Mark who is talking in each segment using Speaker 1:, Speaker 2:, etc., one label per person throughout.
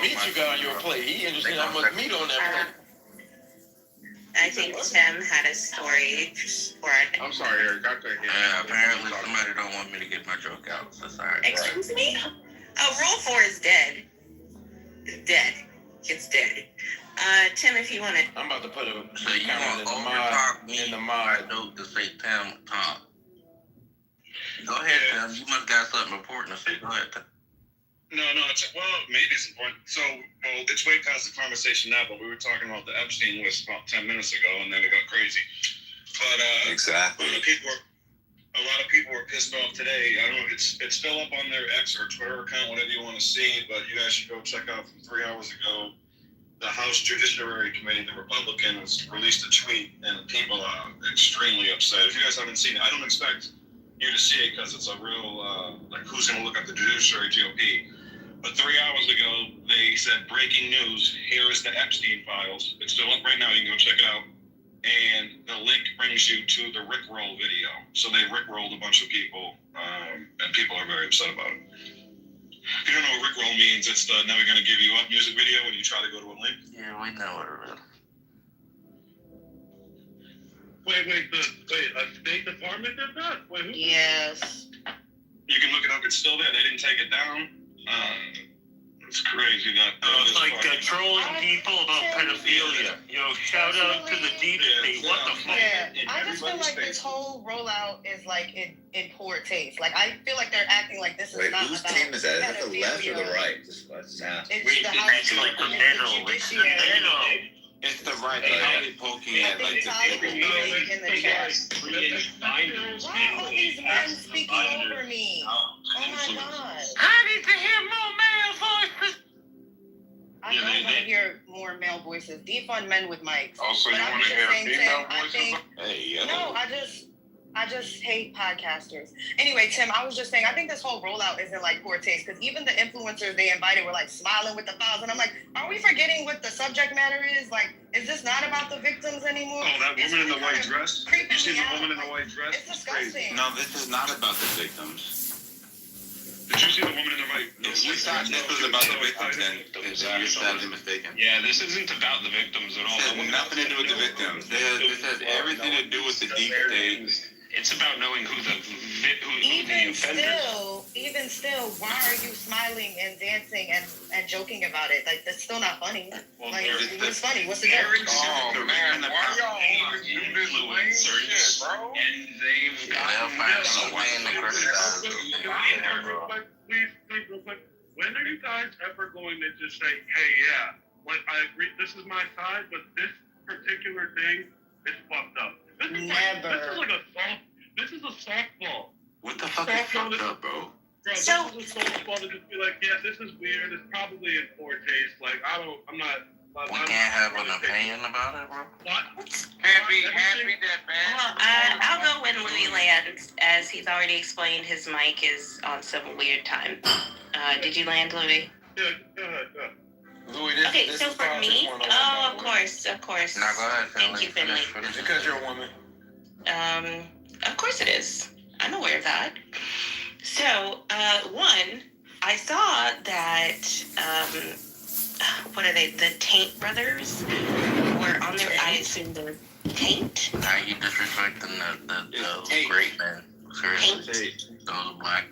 Speaker 1: meat you got on your plate. He interested in how much meat on that plate.
Speaker 2: I think Tim had a story for it.
Speaker 3: I'm sorry, Eric. I couldn't hear you.
Speaker 4: Apparently somebody don't want me to get my joke out. So sorry.
Speaker 2: Excuse me? Oh, Rule 4 is dead. It's dead. It's dead. Tim, if you want to...
Speaker 1: I'm about to put a
Speaker 4: So you
Speaker 1: comment in the mod.
Speaker 4: Note to say Tim talk. Go ahead, Tim. You must got something important to say. Go ahead, Tim.
Speaker 3: No, maybe it's important. So, it's way past the conversation now, but we were talking about the Epstein list about 10 minutes ago, and then it got crazy. But
Speaker 5: exactly.
Speaker 3: A lot of people were pissed off today. I don't know. It's still up on their X or Twitter account, whatever you want to see. But you guys should go check out from 3 hours ago. The House Judiciary Committee, the Republicans, released a tweet, and people are extremely upset. If you guys haven't seen it, I don't expect you to see it because it's a real like who's going to look at the Judiciary GOP. But 3 hours ago, they said, breaking news, here is the Epstein files. It's still up right now. You can go check it out. And the link brings you to the Rickroll video. So they Rickrolled a bunch of people, and people are very upset about it. If you don't know what Rickroll means, it's the Never Gonna Give You Up music video when you try to go to a link.
Speaker 4: Yeah, we know what it is.
Speaker 6: Wait, a State Department did that? Wait, who?
Speaker 2: Yes.
Speaker 3: You can look it up. It's still there. They didn't take it down. It's crazy that
Speaker 7: it's like trolling people about pedophilia. Shout out to the deep state. What the fuck?
Speaker 8: Yeah, I just feel like this whole rollout is like in poor taste. Like I feel like they're acting like this is not
Speaker 5: whose
Speaker 8: about
Speaker 5: team is that? Is that the left or the
Speaker 8: pedophilia.
Speaker 5: right? Just ask.
Speaker 8: It's the House
Speaker 7: like the middle.
Speaker 8: Judiciary.
Speaker 1: It's the right. They only poking at like the
Speaker 8: Tyler in the chat. Why are all these men speaking over me? Oh my god.
Speaker 7: I need to hear more male voices.
Speaker 8: I don't want to hear more male voices. Defund men with mics.
Speaker 3: Also, you want to hear female voices?
Speaker 8: No, I just hate podcasters. Anyway, Tim, I was just saying, I think this whole rollout isn't like poor taste because even the influencers they invited were like smiling with the files, and I'm like, are we forgetting what the subject matter is? Like, is this not about the victims anymore?
Speaker 3: Oh, that woman in the white dress? You see the woman in the white dress?
Speaker 8: It's disgusting.
Speaker 1: No, this is not about the victims.
Speaker 3: Did you see the woman in the white?
Speaker 1: If you thought this was about the victims, then you're sadly mistaken.
Speaker 3: Yeah, this isn't about the victims at all.
Speaker 1: This has nothing to do with the victims. This has everything to do with the deep state.
Speaker 3: It's about knowing who the offender.
Speaker 8: Even still, why are you smiling and dancing and joking about it? Like that's still not funny. Like what's funny? What's the difference?
Speaker 3: Oh man, why y'all always do this lame shit, bro? And they've
Speaker 4: They'll find some way in the criticize.
Speaker 6: Please, real quick. When are you guys ever going to just say, hey, yeah, like I agree, this is my side, but this particular thing is fucked up. This is this is a softball.
Speaker 1: What the fuck is fucked up, bro?
Speaker 6: This is a softball to just be like, yeah, this is weird. It's probably in poor taste. Like, I'm not.
Speaker 4: We can't have an opinion about it, bro.
Speaker 6: What?
Speaker 3: Happy that man.
Speaker 2: Well, I'll go when Louis lands, as he's already explained his mic is on some weird time. Did you land, Louis?
Speaker 6: Yeah, go ahead.
Speaker 1: Louis,
Speaker 2: Okay, so for me, of course.
Speaker 4: Now go ahead,
Speaker 2: Thank you, Finley.
Speaker 1: Because you're a woman.
Speaker 2: Of course it is. I'm aware of that. So, one, I saw that, what are they? The Taint brothers were on their, I assume they're Taint?
Speaker 4: Now you disrespecting the great men. Seriously. Those black.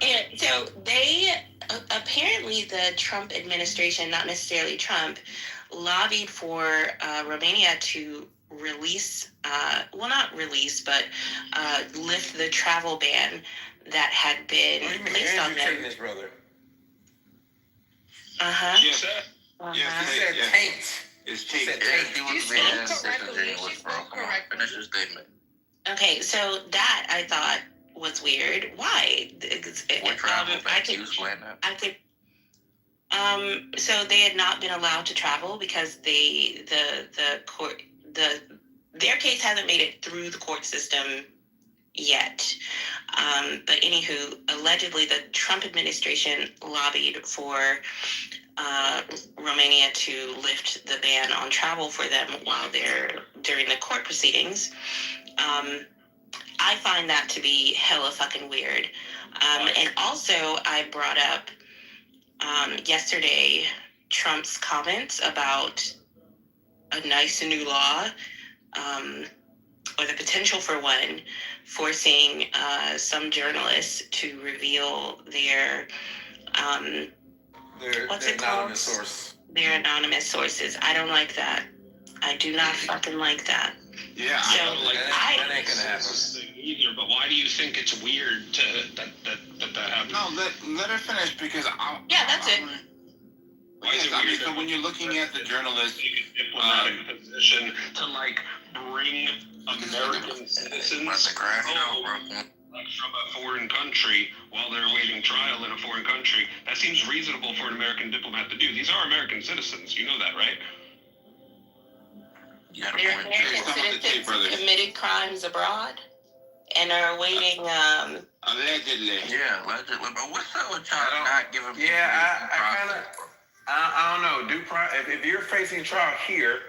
Speaker 2: And so they, apparently the Trump administration, not necessarily Trump, lobbied for Romania to release, not release, but lift the travel ban that had been placed on them.
Speaker 1: His brother.
Speaker 3: Yes,
Speaker 1: Yes, Taint. It's Taint.
Speaker 4: He was being disingenuous, bro. Come on, finish your statement.
Speaker 2: Okay, so that I thought was weird. Why?
Speaker 4: What travel ban? You explain that?
Speaker 2: I could. So they had not been allowed to travel because the court, their case hasn't made it through the court system yet. But anywho, allegedly the Trump administration lobbied for Romania to lift the ban on travel for them while they're during the court proceedings. I find that to be hella fucking weird. And also I brought up yesterday Trump's comments about a nice new law, or the potential for one, forcing some journalists to reveal their what's it called?
Speaker 9: Anonymous source.
Speaker 2: Their anonymous sources. I don't like that. I do not fucking like that.
Speaker 1: Yeah,
Speaker 2: So,
Speaker 1: I don't like
Speaker 9: that ain't gonna happen.
Speaker 10: Either, but why do you think it's weird that happens?
Speaker 1: No, let her finish because
Speaker 2: Yeah, that's it.
Speaker 10: Why is it weird?
Speaker 1: So when you're looking at the journalist,
Speaker 10: diplomatic position to like bring American citizens from a foreign country while they're awaiting trial in a foreign country, that seems reasonable for an American diplomat to do. These are American citizens, you know that, right?
Speaker 2: They're American citizens who committed crimes abroad and are awaiting.
Speaker 1: Allegedly.
Speaker 4: Yeah, allegedly. But what's up with y'all not giving people
Speaker 9: I don't know. If you're facing trial here,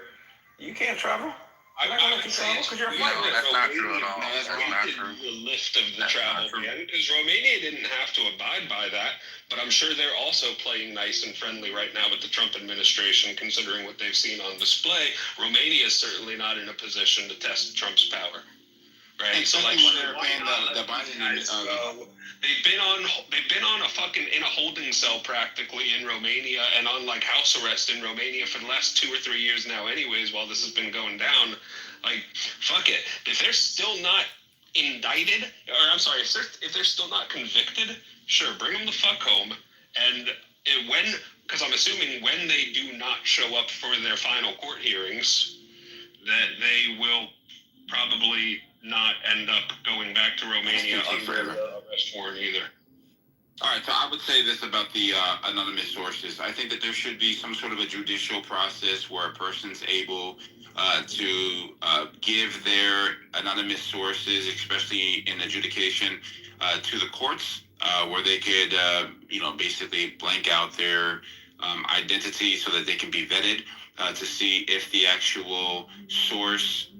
Speaker 9: you can't travel. I'm not gonna let you travel because you're a flight risk.
Speaker 4: That's not true at all.
Speaker 10: No,
Speaker 4: That's not true.
Speaker 10: The list of the travel ban, because Romania didn't have to abide by that, but I'm sure they're also playing nice and friendly right now with the Trump administration, considering what they've seen on display. Romania is certainly not in a position to test Trump's power. Right, so like
Speaker 1: when they were paying the Biden,
Speaker 10: they've been on a fucking in a holding cell practically in Romania and on like house arrest in Romania for the last 2 or 3 years now. Anyways, while this has been going down, like fuck it. If they're still not indicted, or I'm sorry, if they're still not convicted, sure, bring them the fuck home. And because I'm assuming when they do not show up for their final court hearings, that they will probably not end up going back to Romania under arrest warrant either.
Speaker 1: All right, so I would say this about the anonymous sources. I think that there should be some sort of a judicial process where a person's able to give their anonymous sources, especially in adjudication, to the courts, where they could, basically blank out their identity so that they can be vetted to see if the actual source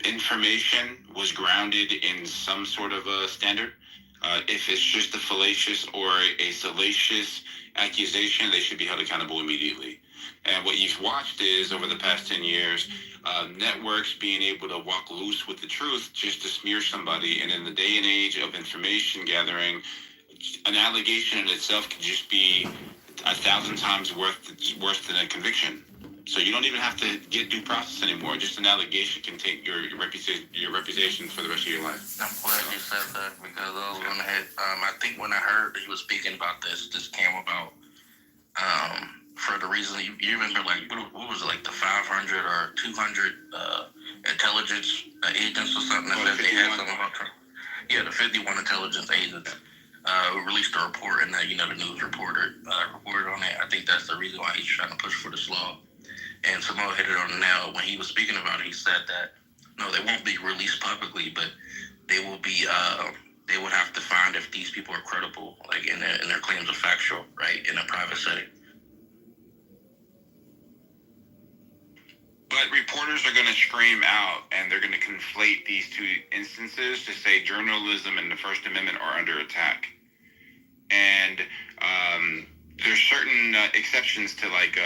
Speaker 1: information was grounded in some sort of a standard. If it's just a fallacious or a salacious accusation, they should be held accountable immediately. And what you've watched is, over the past 10 years, networks being able to walk loose with the truth just to smear somebody. And in the day and age of information gathering, an allegation in itself can just be 1,000 times worse than a conviction. So you don't even have to get due process anymore. Just an allegation can take your reputation for the rest of your life.
Speaker 4: I'm glad you said that because I was gonna hit. I think when I heard he was speaking about this came about for the reason you remember, like what was it, like the 500 or 200 intelligence agents or something that said they had something about Trump. Yeah, the 51 intelligence agents released a report, and the news reporter reported on it. I think that's the reason why he's trying to push for this law. And Samoa hit it on the nail. When he was speaking about it, he said that, no, they won't be released publicly, but they will be, they would have to find if these people are credible, like in their claims are factual, right, in a private setting.
Speaker 1: But reporters are going to scream out, and they're going to conflate these two instances to say journalism and the First Amendment are under attack. And there's certain exceptions to like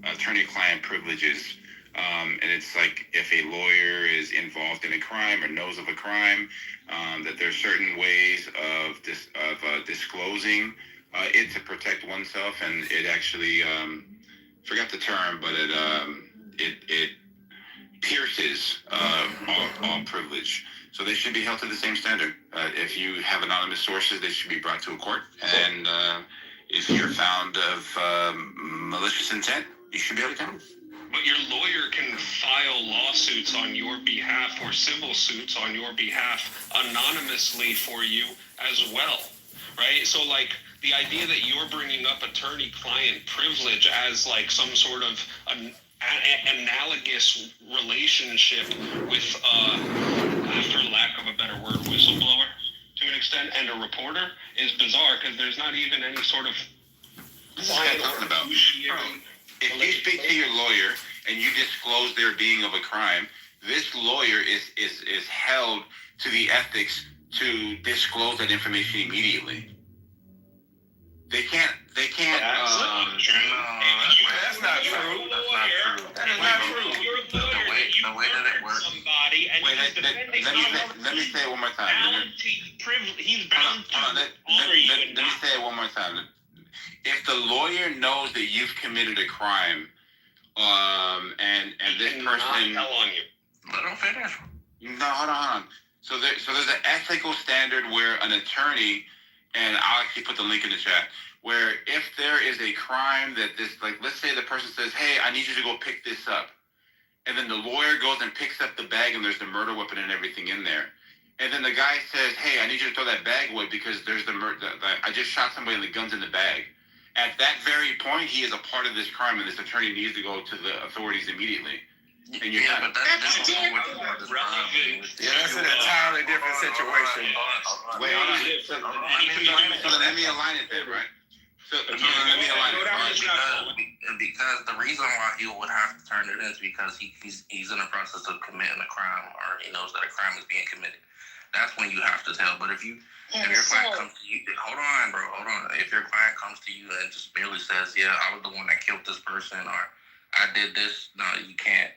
Speaker 1: attorney-client privileges, and it's like if a lawyer is involved in a crime or knows of a crime, that there's certain ways of disclosing it to protect oneself, and it actually forgot the term, but it pierces all privilege. So they should be held to the same standard. If you have anonymous sources, they should be brought to a court, and if you're found of malicious intent, you should be held accountable.
Speaker 10: But your lawyer can file lawsuits on your behalf or civil suits on your behalf anonymously for you as well, right? So, like, the idea that you're bringing up attorney-client privilege as, like, some sort of analogous relationship with, for lack of a better word, whistleblower, to an extent, and a reporter is bizarre because there's not even any sort of
Speaker 1: client talking about. If you speak to your lawyer and you disclose there being of a crime, this lawyer is held to the ethics to disclose that information immediately. They can't.
Speaker 3: That's not true.
Speaker 9: That's not true. That is not true.
Speaker 10: You're a lawyer.
Speaker 4: The way that it works.
Speaker 10: Somebody, and
Speaker 1: Wait,
Speaker 10: he's defending
Speaker 1: let me say it one more time.
Speaker 10: He's bound to honor you and
Speaker 1: Let me say it one more time. If the lawyer knows that you've committed a crime, and this person,
Speaker 10: tell on you.
Speaker 4: Let him finish.
Speaker 1: no, hold on. So there's an ethical standard where an attorney, and I'll actually put the link in the chat, where if there is a crime that this, like, let's say the person says, hey, I need you to go pick this up. And then the lawyer goes and picks up the bag and there's the murder weapon and everything in there. And then the guy says, hey, I need you to throw that bag away because there's I just shot somebody and the gun's in the bag. At that very point, he is a part of this crime and this attorney needs to go to the authorities immediately. And you're
Speaker 4: Yeah,
Speaker 1: not.
Speaker 4: but that's different.
Speaker 9: Yeah, that's an entirely different situation.
Speaker 1: Wait, hold on. So let me align it then, right? So let me align it. Right?
Speaker 4: Because the reason why he would have to turn it in is because he's in the process of committing a crime, or he knows that a crime is being committed. That's when you have to tell. But if your client comes to you, hold on. If your client comes to you and just merely says, "Yeah, I was the one that killed this person," or "I did this," no, you can't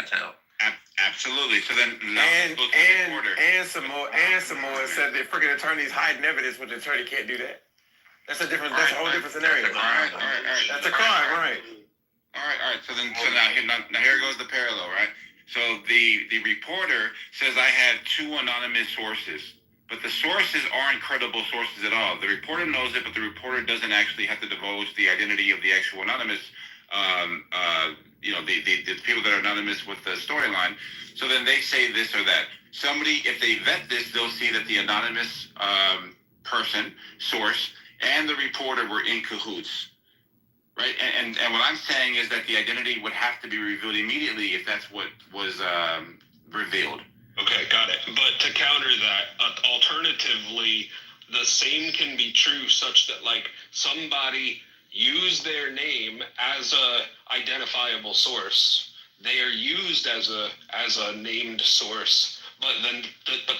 Speaker 4: tell.
Speaker 1: Absolutely. So then,
Speaker 9: and Samoa said the freaking attorney's hiding evidence, but the attorney can't do that. That's a whole different scenario.
Speaker 1: All right.
Speaker 9: That's a crime, right?
Speaker 1: All right. So now here goes the parallel, right? So the reporter says I have two anonymous sources, but the sources aren't credible sources at all. The reporter knows it, but the reporter doesn't actually have to divulge the identity of the actual anonymous. The people that are anonymous with the storyline. So then they say this or that. Somebody, if they vet this, they'll see that the anonymous person, source, and the reporter were in cahoots, right? And what I'm saying is that the identity would have to be revealed immediately if that's what was revealed.
Speaker 10: Okay, got it. But to counter that, alternatively, the same can be true such that, like, somebody use their name as a identifiable source. They are used as a named source, but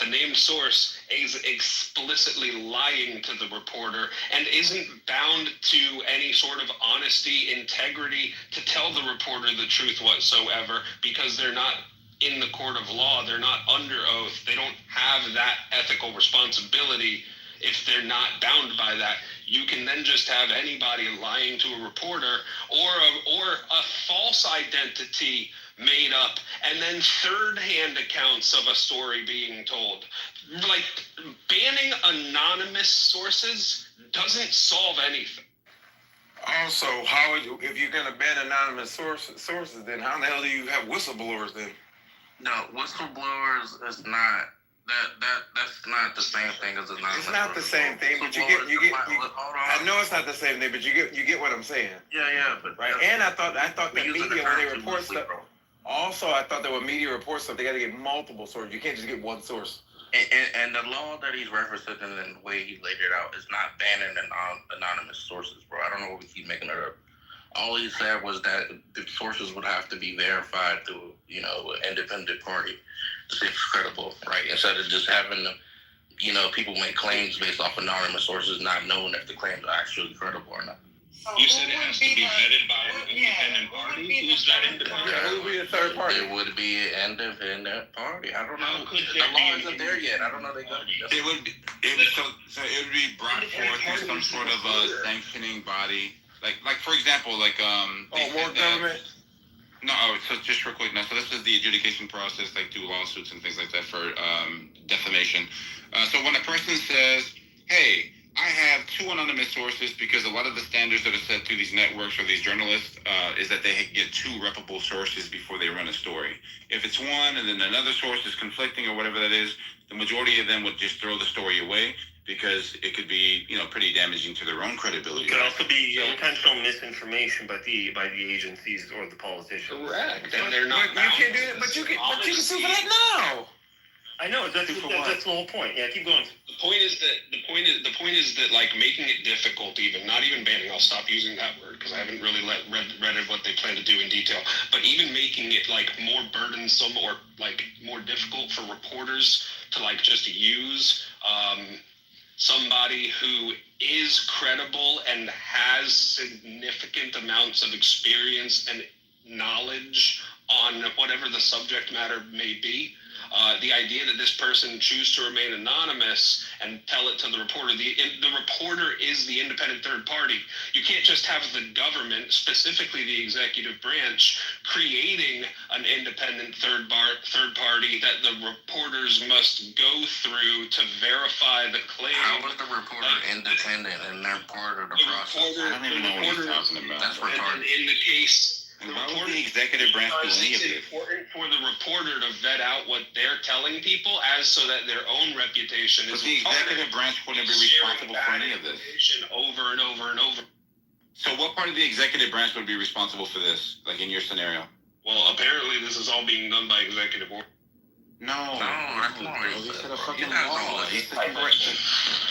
Speaker 10: the named source is explicitly lying to the reporter and isn't bound to any sort of honesty, integrity to tell the reporter the truth whatsoever, because they're not in the court of law. They're not under oath. They don't have that ethical responsibility if they're not bound by that. You can then just have anybody lying to a reporter or a false identity made up, and then third-hand accounts of a story being told. Like, banning anonymous sources doesn't solve anything.
Speaker 9: Also, if you're going to ban anonymous sources, then how the hell do you have whistleblowers then?
Speaker 4: No, whistleblowers is not. That's not the same thing as anonymous.
Speaker 9: It's not the same thing, but you get. I know it's not the same thing, but you get what I'm saying.
Speaker 4: Yeah, but
Speaker 9: right. And I thought that media, when they report stuff. Also, I thought that when media reports stuff, they got to get multiple sources. You can't just get one source.
Speaker 4: And the law that he's referencing and the way he laid it out is not banning anonymous sources, bro. I don't know what we keep making it up. All he said was that the sources would have to be verified through, an independent party to say it's credible, right? Instead of just having people make claims based off anonymous sources, not knowing if the claims are actually credible or not.
Speaker 10: You said it has to be vetted by an independent party? Who's that independent party?
Speaker 9: Who would be the third party?
Speaker 4: It would be an independent party. I don't know. The law isn't there yet. I don't know.
Speaker 1: It would be brought forth through some sort of a sanctioning body. Like for example,
Speaker 9: more government?
Speaker 1: No, so just real quick now. So this is the adjudication process, like through lawsuits and things like that for defamation. So when a person says, hey, I have two anonymous sources, because a lot of the standards that are set through these networks or these journalists is that they get two reputable sources before they run a story. If it's one and then another source is conflicting or whatever that is, the majority of them would just throw the story away because it could be, pretty damaging to their own credibility.
Speaker 7: It could also be intentional misinformation by the agencies or the politicians.
Speaker 10: Correct. And they're not.
Speaker 9: You can't do it, but you can sue for that now.
Speaker 7: I know that's the whole point. Yeah, keep going.
Speaker 10: The point is that like making it difficult, not even banning. I'll stop using that word because I haven't really read what they plan to do in detail. But even making it like more burdensome or like more difficult for reporters to like just use somebody who is credible and has significant amounts of experience and knowledge on whatever the subject matter may be. The idea that this person choose to remain anonymous and tell it to the reporter, the reporter is the independent third party. You can't just have the government, specifically the executive branch, creating an independent third party that the reporters must go through to verify the claim.
Speaker 4: How is the reporter independent and they're part of the process?
Speaker 1: I don't even know what he's talking about.
Speaker 4: That's retarded.
Speaker 10: In the case,
Speaker 1: and why would the executive branch do any of
Speaker 10: it's
Speaker 1: this?
Speaker 10: important for the reporter to vet out what they're telling people, as so that their own reputation
Speaker 1: But
Speaker 10: is.
Speaker 1: the executive branch wouldn't be responsible for any of this.
Speaker 10: Over and over and over.
Speaker 1: So what part of the executive branch would be responsible for this, like in your scenario?
Speaker 10: Well, apparently this is all being done by executive order.
Speaker 1: No,
Speaker 4: that's not
Speaker 1: bro. He said a fucking
Speaker 4: You guys
Speaker 1: law.
Speaker 4: know
Speaker 1: He
Speaker 4: this.
Speaker 1: said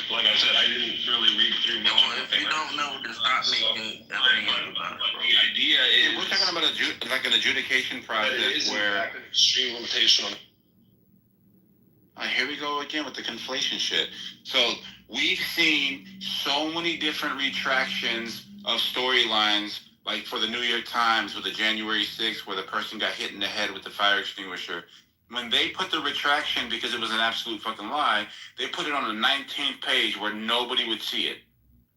Speaker 10: Like I said, I didn't really read through much of
Speaker 4: If
Speaker 10: the
Speaker 4: you don't know, then stop making opinions about it.
Speaker 10: The idea is
Speaker 1: We're talking about like an adjudication
Speaker 10: that it
Speaker 1: process
Speaker 10: is
Speaker 1: where.
Speaker 10: an extreme limitation on.
Speaker 1: Here we go again with the conflation shit. So we've seen so many different retractions of storylines, like for the New York Times with the January 6th, where the person got hit in the head with the fire extinguisher. When they put the retraction, because it was an absolute fucking lie, they put it on the 19th page where nobody would see it,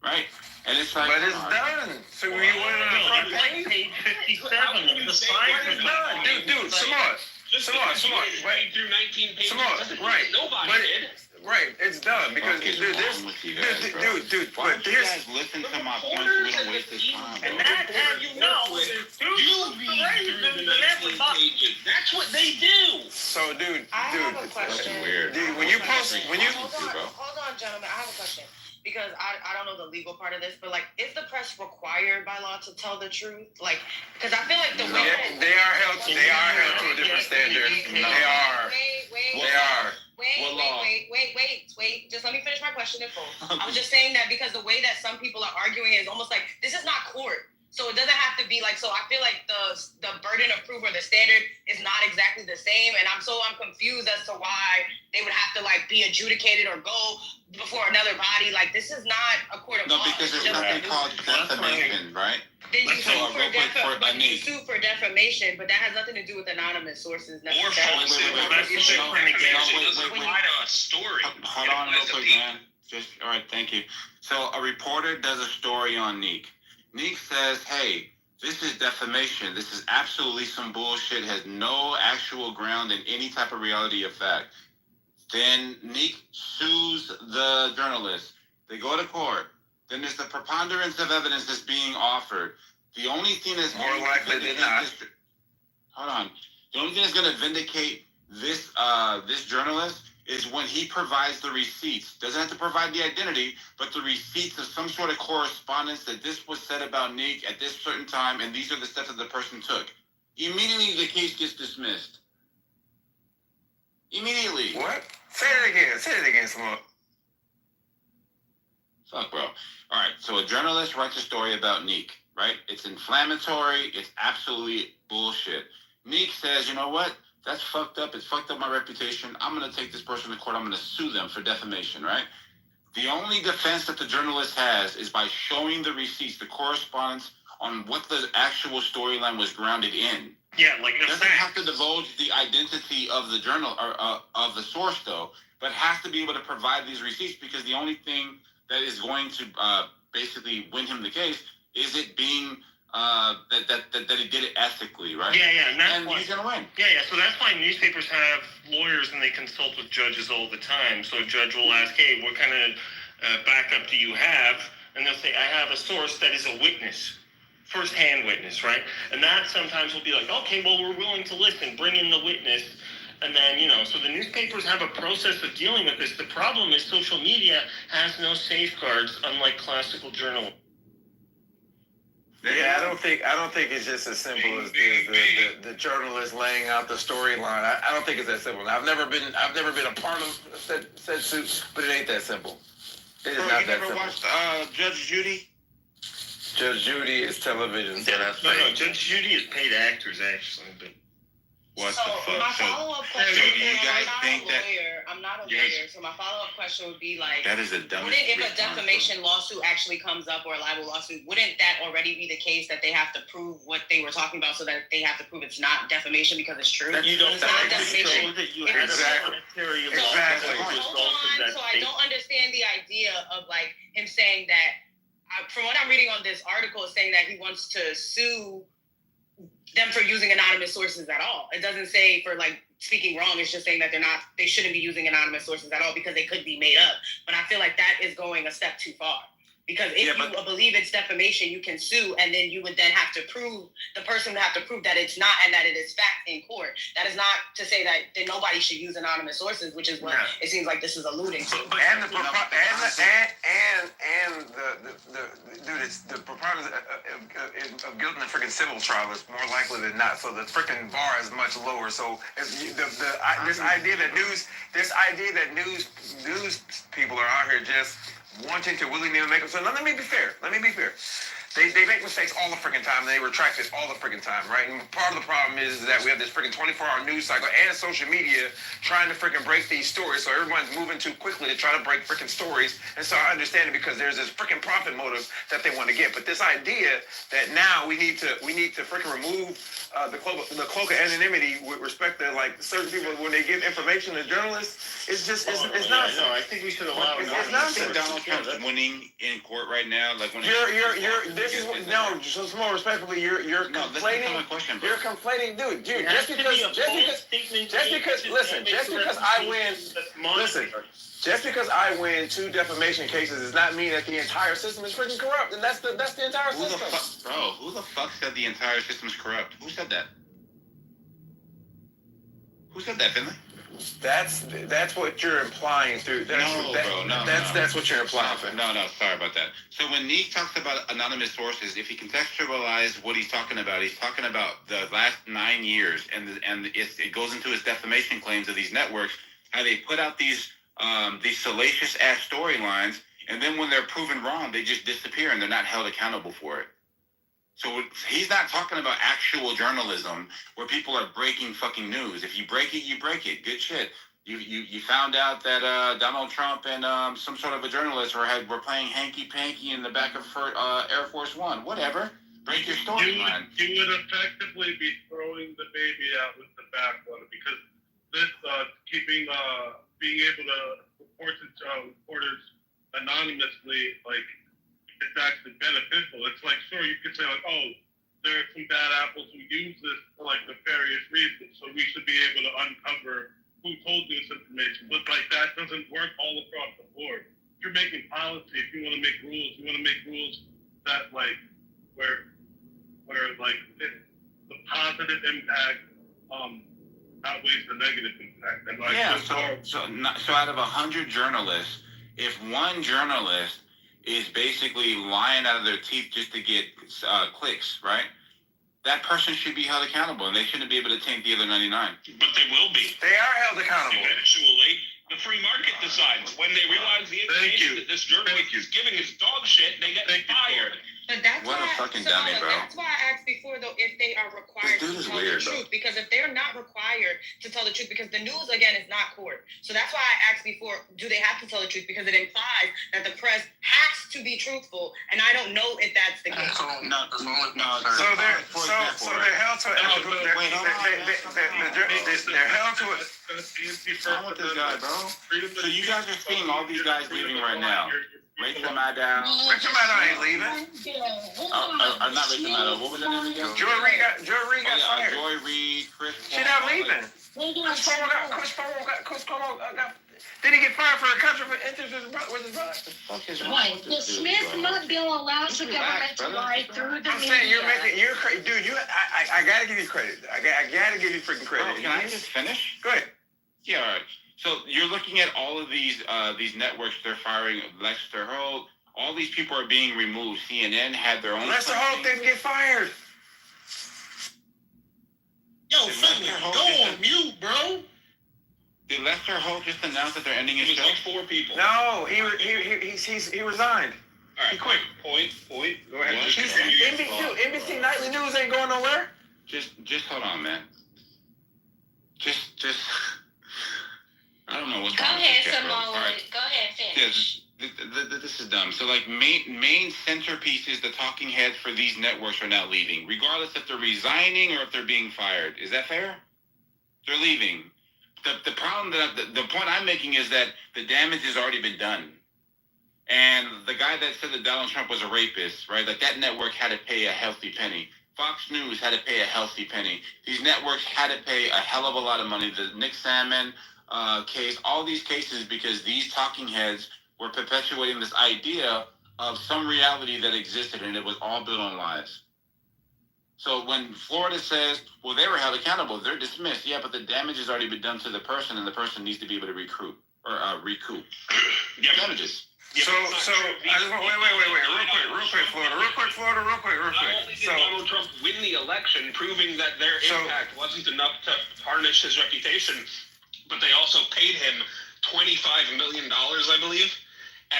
Speaker 1: right? And it's like,
Speaker 9: But it's done. So you want it on the front page?
Speaker 7: Page 57 of the science is done.
Speaker 9: Dude, Samar.
Speaker 10: Read through 19 pages.
Speaker 9: Samar,
Speaker 10: Doesn't mean
Speaker 9: right.
Speaker 10: Nobody
Speaker 9: But
Speaker 10: did.
Speaker 9: Right, it's done because
Speaker 1: What is
Speaker 9: dude,
Speaker 1: wrong with you guys, bro?
Speaker 9: dude,
Speaker 1: Why
Speaker 9: but
Speaker 1: don't you
Speaker 9: there's
Speaker 1: guys listen to my points so we don't waste this time, bro?
Speaker 7: And that, as you know, there's two raisins in every box.
Speaker 10: That's what they do.
Speaker 9: so dude,
Speaker 8: I have a
Speaker 1: Fucking
Speaker 8: question.
Speaker 1: weird.
Speaker 9: Dude, when you post, when you
Speaker 8: Hold on, gentlemen. I have a question. Because I don't know the legal part of this, but like, is the press required by law to tell the truth? Like, because I feel like the way
Speaker 9: they are held to a different standard. They are.
Speaker 8: Wait. Just let me finish my question in full. I was just saying that because the way that some people are arguing is almost like this is not court. So it doesn't have to be like, so I feel like the burden of proof or the standard is not exactly the same. And I'm confused as to why they would have to like be adjudicated or go before another body. Like this is not a court of law.
Speaker 1: No, because it's something called defamation, right?
Speaker 8: Then you
Speaker 1: So,
Speaker 8: sue for defamation, but that has nothing to do with anonymous sources
Speaker 10: Or
Speaker 8: necessarily.
Speaker 10: false
Speaker 1: wait.
Speaker 10: apply to a story.
Speaker 1: Hold on real quick, man. All right, thank you. So a reporter does a story on Neek. Neek says, hey, this is defamation. This is absolutely some bullshit, has no actual ground in any type of reality of fact. Then Neek sues the journalist. They go to court. Then there's the preponderance of evidence that's being offered. The only thing that's
Speaker 9: More likely than not.
Speaker 1: Hold on. The only thing that's going to vindicate this this journalist is when he provides the receipts. Doesn't have to provide the identity, but the receipts of some sort of correspondence that this was said about Neek at this certain time, and these are the steps that the person took. Immediately, the case gets dismissed. Immediately.
Speaker 9: what? Say it again, Samar.
Speaker 1: Fuck, bro. All right, so a journalist writes a story about Neek, right? It's inflammatory. It's absolutely bullshit. Neek says, you know what? That's fucked up. It's fucked up my reputation. I'm going to take this person to court. I'm going to sue them for defamation, right? The only defense that the journalist has is by showing the receipts, the correspondence on what the actual storyline was grounded in.
Speaker 7: Yeah, like a
Speaker 1: Doesn't have to divulge the identity of the journal or of the source, though, but has to be able to provide these receipts because the only thing that is going to basically win him the case is it being that he did it ethically, right?
Speaker 7: Yeah, and that's
Speaker 1: And
Speaker 7: why,
Speaker 1: he's gonna win.
Speaker 7: Yeah, so that's why newspapers have lawyers and they consult with judges all the time. So a judge will ask, hey, what kind of backup do you have? And they'll say, I have a source that is a witness, first-hand witness, right? And that sometimes will be like, okay, well, we're willing to listen, bring in the witness. And then, so the newspapers have a process of dealing with this. The problem is social media has no safeguards, unlike classical journalism.
Speaker 9: Yeah, I don't think it's just as simple as the journalist laying out the storyline. I don't think it's that simple. I've never been a part of said suit, but it ain't that simple. It is
Speaker 1: Bro,
Speaker 9: not
Speaker 1: you
Speaker 9: that
Speaker 1: never
Speaker 9: simple.
Speaker 1: watched Judge Judy?
Speaker 9: Judge Judy is television.
Speaker 7: Yeah, no, Judge Judy is paid actors, actually. But
Speaker 1: What
Speaker 8: So
Speaker 1: the fuck?
Speaker 8: my
Speaker 1: So
Speaker 8: follow-up question
Speaker 1: do
Speaker 8: would
Speaker 1: you
Speaker 8: be,
Speaker 1: guys
Speaker 8: I'm
Speaker 1: think
Speaker 8: not a
Speaker 1: that-
Speaker 8: lawyer. I'm not a lawyer. So my follow-up question would be like,
Speaker 1: that is the dumbest
Speaker 8: wouldn't, if a
Speaker 1: response, bro.
Speaker 8: defamation lawsuit actually comes up or a libel lawsuit, wouldn't that already be the case that they have to prove what they were talking about so that they have to prove it's not defamation because it's true?
Speaker 7: You don't
Speaker 8: It's not
Speaker 7: have to
Speaker 8: defamation.
Speaker 7: show that you
Speaker 8: If
Speaker 7: had
Speaker 8: it's-
Speaker 7: a monetary loss
Speaker 9: Exactly.
Speaker 7: as a
Speaker 8: Hold
Speaker 7: result of
Speaker 8: on.
Speaker 7: that
Speaker 8: So I
Speaker 7: state.
Speaker 8: don't understand the idea of like him saying that. From what I'm reading on this article, it's saying that he wants to sue them for using anonymous sources at all. It doesn't say for like speaking wrong. It's just saying that they shouldn't be using anonymous sources at all because they could be made up. But I feel like that is going a step too far. Because if you believe it's defamation, you can sue, and then you would then have to prove, the person would have to prove that it's not and that it is fact in court. That is not to say that nobody should use anonymous sources, which is what it seems like this is alluding to.
Speaker 9: And the preponderance of guilt in the freaking civil trial is more likely than not. So the freaking bar is much lower. So this idea that news people are out here just wanting to willingly make them. So let me be fair. They make mistakes all the freaking time, and they retract it all the freaking time, right? And part of the problem is that we have this freaking 24-hour news cycle and social media trying to freaking break these stories, so everyone's moving too quickly to try to break freaking stories. And so I understand it because there's this freaking profit motive that they want to get. But this idea that now we need to freaking remove the cloak of anonymity with respect to like certain people when they give information to journalists, it's nonsense.
Speaker 7: No, I think we should allow it.
Speaker 9: It's
Speaker 1: I
Speaker 9: nonsense.
Speaker 1: think Donald Trump's winning in court right now. Like when
Speaker 9: just more respectfully, you're complaining.
Speaker 1: No, my question, bro.
Speaker 9: You're complaining, dude.
Speaker 7: It
Speaker 9: Just
Speaker 7: has to be a bold statement
Speaker 9: just
Speaker 7: made
Speaker 9: because
Speaker 7: to
Speaker 9: listen,
Speaker 7: make
Speaker 9: just
Speaker 7: sure
Speaker 9: because
Speaker 7: that
Speaker 9: I win,
Speaker 7: that's monitored.
Speaker 9: listen. Just because I win 2 defamation cases does not mean that the entire system is freaking corrupt, and that's the entire
Speaker 1: Who the
Speaker 9: system.
Speaker 1: fuck, bro? Who the fuck said the entire system is corrupt? Who said that? Who said that, Finley?
Speaker 9: That's what you're implying through. That's what you're implying.
Speaker 1: No, sorry about that. So when Neek talks about anonymous sources, if he contextualizes what he's talking about the last 9 years, and it goes into his defamation claims of these networks, how they put out these salacious ass storylines, and then when they're proven wrong, they just disappear and they're not held accountable for it. So he's not talking about actual journalism where people are breaking fucking news. If you break it, you break it. Good shit. You found out that Donald Trump and some sort of a journalist were playing hanky-panky in the back of Air Force One. Whatever. Break your storyline.
Speaker 6: You would effectively be throwing the baby out with the bathwater because this being able to report to reporters anonymously, like, it's actually beneficial. It's like, sure, you could say, like, oh, there are some bad apples who use this for, like, nefarious reasons, so we should be able to uncover who told you this information. But, like, that doesn't work all across the board. If you're making policy, if you want to make rules that, like, where like, the positive impact outweighs the negative impact. And, like,
Speaker 1: so out of 100 journalists, if one journalist is basically lying out of their teeth just to get clicks, right? That person should be held accountable, and they shouldn't be able to taint the other 99.
Speaker 10: But they will be.
Speaker 9: They are held accountable.
Speaker 10: Eventually, the free market decides. When they realize the information that this journalist is giving is dog shit, they get fired.
Speaker 8: But that's
Speaker 1: What a
Speaker 8: why,
Speaker 1: fucking dummy, bro.
Speaker 8: That's why I asked before, though, if they are required
Speaker 1: This dude
Speaker 8: to
Speaker 1: is
Speaker 8: tell
Speaker 1: weird,
Speaker 8: the
Speaker 1: bro.
Speaker 8: truth. Because if they're not required to tell the truth, because the news, again, is not court. So that's why I asked before, do they have to tell the truth? Because it implies that the press has to be truthful, and I don't know if that's the case.
Speaker 9: So they're held to they're held to it.
Speaker 1: What's this guy, bro? So you guys are seeing all these guys leaving right now. Rachel Maddow.
Speaker 9: Rachel Maddow ain't leaving.
Speaker 1: Not Rachel Maddow. What was her name again?
Speaker 9: Joy Reid got fired.
Speaker 1: Joy Reid, Chris
Speaker 9: She not leaving. Chris Cuomo got. Did he get fired for a country with interest with his brother?
Speaker 11: Right. The Smith-Mud bill allows the government to lie through the
Speaker 9: I'm
Speaker 11: media.
Speaker 9: saying you're crazy, dude. I gotta give you credit. I gotta give you freaking credit.
Speaker 1: Can I just finish?
Speaker 9: Go ahead.
Speaker 1: Yeah, all right. So you're looking at all of these networks. They're firing Lester Holt. All these people are being removed. CNN had their own.
Speaker 9: Lester Holt didn't get fired.
Speaker 4: Yo, Finley, go on mute, bro.
Speaker 1: Did Lester Holt just announce that they're ending his show?
Speaker 10: Like 4 people.
Speaker 9: No, he resigned.
Speaker 10: All right,
Speaker 9: He quit.
Speaker 10: Point. Go ahead.
Speaker 9: NBC Nightly News ain't going nowhere.
Speaker 1: Just hold on, man. just I don't know what's
Speaker 11: Go
Speaker 1: wrong with
Speaker 11: ahead,
Speaker 1: this cat, bro.
Speaker 11: Samoa.
Speaker 1: All right.
Speaker 11: Go ahead, finish.
Speaker 1: This is dumb. So, like, main centerpieces, the talking heads for these networks are now leaving, regardless if they're resigning or if they're being fired. Is that fair? They're leaving. The problem the point I'm making is that the damage has already been done. And the guy that said that Donald Trump was a rapist, right? Like, that network had to pay a healthy penny. Fox News had to pay a healthy penny. These networks had to pay a hell of a lot of money. The Nick Salmon case, all these cases, because these talking heads were perpetuating this idea of some reality that existed, and it was all built on lies. So when Florida says, well, they were held accountable, they're dismissed. Yeah, but the damage has already been done to the person, and the person needs to be able to recoup. Damages.
Speaker 9: So I just want wait, real quick, Florida, real quick.
Speaker 10: Not only did
Speaker 9: So
Speaker 10: Donald Trump win the election, proving that their impact wasn't enough to tarnish his reputation, but they also paid him $25 million, I believe,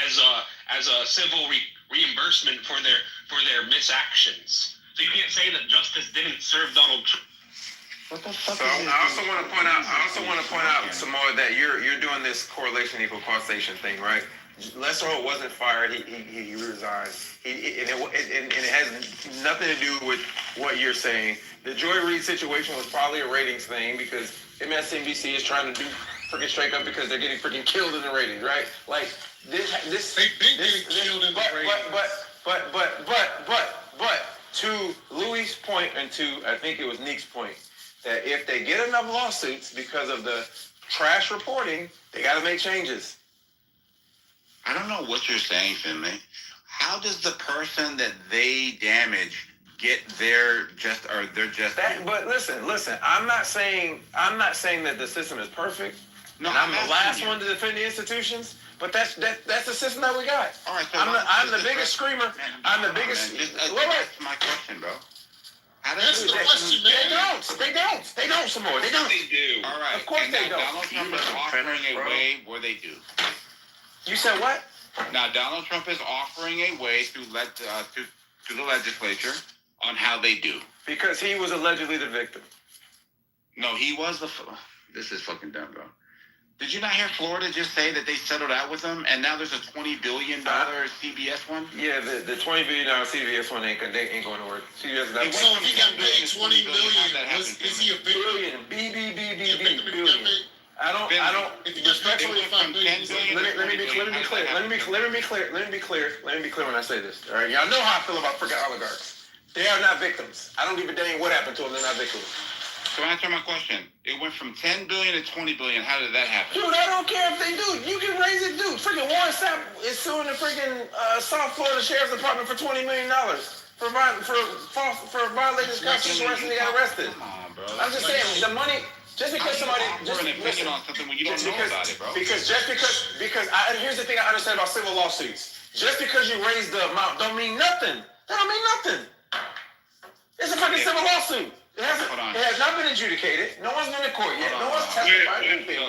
Speaker 10: as a civil reimbursement for their misactions. So you can't say that justice didn't serve Donald Trump.
Speaker 1: What the fuck
Speaker 9: So I also want to point out, Samoa, that you're doing this correlation equal causation thing, right? Lester Holt wasn't fired; he resigned. And it has nothing to do with what you're saying. The Joy Reid situation was probably a ratings thing because MSNBC is trying to do freaking straight up because they're getting freaking killed in the ratings, right? Like this. They've been getting killed in the ratings. But to Louis' point and to I think it was Neek's point, that if they get enough lawsuits because of the trash reporting, they got to make changes.
Speaker 1: I don't know what you're saying, Finley. How does the person that they damage get their just? But
Speaker 9: listen. I'm not saying that the system is perfect. No, I'm the last one to defend the institutions. But that's the system that we got.
Speaker 1: All right, so
Speaker 9: I'm the biggest screamer. I'm the biggest.
Speaker 1: That's my question, bro.
Speaker 9: That's the question, man. They don't, Samoa. They don't.
Speaker 10: They do.
Speaker 1: All right.
Speaker 9: Of course
Speaker 1: and
Speaker 9: they don't.
Speaker 1: Donald Trump is offering a way where they do.
Speaker 9: You said what?
Speaker 1: Now, Donald Trump is offering a way to the legislature on how they do.
Speaker 9: Because he was allegedly the victim.
Speaker 1: No, he was This is fucking dumb, bro. Did you not hear Florida just say that they settled out with them, and now there's a $20 billion CBS one?
Speaker 9: Yeah, the $20 billion CBS one ain't going to work. CBS is not.
Speaker 12: So if he got paid $20 billion, is he a victim?
Speaker 9: Billion. I don't.
Speaker 12: If he gets paid $25 billion,
Speaker 9: let me be clear when I say this. All right, y'all know how I feel about freaking oligarchs. They are not victims. I don't give a damn what happened to them. They're not victims.
Speaker 1: So answer my question. It went from $10 billion to $20 billion. How did that happen?
Speaker 9: Dude, I don't care if they do. You can raise it, dude. Freaking Warren Sapp is suing the freaking South Florida Sheriff's Department for $20 million for violating his constitutional rights and they got arrested.
Speaker 1: Come on, bro.
Speaker 9: I'm just saying, the money. Just because somebody
Speaker 1: just an opinion on something when you don't know about it, bro.
Speaker 9: Because here's the thing I understand about civil lawsuits. Just because you raise the amount don't mean nothing. That don't mean nothing. It's a fucking civil lawsuit. It has not been adjudicated. No one's been in court yet. No one's testified anything.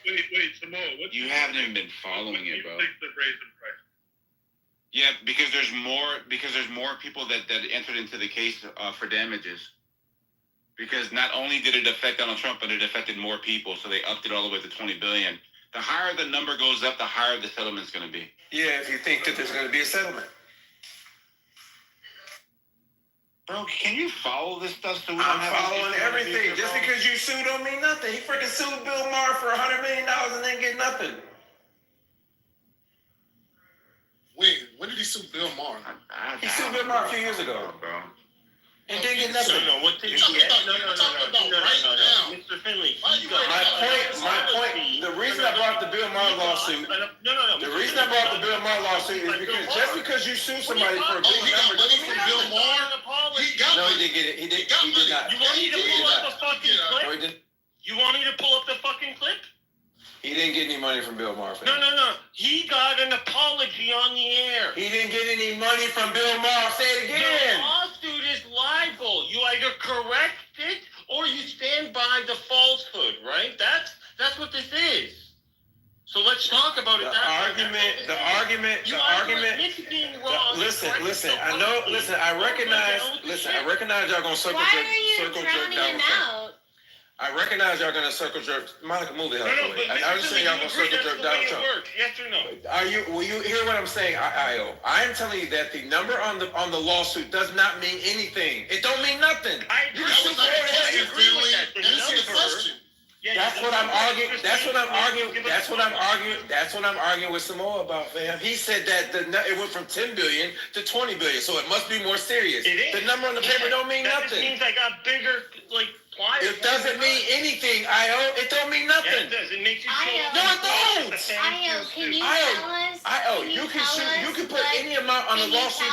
Speaker 6: Wait, Samoa.
Speaker 1: You haven't even been following it, bro.
Speaker 6: The
Speaker 1: Yeah, because there's more people that entered into the case for damages. Because not only did it affect Donald Trump, but it affected more people, so they upped it all the way to $20 billion. The higher the number goes up, the higher the settlement's going to be.
Speaker 9: Yeah, if you think that there's going to be a settlement.
Speaker 1: Bro, can you follow this stuff?
Speaker 9: I'm following everything. Just because you sue don't mean nothing. He freaking sued Bill Maher for $100 million and didn't get nothing.
Speaker 12: When did he sue Bill Maher?
Speaker 9: He sued Bill Maher a few years ago,
Speaker 1: bro.
Speaker 9: And didn't get nothing.
Speaker 7: No. What did he get? No. Mr. Finley,
Speaker 9: My point. The reason I brought the Bill Maher lawsuit. The reason I brought the Bill Maher lawsuit is because just because you sue somebody for a big number,
Speaker 12: Bill Maher.
Speaker 9: No, he didn't get it. He did not.
Speaker 7: You want me to pull up the fucking
Speaker 9: No, he
Speaker 7: clip?
Speaker 9: didn't.
Speaker 7: You want me to pull up the fucking clip?
Speaker 9: He didn't get any money from Bill Maher.
Speaker 7: No. He got an apology on the air.
Speaker 9: He didn't get any money from Bill Maher. Say it again.
Speaker 7: The lawsuit is libel. You either correct it or you stand by the falsehood, right? That's what this is. So let's talk about it.
Speaker 9: The argument.
Speaker 7: Being wrong.
Speaker 9: Listen. I recognize y'all gonna circle jerk down.
Speaker 13: I recognize y'all gonna circle jerk. Monica, move the hell
Speaker 7: No,
Speaker 13: out of the way. I understand y'all gonna circle jerk Donald Trump.
Speaker 7: Yes or no?
Speaker 13: Will you hear what I'm saying, Io? I am telling you that the number on the lawsuit does not mean anything. It don't mean nothing.
Speaker 7: I agree with that.
Speaker 12: Answer the question.
Speaker 13: That's what I'm arguing. That's what I'm arguing. That's what I'm arguing. That's what I'm arguing with Samoa about, fam. He said that it went from 10 billion to 20 billion, so it must be more serious.
Speaker 7: It is.
Speaker 13: The number on the paper don't mean
Speaker 7: that
Speaker 13: nothing.
Speaker 7: Just means I got bigger, like, pliers.
Speaker 13: It doesn't mean anything, Io. It don't mean nothing.
Speaker 7: Yeah, it does. It makes you feel.
Speaker 13: No, it don't.
Speaker 11: Io, can you tell us?
Speaker 13: Io, you can sue. You can put any amount on the lawsuit.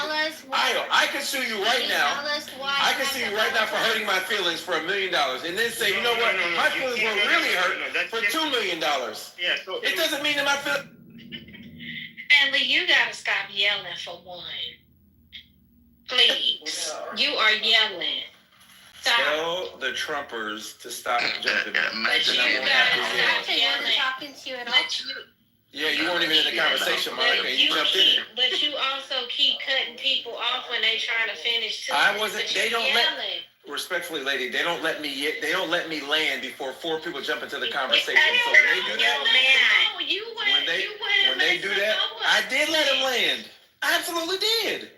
Speaker 13: Io, I can sue you right now. I can sue you right now for hurting my feelings for $1 million, and then say, you know what, my feelings were really hurt for $2 million.
Speaker 7: Yeah. So
Speaker 13: it doesn't mean that my feelings.
Speaker 11: Family, you gotta stop yelling for one. Please, you are yelling. Stop.
Speaker 13: Tell the Trumpers to stop jumping.
Speaker 11: But you gotta stop yelling.
Speaker 8: Talking to you at all.
Speaker 13: Yeah, you weren't even in the conversation, Monica, and you jumped in it.
Speaker 11: But you also keep cutting people off when they trying to finish too.
Speaker 13: I wasn't. They don't
Speaker 11: yelling.
Speaker 13: Respectfully, lady, they don't let me land before 4 people jump into the conversation. So when they do that, when they do that, I did let him land. I absolutely did.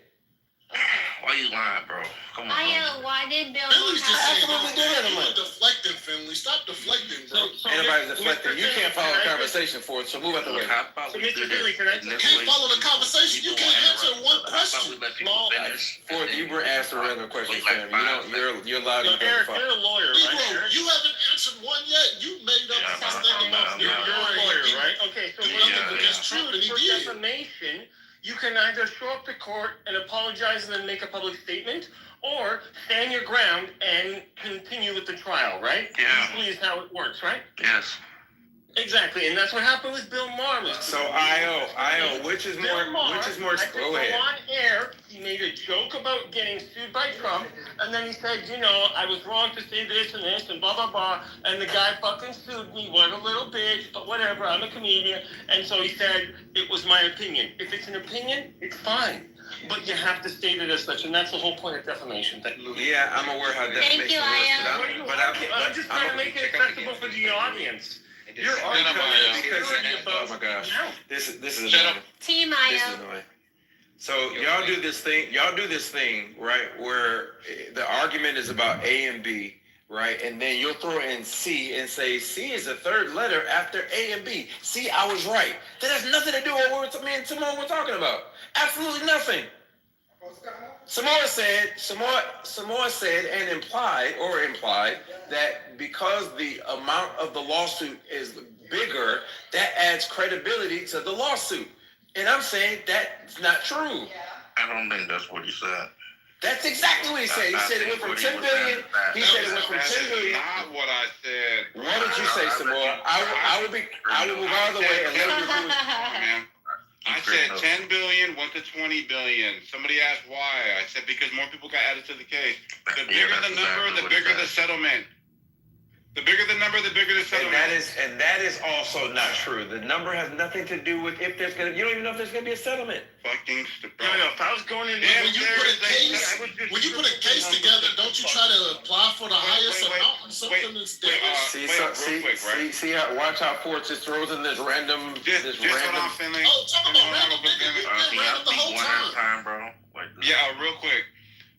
Speaker 4: Why you lying, bro? Come on.
Speaker 8: Why did Bill?
Speaker 12: Finley's just saying,
Speaker 13: absolutely did let him land.
Speaker 12: deflecting, Finley. Stop deflecting, bro.
Speaker 13: Anybody's deflecting. You can't follow the conversation for it, so move out the way.
Speaker 4: So Mr. Finley, can I
Speaker 12: You can't follow the conversation. You can't answer one question.
Speaker 13: Ford, you were asked a regular question, fam. You're allowed to
Speaker 7: Eric, you're a lawyer, right?
Speaker 12: Negro, you haven't answered one yet. You made up something about
Speaker 7: You're a lawyer, right? Okay, so
Speaker 12: That's true, and he
Speaker 7: for
Speaker 12: did.
Speaker 7: defamation, you can either show up to court and apologize and then make a public statement, or stand your ground and continue with the trial, right?
Speaker 4: Yeah.
Speaker 7: Usually is how it works, right?
Speaker 4: Yes.
Speaker 7: Exactly, and that's what happened with Bill Maher.
Speaker 13: So Io, which is more?
Speaker 7: I think
Speaker 13: Go ahead.
Speaker 7: on air, he made a joke about getting sued by Trump, and then he said, I was wrong to say this and blah, blah, blah, and the guy fucking sued me, what a little bitch, but whatever, I'm a comedian, and so he said, it was my opinion. If it's an opinion, it's fine, but you have to state it as such, and that's the whole point of defamation.
Speaker 13: Yeah, I'm aware how defamation works,
Speaker 7: I'm just trying to make it accessible for the audience. You're
Speaker 13: oh my gosh, this is annoying.
Speaker 8: Team
Speaker 13: This is annoying. So y'all do this thing, right? Where the argument is about A and B, right? And then you'll throw in C and say C is the third letter after A and B. See, I was right. That has nothing to do with what me and Simone were talking about. Absolutely nothing. Samoa said and implied that because the amount of the lawsuit is bigger, that adds credibility to the lawsuit. And I'm saying that's not true.
Speaker 4: I don't think that's what he said.
Speaker 13: That's exactly what he said. He said it went from 10 billion. He said it went from 10 billion.
Speaker 1: Not what I said.
Speaker 13: What did you say, Samoa? I will move out of the way and let you do
Speaker 1: man. I said 10 billion went to 20 billion. Somebody asked why. I said because more people got added to the case. The bigger the number, the bigger the settlement. The bigger the number, the bigger the settlement.
Speaker 13: And that is also not true. The number has nothing to do with if there's gonna. You don't even know if there's gonna be a settlement.
Speaker 1: Fucking stupid.
Speaker 7: No. If I was going in,
Speaker 12: when you put a case together, don't you try to apply for the highest amount? Something that's
Speaker 13: Watch how Ford just throws in this random.
Speaker 1: Just what I'm feeling.
Speaker 12: Oh, talk about random. Random the whole time,
Speaker 4: bro.
Speaker 1: Yeah, real quick.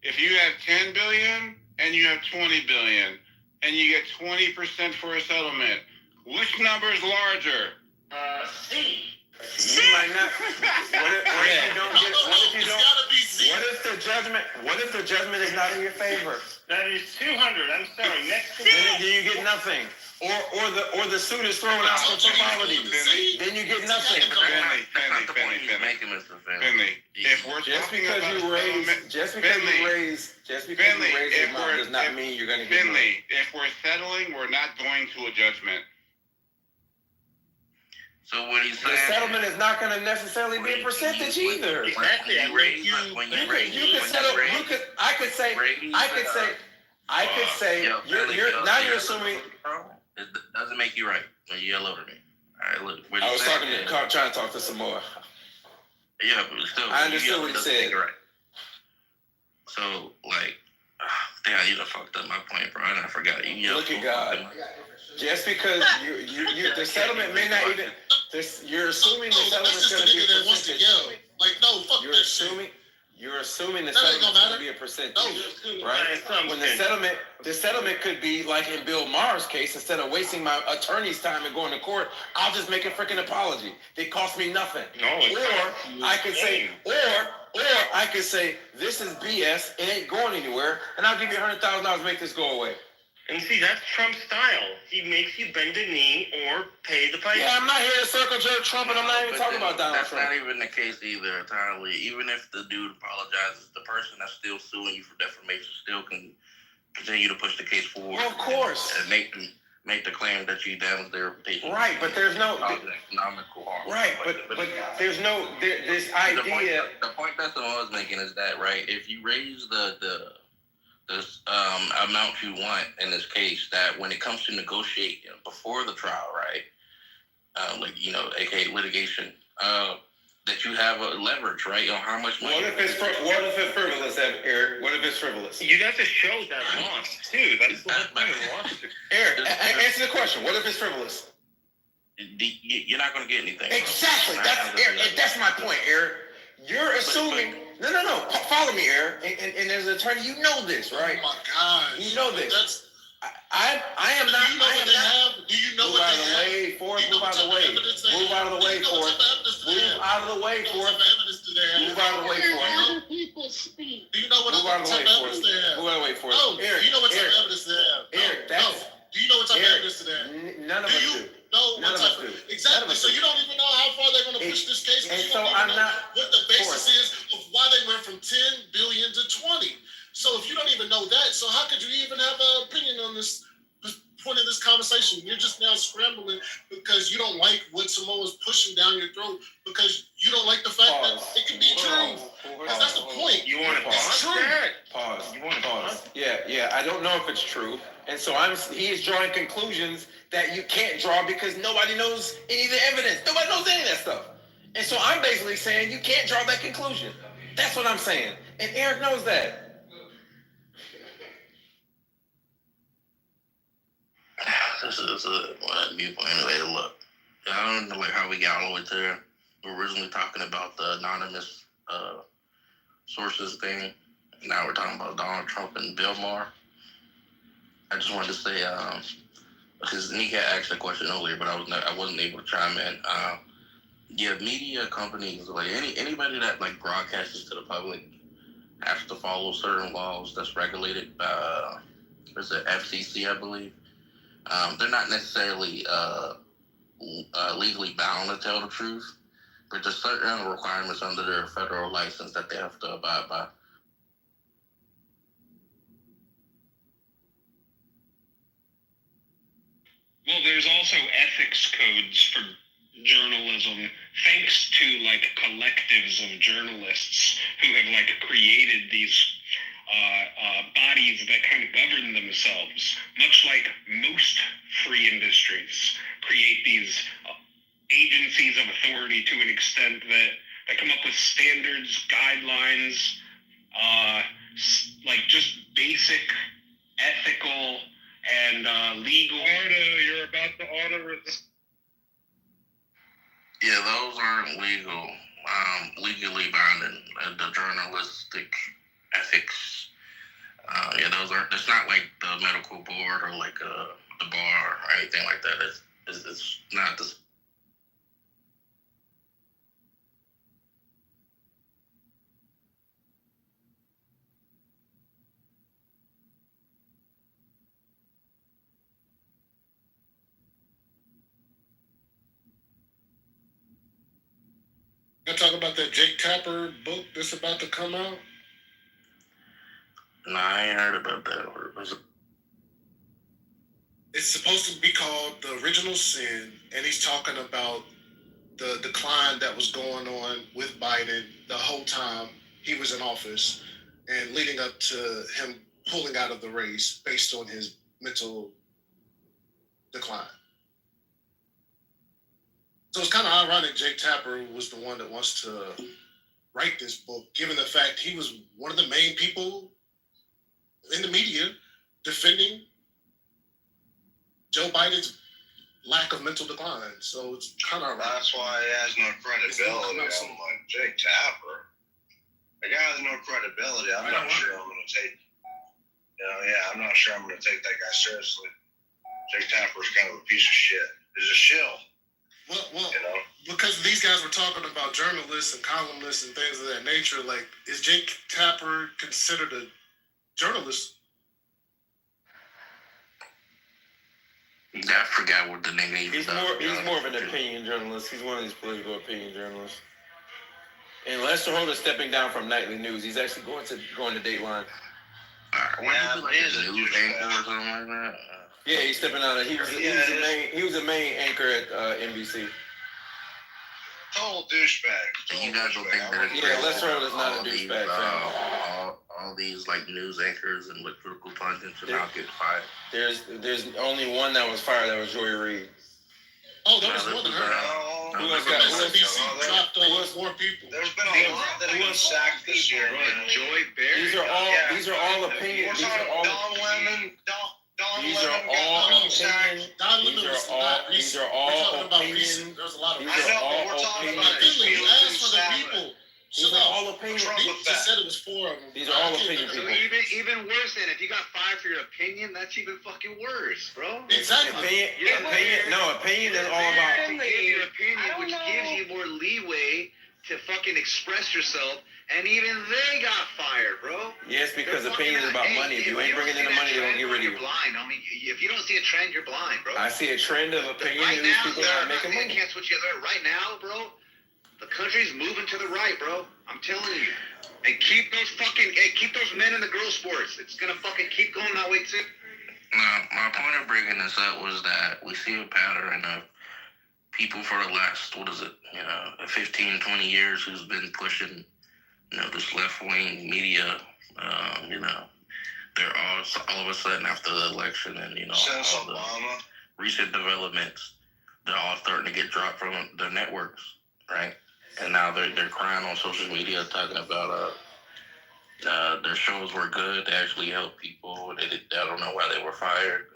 Speaker 1: If you have 10 billion and you have 20 billion. And you get 20% for a settlement. Which number is larger?
Speaker 7: C.
Speaker 13: You might not. What if the judgment is not in your favor?
Speaker 7: That is 200. I'm sorry. Next.
Speaker 13: Then you get nothing. Or the suit is thrown out for formalities. Then you get nothing.
Speaker 1: Finley, if we're
Speaker 13: just because you raise the amount does not mean you're going to get money.
Speaker 1: If we're settling, we're not going to a judgment.
Speaker 4: So what he's saying,
Speaker 13: the settlement is not going to necessarily be a percentage either.
Speaker 7: Exactly.
Speaker 13: I could say. You're assuming.
Speaker 4: It doesn't make you right when you yell over me. All right, look.
Speaker 13: I was trying to talk to some more.
Speaker 4: Yeah, but still,
Speaker 13: I understood what he said.
Speaker 4: Right. So, like, Yeah, you done fucked up my point, bro. I forgot. You
Speaker 13: Look at God. Just because the settlement may not even. You're assuming the settlement's going to be a percentage.
Speaker 12: Like, no, fuck
Speaker 13: You're
Speaker 12: that
Speaker 13: assuming. You're assuming the
Speaker 12: That ain't
Speaker 13: settlement's
Speaker 12: gonna
Speaker 13: going to be a percentage,
Speaker 12: No.
Speaker 13: right? When the settlement could be like in Bill Maher's case. Instead of wasting my attorney's time and going to court, I'll just make a freaking apology. It cost me nothing.
Speaker 7: No,
Speaker 13: I could say, or I could say, this is BS. It ain't going anywhere, and I'll give you $100,000 to make this go away.
Speaker 7: And see, that's Trump's style. He makes you bend a knee or pay the price.
Speaker 13: Yeah, I'm not here to circle jerk Trump, and I'm not even talking about Donald Trump.
Speaker 4: That's not even the case either, entirely. Even if the dude apologizes, the person that's still suing you for defamation still can continue to push the case forward.
Speaker 13: Well, of course.
Speaker 4: And make the claim that you damaged their reputation.
Speaker 13: Right, but there's no
Speaker 4: economical harm.
Speaker 13: Right, but there's no this idea.
Speaker 4: The point that I was making is that, right, if you raise the amount you want in this case, that when it comes to negotiate before the trial, right, aka litigation, that you have a leverage, right, on how much money.
Speaker 13: What if it's frivolous, Eric? What if it's frivolous?
Speaker 7: You got to show that loss too. That's the whole point of the lawsuit.
Speaker 13: Eric, answer the question. What if it's frivolous?
Speaker 4: You're not going to get anything.
Speaker 13: Exactly. That's my point, Eric. You're assuming. No. Follow me, Eric. And as an attorney, you know this, right?
Speaker 12: Oh my God.
Speaker 13: You know this. I am not.
Speaker 12: Do you know what they have?
Speaker 13: Move out of the way, Forrest. Move out of the way, Forrest. Move out of the way, Forrest. Move out of the way, Forrest.
Speaker 11: People speak.
Speaker 12: Do you know what
Speaker 13: Move out of the way,
Speaker 12: evidence
Speaker 13: Forrest.
Speaker 12: they have?
Speaker 13: Move out of the way, Forrest.
Speaker 12: No.
Speaker 13: Eric,
Speaker 12: Do you know what type
Speaker 13: Eric,
Speaker 12: of evidence they have?
Speaker 13: Eric, that's.
Speaker 12: Do you know what type of evidence they have?
Speaker 13: None of us do.
Speaker 12: No,
Speaker 13: None of us do.
Speaker 12: Exactly. So you don't even know how far they're going to push this case.
Speaker 13: And
Speaker 12: you
Speaker 13: so
Speaker 12: don't even
Speaker 13: I'm
Speaker 12: know
Speaker 13: not.
Speaker 12: what the basis is of why they went from 10 billion to 20. So if you don't even know that, so how could you even have an opinion on this point of this conversation? You're just now scrambling because you don't like what Samoa's pushing down your throat because you don't like the fact that it can be true. That's the point.
Speaker 7: You want to pause?
Speaker 13: Pause.
Speaker 7: You want to pause?
Speaker 13: Yeah. I don't know if it's true, and so he is drawing conclusions that you can't draw because nobody knows any of the evidence. Nobody knows any of that stuff, and so I'm basically saying you can't draw that conclusion. That's what I'm saying, and Eric knows that.
Speaker 4: This is a viewpoint anyway. Look, I don't know how we got all the way there. We were originally talking about the anonymous sources thing. Now we're talking about Donald Trump and Bill Maher. I just wanted to say, because Nika asked a question earlier, but I wasn't able to chime in. Media companies, like anybody that like broadcasts to the public, has to follow certain laws that's regulated by there's the FCC, I believe. They're not necessarily legally bound to tell the truth, but there's certain requirements under their federal license that they have to abide by.
Speaker 10: Well, there's also ethics codes for journalism, thanks to like collectives of journalists who have like created these bodies that kind of govern themselves, much like most free industries create these agencies of authority to an extent that come up with standards, guidelines, like just basic ethical and legal.
Speaker 6: You're about to order.
Speaker 4: Yeah, those aren't legally binding. The journalistic ethics. Those aren't. It's not like the medical board or like the bar or anything like that. It's not this.
Speaker 12: I talk about that Jake Tapper book that's about to come out.
Speaker 4: No, I ain't heard about that.
Speaker 12: It's supposed to be called The Original Sin, and he's talking about the decline that was going on with Biden the whole time he was in office and leading up to him pulling out of the race based on his mental decline. So it's kind of ironic Jake Tapper was the one that wants to write this book, given the fact he was one of the main people in the media defending Joe Biden's lack of mental decline. So it's kind of
Speaker 3: That's why he has no credibility. I'm like, Jake Tapper. The guy has no credibility. I'm not sure I'm going to take. I'm not sure I'm going to take that guy seriously. Jake Tapper's kind of a piece of shit. He's a shill.
Speaker 12: Well, because these guys were talking about journalists and columnists and things of that nature. Like, is Jake Tapper considered a journalist?
Speaker 4: I forgot what the nigga even
Speaker 13: He's more of an opinion journalist. He's one of these political opinion journalists. And Lester Holt is stepping down from nightly news. He's actually going to Dateline.
Speaker 4: He's a news anchor or something like that.
Speaker 13: Yeah, he's stepping out. He was the main anchor at NBC.
Speaker 3: Total douchebag.
Speaker 4: You guys don't think that it's
Speaker 13: Lester Holt is not a douchebag.
Speaker 4: All these like news anchors and with political pundits are now getting fired.
Speaker 13: There's only one that was fired. That was Joy Reid.
Speaker 12: Oh, that was more than her.
Speaker 13: Who else got?
Speaker 12: NBC dropped more people.
Speaker 3: There's been a lot that have been sacked this year.
Speaker 1: Joy Berry.
Speaker 13: These are all opinions. These are all.
Speaker 3: Don Lemon.
Speaker 13: These are all opinions. These are all opinions.
Speaker 12: There's a lot of.
Speaker 13: These are all opinions.
Speaker 12: Finley, you asked for the people.
Speaker 13: These are all opinions.
Speaker 12: He just said it was 4 of them.
Speaker 13: These are all opinion people.
Speaker 14: Even worse than if you got fired for your opinion, that's even fucking worse, bro.
Speaker 12: Exactly.
Speaker 13: Opinion is all about.
Speaker 14: To give your opinion, which gives you more leeway to fucking express yourself, and even they got fired, bro.
Speaker 13: Yes, because opinion is about money. If you ain't bringing in the money, they don't get rid of you.
Speaker 14: You're blind. I mean, if you don't see a trend, you're blind, bro.
Speaker 13: I see a trend of opinion.
Speaker 14: Right now,
Speaker 13: people are making
Speaker 14: they
Speaker 13: money.
Speaker 14: can't switch each other. Right now, bro, the country's moving to the right, bro. I'm telling you. And keep those men in the girl sports. It's gonna fucking keep going that way too.
Speaker 4: Now, my point of bringing this up was that we see a pattern of people for the last, 15, 20 years who's been pushing, this left-wing media, they're all of a sudden after the election and,
Speaker 3: Since
Speaker 4: all
Speaker 3: Obama.
Speaker 4: the recent developments, they're all starting to get dropped from their networks, right? And now they're crying on social media talking about their shows were good. They actually helped people. I don't know why they were fired.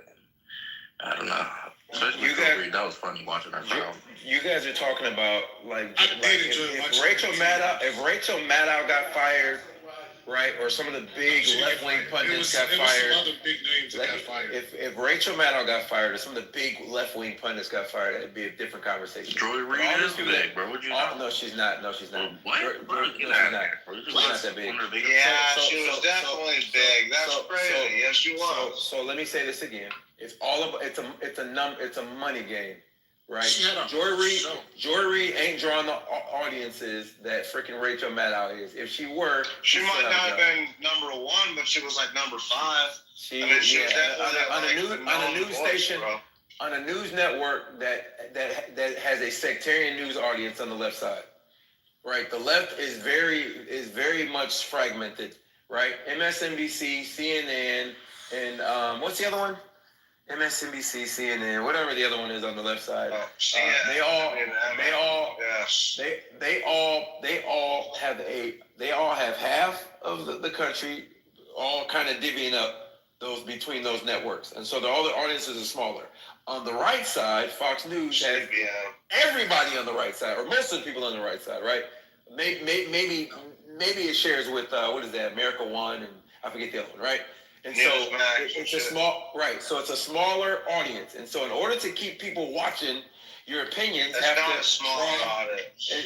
Speaker 4: I don't know. Especially that was funny watching our show.
Speaker 13: You guys are talking about if Rachel Maddow got fired, right? Or some of the big left-wing pundits got fired.
Speaker 12: Some other big names that got fired.
Speaker 13: If Rachel Maddow got fired, or some of the big left-wing pundits got fired, it'd be a different conversation.
Speaker 4: Joy Reid is big, bro. Would you know?
Speaker 13: No, she's not. No, she's not.
Speaker 4: What?
Speaker 13: She's not that big.
Speaker 3: Yeah, she was definitely big. That's crazy. Yes, she was.
Speaker 13: So let me say this again. It's all about. It's a money game. Right, Joy Reid ain't drawing the audiences that freaking Rachel Maddow is. If she were,
Speaker 3: she might not have been number 1, but she was like number 5. She was definitely
Speaker 13: on a news station, on a news network that has a sectarian news audience on the left side. Right, the left is very much fragmented. Right, MSNBC, CNN, and what's the other one? MSNBC, CNN, whatever the other one is on the left side. They all have half of the country, all kind of divvying up those between those networks, and so all the audiences are smaller. On the right side, Fox News has everybody on the right side, or most of the people on the right side, right? Maybe it shares with what is that? America One, and I forget the other one, right? And so it's a small, right? So it's a smaller audience, and so in order to keep people watching, your opinions have to.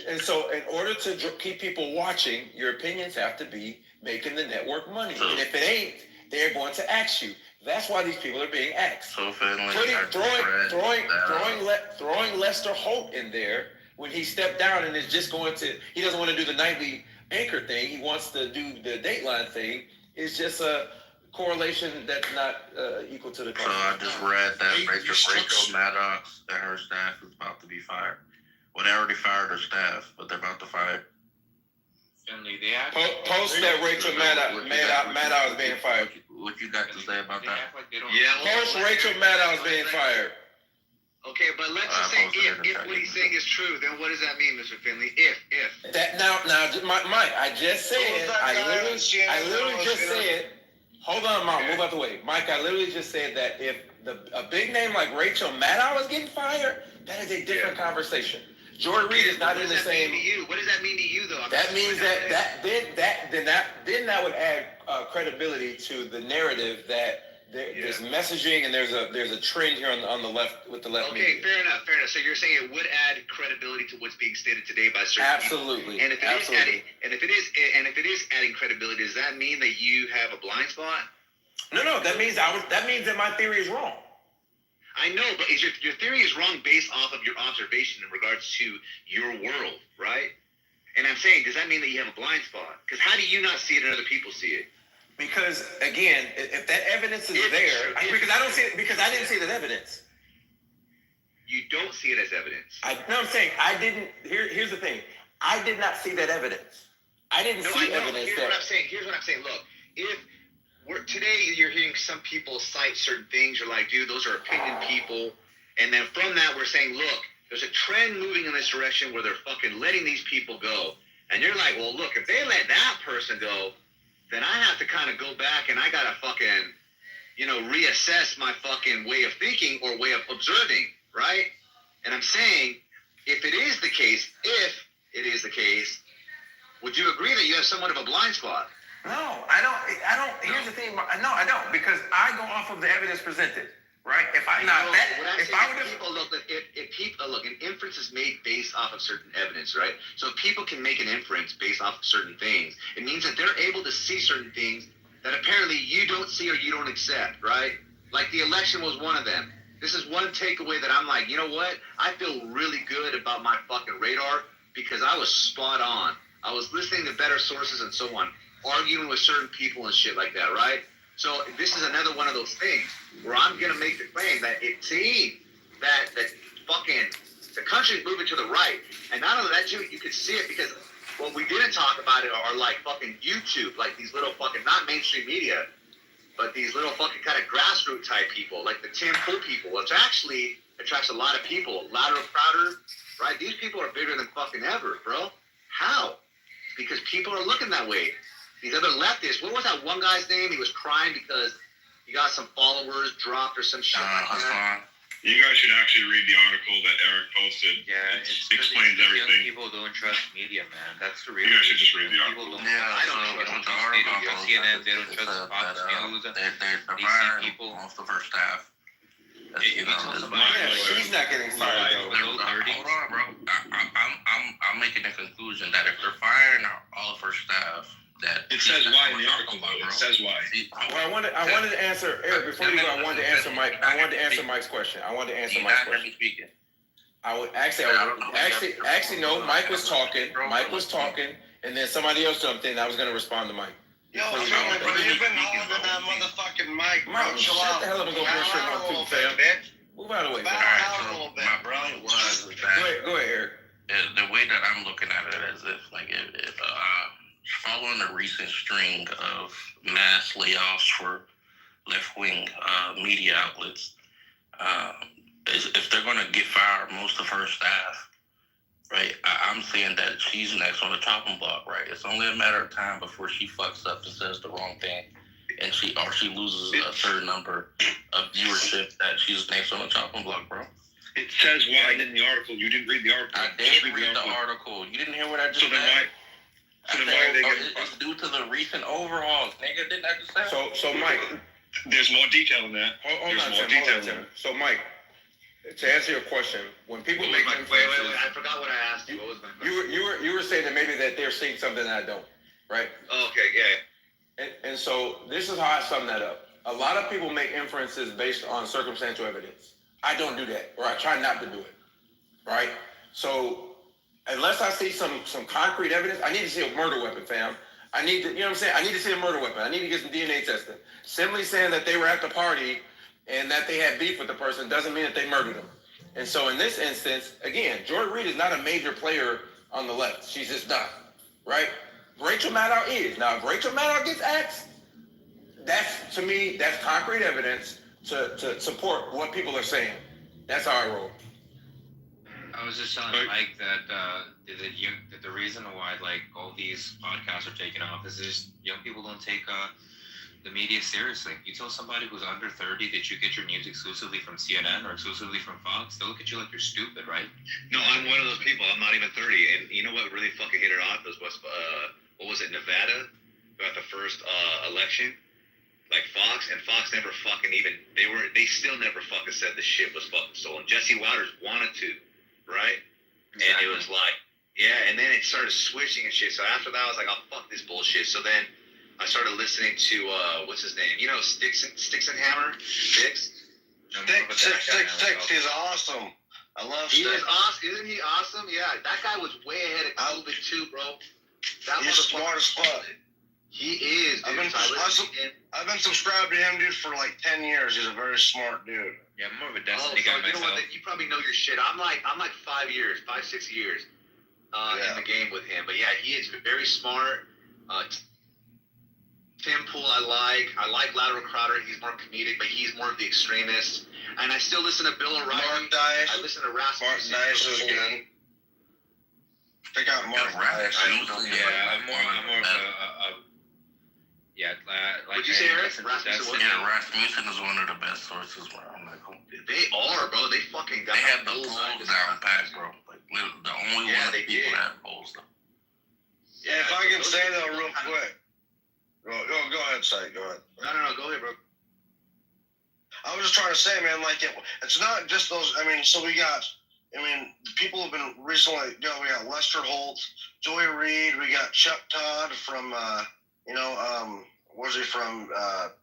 Speaker 13: And so in order to keep people watching, your opinions have to be making the network money. And if it ain't, they're going to axe you. That's why these people are being axed.
Speaker 4: So Finley,
Speaker 13: throwing Lester Holt in there when he stepped down and is just going to. He doesn't want to do the nightly anchor thing. He wants to do the Dateline thing. It's just a correlation that's not equal to the.
Speaker 4: So I just read that Rachel Maddox and her staff is about to be fired. Well, they already fired her staff, but they're about to fire.
Speaker 1: Finley,
Speaker 13: post that Rachel Maddow is being fired.
Speaker 4: What you got to say about that?
Speaker 13: Post Rachel Maddow is being fired.
Speaker 14: Okay, but let's just say if what he's saying is true, then what does that mean, Mr. Finley? If
Speaker 13: that now, Mike, I just said, I literally just said, Hold on, Mom. Move out the way. Mike, I literally just said that if a big name like Rachel Maddow is getting fired, that is a different conversation. Joy Reid is not in the same.
Speaker 14: What does that mean to you, though?
Speaker 13: That means that would add credibility to the narrative that there's messaging and there's a trend here on the left with the left.
Speaker 14: Okay, fair enough. So you're saying it would add credibility to what's being stated today by certain people. And if it is adding credibility, does that mean that you have a blind spot?
Speaker 13: No. That means that my theory is wrong.
Speaker 14: I know, but your theory is wrong based off of your observation in regards to your world, right? And I'm saying, does that mean that you have a blind spot? Because how do you not see it and other people see it?
Speaker 13: Because again, if that evidence is there, because I don't see it, because I didn't see that evidence.
Speaker 14: You don't see it as evidence.
Speaker 13: I'm saying I didn't. Here's the thing. I did not see that evidence. I didn't see evidence.
Speaker 14: Here's what I'm saying. Look, today you're hearing some people cite certain things. You're like, dude, those are opinion people. And then from that, we're saying, look, there's a trend moving in this direction where they're fucking letting these people go. And you're like, well, look, if they let that person go, then I have to kind of go back and I got to fucking, reassess my fucking way of thinking or way of observing, right? And I'm saying, if it is the case, would you agree that you have somewhat of a blind spot?
Speaker 13: No, I don't. Here's the thing. No, I don't, because I go off of the evidence presented, right? If I not that, if I would have
Speaker 14: look, an inference is made based off of certain evidence, right? So if people can make an inference based off of certain things, it means that they're able to see certain things that apparently you don't see or you don't accept, right? Like the election was one of them. This is one takeaway that I'm like, you know what? I feel really good about my fucking radar because I was spot on. I was listening to better sources and so on, arguing with certain people and shit like that, right? So this is another one of those things where I'm going to make the claim that it seemed that fucking the country's moving to the right. And not only that, too, you could see it because what we didn't talk about it are like fucking YouTube, like these little fucking, not mainstream media, but these little fucking kind of grassroots type people, like the Tim Pool people, which actually attracts a lot of people. Louder, prouder, right? These people are bigger than fucking ever, bro. How? Because people are looking that way. These other leftists, what was that one guy's name? He was crying because he got some followers dropped or some shit like that.
Speaker 3: You guys should actually read the article that Eric posted.
Speaker 5: Yeah,
Speaker 3: it explains everything.
Speaker 5: Young people don't trust media, man. That's the real.
Speaker 3: You guys should just read the article.
Speaker 14: I don't trust
Speaker 5: CNN. They don't trust Fox News. They see people
Speaker 4: off the first half.
Speaker 13: She's not getting fired though.
Speaker 4: Hold on, bro. I'm making a conclusion that if they're firing all of her staff, that
Speaker 3: it says why in the article. It says why.
Speaker 13: Well, I wanted to answer Eric before you go. I wanted to answer Mike. I wanted to answer Mike's question. I would actually no. Mike was talking, and then somebody else jumped in. I was going to respond to Mike.
Speaker 15: Yo, bro, you've been holding that motherfucking mic, bro.
Speaker 13: Mom, shut the hell up and go brush your mouth too, fam. Move out of the way.
Speaker 15: Bow out a little bit, bro.
Speaker 13: Go ahead, Eric.
Speaker 4: The way that I'm looking at it is if following the recent string of mass layoffs for left-wing media outlets, if they're going to get fired most of her staff, right, I'm saying that she's next on the chopping block, right? It's only a matter of time before she fucks up and says the wrong thing, and she loses a certain number of viewership that she's next on the chopping block, bro.
Speaker 3: It says why in the article. You didn't read the article.
Speaker 4: I did read the article. You didn't hear what I just said?
Speaker 3: So then why are they getting
Speaker 4: it's due to the recent overhauls, nigga. Didn't I just say?
Speaker 13: So Mike,
Speaker 3: there's more detail in that.
Speaker 13: Hold on, Tim. So Mike, to answer your question, when people make
Speaker 14: wait, I forgot what I asked you. What was my question?
Speaker 13: You were saying that maybe that they're seeing something that I don't, right?
Speaker 14: Okay, yeah.
Speaker 13: And so this is how I sum that up. A lot of people make inferences based on circumstantial evidence. I don't do that, or I try not to do it, right? So unless I see some concrete evidence, I need to see a murder weapon, fam. I need to, you know what I'm saying? I need to see a murder weapon. I need to get some DNA testing. Simply saying that they were at the party and that they had beef with the person doesn't mean that they murdered them. And so in this instance, again, Joy Reid is not a major player on the left. She's just not, right? Rachel Maddow is. Now, if Rachel Maddow gets axed, that's, to me, that's concrete evidence to support what people are saying. That's how I roll.
Speaker 5: I was just telling Mike that the reason why like all these podcasts are taking off is just young people don't take the media seriously. You tell somebody who's under 30 that you get your news exclusively from CNN or exclusively from Fox, they'll look at you like you're stupid, right?
Speaker 14: No, I'm one of those people. I'm not even 30. And you know what really fucking hit it off was what was it, Nevada? About the first election? Like Fox never fucking they still never fucking said the shit was fucking stolen. Jesse Waters wanted to, right? Exactly. And it was like, yeah, and then it started switching and shit. So after that, I was like, oh, fuck this bullshit. So then I started listening to, what's his name? You know, Sticks and Hammer? Sticks?
Speaker 15: Sticks is awesome. I love Sticks.
Speaker 14: He is awesome. Isn't he awesome? Yeah, that guy was way ahead of COVID too, bro.
Speaker 15: He's smart as fuck.
Speaker 14: He is, dude.
Speaker 15: I've been subscribed to him, dude, for like 10 years. He's a very smart dude.
Speaker 5: Yeah, I'm more of a Destiny guy myself.
Speaker 14: You know what? You probably know your shit. I'm like 5 years, 6 years in the game with him. But yeah, he is very smart. Tim Pool, I like Lateral Crowder. He's more comedic, but he's more of the extremist. And I still listen to Bill O'Reilly.
Speaker 15: Mark Dice.
Speaker 14: I listen to Rasmussen.
Speaker 15: Mark Dice is good. Pick out Mark Dice.
Speaker 5: I'm more of a like.
Speaker 14: What'd you say, Eric? Rasmussen.
Speaker 4: Yeah, Rasmussen is one of the best sources. Where I'm like,
Speaker 14: they are, bro. They fucking got.
Speaker 4: They have the polls down pat, bro. Like the only one of the people that have polls.
Speaker 15: Yeah, if I can say though, real quick. Go ahead, Say. Go ahead.
Speaker 14: No. Go ahead, bro.
Speaker 15: I was just trying to say, man, like it's not just those. I mean, so we got. I mean, people have been recently. We got Lester Holt, Joy Reid. We got Chuck Todd from. Was he from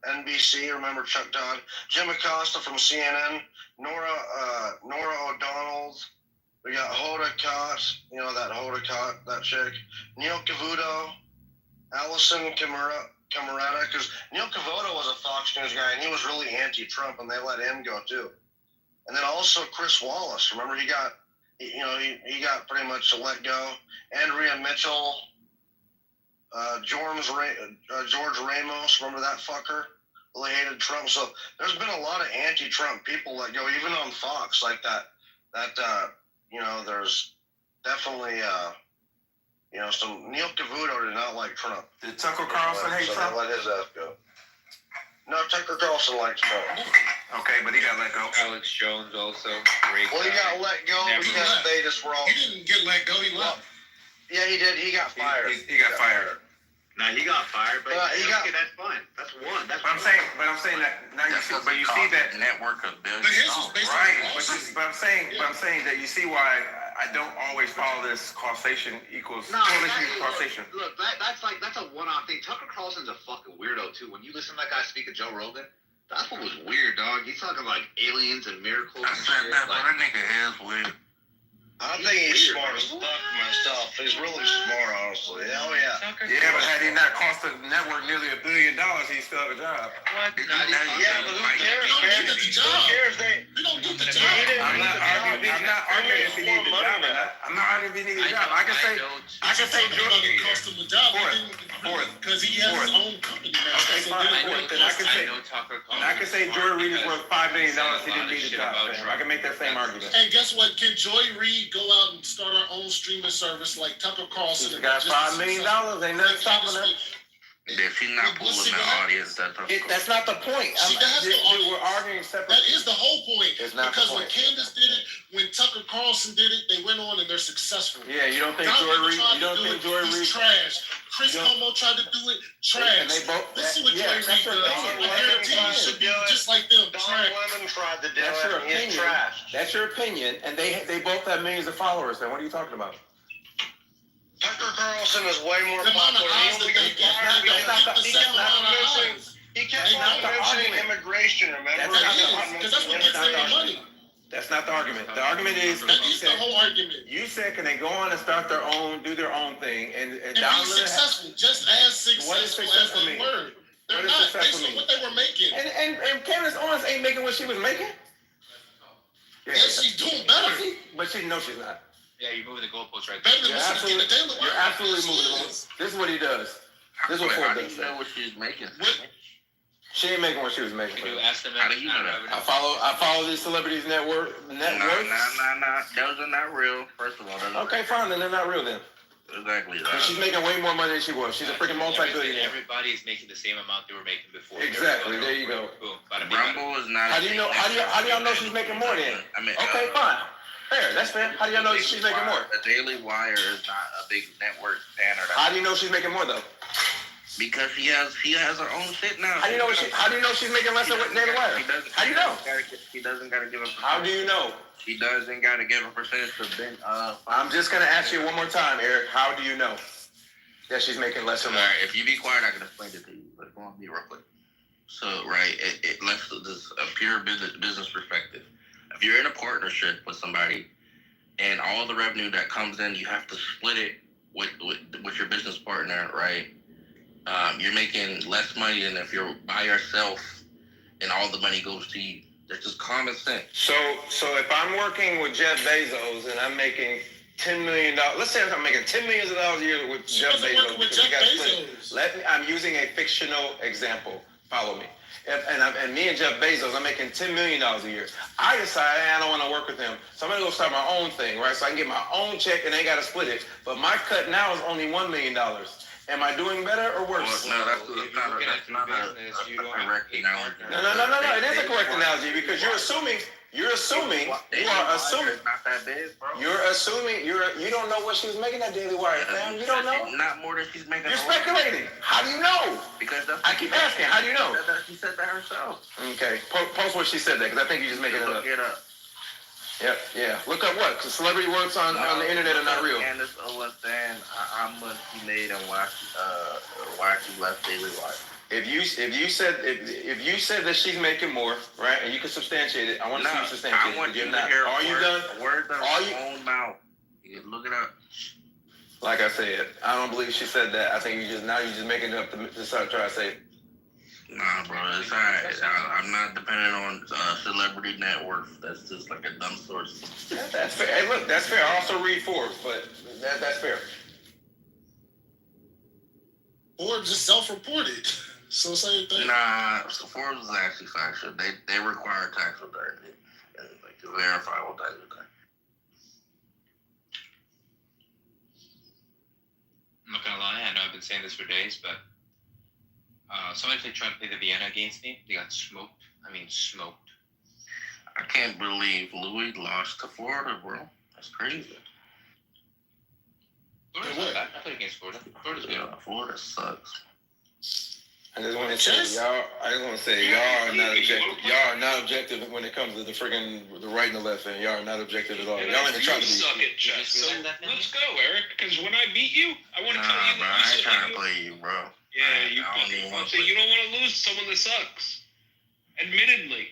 Speaker 15: NBC? Remember Chuck Todd? Jim Acosta from CNN. Nora O'Donnell. We got Hoda Kotz. You know that Hoda Kotz, that chick. Neil Cavuto. Allison Camerata. Because Neil Cavuto was a Fox News guy, and he was really anti-Trump, and they let him go too. And then also Chris Wallace. Remember he got pretty much let go. Andrea Mitchell. George Ramos, remember that fucker? Really hated Trump. So there's been a lot of anti-Trump people that go, even on Fox, like that. There's definitely, some Neil Cavuto did not like Trump.
Speaker 13: Did Tucker Carlson hate Trump?
Speaker 15: Let his ass go. No, Tucker Carlson likes Trump.
Speaker 13: Okay, but he got let go.
Speaker 5: Alex Jones also. Great
Speaker 15: he got let go because they just were all.
Speaker 12: He didn't get let go. He left.
Speaker 15: Yeah, he did. He got fired.
Speaker 13: He got fired.
Speaker 14: No, he got fired, but that's fine. That's one. That's.
Speaker 13: But I'm saying that now you see that
Speaker 4: network of billions.
Speaker 12: But his was based on
Speaker 13: But I'm saying that you see why I don't always follow this causation equals correlation causation.
Speaker 14: Look, that's a one-off thing. Tucker Carlson's a fucking weirdo too. When you listen to that guy speak to Joe Rogan, that's what was weird, dog. He's talking like aliens and miracles.
Speaker 4: I said that, but that nigga is weird.
Speaker 15: I think he's smart as fuck myself. He's really smart, honestly. Hell yeah.
Speaker 13: Yeah, but had he not cost the network nearly $1 billion, he'd still have a job.
Speaker 15: What? Yeah, but who cares, man? Who cares?
Speaker 12: We don't get the job.
Speaker 13: I'm not arguing if he needs a job or not. I'm not arguing if he needs a job. I can say Jordan
Speaker 12: cost him a job. Because he has his own company now.
Speaker 13: Okay, fine. I can say Joy Reid is worth $5 million. He didn't need a job. I can make that same argument.
Speaker 12: And guess what? Can Joy Reid go out and start our own streaming service like Tucker Carlson?
Speaker 13: He's got $5 million. Ain't nothing stopping him.
Speaker 4: If she's not pulling the audience,
Speaker 13: that's not the point. We're arguing separate.
Speaker 12: That is the whole point.
Speaker 13: It's not
Speaker 12: because
Speaker 13: the point.
Speaker 12: When Candace did it, when Tucker Carlson did it, they went on and they're successful.
Speaker 13: Yeah, you don't think Joy Reid? You don't think Joy Reid?
Speaker 12: Trash. Chris Cuomo tried to do it. Trash.
Speaker 13: And they both.
Speaker 12: Let's see what Joy Reid does. I guarantee you should be just like them. Trash.
Speaker 15: Tried to do
Speaker 13: That's your opinion.
Speaker 15: Trash.
Speaker 13: That's your opinion, and they both have millions of followers. Then what are you talking about?
Speaker 15: Tucker Carlson is way more popular. He kept on mentioning immigration, remember?
Speaker 12: Because that's what gets them the money.
Speaker 13: That's not the argument. The argument is
Speaker 12: that is the whole argument.
Speaker 13: You said, can they go on and start their own, do their own thing, and
Speaker 12: be successful, just as successful as they were. They're not based on what they were making.
Speaker 13: And Candace Owens ain't making what she was making.
Speaker 12: Yes, she's doing better.
Speaker 13: But she knows she's not.
Speaker 5: Yeah, you're moving the goalposts right
Speaker 12: there.
Speaker 13: You're absolutely moving the goalposts. This is what he does. This is what Ford does.
Speaker 4: Know what she's making.
Speaker 13: She ain't making what she was making.
Speaker 5: You asked them.
Speaker 4: How do you know that?
Speaker 13: I follow these celebrities' network.
Speaker 4: Nah. Those are not real. First of all.
Speaker 13: Okay, fine. Then they're not real then.
Speaker 4: Exactly.
Speaker 13: She's making way more money than she was. She's a freaking multi-billionaire.
Speaker 5: Everybody is making the same amount they were making before.
Speaker 13: Exactly. There you go.
Speaker 5: Boom.
Speaker 4: Rumble is not.
Speaker 13: How do you know? How do y'all know she's making more then?
Speaker 4: I mean,
Speaker 13: okay, fine. Fair. That's fair. How do y'all know she's making more?
Speaker 4: The Daily Wire is not a big network standard.
Speaker 13: How do you know she's making more though?
Speaker 4: Because she has her own shit now.
Speaker 13: How do you know she's making less than Daily Wire? How do you know?
Speaker 4: She doesn't gotta give a.
Speaker 13: How do you know?
Speaker 4: She doesn't gotta give a percentage to Ben.
Speaker 13: I'm just gonna ask you one more time, Eric. How do you know that she's making less or more?
Speaker 4: Right, if you be quiet, I can explain it to you. But go on, be real quick. So, right, it lets this a pure business perspective. If you're in a partnership with somebody, and all the revenue that comes in, you have to split it with your business partner, right? You're making less money than if you're by yourself, and all the money goes to you. That's just common sense.
Speaker 13: So if I'm working with Jeff Bezos and I'm making $10 million, let's say I'm making $10 million a year with Jeff Bezos. I'm using a fictional example. Follow me. And me and Jeff Bezos, I'm making $10 million a year. I decide I don't want to work with him, so I'm gonna go start my own thing, right? So I can get my own check and they gotta split it. But my cut now is only $1 million. Am I doing better or worse?
Speaker 4: Well, no, that's not a correct analogy.
Speaker 13: No. It is a correct analogy because you're assuming. You are assuming.
Speaker 4: Not that big, bro.
Speaker 13: You're assuming. You don't know what she was making at Daily Wire, fam. You don't know.
Speaker 4: Not more than she's making.
Speaker 13: You're speculating. How do you know?
Speaker 4: Because
Speaker 13: I keep asking. How do you know?
Speaker 4: She said that herself.
Speaker 13: Okay. Post what she said that because I think you're just making it up.
Speaker 4: Look it up.
Speaker 13: Yep. Yeah. Look up what? Because celebrity works on the internet are not real.
Speaker 4: Candace Owens saying how much she made and why she left Daily Wire.
Speaker 13: If you said that she's making more, right, and you can substantiate it, I want to see you substantiate it.
Speaker 4: I want you to hear words out of
Speaker 13: your
Speaker 4: own mouth. You can look it up.
Speaker 13: Like I said, I don't believe she said that. I think you're just making it up to start trying to say.
Speaker 4: Nah, bro, it's alright. I'm not dependent on celebrity net worth. That's just like a dumb source.
Speaker 13: Yeah, that's fair. Hey, look, that's fair. I also read Forbes, but that's fair.
Speaker 12: Forbes is self-reported, so same thing.
Speaker 4: Nah, so Forbes is actually factual. They require tax return and like to verify what tax return.
Speaker 5: I'm not gonna lie, I know I've been saying this for days, but somebody tried to play the Vienna against me. They got smoked. I mean, smoked.
Speaker 4: I can't believe Louis lost to Florida, bro. That's crazy.
Speaker 5: Florida's not bad. I played against Florida. Florida's good.
Speaker 4: Yeah, Florida sucks.
Speaker 13: I just want to say y'all are not objective. Y'all are not objective when it comes to the right and the left, and y'all are not objective at all. Y'all ain't even trying to be.
Speaker 10: Suck at chess. So let's go, Eric. Because when I beat you, I want to tell you.
Speaker 4: Bro, I ain't trying to play you, bro.
Speaker 10: Yeah, you don't want to. You don't want to lose to someone that sucks. Admittedly.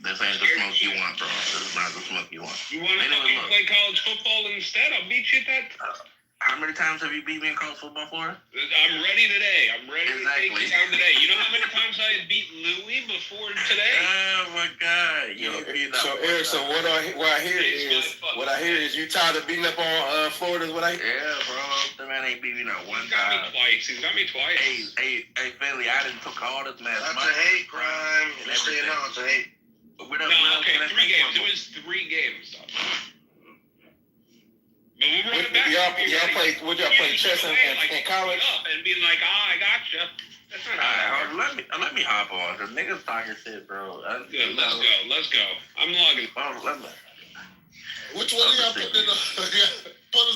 Speaker 4: This ain't the smoke you want, bro. This is not the smoke you want.
Speaker 10: You want to fucking play college football instead? I'll beat you at that.
Speaker 4: How many times have you beat me in college football for?
Speaker 10: I'm ready today. I'm ready to take you down today. You know how many times I beat Louis before today?
Speaker 4: Oh my God!
Speaker 13: So Eric, so what I hear is you tired of beating up on Florida? Is what I hear?
Speaker 4: Yeah, bro. The man ain't beat me not one
Speaker 10: time. He's got me twice.
Speaker 4: Hey, Finley, I done took all this mess.
Speaker 15: That's a hate crime. Just so you know, it's a hate.
Speaker 10: Okay, 3 games. It was 3 games.
Speaker 13: Y'all play chess in college?
Speaker 10: And be like, I gotcha. That's not how
Speaker 4: let me hop on, because niggas talking shit, bro.
Speaker 10: Good, let's go. I'm logging.
Speaker 12: Which one of y'all put in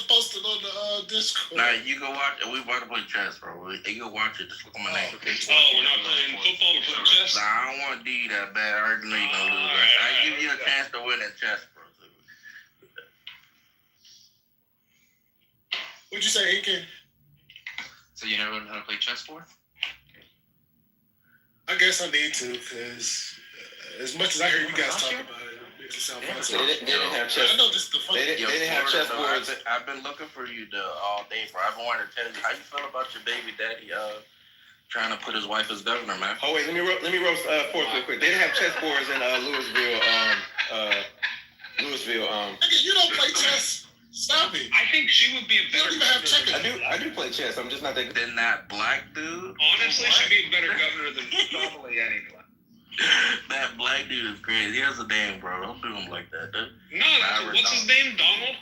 Speaker 12: posted on the Discord?
Speaker 4: Nah, you go watch it. We about to play chess, bro. You go watch it. Just look on my name.
Speaker 10: Okay. We're not playing football, we're playing chess?
Speaker 4: Nah, I don't want D that bad. I already know you're going to lose. I give you a chance to win at chess, bro.
Speaker 12: What'd you say, AK?
Speaker 5: So you never learned how to play chess for?
Speaker 12: I guess I need to, because as much as I hear you guys talk about it, it makes it sound fun.
Speaker 13: They didn't have chess.
Speaker 12: I know this is the fun.
Speaker 13: They didn't have chess boards.
Speaker 4: I've been looking for you all day, bro. I've been wanting to tell you how you feel about your baby daddy trying to put his wife as governor, man.
Speaker 13: Oh wait, let me roast Forrest real quick. They didn't have chess boards in Louisville.
Speaker 12: Nigga, you don't play chess. Stop it.
Speaker 10: I think she would be a better
Speaker 12: governor.
Speaker 13: I do play chess. I'm just not that.
Speaker 4: Than that black dude.
Speaker 10: Honestly, she'd be a better governor than probably anyone.
Speaker 4: That black dude is crazy. He has a name, bro. Don't do him like that, dude.
Speaker 10: No, what's his name? Donald?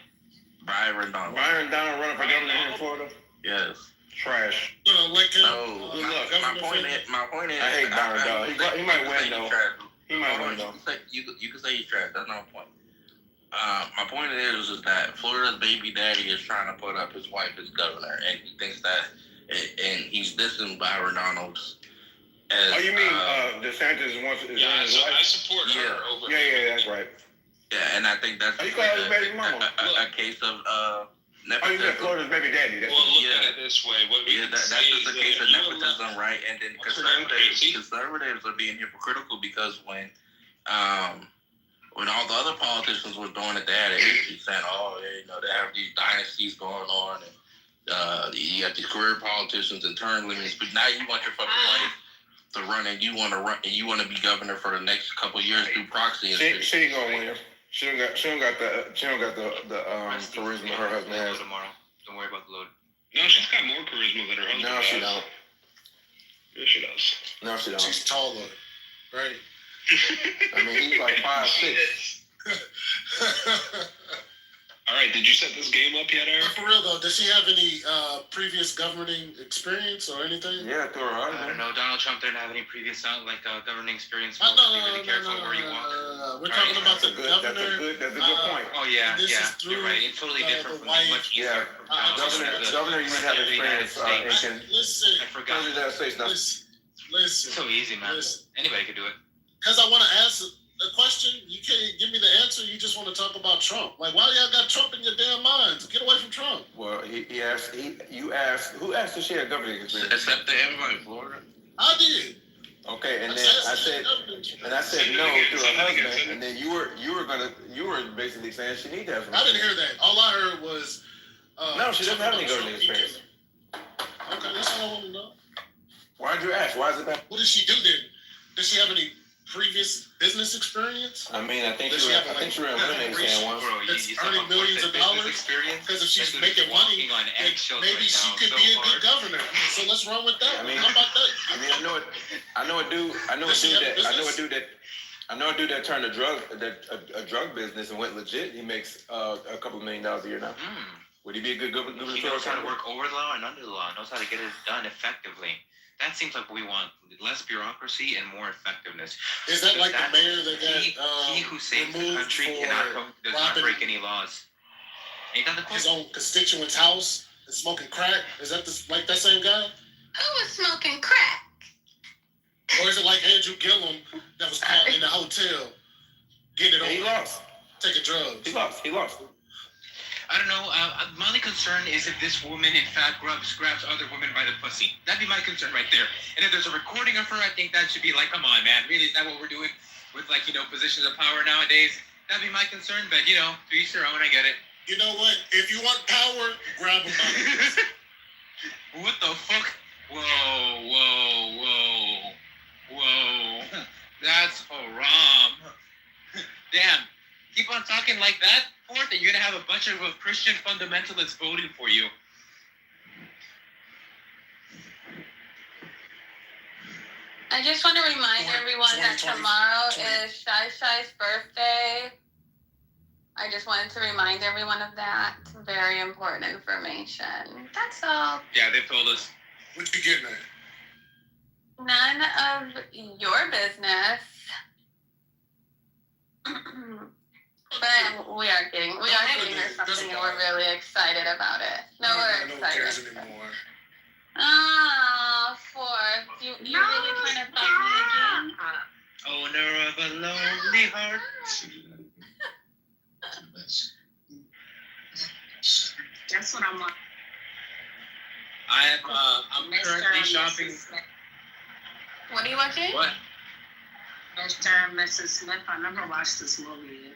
Speaker 4: Byron Donald.
Speaker 13: Byron Donald running for governor here in Florida?
Speaker 4: Yes.
Speaker 13: Trash.
Speaker 12: No.
Speaker 4: My point is.
Speaker 13: I hate Byron Donald. He might win though. He might win though.
Speaker 4: You can say he's trash. That's not my point. My point is that Florida's baby daddy is trying to put up his wife as governor, and he thinks that, and he's dissing Byron Donald. As,
Speaker 13: you mean DeSantis wants his wife?
Speaker 10: I support her over.
Speaker 13: Yeah, that's right.
Speaker 4: Yeah, and I think that's
Speaker 13: you call his baby mama?
Speaker 4: A case of nepotism.
Speaker 13: You said Florida's baby daddy.
Speaker 10: Look at it this way.
Speaker 4: That's just a case of nepotism, right? And then conservatives are being hypocritical because when all the other politicians were doing it, they had an issue saying, they have these dynasties going on, and you got these career politicians and term limits, but now you want your fucking wife to run, and you want to be governor for the next couple of years through proxy.
Speaker 13: She ain't gonna win. She don't got the charisma her husband has.
Speaker 5: Tomorrow. Don't worry about the load.
Speaker 10: No, she's got more charisma than her husband.
Speaker 13: No, she don't.
Speaker 10: Yes, she does.
Speaker 13: No, she don't.
Speaker 12: She's taller, right?
Speaker 13: I mean, he's like 5'6".
Speaker 10: All right, did you set this game up yet, Eric?
Speaker 12: But for real though, does she have any previous governing experience or anything?
Speaker 13: Yeah, through her husband.
Speaker 5: I don't know. Donald Trump didn't have any previous governing experience.
Speaker 12: No,
Speaker 5: Be really careful where you walk.
Speaker 12: We're talking about the governor.
Speaker 13: That's a good point.
Speaker 5: Oh yeah,
Speaker 12: This is through,
Speaker 5: you're right. It's totally different from
Speaker 12: wife.
Speaker 5: much easier.
Speaker 13: Governor, you might have experience
Speaker 12: Listen,
Speaker 5: I forgot.
Speaker 12: listen.
Speaker 5: So easy, man.
Speaker 12: Listen.
Speaker 5: Anybody could do it.
Speaker 12: Because I want to ask a question. You can't give me the answer. You just want to talk about Trump. Like, why y'all got Trump in your damn minds? Get away from Trump.
Speaker 13: Well, you asked, who asked if she had governing experience?
Speaker 4: Except the invite, Florida.
Speaker 12: I did.
Speaker 13: Okay, and then I said no to her husband, and then you were basically saying she need to have some.
Speaker 12: I didn't hear that. All I heard was.
Speaker 13: No, she doesn't have any governing experience.
Speaker 12: Okay, that's all I want to know.
Speaker 13: Why'd you ask? Why is it that?
Speaker 12: What did she do then? Does she have any previous business experience?
Speaker 13: I mean, I think she ran a lemonade stand once.
Speaker 12: That's earning millions of dollars. Because if she's making money, maybe she could be a good governor. So let's run with that.
Speaker 13: I mean,
Speaker 12: how about that?
Speaker 13: I know a dude that turned a drug business and went legit. He makes a couple $1 million a year now. Would he be a good governor?
Speaker 5: He knows how to work over the law and under the law. Knows how to get it done effectively. That seems like what we want: less bureaucracy and more effectiveness.
Speaker 12: Is that like the mayor that got
Speaker 5: he who saves the country does not break any laws? Ain't that the
Speaker 12: his own constituent's house and smoking crack? Is that like that same guy?
Speaker 11: Who was smoking crack?
Speaker 12: Or is it like Andrew Gillum that was caught in the hotel getting it on?
Speaker 13: He lost.
Speaker 12: Taking drugs.
Speaker 13: He lost.
Speaker 5: I don't know. My only concern is if this woman, in fact, grabs other women by the pussy. That'd be my concern right there. And if there's a recording of her, I think that should be like, come on, man. Really, is that what we're doing with, positions of power nowadays? That'd be my concern. But, to each their own. I get it.
Speaker 12: You know what? If you want power, grab them by the pussy.
Speaker 5: What the fuck? Whoa. That's haram. Damn. Keep on talking like that, Fort, and you're going to have a bunch of Christian fundamentalists voting for you.
Speaker 11: I just want to remind everyone that tomorrow is Shai Shai's birthday. I just wanted to remind everyone of that. Very important information. That's all.
Speaker 5: Yeah, they've told us.
Speaker 12: What you getting at?
Speaker 11: None of your business. But we are getting her something and we're really excited about it. We're excited.
Speaker 12: Anymore.
Speaker 11: Ford, you really trying to fight me again?
Speaker 5: Owner of a lonely heart.
Speaker 11: That's what I'm on.
Speaker 5: I'm currently shopping.
Speaker 11: What are you watching?
Speaker 5: What?
Speaker 11: Mr. and Mrs. Smith. I never watched this movie.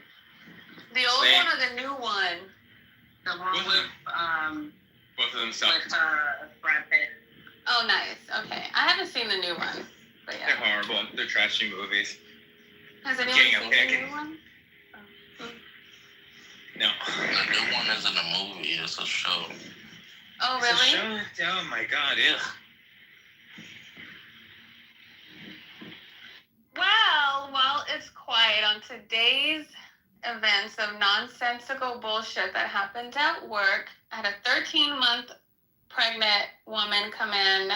Speaker 11: The old one or the new one? The one
Speaker 5: Both of them suck.
Speaker 11: with Brad Pitt. Oh, nice. Okay. I haven't seen the new one. But yeah.
Speaker 5: They're horrible. They're trashy movies.
Speaker 11: Has anyone seen the new one?
Speaker 5: No.
Speaker 4: The new one isn't a movie. It's a show.
Speaker 11: Oh, really?
Speaker 5: It's a show? Oh, my God. Ew.
Speaker 11: Well, it's quiet on today's events of nonsensical bullshit that happened at work. I had a 13-month pregnant woman come in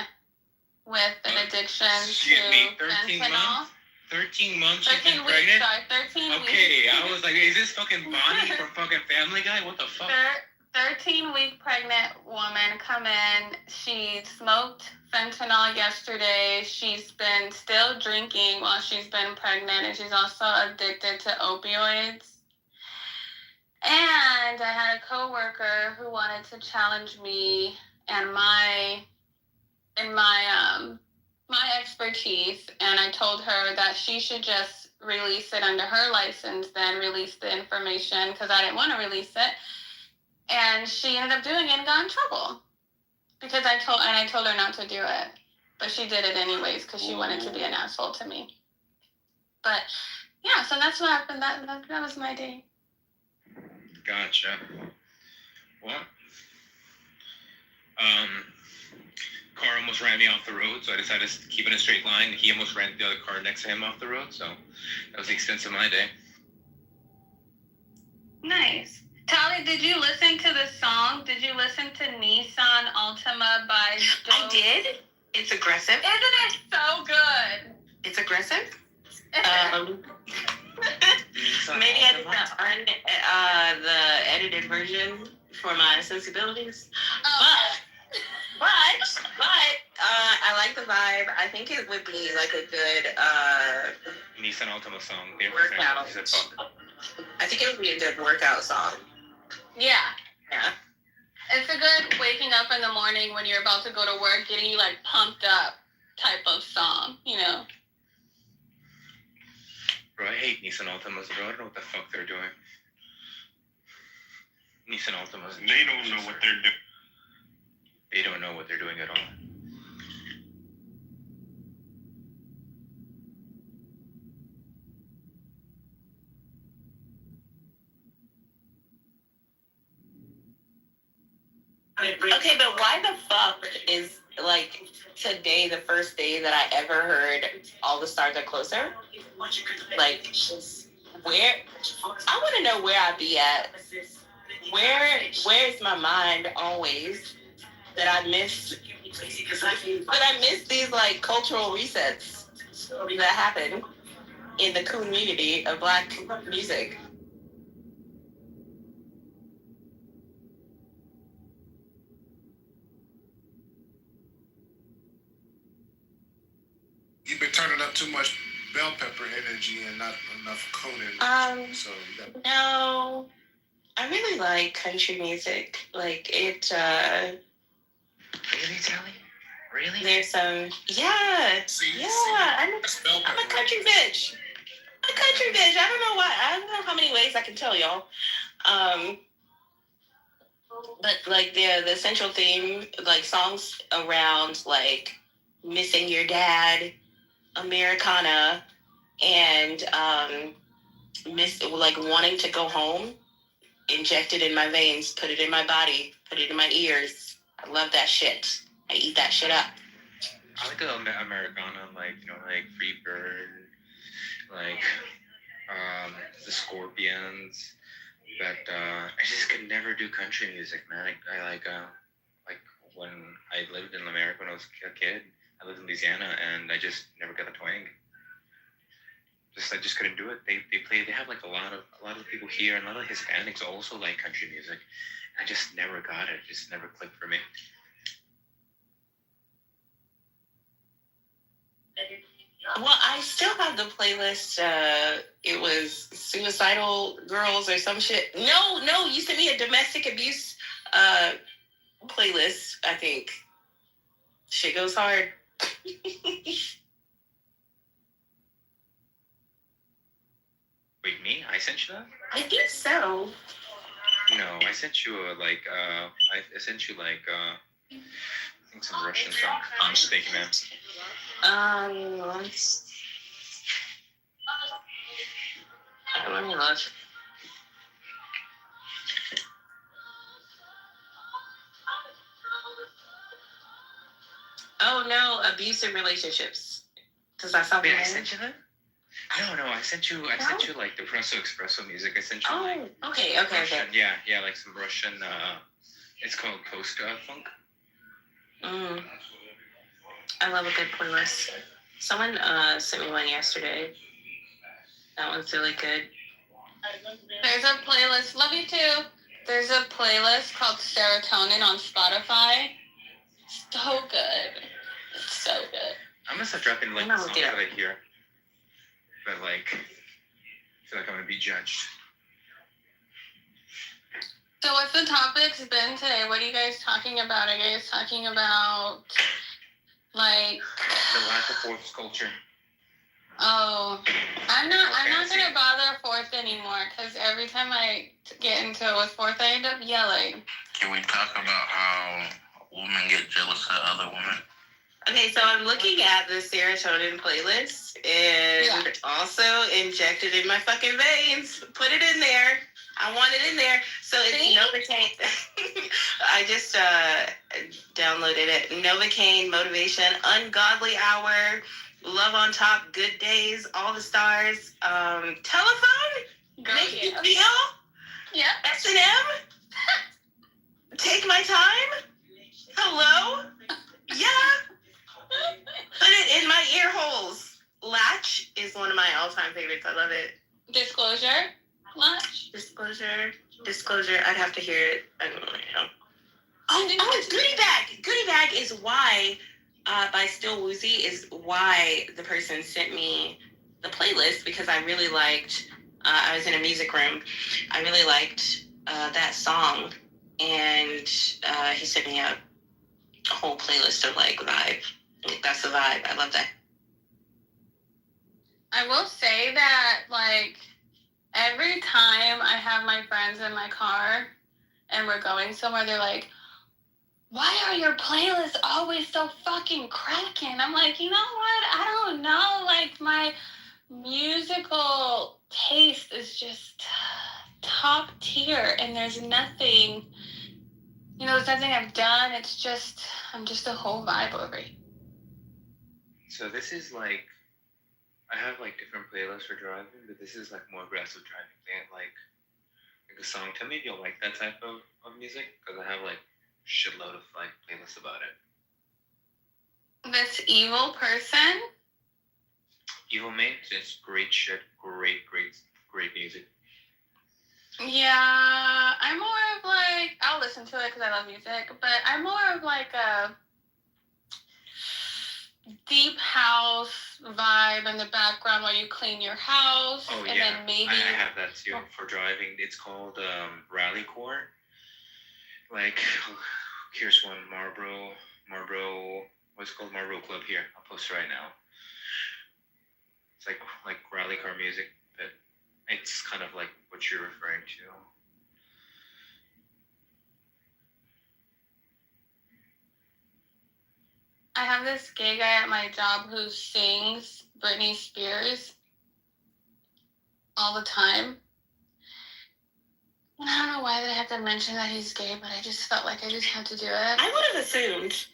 Speaker 11: with an addiction to
Speaker 5: 13
Speaker 11: fentanyl.
Speaker 5: months? 13 months she's
Speaker 11: 13
Speaker 5: been
Speaker 11: weeks,
Speaker 5: pregnant?
Speaker 11: sorry, 13 weeks.
Speaker 5: Okay, I was like, is this fucking Bonnie from fucking Family Guy? What the fuck?
Speaker 11: 13-week pregnant woman come in. She smoked fentanyl yesterday. She's been still drinking while she's been pregnant, and she's also addicted to opioids. And I had a coworker who wanted to challenge me and my expertise, and I told her that she should just release it under her license, then release the information because I didn't want to release it. And she ended up doing it and got in trouble because I told her not to do it, but she did it anyways because she wanted to be an asshole to me. But yeah, so that's what happened. That was my day.
Speaker 5: Gotcha. What? Car almost ran me off the road, so I decided to keep in a straight line. He almost ran the other car next to him off the road, so that was the extent of my day.
Speaker 11: Nice. Tali, did you listen to the song? Did you listen to Nissan Altima by Joe?
Speaker 2: I did. It's aggressive.
Speaker 11: Isn't it so good?
Speaker 2: It's aggressive. Maybe I did not earn the edited version for my sensibilities. But I like the vibe. I think it would be like a good
Speaker 5: Nissan Altima song.
Speaker 2: workout. I think it would be a good workout song.
Speaker 11: Yeah.
Speaker 2: Yeah.
Speaker 11: It's a good waking up in the morning when you're about to go to work, getting you like pumped up type of song, you know?
Speaker 5: Bro, I hate Nissan Altimas, bro. I don't know what the fuck they're doing. Nissan Altimas.
Speaker 3: They don't know what they're doing.
Speaker 5: They don't know what they're doing at all.
Speaker 2: Okay, but why the fuck is like today the first day that I ever heard All the Stars Are Closer? Like, where? I want to know where I be at. Where is my mind always that I miss? But I miss these like cultural resets that happen in the community of Black music.
Speaker 16: You've been turning up too much bell pepper energy and not enough Conan. So
Speaker 2: no, I really like country music. Like it.
Speaker 5: Really, Tally? Really?
Speaker 2: There's some. Yeah. I'm a country bitch. I'm a country bitch. I don't know why. I don't know how many ways I can tell y'all. But like the central theme, like songs around like missing your dad, Americana, and like wanting to go home, injected in my veins, put it in my body, put it in my ears. I love that shit. I eat that shit up.
Speaker 5: I like Americana, like, you know, like Freebird, like the Scorpions, but I just could never do country music, man. I like when I lived in America when I was a kid, I lived in Louisiana, and I just never got the twang. I just couldn't do it. They have like a lot of people here, and a lot of Hispanics also like country music. I just never got it. It just never clicked for me.
Speaker 2: Well, I still have the playlist. It was Suicidal Girls or some shit. No, you sent me a domestic abuse playlist, I think. Shit goes hard.
Speaker 5: Wait, me? I sent you that?
Speaker 2: I think so.
Speaker 5: No, I sent you I sent you I think some Russian song. I'm mistaken, man.
Speaker 2: Let me look. Oh no, abusive relationships. Does that sound
Speaker 5: familiar? I sent you that? I don't know. I sent you like the Presso Espresso music. I sent you like
Speaker 2: okay.
Speaker 5: Russian, yeah, like some Russian. It's called post funk.
Speaker 2: I love a good playlist. Someone sent me one yesterday. That one's really good.
Speaker 11: There's a playlist. Love you too. There's a playlist called Serotonin on Spotify. So good. It's so good.
Speaker 5: I'm gonna start dropping like songs that I hear, but like I feel like I'm gonna be judged.
Speaker 11: So what's the topics been today? What are you guys talking about? Are you guys talking about like
Speaker 5: the lack of fourth culture?
Speaker 11: Oh, I'm not gonna bother fourth anymore because every time I get into it with fourth, I end up yelling.
Speaker 4: Can we talk about how women get jealous of other women?
Speaker 2: Okay, so I'm looking at the serotonin playlist and also injected in my fucking veins. Put it in there. I want it in there. So it's Novocaine. I just downloaded it. Novocaine, Motivation, Ungodly Hour, Love on Top, Good Days, All the Stars, Telephone, Make You Feel, S&M, Take My Time, Hello, yeah. Put it in my ear holes. Latch is one of my all-time favorites. I love it.
Speaker 11: Disclosure. Latch.
Speaker 2: Disclosure. I'd have to hear it. I don't know. Oh, Goodie Bag. Goodie Bag is why, by Still Woozy, is why the person sent me the playlist because I really liked, I was in a music room. I really liked that song. And he sent me a whole playlist of like vibe. That's the vibe. I love that.
Speaker 11: I will say that, like, every time I have my friends in my car and we're going somewhere, they're like, why are your playlists always so fucking cracking? I'm like, you know what? I don't know. Like, my musical taste is just top tier and there's nothing, there's nothing I've done. It's just, I'm just a whole vibe over it.
Speaker 5: So this is like, I have like different playlists for driving, but this is like more aggressive driving. Like a song. Tell me if you'll like that type of music, because I have like a shitload of like playlists about it.
Speaker 11: This Evil Person.
Speaker 5: Evil Mate, it's great shit. Great music.
Speaker 11: Yeah, I'm more of like, I'll listen to it because I love music, but I'm more of like a deep house vibe in the background while you clean your house.
Speaker 5: Oh,
Speaker 11: and
Speaker 5: yeah.
Speaker 11: Then maybe
Speaker 5: I have that too for driving. It's called Rally Core. Like, here's one, Marlboro, what's it called? Marlboro Club here. I'll post it right now. It's like rally car music, but it's kind of like what you're referring to.
Speaker 11: I have this gay guy at my job who sings Britney Spears all the time. And I don't know why I have to mention that he's gay, but I just felt like I just had to do it.
Speaker 2: I would have assumed.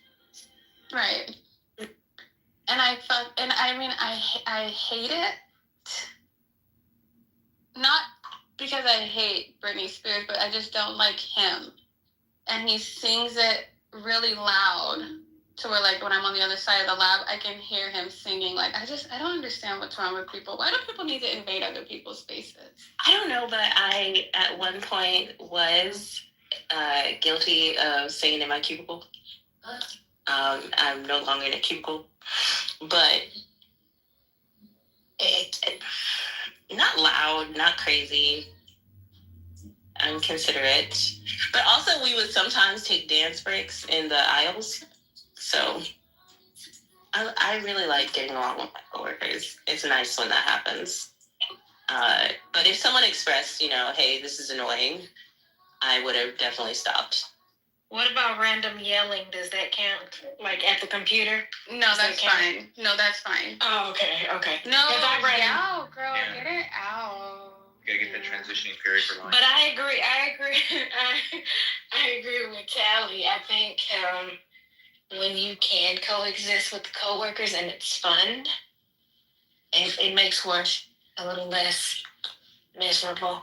Speaker 11: Right. And I hate it. Not because I hate Britney Spears, but I just don't like him. And he sings it really loud to where, like, when I'm on the other side of the lab, I can hear him singing. Like, I don't understand what's wrong with people. Why do people need to invade other people's spaces?
Speaker 2: I don't know, but I, at one point, was guilty of singing in my cubicle. I'm no longer in a cubicle. But it not loud, not crazy, inconsiderate. But also, we would sometimes take dance breaks in the aisles. So I really like getting along with my coworkers. It's nice when that happens. But if someone expressed, hey, this is annoying, I would have definitely stopped.
Speaker 8: What about random yelling? Does that count? Like at the computer?
Speaker 11: No, that's fine. No, that's fine.
Speaker 8: Oh, okay. No,
Speaker 11: girl, get it out.
Speaker 5: You gotta get the transitioning period for life.
Speaker 8: But I agree. I agree with Tally. I think when you can coexist with coworkers and it's fun,
Speaker 2: It makes work a little less miserable.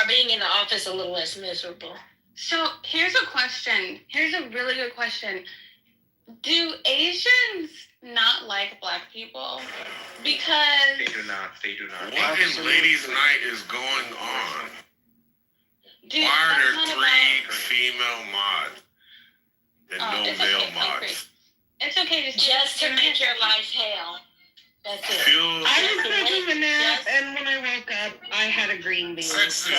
Speaker 2: Or being in the office a little less miserable.
Speaker 11: So here's a question. Here's a really good question. Do Asians not like black people? Because
Speaker 17: They do not. They do not.
Speaker 16: What in ladies' night is going on?
Speaker 11: Dude,
Speaker 16: Why are
Speaker 11: that's
Speaker 16: there
Speaker 11: not
Speaker 16: three
Speaker 11: about-
Speaker 16: female mods and no
Speaker 11: it's
Speaker 16: male
Speaker 11: okay,
Speaker 16: mods?
Speaker 11: It's okay
Speaker 2: Just to make your life hell. That's it.
Speaker 16: Feels
Speaker 8: I was taking a nap, and when I woke up, I had a green bean.
Speaker 16: Sexy.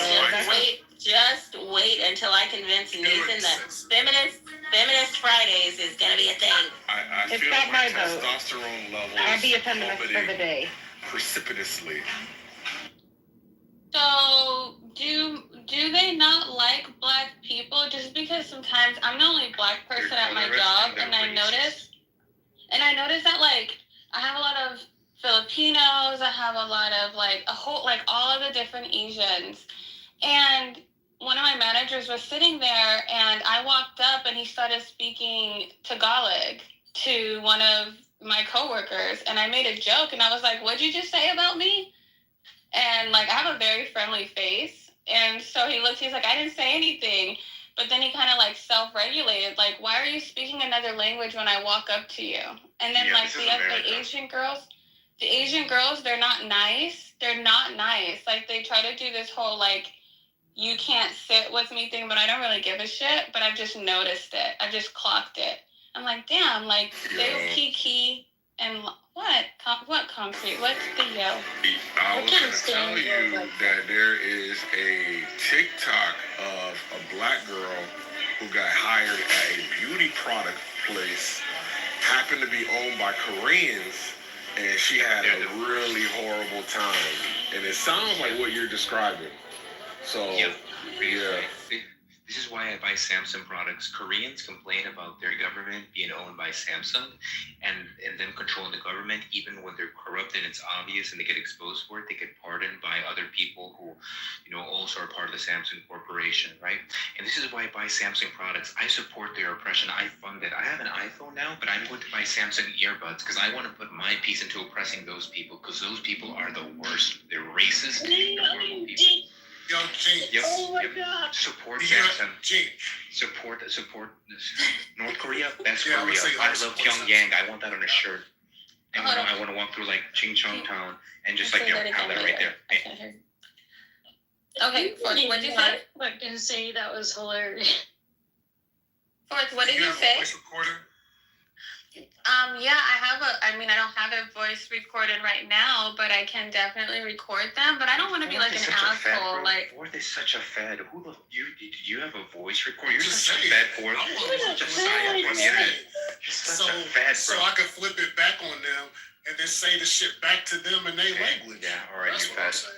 Speaker 2: Just wait until I convince Nathan that feminist Fridays is gonna be a thing.
Speaker 16: I
Speaker 8: It's
Speaker 16: feel
Speaker 8: got
Speaker 16: my
Speaker 8: my vote.
Speaker 16: testosterone levels
Speaker 8: I'll be a feminist for the
Speaker 16: plummeting
Speaker 8: day.
Speaker 16: precipitously.
Speaker 11: So do they not like black people? Just because sometimes I'm the only black person at my job, and I notice that like I have a lot of Filipinos, I have a lot of like all of the different Asians, and one of my managers was sitting there, and I walked up, and he started speaking Tagalog to one of my coworkers, and I made a joke, and I was like, "What'd you just say about me?" And like I have a very friendly face, and so he's like, "I didn't say anything," but then he kind of like self-regulated, like, "Why are you speaking another language when I walk up to you?" And then like the Asian girls, they're not nice. They're not nice. Like they try to do this whole like, you can't sit with me thing, but I don't really give a shit. But I've just noticed it. I just clocked it. I'm like, damn, like they kiki and what concrete? What's the yo?
Speaker 16: I was going to tell you that there is a TikTok of a black girl who got hired at a beauty product place, happened to be owned by Koreans, and she had a really horrible time. And it sounds like what you're describing. So, yeah.
Speaker 17: This is why I buy Samsung products. Koreans complain about their government being owned by Samsung and them controlling the government, even when they're corrupt and it's obvious and they get exposed for it. They get pardoned by other people who, also are part of the Samsung corporation, right? And this is why I buy Samsung products. I support their oppression. I fund it. I have an iPhone now, but I'm going to buy Samsung earbuds because I want to put my piece into oppressing those people because those people are the worst. They're racist. They're horrible people.
Speaker 16: Yo, Gene.
Speaker 17: Yep.
Speaker 8: Oh my
Speaker 17: yep.
Speaker 8: God.
Speaker 17: Support Samsung.
Speaker 16: Gene.
Speaker 17: Support North Korea, best
Speaker 16: Yeah,
Speaker 17: Korea. I love
Speaker 16: support
Speaker 17: Pyongyang. I want that on a shirt. And I want to walk through like Chingchong Town and just like have that right there.
Speaker 11: Okay, Forth, what'd you say?
Speaker 2: I'm gonna say that was hilarious.
Speaker 11: Forth, what did you say?
Speaker 16: Voice recorder?
Speaker 11: Yeah, I don't have a voice recorded right now, but I can definitely record them. But I don't want to be like an asshole. Like,
Speaker 17: Fourth is such a fed. Did you have a voice recorder? You're such a fed, Fourth. You're such a psyop on the internet. You're such a fed,
Speaker 16: so
Speaker 17: bro.
Speaker 16: I can flip it back on them and then say the shit back to them in their language.
Speaker 17: Yeah, all right,
Speaker 16: That's
Speaker 17: you
Speaker 16: what I'm
Speaker 17: fed.
Speaker 16: saying.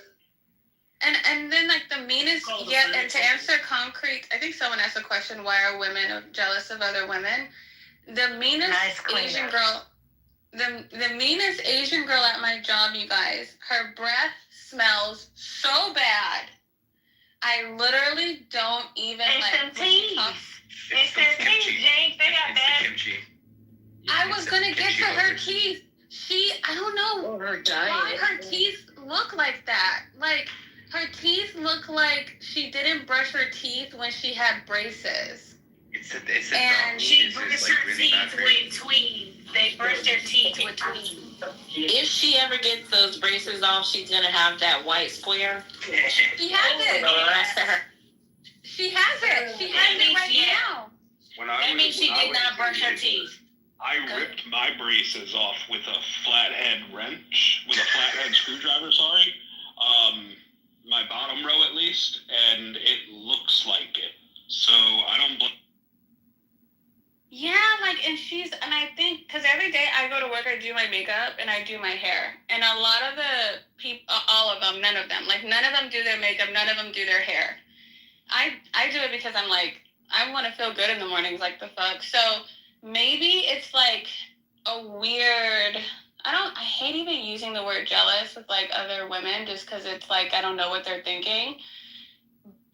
Speaker 11: and then like the meanest, and to answer concrete, I think someone asked a question: why are women jealous of other women? The meanest Asian girl, the meanest Asian girl at my job, you guys, her breath smells so bad. I literally don't even
Speaker 2: It's them teeth. It's their teeth, Jake. They got bad.
Speaker 17: Kimchi.
Speaker 11: I was gonna get to her teeth. I don't know why her teeth look like that. Like her teeth look like she didn't brush her teeth when she had braces.
Speaker 17: It's a
Speaker 2: And she
Speaker 17: dumb.
Speaker 2: brushed
Speaker 17: It's
Speaker 2: her
Speaker 17: really bad
Speaker 2: teeth
Speaker 17: for you.
Speaker 2: with tweed. They brushed their teeth with tweed. If she ever gets those braces off, she's gonna have that white square.
Speaker 11: She has it. She has it. She has it right now.
Speaker 2: That means she did not brush her teeth.
Speaker 10: I ripped my braces off with a flathead screwdriver, sorry. My bottom row at least, and it looks like it. So I don't blame.
Speaker 11: Yeah, like, and I think, because every day I go to work, I do my makeup and I do my hair. And a lot of the people, all of them, none of them do their makeup, none of them do their hair. I do it because I'm like, I want to feel good in the mornings, like the fuck. So maybe it's like a weird, I hate even using the word jealous with like other women just because it's like, I don't know what they're thinking.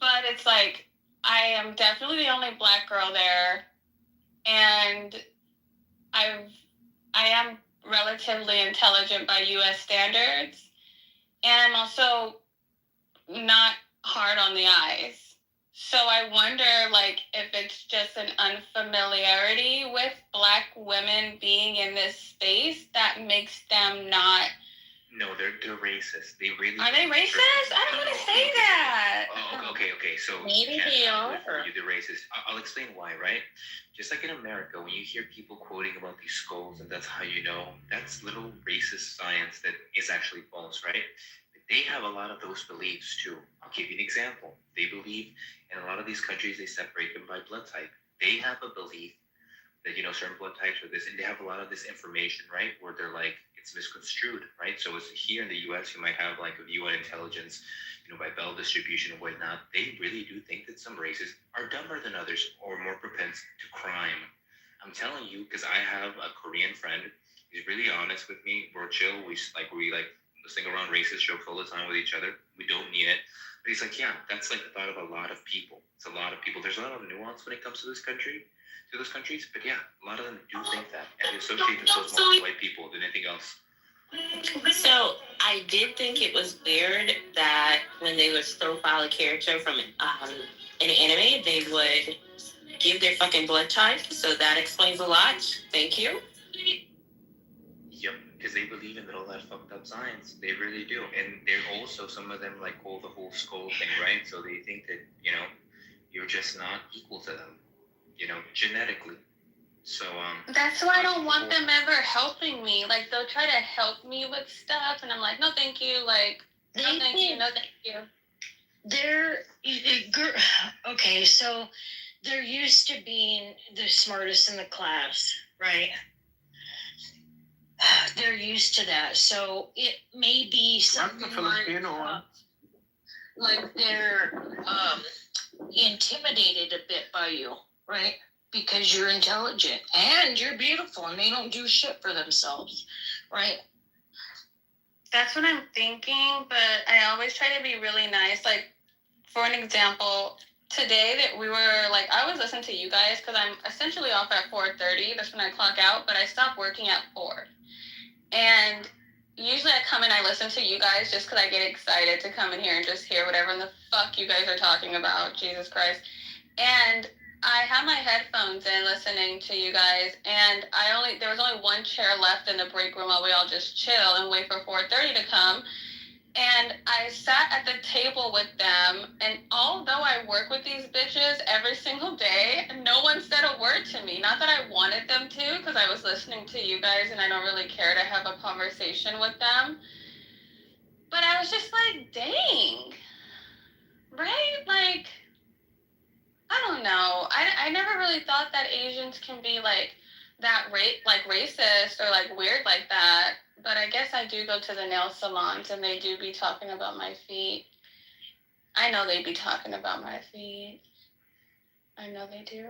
Speaker 11: But it's like, I am definitely the only black girl there. And I am relatively intelligent by U.S. standards, and I'm also not hard on the eyes. So I wonder, like, if it's just an unfamiliarity with Black women being in this space that makes them not.
Speaker 17: No, they're racist. They really
Speaker 11: Are they racist? I don't want to say that.
Speaker 17: Oh, okay. So
Speaker 2: Maybe they are.
Speaker 17: They're racist. I'll explain why, right? Just like in America, when you hear people quoting about these skulls and that's how you know, that's little racist science that is actually false, right? They have a lot of those beliefs too. I'll give you an example. They believe in a lot of these countries, they separate them by blood type. They have a belief that, certain blood types are this, and they have a lot of this information, right? Where they're like, it's misconstrued, right? So it's here in the US, you might have like a UN intelligence, by bell distribution and whatnot. They really do think that some races are dumber than others or more propense to crime. I'm telling you, because I have a Korean friend. He's really honest with me. We're chill. We sing around racist jokes all the time with each other. We don't mean it. But he's like, yeah, that's like the thought of a lot of people. It's a lot of people. There's a lot of nuance when it comes to this country, to those countries. But yeah, a lot of them do think that. And they associate themselves more with white people than anything else.
Speaker 2: So I did think it was weird that when they would profile a character from an anime, they would give their fucking blood type. So that explains a lot. Thank you.
Speaker 17: Yep, because they believe in all that fucked up science. They really do. And they're also, some of them like hold the whole skull thing, right? So they think that, you're just not equal to them, genetically. So
Speaker 11: that's why I don't want them ever helping me. Like, they'll try to help me with stuff, and I'm like, no, thank you. Like, no, thank you. No, thank you.
Speaker 18: Okay, so they're used to being the smartest in the class, right? They're used to that, so it may be something like they're intimidated a bit by you, right? Because you're intelligent and you're beautiful and they don't do shit for themselves, right?
Speaker 11: That's what I'm thinking, but I always try to be really nice. Like, for an example, today that we were, like, I was listening to you guys because I'm essentially off at 4:30. That's when I clock out, but I stopped working at 4. And usually I come and I listen to you guys just because I get excited to come in here and just hear whatever in the fuck you guys are talking about. Jesus Christ. And I had my headphones in listening to you guys, and there was only one chair left in the break room while we all just chill and wait for 4:30 to come. And I sat at the table with them, and although I work with these bitches every single day, no one said a word to me. Not that I wanted them to, because I was listening to you guys, and I don't really care to have a conversation with them. But I was just like, dang. Right? Like, I don't know. I never really thought that Asians can be like that racist or like weird like that. But I guess I do go to the nail salons and they do be talking about my feet. I know they be talking about my feet. I know they do.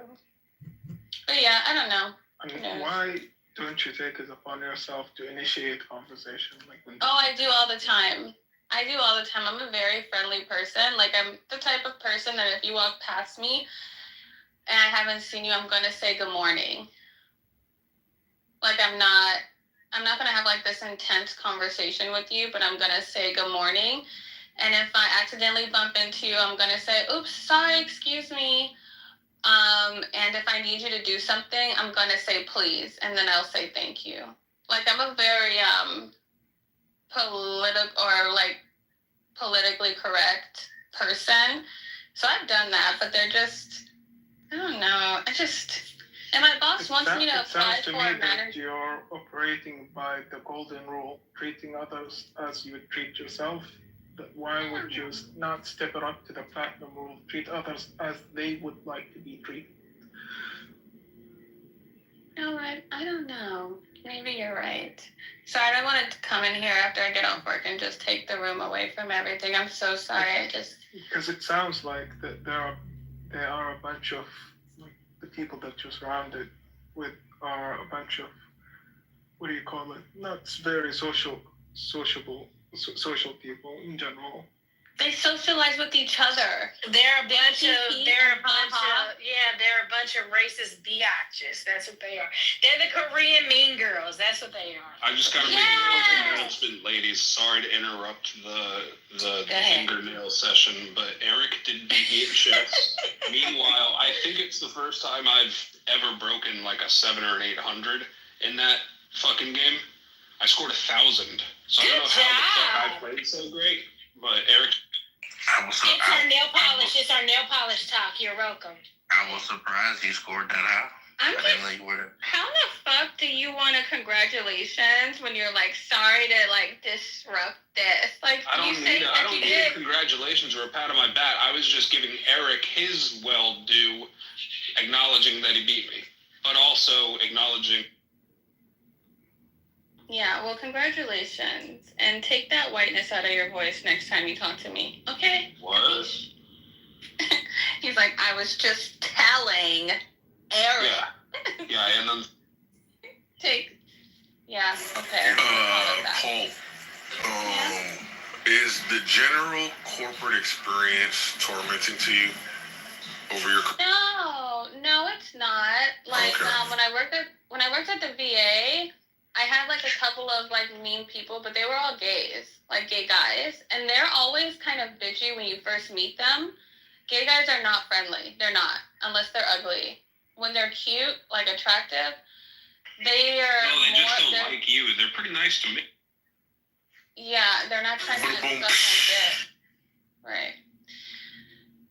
Speaker 11: But yeah, I don't know.
Speaker 19: I mean, why don't you take it upon yourself to initiate conversation?
Speaker 11: I do all the time. I'm a very friendly person. Like, I'm the type of person that if you walk past me and I haven't seen you, I'm going to say good morning. Like, I'm not going to have like this intense conversation with you, but I'm going to say good morning. And if I accidentally bump into you, I'm going to say, oops, sorry, excuse me. And if I need you to do something, I'm going to say please. And then I'll say thank you. Like, I'm a very politically correct person. So I've done that, but they're just, I don't know. And my boss wants me to apply for a manager.
Speaker 19: It sounds to me that you're operating by the golden rule, treating others as you would treat yourself. But why would you not step it up to the platinum rule, treat others as they would like to be treated?
Speaker 11: No, I don't know. Maybe you're right. Sorry, I wanted to come in here after I get off work and just take the room away from everything. I'm so sorry.
Speaker 19: Because it sounds like that there are a bunch of, like, the people that you're surrounded with are a bunch of, what do you call it? Not very social people in general.
Speaker 11: They socialize with each other.
Speaker 8: They're a bunch of racist biatches. That's what they are. They're the Korean mean girls. That's what they are.
Speaker 10: I just got to make a quick announcement, ladies. Sorry to interrupt the fingernail session, but Eric did beat me at chess. Meanwhile, I think it's the first time I've ever broken like a 7 or an 800 in that fucking game. I scored 1,000. So I don't know how the fuck I played so great, but Eric.
Speaker 8: It's our nail polish. It's our nail polish talk. You're welcome.
Speaker 4: I was surprised you scored that high. I didn't know you were.
Speaker 11: How the fuck do you want a congratulations when you're like sorry to like disrupt this? Like
Speaker 10: I don't need a congratulations or a pat on my back. I was just giving Eric his well due, acknowledging that he beat me, but also acknowledging.
Speaker 11: Yeah, well, congratulations, and take that whiteness out of your voice next time you talk to me. Okay?
Speaker 10: What?
Speaker 11: He's like, I was just telling Eric.
Speaker 10: Yeah, and then.
Speaker 11: Okay.
Speaker 16: Paul, is the general corporate experience tormenting to you over your?
Speaker 11: No, it's not. Like, when I worked at the VA, I had like a couple of like mean people, but they were all gays, like gay guys, and they're always kind of bitchy when you first meet them. Gay guys are not friendly. They're not, unless they're ugly. When they're cute, like attractive, they are.
Speaker 10: No, they just don't like you. They're pretty nice to me.
Speaker 11: Yeah, they're not trying to suck my dick. Right.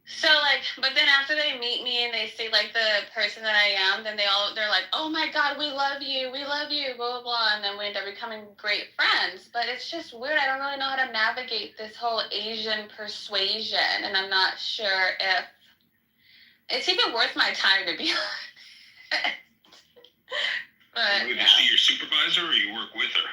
Speaker 11: So like, but then after they meet me and they see like the person that I am, then they're like, oh my God, we love you, blah, blah, blah. And then we end up becoming great friends. But it's just weird. I don't really know how to navigate this whole Asian persuasion. And I'm not sure if it's even worth my time to be honest. But,
Speaker 10: Is she your supervisor or you work with her?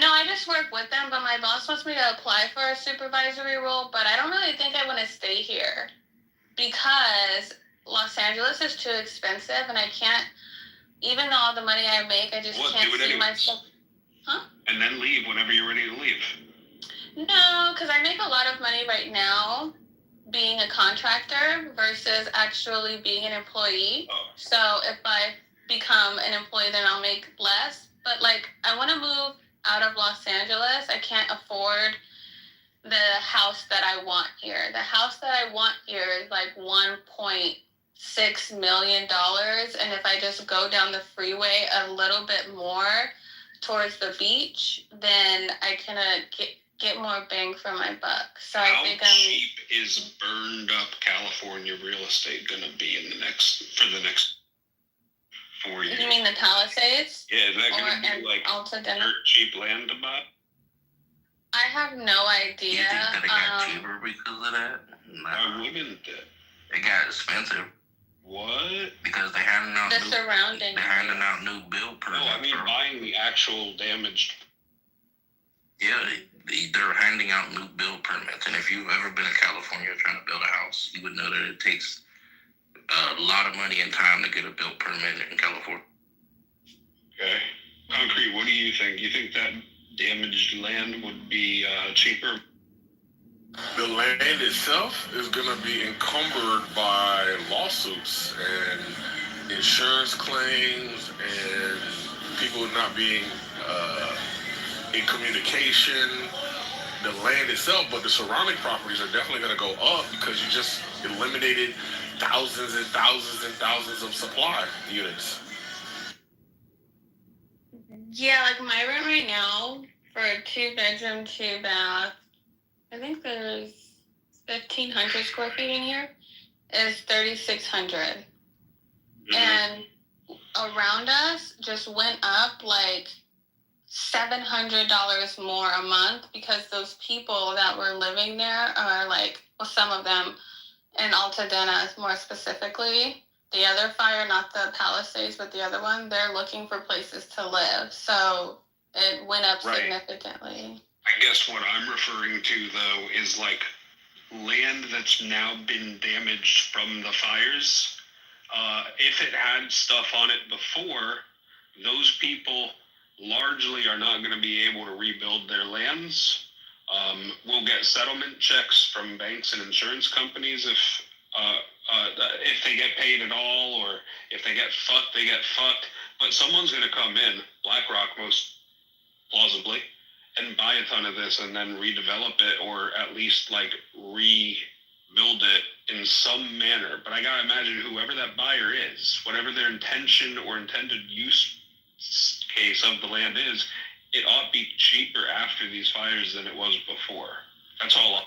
Speaker 11: No, I just work with them, but my boss wants me to apply for a supervisory role, but I don't really think I want to stay here because Los Angeles is too expensive and I can't, even though all the money I make, I just can't see myself. Huh?
Speaker 10: And then leave whenever you're ready to leave.
Speaker 11: No, because I make a lot of money right now being a contractor versus actually being an employee.
Speaker 10: Oh.
Speaker 11: So if I become an employee, then I'll make less. But like, I want to move out of Los Angeles. I can't afford the house that I want here. The house that I want here is like $1.6 million. And if I just go down the freeway a little bit more towards the beach, then I can get more bang for my buck. So I think
Speaker 10: How cheap is burned up California real estate going to be for the next 4 years?
Speaker 11: You mean the Palisades?
Speaker 10: Yeah, is that going to be like dirt cheap land to buy?
Speaker 11: I have no idea.
Speaker 4: You think that it got cheaper because of that?
Speaker 10: Why wouldn't it?
Speaker 4: It got expensive.
Speaker 10: What?
Speaker 4: Because they're handing out new build permits.
Speaker 10: No, I mean buying the actual damaged.
Speaker 4: Yeah, they're handing out new build permits, and if you've ever been in California trying to build a house, you would know that it takes a lot of money and time to get a build permit in California.
Speaker 10: Okay. Concrete, what do you think? You think that damaged land would be cheaper?
Speaker 16: The land itself is going to be encumbered by lawsuits and insurance claims and people not being in communication. The land itself, but the surrounding properties are definitely going to go up because you just eliminated thousands and thousands and thousands of supply units.
Speaker 11: Yeah, like my room right now for a 2-bedroom, 2-bath, I think there's 1,500 square feet in here, is 3,600. Mm-hmm. And around us just went up like $700 more a month because those people that were living there are like, well, some of them in Altadena more specifically, the other fire, not the Palisades, but the other one, they're looking for places to live. So it went up significantly.
Speaker 10: I guess what I'm referring to, though, is like land that's now been damaged from the fires. If it had stuff on it before, those people largely are not going to be able to rebuild their lands. We'll get settlement checks from banks and insurance companies if they get paid at all, or if they get fucked, they get fucked. But someone's going to come in, BlackRock most plausibly, and buy a ton of this and then redevelop it, or at least like rebuild it in some manner. But I got to imagine whoever that buyer is, whatever their intention or intended use case of the land is, it ought to be cheaper after these fires than it was before. That's all.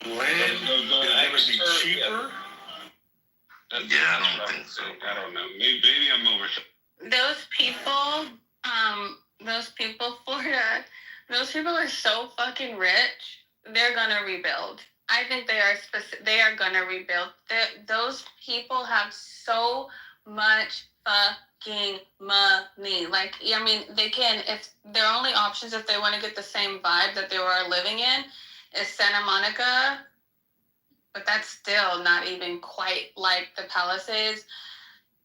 Speaker 16: Land is going to be cheaper?
Speaker 4: I don't think so.
Speaker 10: I don't know. Maybe I'm over.
Speaker 11: Those people, Florida, those people are so fucking rich. They're gonna rebuild. I think they are gonna rebuild. Those people have so much fucking money. Like, I mean, they can, if their only options, if they want to get the same vibe that they were living in, is Santa Monica, but that's still not even quite like the Palisades.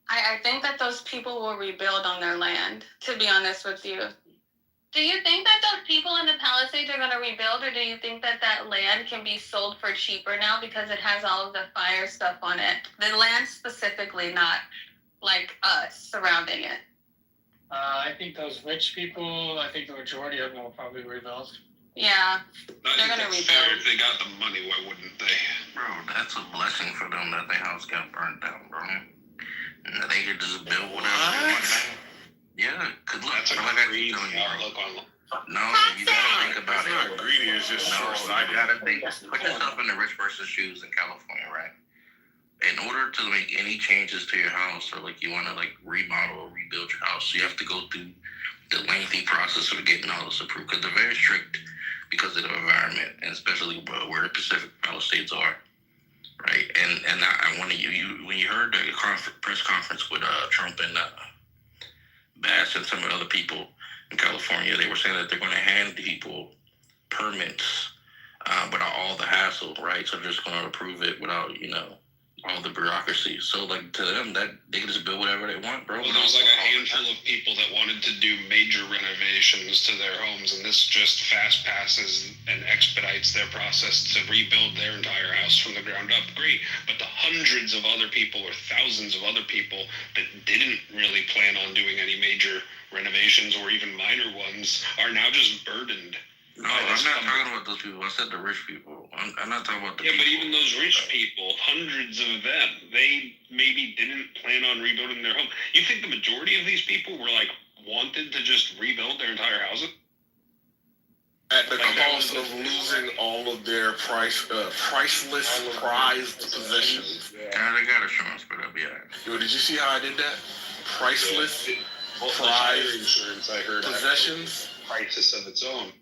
Speaker 11: I think that those people will rebuild on their land, to be honest with you. Do you think that those people in the Palisades are going to rebuild, or do you think that that land can be sold for cheaper now because it has all of the fire stuff on it? The land specifically, not like us surrounding it.
Speaker 20: I think those rich people, I think the majority of them will probably rebuild.
Speaker 11: Yeah, they're going to rebuild.
Speaker 10: If they got the money, why wouldn't they?
Speaker 4: Bro, that's a blessing for them that their house got burned down, bro. And they could just build whatever they want now. Yeah, good luck.
Speaker 10: That's a greedy outlook on.
Speaker 4: No, you gotta think about it.
Speaker 16: It's not greedy, it's just short-sighted.
Speaker 4: You gotta think. Put yourself in the rich person's shoes in California, right? In order to make any changes to your house, or like you want to like remodel or rebuild your house, you have to go through the lengthy process of getting all this approved, because they're very strict because of the environment, and especially where the Pacific Palisades are. Right, and I wanted you when you heard the press conference with Trump and Bass and some of the other people in California, they were saying that they're going to hand people permits without all the hassle, right? So they're just going to approve it without all the bureaucracy. So like to them, that they can just build whatever they want, bro.
Speaker 10: Well, there was like a handful of people that wanted to do major renovations to their homes, and this just fast passes and expedites their process to rebuild their entire house from the ground up. Great, but the hundreds of other people or thousands of other people that didn't really plan on doing any major renovations or even minor ones are now just burdened.
Speaker 4: No, I'm not talking about those people. I said the rich people. I'm not talking about the people.
Speaker 10: But even those rich people, hundreds of them, they maybe didn't plan on rebuilding their home. You think the majority of these people were like wanted to just rebuild their entire houses?
Speaker 16: At the cost of losing all of their priceless, prized possessions.
Speaker 4: Yeah, they got insurance for that, yeah.
Speaker 16: Yo, did you see how I did that? Priceless, prized
Speaker 10: insurance, I heard
Speaker 16: possessions.
Speaker 10: Crisis of its own.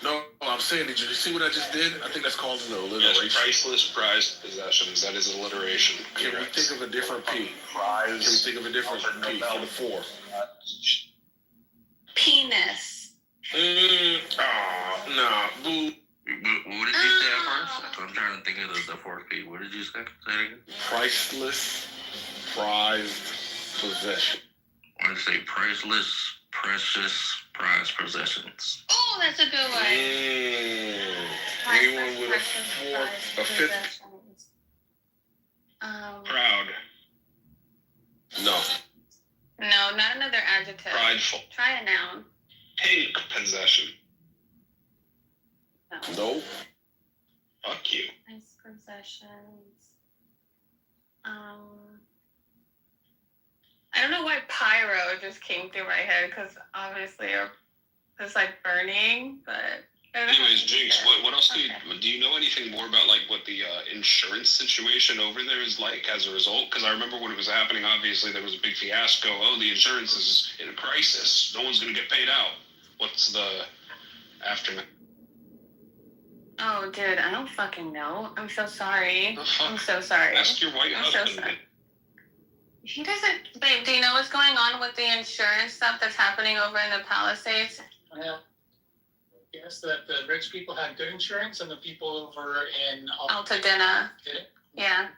Speaker 16: No, I'm saying, did you see what I just did? I think that's called an alliteration.
Speaker 10: Yes, priceless prized possessions. That is alliteration.
Speaker 16: Can we think of a different P? Can we think of a different P for the four?
Speaker 11: Penis.
Speaker 16: Nah, boo.
Speaker 4: What did you say at first? I'm trying to think of the fourth P. What did you say? Say it again.
Speaker 16: Priceless, prized possession.
Speaker 4: I want to say priceless, precious, prized possessions.
Speaker 11: Oh, that's a good one.
Speaker 16: Anyone with a fifth?
Speaker 10: Proud.
Speaker 16: No.
Speaker 11: No, not another adjective.
Speaker 10: Prideful.
Speaker 11: Try a noun.
Speaker 10: Pink possession.
Speaker 16: No.
Speaker 10: Fuck you.
Speaker 11: Nice possessions. I don't know why pyro just came through my head, because obviously it's like burning, but.
Speaker 10: Anyways, Jinx, what else do you know anything more about like what the insurance situation over there is like as a result? Because I remember when it was happening, obviously there was a big fiasco. Oh, the insurance is in a crisis. No one's going to get paid out. What's the aftermath?
Speaker 11: Oh, dude, I don't fucking know. I'm so sorry. I'm so sorry.
Speaker 10: Ask your white husband.
Speaker 11: So sorry. He doesn't. Babe, do you know what's going on with the insurance stuff that's happening over in the Palisades?
Speaker 20: Yeah. Yes, that the rich people had good insurance and the people over in
Speaker 11: Altadena.
Speaker 20: Did it?
Speaker 11: Yeah.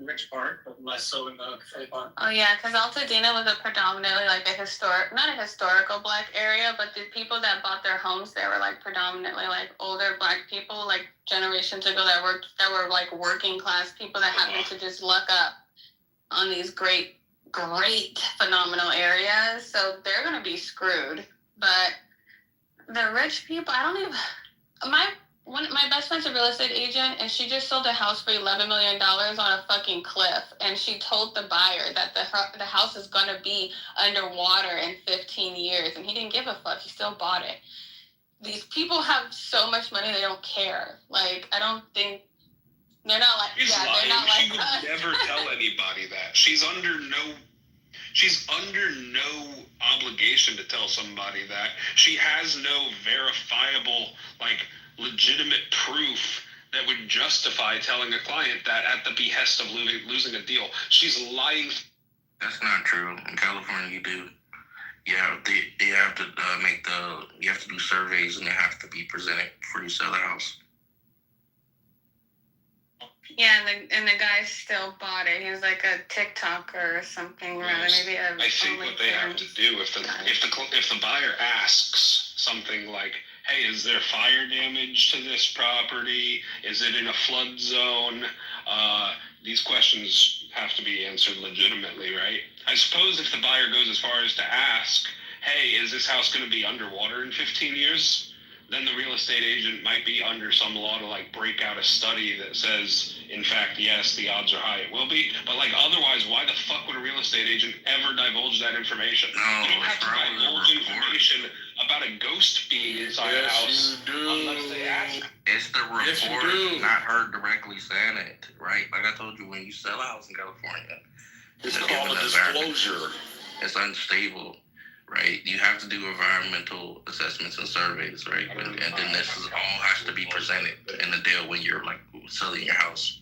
Speaker 20: the rich part, but less so in the poor part.
Speaker 11: Oh yeah, because Altadena was a predominantly like a not a historical black area, but the people that bought their homes there were like predominantly like older black people, like generations ago that were like working class people that happened to just luck up on these great phenomenal areas. So they're gonna be screwed. But the rich people, I don't even. My best friend's a real estate agent, and she just sold a house for $11 million on a fucking cliff. And she told the buyer that the house is gonna be underwater in 15 years, and he didn't give a fuck. He still bought it. These people have so much money they don't care. Like, I don't think they're not like
Speaker 10: She's lying.
Speaker 11: They're not
Speaker 10: She
Speaker 11: like
Speaker 10: would
Speaker 11: us.
Speaker 10: never tell anybody that. She's under no obligation to tell somebody that. She has no verifiable, like, legitimate proof that would justify telling a client that at the behest of losing a deal. She's lying.
Speaker 4: That's not true. In California, you do. You have to you have to do surveys, and they have to be presented before you sell the house.
Speaker 11: Yeah, and the guy still bought it. He was like a TikToker or something, rather maybe a.
Speaker 10: I think what they have to do if the buyer asks something like, "Hey, is there fire damage to this property? Is it in a flood zone?" These questions have to be answered legitimately, right? I suppose if the buyer goes as far as to ask, "Hey, is this house going to be underwater in 15 years?" then the real estate agent might be under some law to like break out a study that says, in fact, yes, the odds are high it will be. But like otherwise, why the fuck would a real estate agent ever divulge that information?
Speaker 4: No,
Speaker 10: you don't have to divulge information about a ghost being inside a house unless they ask.
Speaker 4: It's the report, not her directly saying it, right? Like I told you, when you sell a house in California,
Speaker 16: it's called a disclosure.
Speaker 4: It's unstable. Right, you have to do environmental assessments and surveys, right? And then this is all has to be presented in the deal when you're like selling your house.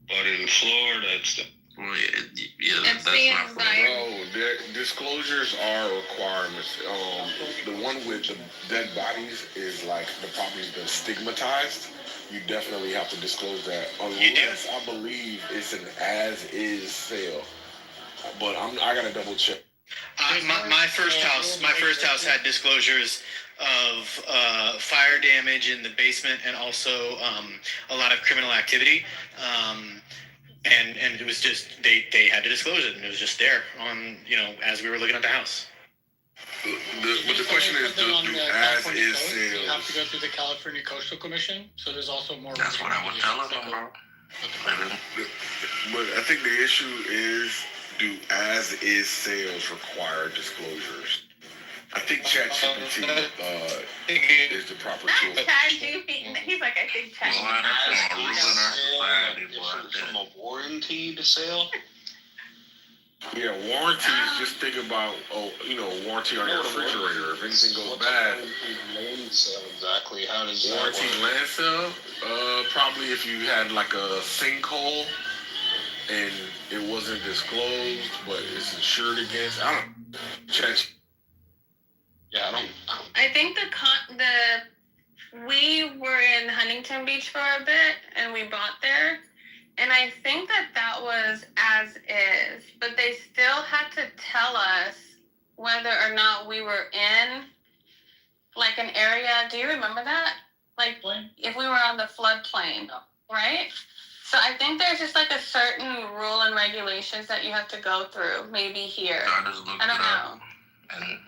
Speaker 10: But in Florida, it's
Speaker 4: that's not
Speaker 16: Florida. No, disclosures are requirements. The one with the dead bodies is like the property's been stigmatized. You definitely have to disclose that, unless I believe it's an as-is sale. But I gotta double check.
Speaker 21: My first house had disclosures of fire damage in the basement and also a lot of criminal activity, and it was just they had to disclose it, and it was just there on as we were looking at the house.
Speaker 16: But the question is, do as is sales?
Speaker 20: You have to go through the California Coastal Commission, so there's also more.
Speaker 4: That's what I would tell them, bro.
Speaker 16: But I think the issue is, do as-is sales require disclosures? I think ChatGPT is the proper tool.
Speaker 11: He's like, I think ChatGPT.
Speaker 10: From a warranted sale?
Speaker 16: Yeah, warranties, just think about, warranty on your refrigerator. If anything goes bad.
Speaker 10: Land sale, exactly. How does that
Speaker 16: warranty
Speaker 10: work?
Speaker 16: land sale? Probably if you had like a sinkhole and it wasn't disclosed, but it's insured against. I don't check.
Speaker 10: Yeah,
Speaker 11: I think we were in Huntington Beach for a bit, and we bought there, and I think that was as is, but they still had to tell us whether or not we were in like an area. Do you remember that? Like if we were on the floodplain, right? So I think there's just like a certain rule and regulations that you have to go through. Maybe here.
Speaker 4: So I just looked it up, and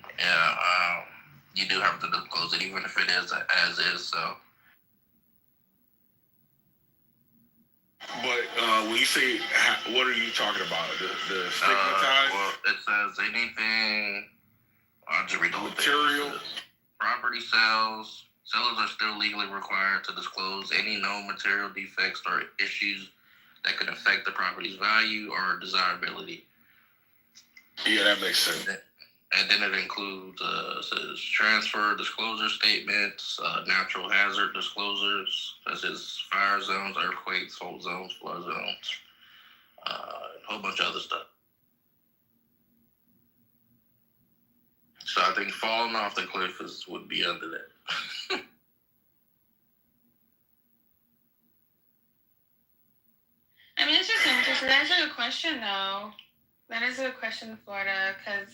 Speaker 4: you do have to disclose it, even if it is as is. So.
Speaker 16: But when you say, what are you talking about? The stigmatized?
Speaker 4: Well, it says anything. I'll just read the
Speaker 16: material.
Speaker 4: Property sales. Sellers are still legally required to disclose any known material defects or issues that could affect the property's value or desirability.
Speaker 16: Yeah, that makes sense.
Speaker 4: And then it includes says transfer disclosure statements, natural hazard disclosures, such as fire zones, earthquakes, fault zones, flood zones, a whole bunch of other stuff. So I think falling off the cliff would be under that.
Speaker 11: I mean, it's just interesting. That's question, though. That is a good question, Florida, because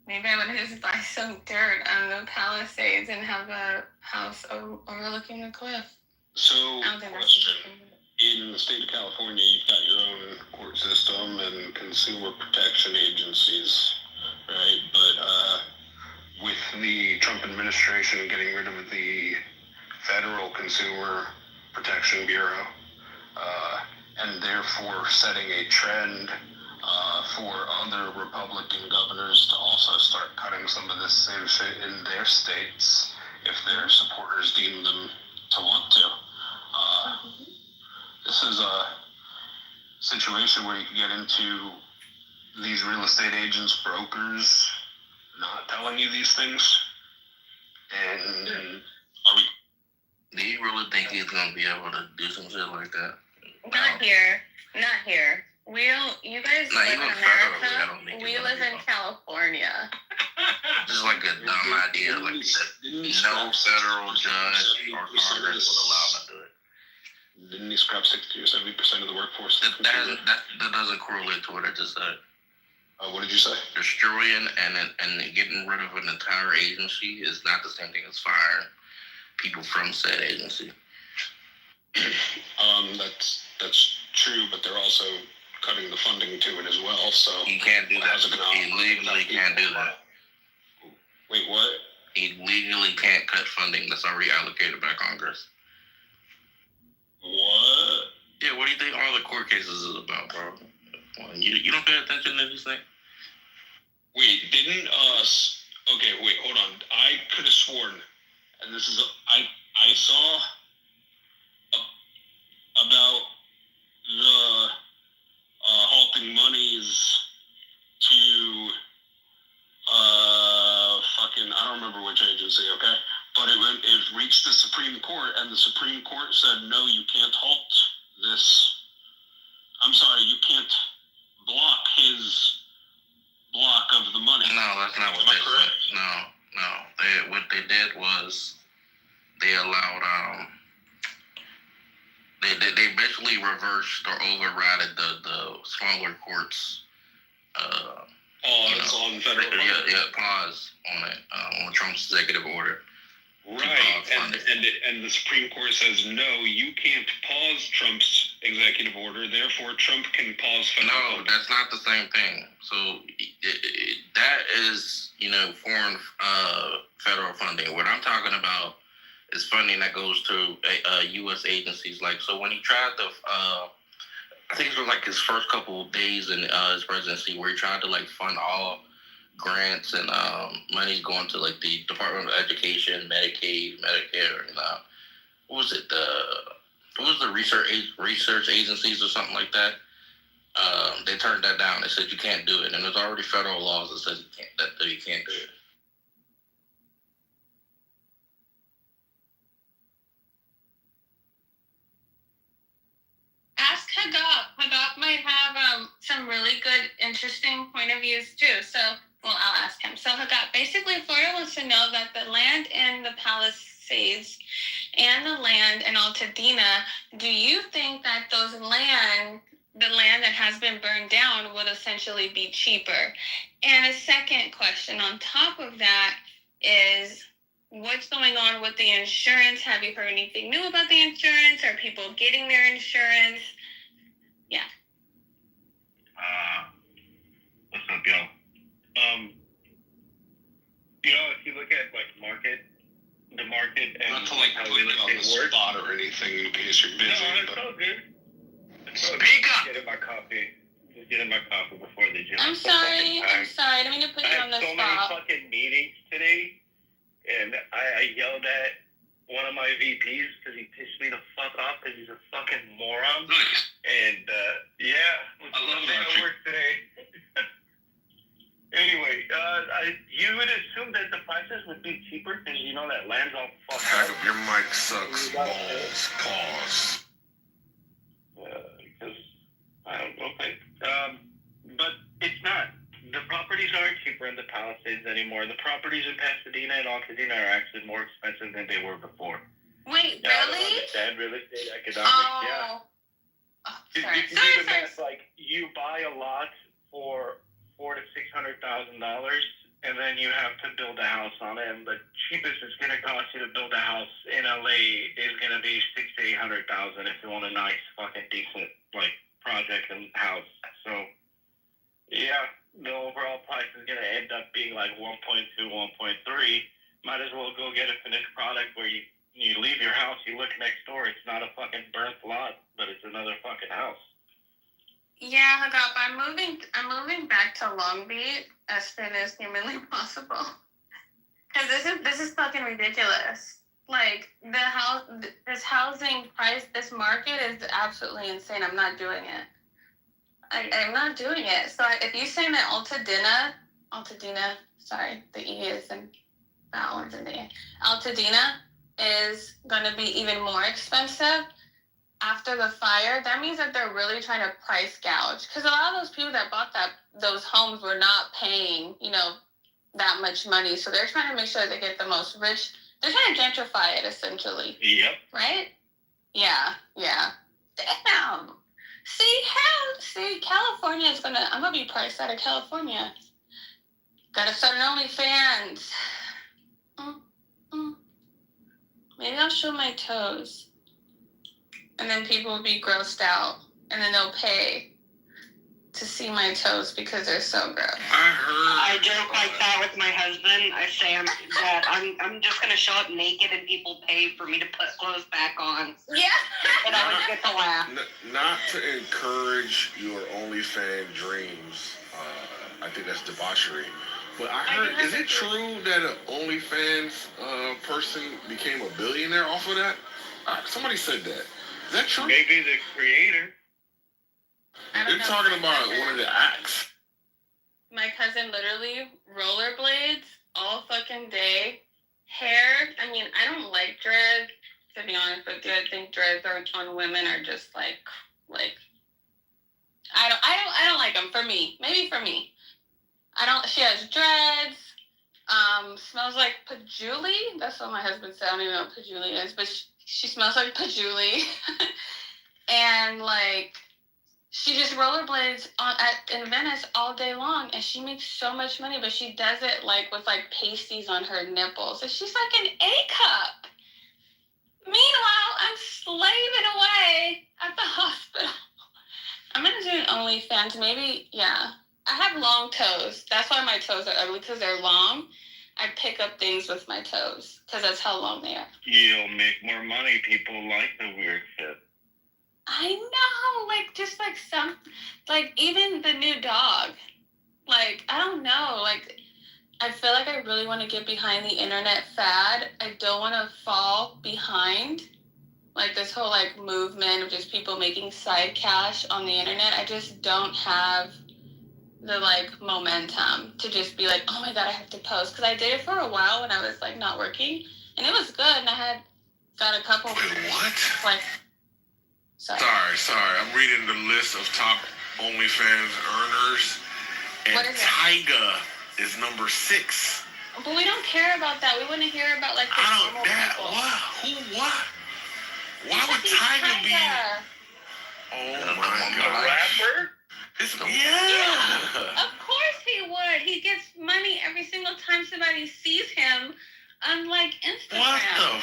Speaker 11: maybe I would just buy some dirt on the Palisades and have a house overlooking the cliff.
Speaker 10: So,
Speaker 11: I don't think that's
Speaker 10: question.
Speaker 11: a good thing.
Speaker 10: In the state of California, you've got your own court system and consumer protection agencies, right? But with the Trump administration getting rid of the Federal Consumer Protection Bureau, and therefore setting a trend for other Republican governors to also start cutting some of this same shit in their states if their supporters deem them to want to. This is a situation where you can get into these real estate agents, brokers, not telling you these things. And are we?
Speaker 4: Do you really think he's gonna be able to do some shit like that?
Speaker 11: Not here. Not here. You guys
Speaker 4: No,
Speaker 11: live in
Speaker 4: even federally, I don't
Speaker 11: America.
Speaker 4: think
Speaker 11: We
Speaker 4: he's
Speaker 11: live
Speaker 4: gonna
Speaker 11: in
Speaker 4: be
Speaker 11: California.
Speaker 4: Just like a dumb idea, like that. No federal judge or Congress would allow him to do it.
Speaker 10: Didn't he scrap 60 or 70% of the workforce?
Speaker 4: That doesn't correlate to what I just said.
Speaker 10: What did you say?
Speaker 4: Destroying and getting rid of an entire agency is not the same thing as firing people from said agency.
Speaker 10: That's true, but they're also cutting the funding to it as well. So
Speaker 4: you can't do that. You legally can't do that.
Speaker 10: Wait, what?
Speaker 4: You legally can't cut funding that's already allocated by Congress.
Speaker 10: What?
Speaker 4: Yeah, what do you think all the court cases is about, bro? You don't pay attention to these things?
Speaker 10: Wait, didn't us? Okay, wait, hold on. I could have sworn, and this is I saw about the halting monies to I don't remember which agency, okay? But it reached the Supreme Court, and the Supreme Court said, no, you can't halt this. I'm sorry, you can't block his block of the money.
Speaker 4: No, that's not what they said. No. What they did was they allowed they basically reversed or overrided the smaller courts.
Speaker 10: Pause on federal money.
Speaker 4: Yeah, pause on it on Trump's executive order.
Speaker 10: Right, and the Supreme Court says no, you can't pause Trump's executive order. Therefore, Trump can pause federal funding.
Speaker 4: No, that's not the same thing. So that is foreign federal funding. What I'm talking about is funding that goes to U.S. agencies. Like, so when he tried to, I think it was like his first couple of days in his presidency, where he tried to like fund all grants and money going to like the Department of Education, Medicaid, Medicare, and what was the research agencies or something like that? They turned that down. They said you can't do it, and there's already federal laws that says you can't do it.
Speaker 11: Ask Hagop. Hagop might have some really good, interesting point of views too. So, well, I'll ask him. So, Hagop, basically, Florida wants to know that the land in the Palisades and the land in Altadena, do you think that the land that has been burned down would essentially be cheaper? And a second question on top of that is, what's going on with the insurance? Have you heard anything new about the insurance? Are people getting their insurance? Yeah.
Speaker 6: What's up, y'all? If you look at like the market and
Speaker 10: not to like
Speaker 6: how
Speaker 10: put you on the
Speaker 6: works.
Speaker 10: spot or anything in case you're busy.
Speaker 6: No, it's all good.
Speaker 10: Speak up.
Speaker 6: Getting my coffee before the gym.
Speaker 11: I'm sorry. I don't mean to put you on the
Speaker 6: I had so
Speaker 11: spot.
Speaker 6: many fucking meetings today, and I yelled at one of my VPs because he pissed me the fuck off because he's a fucking moron.
Speaker 10: Nice.
Speaker 6: And I love that. I work today. Anyway, you would assume that the prices would be cheaper because that land's all fucked
Speaker 16: Hack
Speaker 6: up.
Speaker 16: up, your mic sucks balls. Pause.
Speaker 6: Because I don't know. But it's not. The properties aren't cheaper in the Palisades anymore. The properties in Pasadena and Altadena are actually more expensive than they were before.
Speaker 11: Wait,
Speaker 6: Yeah, I don't
Speaker 11: really?
Speaker 6: understand real estate economics.
Speaker 11: Oh.
Speaker 6: Yeah.
Speaker 2: Sorry.
Speaker 6: You can do the math, like you buy a lot for $400,000 to $600,000, and then you have to build a house on it. And the cheapest it's going to cost you to build a house in LA is going to be $600,000 to $800,000 if you want a nice, fucking decent like project and house. So yeah, the overall price is going to end up being like 1.2, 1.3. Might as well go get a finished product where you leave your house, you look next door, it's not a fucking burnt lot, but it's another fucking house.
Speaker 11: Yeah, Hagop, I'm moving back to Long Beach as soon as humanly possible. Cause this is fucking ridiculous. Like this housing price, this market is absolutely insane. I'm not doing it. I'm not doing it. So if you say that Altadena, sorry, the E is in that one's in the A. Altadena is going to be even more expensive after the fire. That means that they're really trying to price gouge, because a lot of those people that bought those homes were not paying, that much money. So they're trying to make sure they get the most rich. They're trying to gentrify it, essentially.
Speaker 6: Yep.
Speaker 11: Right? Yeah. Damn. See, California is I'm gonna be priced out of California. Gotta start an OnlyFans. Maybe I'll show my toes. And then people will be grossed out. And then they'll pay to see my toes because they're so gross.
Speaker 2: I joke like that with my husband. I say I'm just gonna show up naked and people pay for me to put clothes back on.
Speaker 11: Yeah.
Speaker 2: And I always get to laugh.
Speaker 16: Not to encourage your OnlyFans dreams. I think that's debauchery. But I heard, is it true that an OnlyFans person became a billionaire off of that? Somebody said that. Is that true?
Speaker 6: Maybe the creator.
Speaker 16: They're talking about one of the acts.
Speaker 11: My cousin literally rollerblades all fucking day. Hair, I don't like dreads, to be honest with you. I think dreads on women are just like I don't like them for me. Maybe for me. She has dreads, smells like patchouli. That's what my husband said. I don't even know what patchouli is, but she smells like patchouli. And she just rollerblades in Venice all day long, and she makes so much money, but she does it with pasties on her nipples. And she's like an A cup. Meanwhile, I'm slaving away at the hospital. I'm gonna do an OnlyFans, maybe, yeah. I have long toes. That's why my toes are ugly, because they're long. I pick up things with my toes, because that's how long they are.
Speaker 6: You'll make more money. People like the weird shit.
Speaker 11: I know, even the new dog. I don't know, I feel like I really want to get behind the internet fad. I don't want to fall behind, this whole, movement of just people making side cash on the internet. I just don't have the momentum to just be oh my god, I have to post, because I did it for a while when I was not working, and it was good, and I had got a couple.
Speaker 16: Wait, what? Sorry. I'm reading the list of top OnlyFans earners, and
Speaker 11: what is it?
Speaker 16: Tyga is number 6.
Speaker 11: But we don't care about that. We want to hear about the normal people.
Speaker 16: What? Why would Tyga be? Oh my god!
Speaker 6: Rapper?
Speaker 11: Yeah. Of course he would. He gets money every single time somebody sees him, unlike Instagram.
Speaker 16: What the?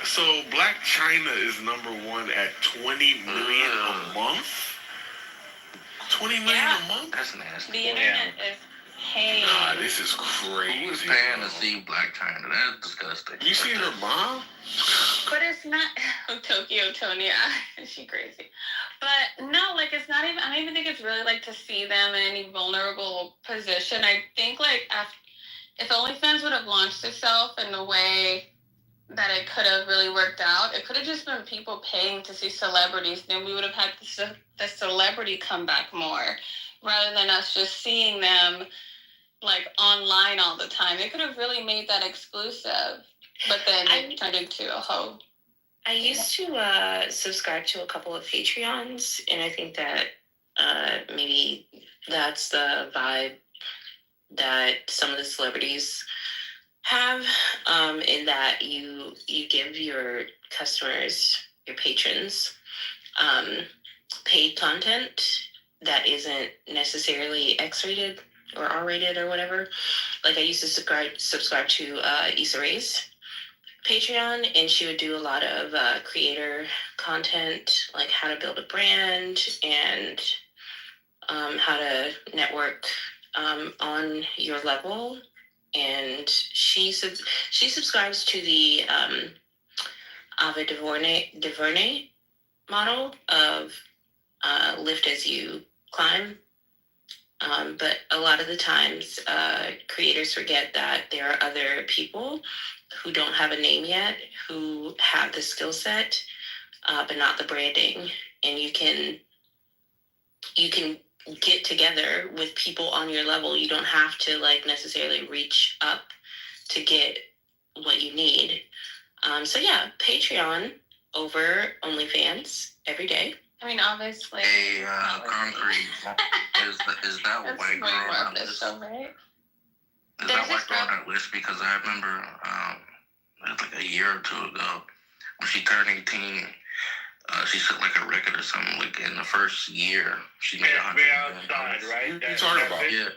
Speaker 16: So Black China is number 1 at 20 million a month. 20 million a month?
Speaker 4: That's nasty.
Speaker 11: The internet is paying.
Speaker 16: Nah, this is crazy.
Speaker 4: Who's paying to see Black China? That's disgusting.
Speaker 16: You seen her mom?
Speaker 11: But it's not Tokyo Tony. She crazy. But no, it's not even. I don't even think it's really to see them in any vulnerable position. I think if OnlyFans would have launched itself in the way that it could have really worked out, it could have just been people paying to see celebrities. Then we would have had the celebrity come back more, rather than us just seeing them online all the time. They could have really made that exclusive, but then it turned into a hoe.
Speaker 2: I used to subscribe to a couple of Patreons, and I think that maybe that's the vibe that some of the celebrities have, in that you give your customers, your patrons, paid content that isn't necessarily X-rated or R-rated or whatever. Like I used to subscribe to Issa Rae's Patreon, and she would do a lot of creator content, like how to build a brand and how to network on your level. And she subscribes to the Ava DuVernay model of lift as you climb. But a lot of the times, creators forget that there are other people who don't have a name yet, who have the skill set, but not the branding. And you can get together with people on your level. You don't have to like necessarily reach up to get what you need. So yeah, Patreon over OnlyFans every day. I mean, obviously.
Speaker 4: Hey, Concrete, is that
Speaker 11: That's
Speaker 4: white
Speaker 11: way
Speaker 4: girl
Speaker 11: more
Speaker 4: on
Speaker 11: of
Speaker 4: that
Speaker 11: this
Speaker 4: list?
Speaker 11: stuff, right?
Speaker 4: Is
Speaker 11: There's
Speaker 4: that white
Speaker 11: this
Speaker 4: girl on
Speaker 11: girl-
Speaker 4: that list? Because I remember it was like a year or two ago when she turned 18. She set like a record or something. Like in the first year, she made $100
Speaker 6: Me
Speaker 4: million.
Speaker 6: outside, right?
Speaker 16: What are you talking about?
Speaker 6: bitch?
Speaker 4: Yeah.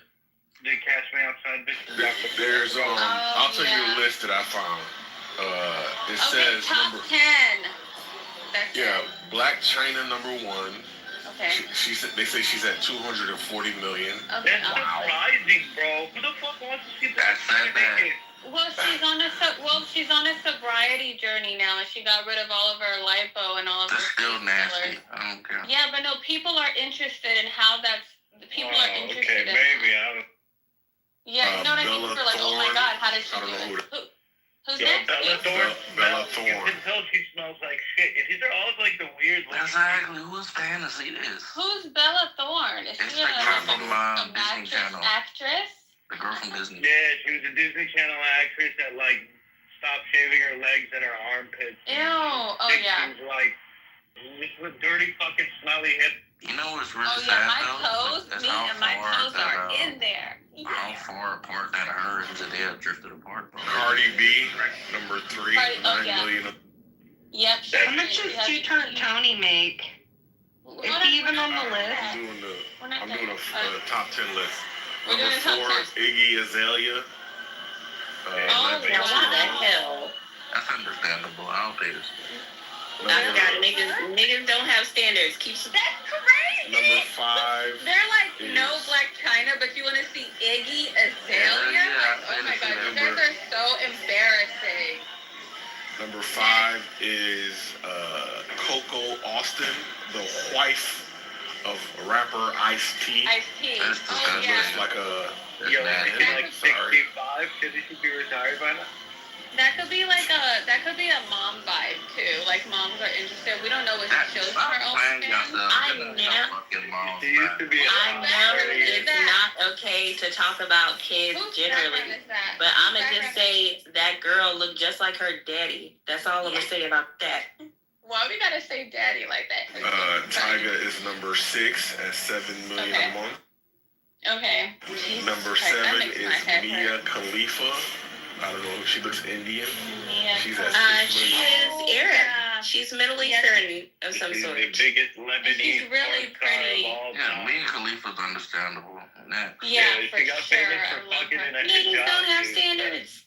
Speaker 6: They catch me outside, bitch.
Speaker 16: There's I'll tell you
Speaker 11: yeah.
Speaker 16: a list that I found. It
Speaker 11: Okay,
Speaker 16: says
Speaker 11: top
Speaker 16: number
Speaker 11: 10. That's
Speaker 16: yeah,
Speaker 11: it.
Speaker 16: Black China number 1.
Speaker 11: Okay.
Speaker 16: She said they say she's at 240 million.
Speaker 11: Okay.
Speaker 6: That's surprising, bro. Who the fuck wants to see
Speaker 4: That's
Speaker 6: Black China
Speaker 4: that.
Speaker 6: naked?
Speaker 11: Well, she's on a sobriety journey now, and she got rid of all of her lipo and all of her
Speaker 4: That's still
Speaker 11: face
Speaker 4: nasty.
Speaker 11: fillers.
Speaker 4: I don't care.
Speaker 11: Yeah, but no, people are interested in how that's. People are interested
Speaker 6: Okay,
Speaker 11: in.
Speaker 6: maybe.
Speaker 11: Yeah, you know what I mean?
Speaker 16: Bella
Speaker 11: People are like, oh my
Speaker 16: Thorne.
Speaker 11: god, how did she
Speaker 16: I don't
Speaker 11: do
Speaker 16: know
Speaker 11: it? Who's
Speaker 6: Yo,
Speaker 11: next?
Speaker 6: Bella
Speaker 11: Who?
Speaker 6: Thorne.
Speaker 16: Bella
Speaker 6: You
Speaker 16: Thorne.
Speaker 6: can tell she smells like shit. And these are all like the weird.
Speaker 4: Exactly. Whose fantasy this?
Speaker 11: Who's Bella Thorne? Is
Speaker 4: It's
Speaker 11: she
Speaker 4: the girl from
Speaker 11: a
Speaker 4: Disney
Speaker 11: actress?
Speaker 4: Channel.
Speaker 11: Actress?
Speaker 4: The girl from Disney.
Speaker 6: Yeah, she was a Disney Channel actress that like stopped shaving her legs and her armpits.
Speaker 11: Ew. Oh yeah.
Speaker 6: She was like with dirty fucking smelly hip.
Speaker 4: You know what's really
Speaker 11: Oh
Speaker 4: sad
Speaker 11: yeah, my
Speaker 4: though?
Speaker 11: toes.
Speaker 4: Is
Speaker 11: Me
Speaker 4: how
Speaker 11: and my
Speaker 4: far
Speaker 11: toes
Speaker 4: that,
Speaker 11: are in there.
Speaker 4: How far apart that her and Zendaya drifted apart.
Speaker 16: Cardi B number 3,
Speaker 11: Cardi- oh,
Speaker 16: 9
Speaker 11: yeah.
Speaker 16: million.
Speaker 11: Yep.
Speaker 8: How much does two-turn Tony make? Is he even on the list?
Speaker 16: I'm doing a top 10 list.
Speaker 11: We're
Speaker 16: Number
Speaker 11: doing a top
Speaker 16: 4, Iggy Azalea.
Speaker 11: Oh,
Speaker 2: Now what the hell?
Speaker 4: That's understandable. I'll pay this.
Speaker 2: I forgot niggas don't have standards. That's crazy.
Speaker 16: Number 5.
Speaker 11: They're like
Speaker 16: is-
Speaker 11: no Black China, but you want to see Iggy Azalea?
Speaker 4: Yeah,
Speaker 11: Like, oh my god, you guys are so embarrassing.
Speaker 16: Number 5 is Coco Austin, the wife of rapper Ice-T.
Speaker 11: Ice-T.
Speaker 4: That's
Speaker 11: Oh
Speaker 4: disgusting.
Speaker 11: yeah.
Speaker 16: Looks like a
Speaker 6: Yo,
Speaker 4: nasty.
Speaker 6: she's like
Speaker 16: Sorry.
Speaker 6: 65. Shouldn't she be retired by now?
Speaker 11: That could be a mom vibe too. Like moms are interested. We don't know what she shows on
Speaker 4: Stop
Speaker 11: her own.
Speaker 4: playing
Speaker 11: Fans.
Speaker 4: yourself
Speaker 2: I
Speaker 4: in
Speaker 2: know.
Speaker 4: that fucking mom.
Speaker 6: She used to be.
Speaker 2: I know it's not okay to talk about kids
Speaker 11: Whose
Speaker 2: generally,
Speaker 11: background is that?
Speaker 2: but I'ma
Speaker 11: Whose
Speaker 2: just
Speaker 11: background-
Speaker 2: say that girl looked just like her daddy. That's all I'm gonna say about that.
Speaker 11: Why we gotta say daddy like that?
Speaker 16: Tyga is number 6 at 7 million
Speaker 11: Okay.
Speaker 16: a month.
Speaker 11: Okay.
Speaker 16: Number
Speaker 11: Christ, that
Speaker 16: 7
Speaker 11: makes my
Speaker 16: is
Speaker 11: head
Speaker 16: Mia
Speaker 11: hurt.
Speaker 16: Khalifa. I don't know. She looks Indian.
Speaker 11: Mia
Speaker 16: She's at
Speaker 11: Khalifa.
Speaker 16: 6
Speaker 2: She
Speaker 16: million.
Speaker 2: is Arab.
Speaker 11: Yeah.
Speaker 2: She's Middle
Speaker 11: Yes.
Speaker 2: Eastern of some
Speaker 6: She's
Speaker 2: sort.
Speaker 6: the biggest Lebanese
Speaker 11: She's really
Speaker 6: porn star
Speaker 11: pretty.
Speaker 6: of all
Speaker 4: Yeah,
Speaker 6: time.
Speaker 4: Mia Khalifa's understandable. Next.
Speaker 11: Yeah,
Speaker 6: she
Speaker 11: for
Speaker 6: got
Speaker 11: sure.
Speaker 6: famous
Speaker 11: I
Speaker 6: for
Speaker 11: love
Speaker 6: fucking
Speaker 11: her.
Speaker 6: in a
Speaker 2: Niggas
Speaker 6: hijab,
Speaker 2: don't have
Speaker 6: dude.
Speaker 2: standards.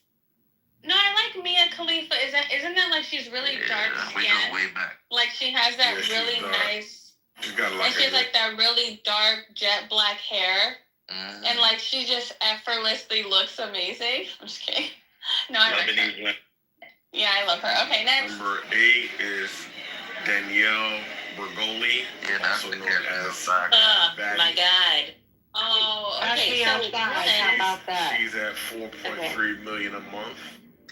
Speaker 11: No, I like Mia Khalifa. Isn't that like she's really dark
Speaker 4: We go
Speaker 11: skinned?
Speaker 4: way back.
Speaker 11: Like she has that
Speaker 16: Yeah, she's
Speaker 11: really
Speaker 16: dark.
Speaker 11: nice,
Speaker 16: She's got
Speaker 11: and
Speaker 16: like
Speaker 11: she has
Speaker 16: a
Speaker 11: like that really dark jet black hair,
Speaker 4: Mhm.
Speaker 11: and like she just effortlessly looks amazing. I'm just kidding. No, I like her.
Speaker 6: Lebanese women.
Speaker 11: Yeah, I love her. Okay, next.
Speaker 16: Number 8 is Danielle Bergoli,
Speaker 4: Yeah, that's
Speaker 16: also
Speaker 4: the
Speaker 16: known
Speaker 4: character.
Speaker 16: as
Speaker 2: Oh
Speaker 16: Baddie.
Speaker 2: my god.
Speaker 11: Oh,
Speaker 8: Ashley
Speaker 11: okay. So
Speaker 8: outside. How
Speaker 11: one,
Speaker 8: about that?
Speaker 16: She's at 4.3 million a month.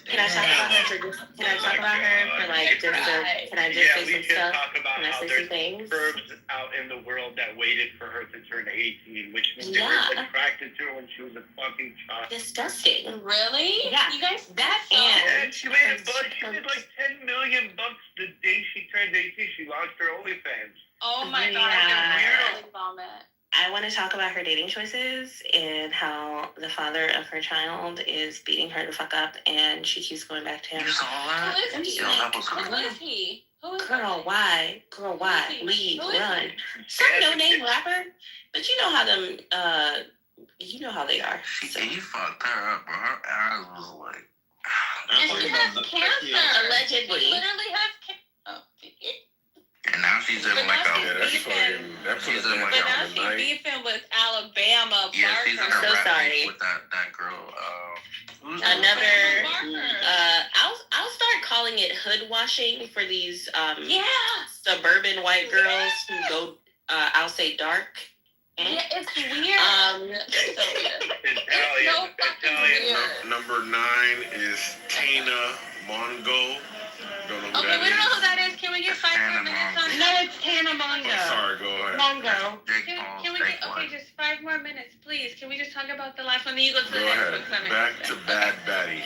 Speaker 2: Can I talk about her for just? Can I talk about her for like just? Can I just
Speaker 6: Yeah,
Speaker 2: say
Speaker 6: we
Speaker 2: some
Speaker 6: should
Speaker 2: stuff?
Speaker 6: talk about
Speaker 2: Can I
Speaker 6: how
Speaker 2: say
Speaker 6: there's
Speaker 2: some things?
Speaker 6: verbs out in the world that waited for her to turn 18, which means
Speaker 2: Yeah.
Speaker 6: they were attracted to her when she was a fucking child.
Speaker 2: Disgusting.
Speaker 11: really?
Speaker 2: Yeah.
Speaker 11: You guys, that's so.
Speaker 6: And she made a bunch. She did like $10 million the day she turned 18. She launched her OnlyFans.
Speaker 11: Oh my god,
Speaker 2: Yeah.
Speaker 11: I can really vomit.
Speaker 2: I want to talk about her dating choices and how the father of her child is beating her the fuck up, and she keeps going back to him.
Speaker 4: You saw that?
Speaker 11: Who is he?
Speaker 4: Yo, that was
Speaker 11: Who
Speaker 4: crazy.
Speaker 11: is he?
Speaker 2: Girl, why? Girl, why? Leave, run. Some no-name rapper, but you know how them, you know how they are. So.
Speaker 4: He fucked her up, bro. Her eyes was like...
Speaker 11: And she has cancer.
Speaker 2: Allegedly.
Speaker 11: She literally has cancer.
Speaker 4: And now she's in like a... She's in like
Speaker 11: but now she's beefing with Alabama.
Speaker 4: Yeah,
Speaker 11: Barker.
Speaker 4: she's in a
Speaker 2: so
Speaker 4: rap
Speaker 2: sorry.
Speaker 4: beef with that girl.
Speaker 2: Another. I'll start calling it hood washing for these suburban white girls who go. I'll say dark.
Speaker 11: Yeah, it's weird. It's so weird.
Speaker 16: Italian. Number 9 is Tana Mongo. Don't know who
Speaker 11: Okay,
Speaker 16: that
Speaker 11: we don't know
Speaker 16: is.
Speaker 11: who that is. Can we get 5 more minutes on that?
Speaker 8: No, it's Tana Mongo.
Speaker 16: Oh, sorry, go ahead.
Speaker 8: Mongo.
Speaker 11: Can we get, okay, just 5 more minutes, please. Can we just talk about the last one? Then you go to the
Speaker 16: Go
Speaker 11: next
Speaker 16: ahead.
Speaker 11: one.
Speaker 16: Back to Bad Batty.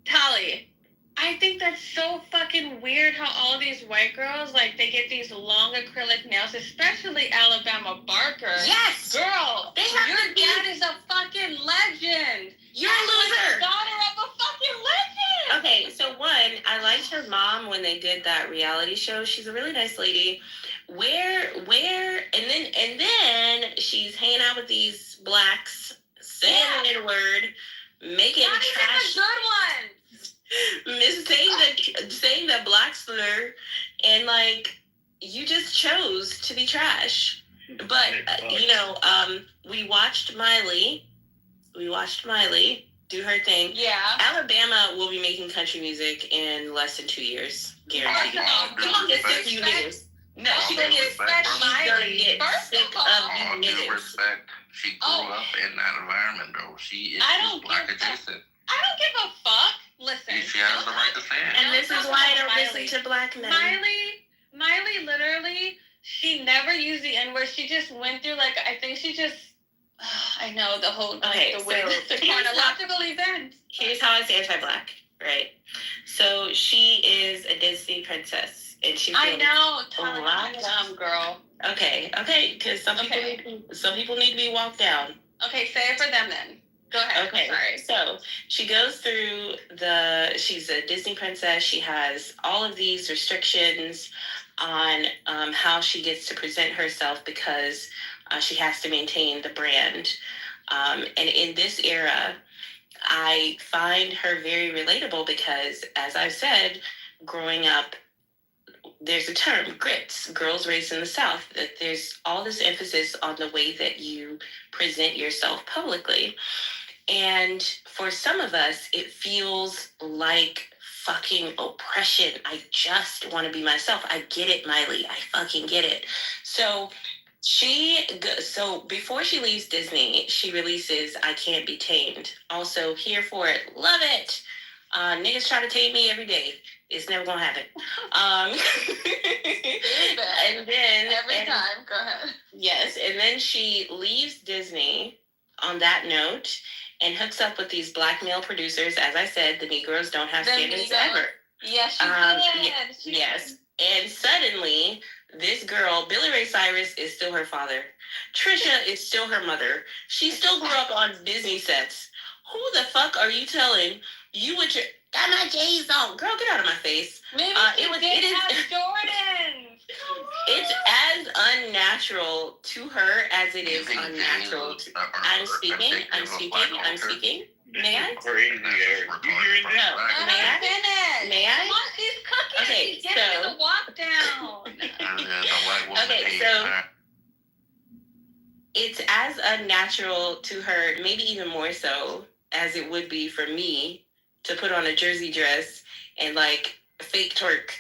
Speaker 11: Tali, I think that's so fucking weird how all these white girls, like, they get these long acrylic nails, especially Alabama Barker.
Speaker 2: Yes!
Speaker 11: Girl, your dad is a fucking legend.
Speaker 2: You're a loser.
Speaker 11: Like the daughter of a fucking legend.
Speaker 2: Okay, so one, I liked her mom when they did that reality show. She's a really nice lady. And then she's hanging out with these blacks, saying the N-word, making trash.
Speaker 11: Good one.
Speaker 2: Saying the black slur, and like you just chose to be trash. But we watched Miley do her thing.
Speaker 11: Yeah.
Speaker 2: Alabama will be making country music in less than 2 years, guaranteed. Just a few niggas. No, she's gonna get sick of these niggas.
Speaker 4: Respect. She grew up in that environment, though. She is black adjacent.
Speaker 11: I don't give a fuck. Listen.
Speaker 4: She has the right to say it.
Speaker 2: And this is why I don't listen to black men.
Speaker 11: Miley literally, she never used the N-word. She just went through, like, I think she just, I know, the whole, the way, the chronological event.
Speaker 2: Here's how it's anti-black, right? So she is a Disney princess, and she.
Speaker 11: I know, telling me dumb girl.
Speaker 2: Okay, because some people need to be walked down.
Speaker 11: Okay, say it for them then. Go ahead.
Speaker 2: Okay,
Speaker 11: sorry.
Speaker 2: So she goes through she's a Disney princess. She has all of these restrictions on how she gets to present herself because she has to maintain the brand. And in this era, I find her very relatable because, as I've said, growing up, there's a term, grits, girls raised in the South, that there's all this emphasis on the way that you present yourself publicly. And for some of us, it feels like fucking oppression. I just want to be myself. I get it, Miley. I fucking get it. So before she leaves Disney, she releases I Can't Be Tamed. Also, here for it. Love it. Niggas try to tame me every day. It's never gonna happen. And then
Speaker 11: every time, go ahead.
Speaker 2: Yes, and then she leaves Disney on that note and hooks up with these black male producers. As I said, the Negroes don't have standards ever.
Speaker 11: Yes, she did.
Speaker 2: Yes. And suddenly, this girl, Billy Ray Cyrus, is still her father. Trisha is still her mother. She still grew up on Disney sets. Who the fuck are you telling? You with your got my J's on, girl. Get out of my face.
Speaker 11: Maybe it is Jordan.
Speaker 2: It's as unnatural to her as it is unnatural to. I'm speaking. May I?
Speaker 3: Crazy, Eric. You hearing that?
Speaker 2: No. May I?
Speaker 11: Come on, she's cooking.
Speaker 2: Okay,
Speaker 11: She's getting the walk down.
Speaker 2: Okay, so it's as unnatural to her, maybe even more so, as it would be for me to put on a jersey dress and like fake twerk.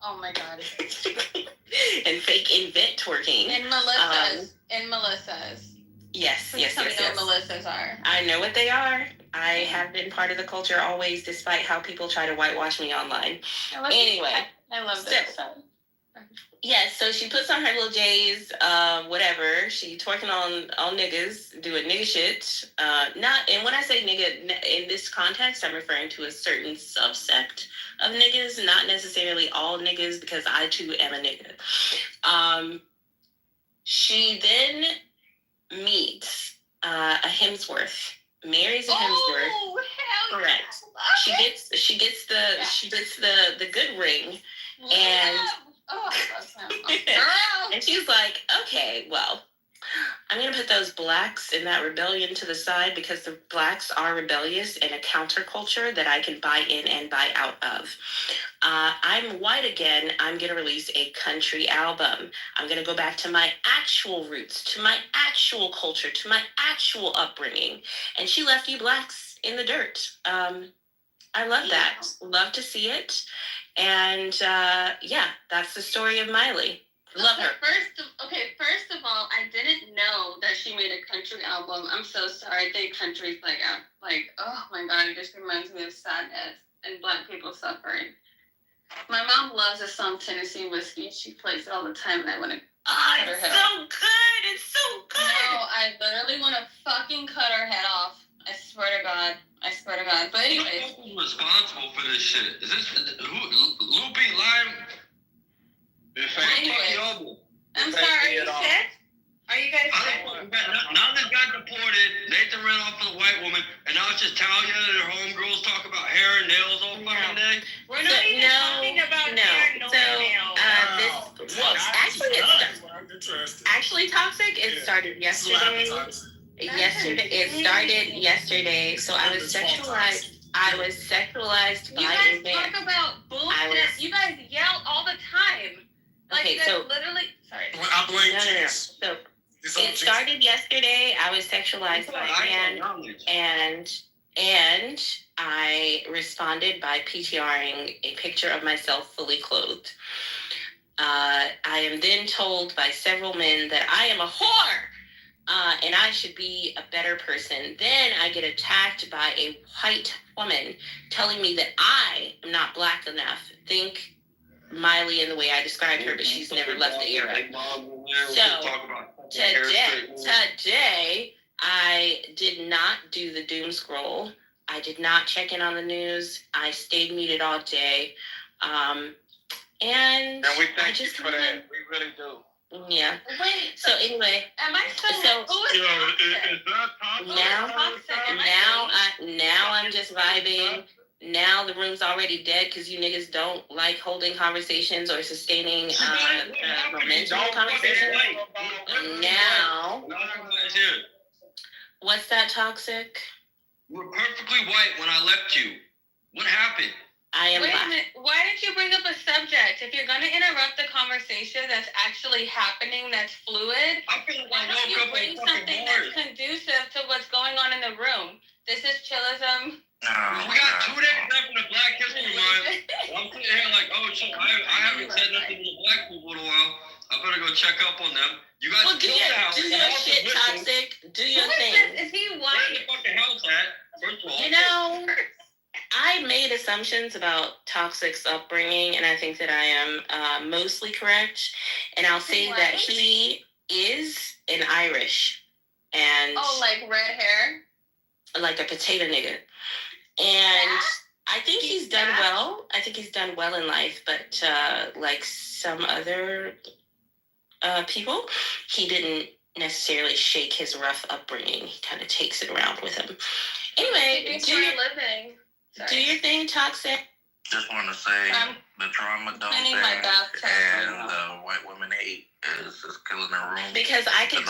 Speaker 11: Oh my god.
Speaker 2: And fake invent twerking.
Speaker 11: And Melissa's.
Speaker 2: Yes.
Speaker 11: Tell me what Melissa's are.
Speaker 2: I know what they are. I have been part of the culture always, despite how people try to whitewash me online. Anyway.
Speaker 11: I love this.
Speaker 2: Yes, so she puts on her little J's, whatever. She twerking on niggas, doing nigga shit. And when I say nigga, in this context, I'm referring to a certain subsect of niggas, not necessarily all niggas, because I too am a nigga. She then meets a Hemsworth, marries a Hemsworth.
Speaker 11: Oh, hell
Speaker 2: Correct. She gets the good ring, and and she's like, okay, well, I'm going to put those blacks in that rebellion to the side because the blacks are rebellious in a counterculture that I can buy in and buy out of. I'm white again. I'm going to release a country album. I'm going to go back to my actual roots, to my actual culture, to my actual upbringing. And she left you blacks in the dirt. I love that. Love to see it. And yeah, that's the story of Miley. Love her.
Speaker 11: First of all, I didn't know that she made a country album. I'm so sorry. I think country's oh my God, it just reminds me of sadness and black people suffering. My mom loves the song Tennessee Whiskey. She plays it all the time, and I want to cut her head off.
Speaker 2: So good. It's so good.
Speaker 11: No, I literally want to fucking cut her head off. I swear to God. But anyways.
Speaker 9: Who's responsible for this shit? Is this Lupe Lime?
Speaker 11: Anyways, I'm sorry. Are you sick? Are you guys sick?
Speaker 9: None of got deported. Nathan ran off with a white woman, and now it's just Talia and her homegirls talk about hair and nails all fucking day.
Speaker 8: We're not even talking about hair nor nails.
Speaker 2: Actually, Toxic, it started yesterday. It started yesterday. So I was sexualized.
Speaker 11: You
Speaker 2: by
Speaker 11: guys
Speaker 2: a man.
Speaker 11: talk about bullshit. You guys yell all the time. Like,
Speaker 2: Okay,
Speaker 11: you guys
Speaker 2: so-
Speaker 11: literally. Sorry.
Speaker 12: I blame
Speaker 2: No. So it started yesterday. I was sexualized by a man, and I responded by PTRing a picture of myself fully clothed. I am then told by several men that I am a whore, and I should be a better person. Then I get attacked by a white woman telling me that I am not black enough. Think Miley in the way I described her, but she's never left the era. So today, I did not do the doom scroll. I did not check in on the news. I stayed muted all day. And
Speaker 13: we thank
Speaker 2: I
Speaker 13: you
Speaker 2: just
Speaker 13: for that. We really do.
Speaker 2: Yeah.
Speaker 11: Wait.
Speaker 2: So anyway,
Speaker 11: Am I still? Who is toxic?
Speaker 6: Is that toxic?
Speaker 2: Now I'm just vibing. Now the room's already dead because you niggas don't like holding conversations or sustaining momentum conversations. Now, what's that, Toxic?
Speaker 9: You were perfectly white when I left you. What happened?
Speaker 2: I am
Speaker 11: Wait a
Speaker 2: black.
Speaker 11: minute. Why did you bring up a subject? If you're going to interrupt the conversation that's actually happening, that's fluid, why don't you bring something that's conducive to what's going on in the room? This is chillism.
Speaker 9: We got 2 days left in the Black History Month. I'm sitting here like, oh shit, I haven't said nothing to the black people in a while. I better go check up on them. You guys
Speaker 2: do your shit, Toxic. Do your thing.
Speaker 11: Is he
Speaker 9: Where's
Speaker 11: white?
Speaker 9: the fucking house at? First of all.
Speaker 2: You know, I made assumptions about Toxic's upbringing, and I think that I am mostly correct. And I'll say that he is an Irish, and
Speaker 11: like red hair,
Speaker 2: like a potato nigga. And I think he's done well. I think he's done well in life, but like some other people, he didn't necessarily shake his rough upbringing. He kind of takes it around with him. Anyway, do your thing, Toxic.
Speaker 4: Just want to say the trauma dump and the white women hate is just killing the room.
Speaker 2: Because I could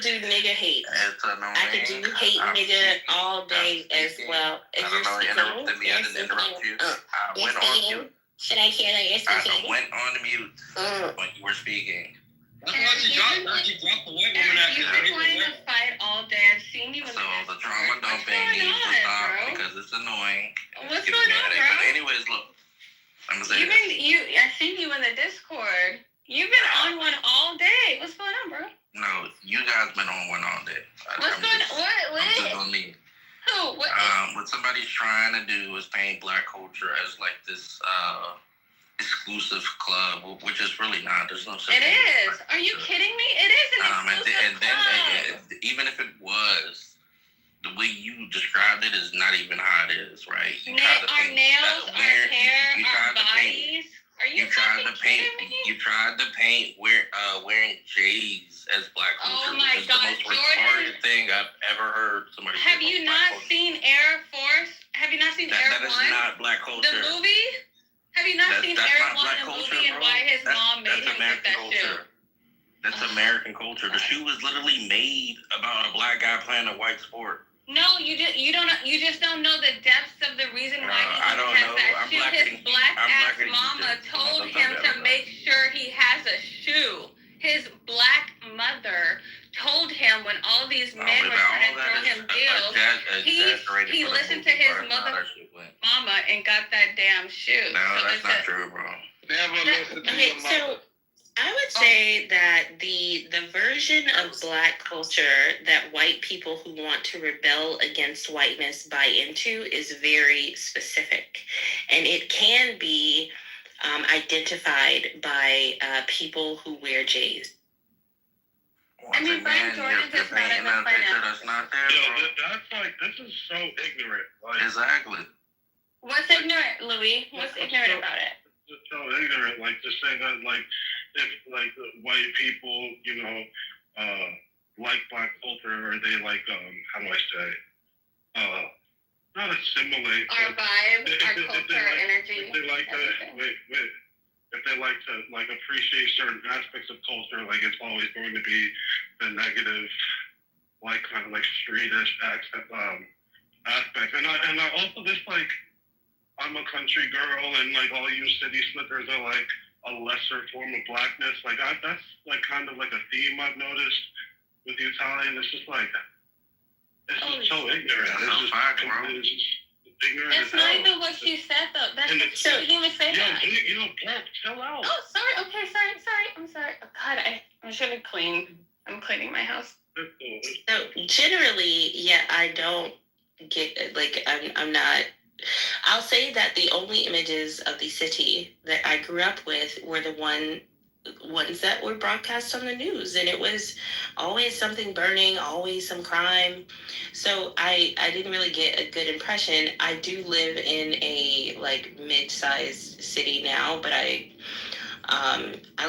Speaker 2: do nigga hate.
Speaker 4: It's annoying.
Speaker 2: I could do hate nigga all day as well.
Speaker 4: I don't know, you interrupted me. I didn't interrupt you. I went on mute.
Speaker 2: Should I hear that you're speaking?
Speaker 4: I went on mute when you were speaking.
Speaker 9: That's why she dropped the white woman at
Speaker 11: You've been wanting to fight all day. I've seen you in
Speaker 4: So the trauma dumping needs to stop because it's annoying.
Speaker 11: What's going on, bro?
Speaker 4: But anyways, look, I'm gonna say
Speaker 11: I've seen you in the Discord. You've been on one all day. What's going on, bro?
Speaker 4: No, you guys been on one all day.
Speaker 11: What's going on? What?
Speaker 4: I'm just gonna leave.
Speaker 11: Who? What?
Speaker 4: What somebody's trying to do is paint black culture as like this exclusive club, which is really not. There's no such
Speaker 11: It
Speaker 4: thing as
Speaker 11: is. Are you kidding me? It is an exclusive club.
Speaker 4: Even if it was, the way you described it is not even how it is, right?
Speaker 11: Our nails, our hair, our bodies. Are you fucking kidding me?
Speaker 4: You tried to paint wearing J's as black culture.
Speaker 11: Oh my
Speaker 4: It's
Speaker 11: God,
Speaker 4: the most
Speaker 11: Jordan.
Speaker 4: retarded thing I've ever heard somebody say
Speaker 11: Have
Speaker 4: about
Speaker 11: you
Speaker 4: black
Speaker 11: not
Speaker 4: culture.
Speaker 11: seen Air Force? Have seen
Speaker 4: That
Speaker 11: Eric
Speaker 4: is
Speaker 11: One?
Speaker 4: not black culture.
Speaker 11: The movie? Have you not seen
Speaker 4: That's
Speaker 11: Eric
Speaker 4: not
Speaker 11: One,
Speaker 4: black
Speaker 11: the
Speaker 4: culture,
Speaker 11: movie, and
Speaker 4: bro.
Speaker 11: why his mom made
Speaker 4: That's
Speaker 11: him get
Speaker 4: American
Speaker 11: that
Speaker 4: culture.
Speaker 11: shoe?
Speaker 4: That's American culture. The shoe was literally made about a black guy playing a white sport.
Speaker 11: No, you just don't know the depths of the reason why he
Speaker 4: I don't
Speaker 11: has
Speaker 4: know.
Speaker 11: that
Speaker 4: I'm
Speaker 11: shoe.
Speaker 4: blacker
Speaker 11: His
Speaker 4: than you.
Speaker 11: black
Speaker 4: I'm
Speaker 11: ass
Speaker 4: blacker than you,
Speaker 11: mama
Speaker 4: too.
Speaker 11: told
Speaker 4: Don't
Speaker 11: him
Speaker 4: tell me
Speaker 11: to
Speaker 4: that.
Speaker 11: make sure he has a shoe. His black mother told him when all these men were trying to throw him deals, he listened to his mama and got that damn shoe.
Speaker 4: No,
Speaker 11: So
Speaker 4: that's
Speaker 11: it's
Speaker 4: not true, bro.
Speaker 9: Never listen to
Speaker 2: Okay,
Speaker 9: your
Speaker 2: so
Speaker 9: mother.
Speaker 2: I would say that the version of black culture that white people who want to rebel against whiteness buy into is very specific, and it can be identified by people who wear J's.
Speaker 11: I mean, Frank Jordan's is not in the
Speaker 4: That's not there, bro.
Speaker 6: That's like, this is so ignorant. Like,
Speaker 4: Exactly.
Speaker 11: What's ignorant, Louis? What's ignorant about it?
Speaker 6: It's so ignorant, like to say that, like, if like the white people, like black culture, or they like, how do I say, not assimilate,
Speaker 11: Our
Speaker 6: but
Speaker 11: vibe,
Speaker 6: if
Speaker 11: our
Speaker 6: they
Speaker 11: culture,
Speaker 6: like,
Speaker 11: energy.
Speaker 6: if they like to, if they like to like appreciate certain aspects of culture, like it's always going to be the negative, like kind of like streetish aspect. And I also just like, I'm a country girl, and like all you city slickers are like a lesser form of blackness. Like that's like kind of like a theme I've noticed with the Italian. It's just like, it's just so ignorant. It's just ignorant.
Speaker 11: That's not even what she said, though. That's what she didn't even say that.
Speaker 6: Black, chill out.
Speaker 11: Oh, sorry. Okay, sorry. I'm sorry. Oh, God, I should have cleaned. I'm cleaning my house.
Speaker 2: So generally, yeah, I don't get like I'm not. I'll say that the only images of the city that I grew up with were the ones that were broadcast on the news, and it was always something burning, always some crime. So I didn't really get a good impression. I do live in a like mid-sized city now, but I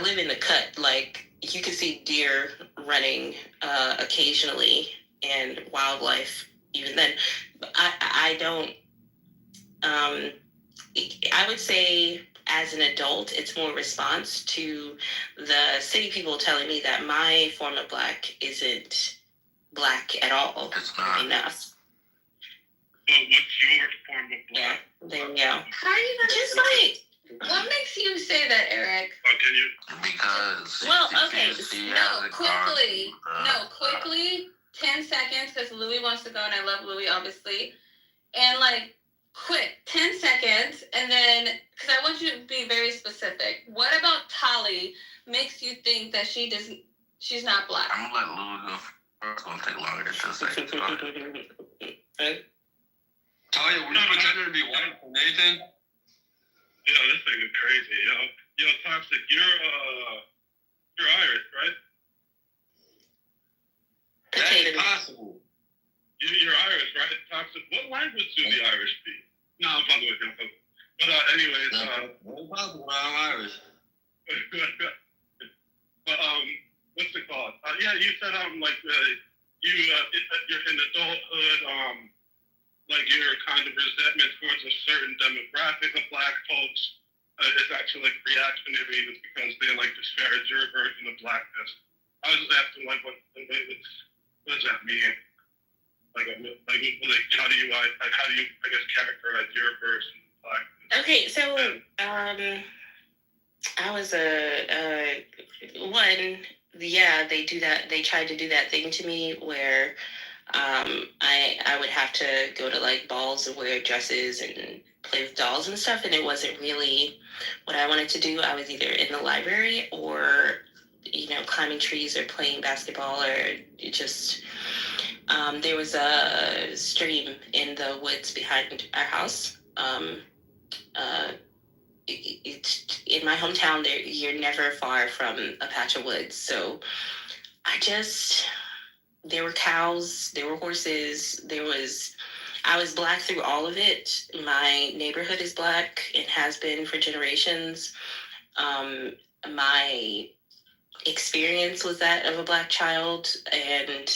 Speaker 2: live in the cut. Like you can see deer running occasionally and wildlife even then. I don't. I would say as an adult, it's more response to the city people telling me that my form of black isn't black at all.
Speaker 4: It's not
Speaker 2: enough.
Speaker 6: But what's your form of black?
Speaker 2: Yeah, there you go.
Speaker 11: How are you gonna
Speaker 2: Just
Speaker 11: say? What makes you say that, Eric?
Speaker 6: Can you?
Speaker 4: Because
Speaker 2: well, okay,
Speaker 11: quickly, 10 seconds, because Louis wants to go, and I love Louis, obviously, and like. Quick, 10 seconds, and then, because I want you to be very specific. What about Tali makes you think that she's not black?
Speaker 4: I'm gonna let Louis go first. It's gonna take longer than 10 seconds.
Speaker 9: Talia, were you pretending to be white for Nathan?
Speaker 6: Yo, this thing is crazy, yo. Yo, Toxic, you're Irish, right?
Speaker 9: That is possible.
Speaker 6: You're Irish, right? Toxic. What language do the Irish speak? No, I'm fucking with you. But anyways,
Speaker 9: no possible. I'm Irish.
Speaker 6: But what's it called? Yeah, you said like you're in adulthood, like your kind of resentment towards a certain demographic of black folks. It's actually like reactionary, it's because they like disparage your version of blackness. I was just asking like what does that mean? Like how do you I guess characterize your version of blackness?
Speaker 2: Okay, so I was they do that. They tried to do that thing to me where I would have to go to like balls and wear dresses and play with dolls and stuff, and it wasn't really what I wanted to do. I was either in the library or climbing trees or playing basketball or just there was a stream in the woods behind our house. It's in my hometown. You're never far from a patch of woods. So there were cows, there were horses, I was black through all of it. My neighborhood is black and has been for generations. My experience was that of a black child, and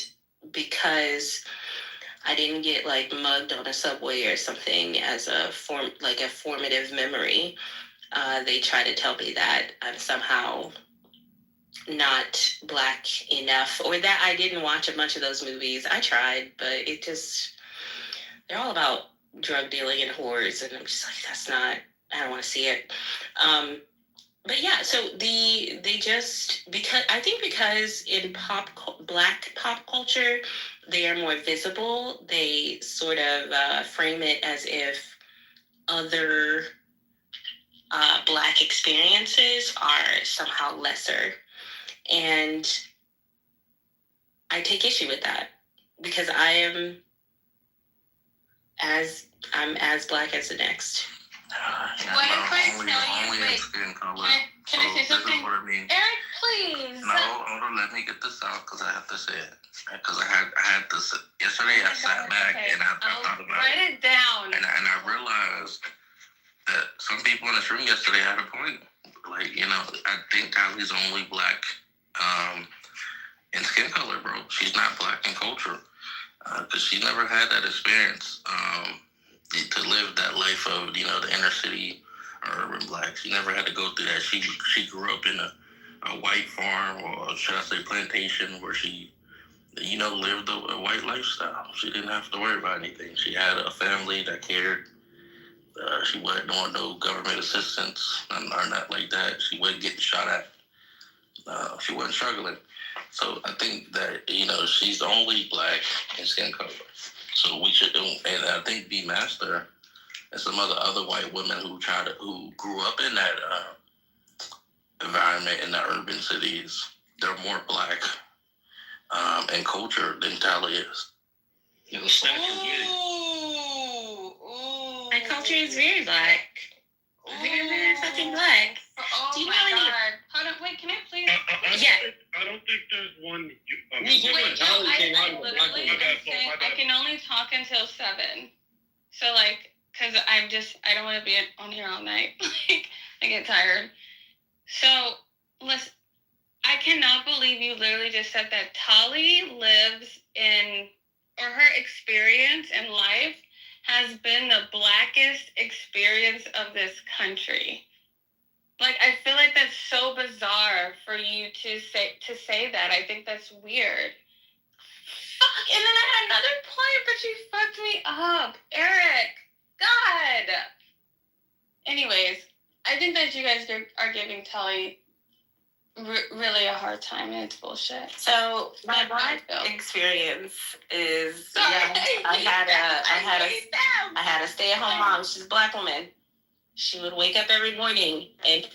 Speaker 2: because I didn't get like mugged on a subway or something as a formative memory. They try to tell me that I'm somehow not Black enough, or that I didn't watch a bunch of those movies. I tried, but they're all about drug dealing and whores, and I'm just like, I don't want to see it. But yeah, so they just, because in Black pop culture, they are more visible. They sort of frame it as if other Black experiences are somehow lesser. And I take issue with that because I'm as Black as the next.
Speaker 11: Can I say something? Eric, please.
Speaker 4: No, hold on, let me get this out because I have to say it. Because I had this yesterday. I sat back and I thought about
Speaker 11: Write it down.
Speaker 4: And I realized that some people in this room yesterday had a point. Like, I think Kylie's only Black in skin color, bro. She's not Black in culture because she never had that experience to live that life of, the inner city or urban Black. She never had to go through that. She grew up in a white farm, or should I say plantation, where she, lived a white lifestyle. She didn't have to worry about anything. She had a family that cared. She wasn't on no government assistance or not like that. She wasn't getting shot at. She wasn't struggling. So I think that, she's the only Black in skin color. So we should, and I think B Master and some other white women who grew up in that environment in the urban cities, they're more Black in culture than Tally is.
Speaker 2: My culture is very Black. Very, very fucking Black.
Speaker 11: Oh,
Speaker 2: do you
Speaker 11: my
Speaker 2: know any?
Speaker 11: God. Hold on, wait, can I please?
Speaker 6: I don't think there's one.
Speaker 11: I can only talk until 7. So, because I don't want to be on here all night. I get tired. So, listen, I cannot believe you literally just said that Tali lives or her experience in life has been the Blackest experience of this country. I feel like that's so bizarre for you to say that. I think that's weird. Fuck, and then I had another point, but you fucked me up. Eric, God. Anyways, I think that you guys are giving Tali really a hard time, and it's bullshit.
Speaker 2: So my Black experience is I had a stay-at-home mom. She's a Black woman. She would wake up every morning and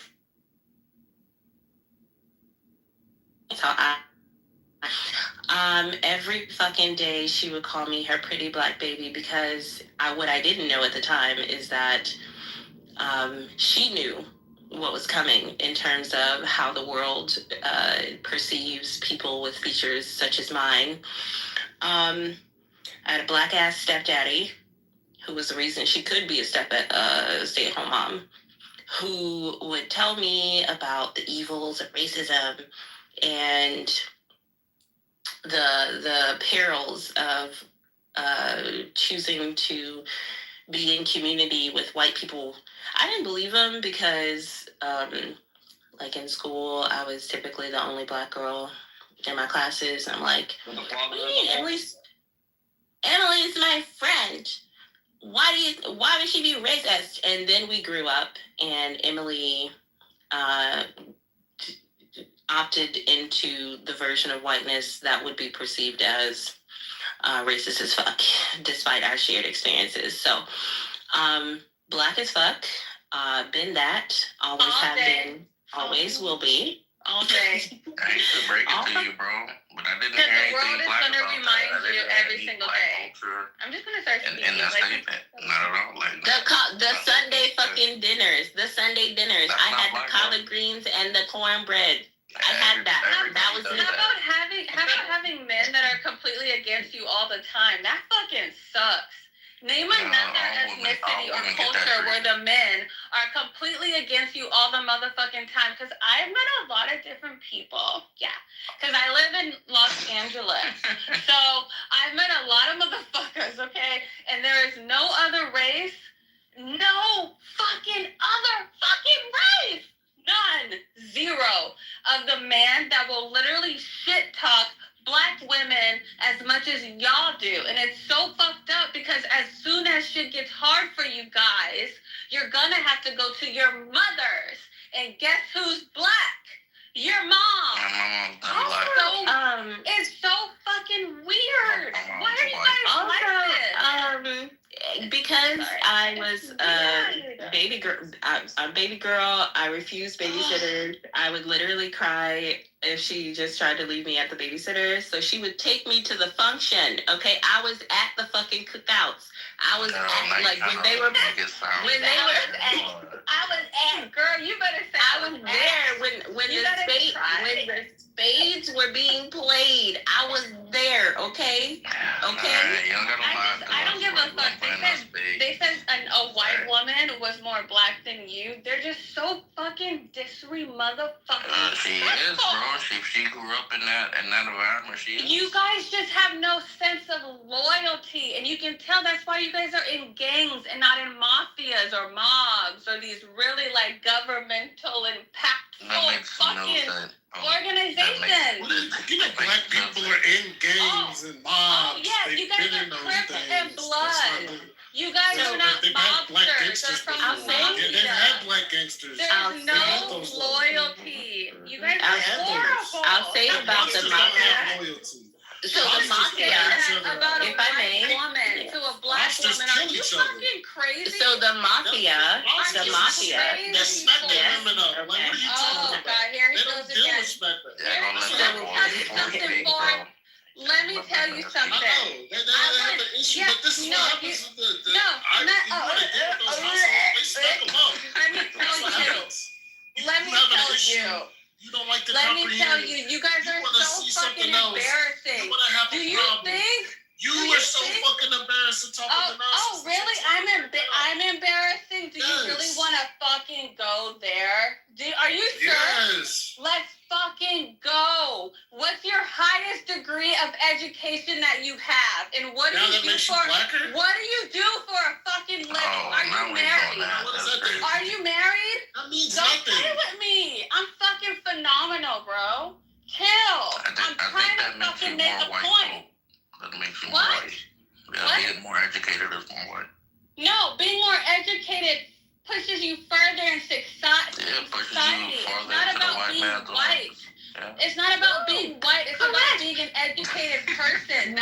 Speaker 2: every fucking day she would call me her pretty Black baby because what I didn't know at the time is that she knew what was coming in terms of how the world perceives people with features such as mine. I had a Black ass stepdaddy who was the reason she could be a stay-at-home mom, who would tell me about the evils of racism and the perils of choosing to be in community with white people. I didn't believe him because, in school, I was typically the only Black girl in my classes. I'm like, what do you mean? Emily's my friend. Why would she be racist? And then we grew up, and Emily opted into the version of whiteness that would be perceived as racist as fuck, despite our shared experiences. So, Black as fuck, been that, always all have day. Been, always will be.
Speaker 11: All day.
Speaker 4: I hate to break it to you, bro, but I didn't hear anything Black about that. The world is going to
Speaker 11: remind you every single day.
Speaker 4: Culture.
Speaker 11: I'm just going to start speaking.
Speaker 4: And that's not at all.
Speaker 2: The Sunday fucking dinners. The Sunday dinners. I had the collard greens and the cornbread. I had that. That was it.
Speaker 11: How about having men that are completely against you all the time? That fucking sucks. Name another ethnicity or culture where the men are completely against you all the motherfucking time. Because I've met a lot of different people. Yeah. Because I live in Los Angeles. So I've met a lot of motherfuckers, okay? And there is no other race, no fucking other fucking race. None. Zero of the man that will literally shit talk Black women as much as y'all do. And it's so fucked up because as soon as shit gets hard for you guys, you're gonna have to go to your mothers. And guess who's Black? Your mom. Also, it's so fucking weird. Why are you guys like this?
Speaker 2: Because I was a baby girl, I refused babysitters. I would literally cry if she just tried to leave me at the babysitter. So she would take me to the function. Okay, I was at the fucking cookouts. I was
Speaker 11: girl, you better say
Speaker 2: I was there when the spades were being played. I was there. Okay.
Speaker 11: I don't give a fuck. They said a white woman was more Black than you. They're just so fucking motherfucking.
Speaker 4: She is, bro. She grew up in that environment. She is.
Speaker 11: You guys just have no sense of loyalty, and you can tell that's why you guys are in gangs and not in mafias or mobs or these really like governmental impactful organizations.
Speaker 12: You know, Black people are in gangs and mobs.
Speaker 11: Oh yes, you guys are Crips and Blood. You guys are not mobsters.
Speaker 12: They have Black gangsters.
Speaker 11: There's no loyalty. You guys are horrible.
Speaker 2: I'll say about the mafia. So the mafia,
Speaker 11: about
Speaker 2: if I may,
Speaker 11: woman to a Black woman, are you fucking crazy?
Speaker 2: So the mafia,
Speaker 12: they smack their women up. Like, what are you talking about?
Speaker 11: God, here he
Speaker 12: They
Speaker 11: goes
Speaker 12: don't deal
Speaker 11: again.
Speaker 12: with smack that.
Speaker 11: Let me tell you something.
Speaker 12: I know they have an issue, but this is what happens. You want to deal with those households, they smack them up.
Speaker 11: Let me tell you.
Speaker 12: You don't like the
Speaker 11: Let
Speaker 12: company.
Speaker 11: me tell you, you guys are so fucking embarrassing. Do you think?
Speaker 12: You were so fucking embarrassing talking to nonsense.
Speaker 11: Oh, really? I'm embarrassing? Do you really want to fucking go there? Are you sure?
Speaker 12: Yes.
Speaker 11: Let's fucking go. What's your highest degree of education that you have? And what do you do for a fucking living? Are you married? Are you married?
Speaker 12: That means
Speaker 11: Don't
Speaker 12: nothing.
Speaker 11: play with me. I'm fucking phenomenal, bro. Chill. I'm trying to fucking make a point.
Speaker 4: That makes you
Speaker 11: What?
Speaker 4: more white. Yeah, being more educated is more white.
Speaker 11: No, being more educated pushes you further in society. It's not about being white.
Speaker 4: Yeah.
Speaker 11: It's not about being white. It's about being an educated person.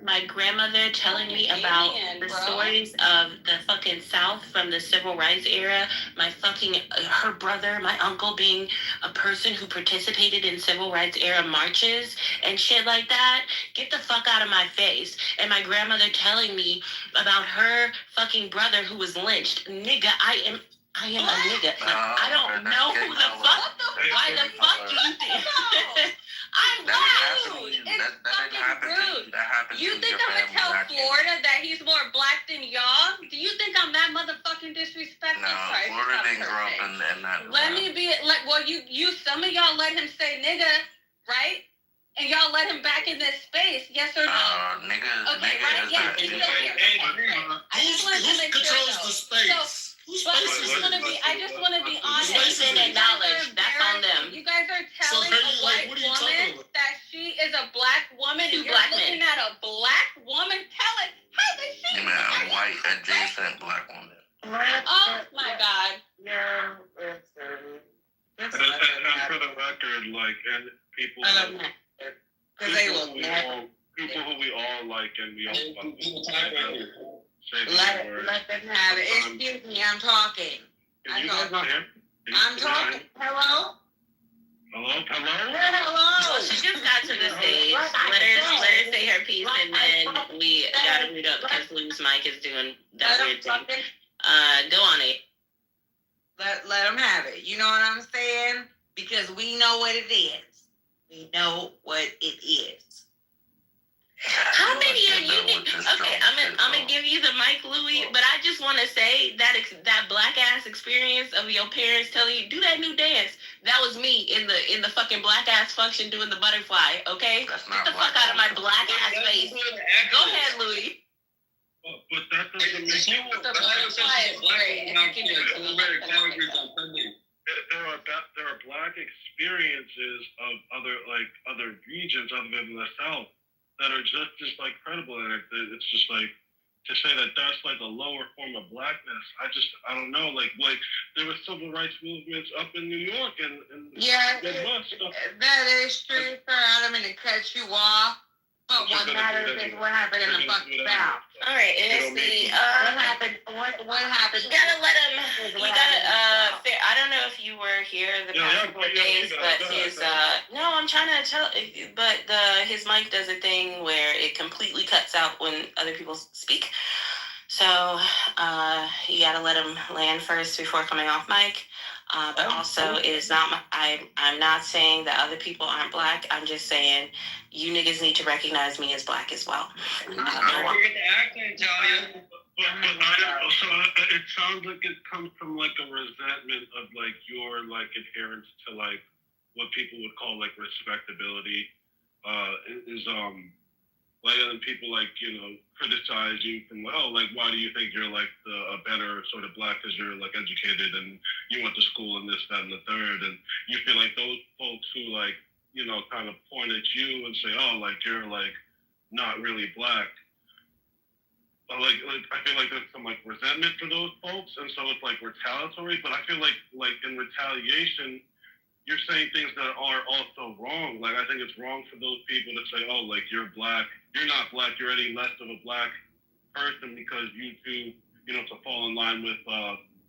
Speaker 2: My grandmother telling me about the stories of the fucking South from the Civil Rights era. Her brother, my uncle being a person who participated in Civil Rights era marches and shit like that. Get the fuck out of my face. And my grandmother telling me about her fucking brother who was lynched. Nigga, I am a nigga. I don't know who the fuck. Why the fuck do you think? I'm rude. It's fucking rude. You think I'm gonna tell Florida that he's more Black than y'all? Do you think I'm that motherfucking disrespectful?
Speaker 4: No, Florida didn't grow up in that.
Speaker 11: Let me be like. Well, you. Some of y'all let him say nigga, right? And y'all let him back in this space, yes or no?
Speaker 4: Nigga.
Speaker 11: Okay, right? Yes. I just wanted to make sure though.
Speaker 12: The space.
Speaker 11: I just want to be honest.
Speaker 2: And acknowledge. That's on them.
Speaker 11: You guys are telling a white woman that she is a Black woman, and you're looking at a Black woman. Tell it. How is she?
Speaker 4: You mean a white adjacent Black woman?
Speaker 11: Oh my God.
Speaker 6: And for the record, like, and people who we all like and we all fucking
Speaker 7: let them have it. Excuse me, I'm talking. I'm talking. Hello?
Speaker 2: Well, she just got to the stage. Let her say her piece, and then we gotta mute up because Lou's mic is doing that weird thing. Go on it.
Speaker 7: Let them have it. You know what I'm saying? Because we know what it is. We know what it is.
Speaker 2: How Louis, but I just want to say that that black ass experience of your parents telling you do that new dance. That was me in the fucking black ass function doing the butterfly. Okay, get the fuck out of my black ass face. Go ahead, Louis.
Speaker 6: But that doesn't make
Speaker 2: The butterfly is great.
Speaker 6: There are black experiences of other regions other than the South that are just like credible, and it's just like to say that that's like a lower form of blackness. I don't know. Like there were civil rights movements up in New York and
Speaker 7: Yeah,
Speaker 6: Midwest.
Speaker 7: that is true. Sir, I don't mean to cut you off, but what matters is what happened in the fucking South.
Speaker 2: All right, and it's
Speaker 7: what happened? What happened?
Speaker 2: You gotta let him. You gotta. I don't know if you were here the past couple of days, but his. No, I'm trying to tell. But his mic does a thing where it completely cuts out when other people speak. So you gotta let him land first before coming off mic. But also, it's not. I'm not saying that other people aren't black. I'm just saying you niggas need to recognize me as black as well.
Speaker 9: Don't forget the accent, Talia.
Speaker 6: So it sounds like it comes from like a resentment of like your like adherence to like what people would call like respectability. Like other people like criticize you from like why do you think you're like a better sort of black because you're like educated and you went to school and this that and the third, and you feel like those folks who like kind of point at you and say like you're like not really black. Like I feel like there's some like resentment for those folks, and so it's like retaliatory. But I feel like in retaliation, you're saying things that are also wrong. Like I think it's wrong for those people to say, like you're black, you're not black, you're any less of a black person because you two, to fall in line with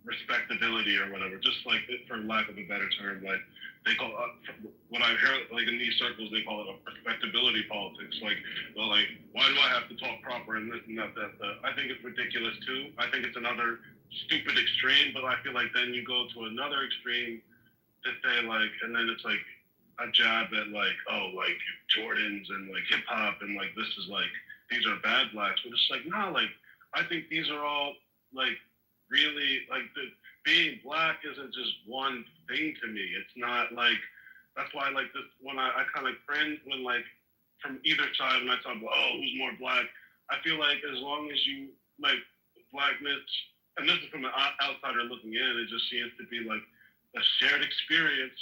Speaker 6: respectability or whatever. Just like for lack of a better term, like they call what I've heard like in these circles, they call it a respectability politics. Like, well, like why do I have to talk proper and this and that? I think it's ridiculous too. I think it's another stupid extreme. But I feel like then you go to another extreme to say like, and then it's like a jab at like, like Jordans and like hip hop and like this is like these are bad blacks. But it's like no, like I think these are all like really like being black isn't just one thing to me. It's not like that's why like this when I kind of cringe when like from either side when I talk about who's more black. I feel like as long as you like blackness, and this is from an outsider looking in, it just seems to be like a shared experience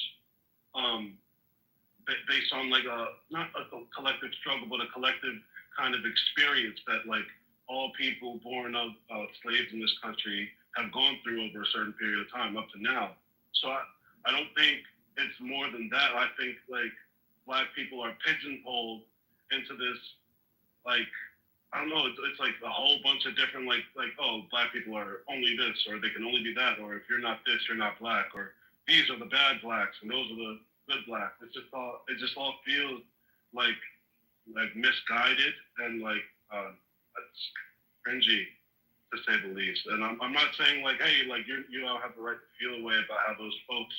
Speaker 6: based on like not a collective struggle, but a collective kind of experience that like all people born of slaves in this country have gone through over a certain period of time up to now. So I don't think it's more than that. I think like black people are pigeonholed into this like I don't know. It's like a whole bunch of different like black people are only this or they can only be that, or if you're not this you're not black, or these are the bad blacks and those are the good blacks. It just all feels like misguided and like it's cringy to say the least. And I'm not saying like hey like you don't have the right to feel a way about how those folks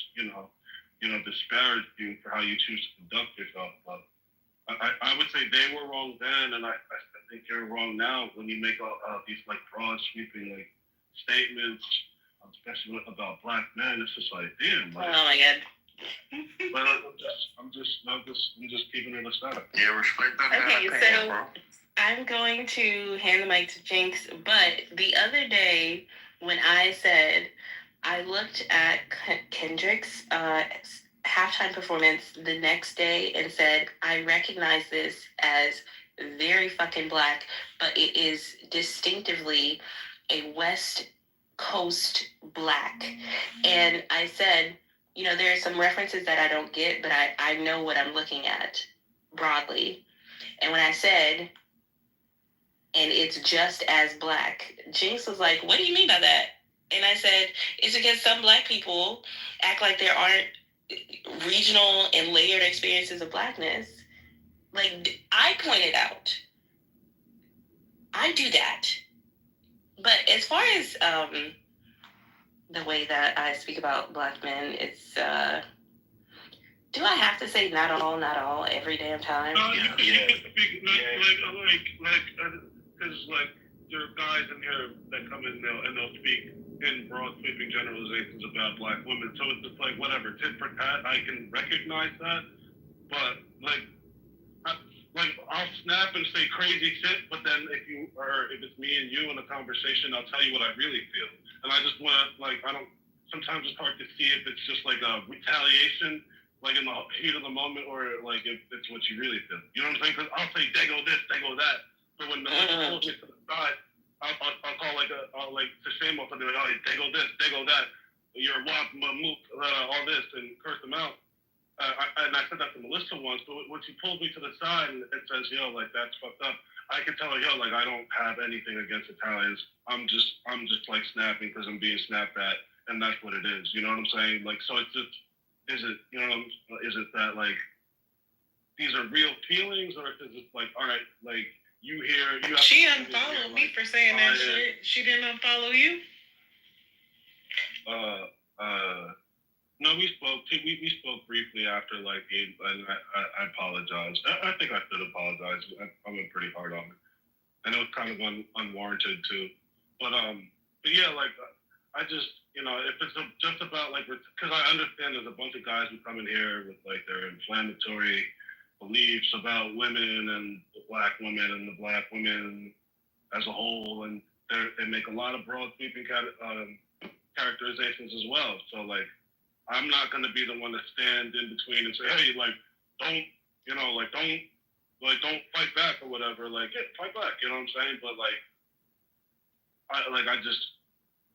Speaker 6: disparage you for how you choose to conduct yourself, but I would say they were wrong then, and I think you're wrong now when you make all these like broad sweeping like statements, especially about black men. It's just like damn. Like,
Speaker 2: oh my god.
Speaker 6: But I'm just keeping it a static.
Speaker 4: Yeah, respect that.
Speaker 2: Okay, so I'm going to hand the mic to Jinx, but the other day when I said I looked at Kendrick's halftime performance the next day and said, I recognize this as very fucking black, but it is distinctively a West Coast black. And I said, there are some references that I don't get, but I know what I'm looking at broadly. And when I said, and it's just as black, Jinx was like, what do you mean by that? And I said, it's because some black people act like there aren't regional and layered experiences of blackness. Like I pointed out, I do that. But as far as the way that I speak about black men, it's do I have to say not all every damn time?
Speaker 6: You can speak because like there are guys in here that come in and they'll speak in broad sweeping generalizations about black women. So it's just like whatever, tit for tat. I can recognize that, but I'll snap and say crazy shit. But then if it's me and you in a conversation, I'll tell you what I really feel. And I just want I don't. Sometimes it's hard to see if it's just like a retaliation, like in the heat of the moment, or like if it's what you really feel. You know what I'm saying? Because I'll say dago this, dago that. But when the pulls me to the side, I'll call to shame off and be like, oh, dago this, dago that, you're wop, mook, all this, and curse them out. And I said that to Melissa once, but when she pulls me to the side and says, yo, like, that's fucked up, I can tell her, yo, like, I don't have anything against Italians. I'm just like snapping because I'm being snapped at, and that's what it is. You know what I'm saying? Like, so it's just, is it that, like, these are real feelings, or is it like, all right, like, you have
Speaker 2: She unfollowed me for saying that shit. She didn't unfollow you?
Speaker 6: No, we spoke. We spoke briefly after, like, and I apologized. I think I should apologize. I went pretty hard on it, and it was kind of unwarranted too. But yeah, like, I just, if it's just about, like, because I understand there's a bunch of guys who come in here with, like, their inflammatory beliefs about women and the black women and the black women as a whole, and they make a lot of broad sweeping characterizations as well. So, like, I'm not going to be the one to stand in between and say, hey, like, don't fight back or whatever. Like, yeah, fight back. You know what I'm saying? But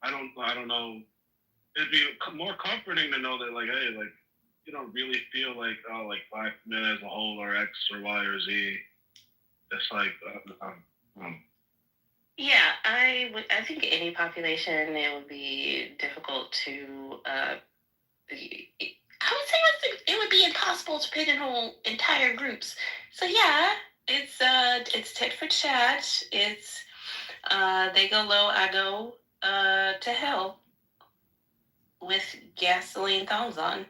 Speaker 6: I don't know. It'd be more comforting to know that, like, hey, like, you don't really feel like, oh, like, black men as a whole are X or Y or Z. It's like,
Speaker 2: Yeah, I think any population, it would be difficult to. I would say it would be impossible to pigeonhole entire groups. So yeah, it's tit for tat. It's they go low, I go to hell with gasoline thongs on.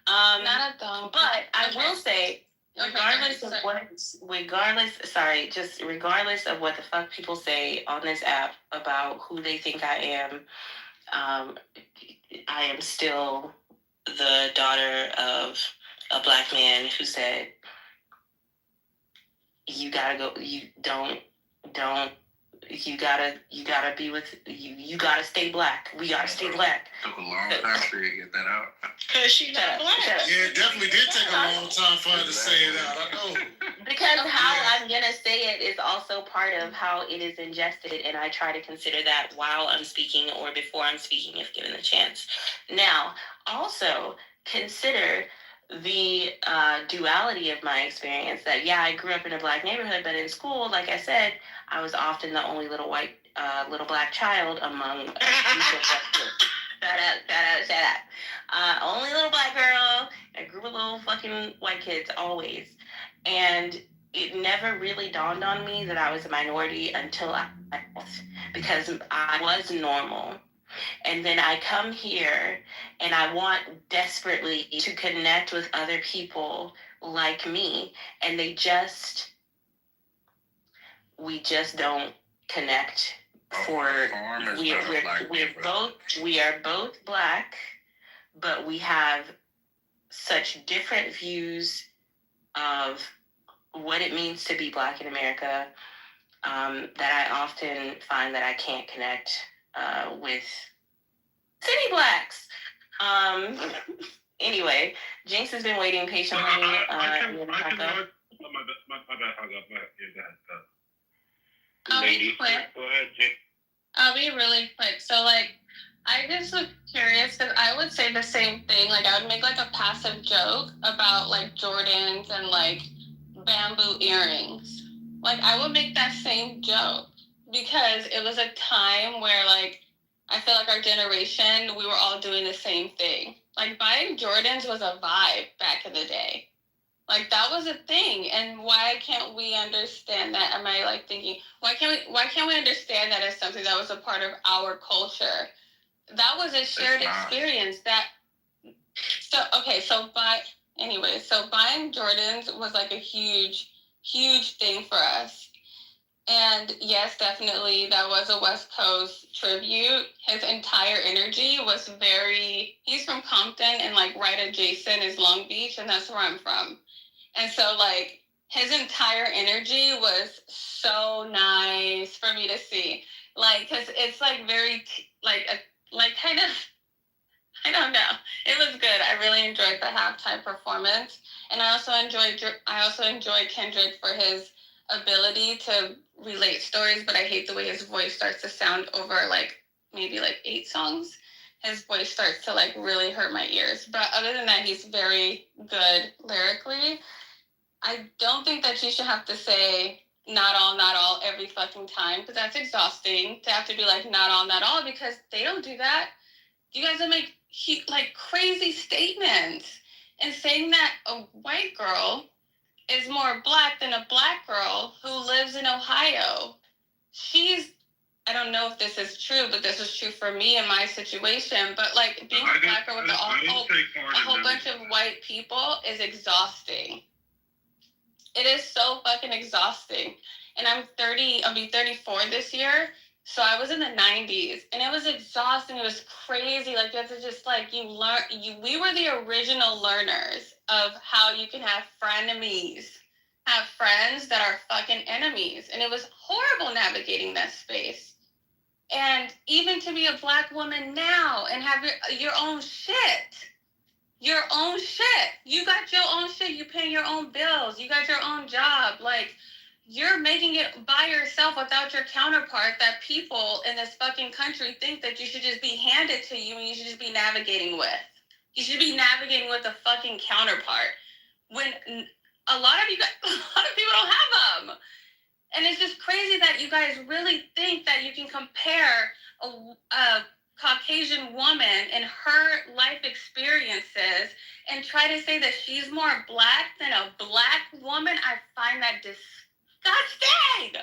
Speaker 11: Not a thong.
Speaker 2: But I will say, regardless of what the fuck people say on this app about who they think I am, I am still the daughter of a black man who said, you gotta go, you gotta be with, you gotta stay black. We gotta stay black.
Speaker 4: Took a long time for you to get that out.
Speaker 2: Because she's not black.
Speaker 12: Yeah, it definitely did take a long time for her to say it out. I know.
Speaker 2: Because how I'm going to say it is also part of how it is ingested, and I try to consider that while I'm speaking or before I'm speaking if given the chance. Now, also consider the duality of my experience that, yeah, I grew up in a black neighborhood, but in school, like I said, I was often the only little black child among a group of Shout out. Only little black girl, a group of little fucking white kids, always. And it never really dawned on me that I was a minority until because I was normal. And then I come here and I want desperately to connect with other people like me. And we just don't connect. We are both black, but we have such different views of what it means to be black in America that I often find that I can't connect with city blacks. Anyway, Jinx has been waiting patiently.
Speaker 6: My bad.
Speaker 11: I'll be quick.
Speaker 6: Go ahead, Jinx.
Speaker 11: I'll be really quick. So, like, I just was curious because I would say the same thing. Like, I would make, like, a passive joke about, like, Jordans and, like, bamboo earrings. Like, I would make that same joke because it was a time where, like, I feel like our generation, we were all doing the same thing. Like, buying Jordans was a vibe back in the day. Like, that was a thing. And why can't we understand that? Am I, like, thinking, why can't we understand that as something that was a part of our culture? That was a shared experience so buying Jordans was, like, a huge, huge thing for us. And yes, definitely, that was a West Coast tribute. His entire energy was he's from Compton, and like right adjacent is Long Beach, and that's where I'm from. And so like his entire energy was so nice for me to see. Like, cause it's like very like kind of, I don't know. It was good. I really enjoyed the halftime performance, and I also enjoyed Kendrick for his ability to relate stories. But I hate the way his voice starts to sound over like maybe like 8 songs. His voice starts to like really hurt my ears. But other than that, he's very good lyrically. I don't think that you should have to say not all every fucking time, because that's exhausting to have to be like not all, because they don't do that. You guys will make like crazy statements, and saying that a white girl is more black than a black girl who lives in Ohio. I don't know if this is true, but this is true for me in my situation. But like being a black girl with a whole bunch of white people is exhausting. It is so fucking exhausting. And I'm 30, I'll be 34 this year. So I was in the 90s, and it was exhausting. It was crazy. Like, you have to just like, we were the original learners of how you can have frenemies, have friends that are fucking enemies. And it was horrible navigating that space. And even to be a black woman now and have your own shit. Your own shit. You got your own shit. You pay your own bills. You got your own job. Like, you're making it by yourself without your counterpart that people in this fucking country think that you should just be handed to you and you should just be navigating with. You should be navigating with a fucking counterpart. When a lot of people don't have them. And it's just crazy that you guys really think that you can compare a Caucasian woman and her life experiences and try to say that she's more black than a black woman. I find that disgusting.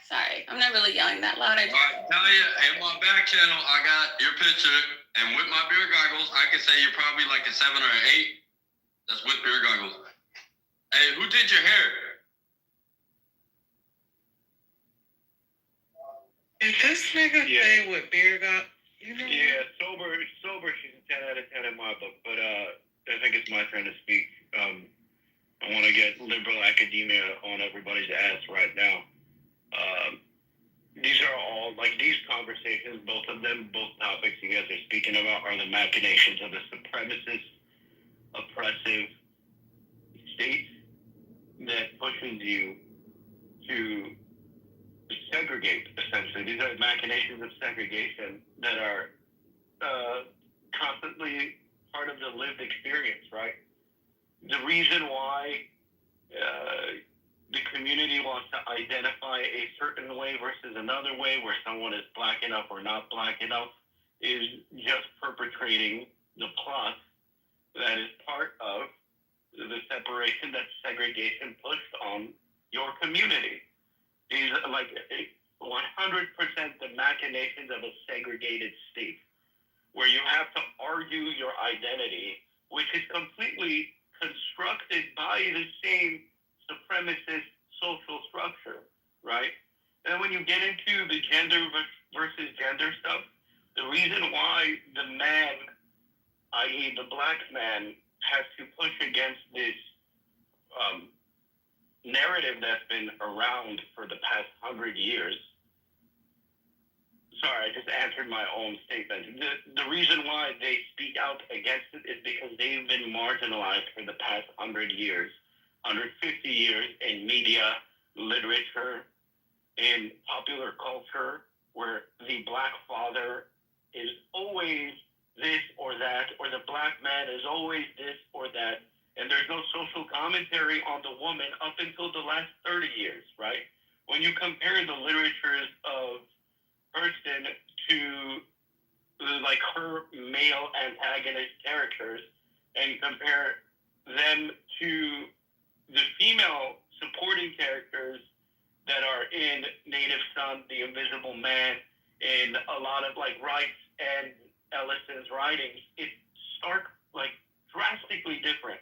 Speaker 11: Sorry, I'm not really yelling that loud.
Speaker 9: I tell you, in my back channel, I got your picture, and with my beer goggles, I can say you're probably like a 7 or an 8. That's with beer goggles. Hey, who did your hair?
Speaker 2: Did this nigga say with beer goggles?
Speaker 1: Yeah, sober, she's a 10 out of 10 in my book, but I think it's my turn to speak. I want to get liberal academia on everybody's ass right now. These are all, like, these conversations, both of them, both topics you guys are speaking about are the machinations of the supremacist, oppressive state that pushes you to segregate, essentially. These are machinations of segregation that are constantly part of the lived experience, right? The reason why the community wants to identify a certain way versus another way, where someone is black enough or not black enough, is just perpetrating the plot that is part of the separation that segregation pushed on your community. These are like 100% the machinations of a segregated state, where you have to argue your identity, which is completely constructed by the same supremacist social structure, right? And when you get into the gender versus gender stuff, the reason why the man, i.e. the black man, has to push against this narrative that's been around for the past 100 years. Sorry, I just answered my own statement. The reason why they speak out against it is because they've been marginalized for the past 100 years, 150 years in media, literature, in popular culture, where the black father is always this or that, or the black man is always this or that, and there's no social commentary on the woman up until the last 30 years, right? When you compare the literatures of Hurston to like her male antagonist characters and compare them to the female supporting characters that are in Native Son, The Invisible Man, in a lot of like Wright's and Ellison's writings, it's stark, like drastically different.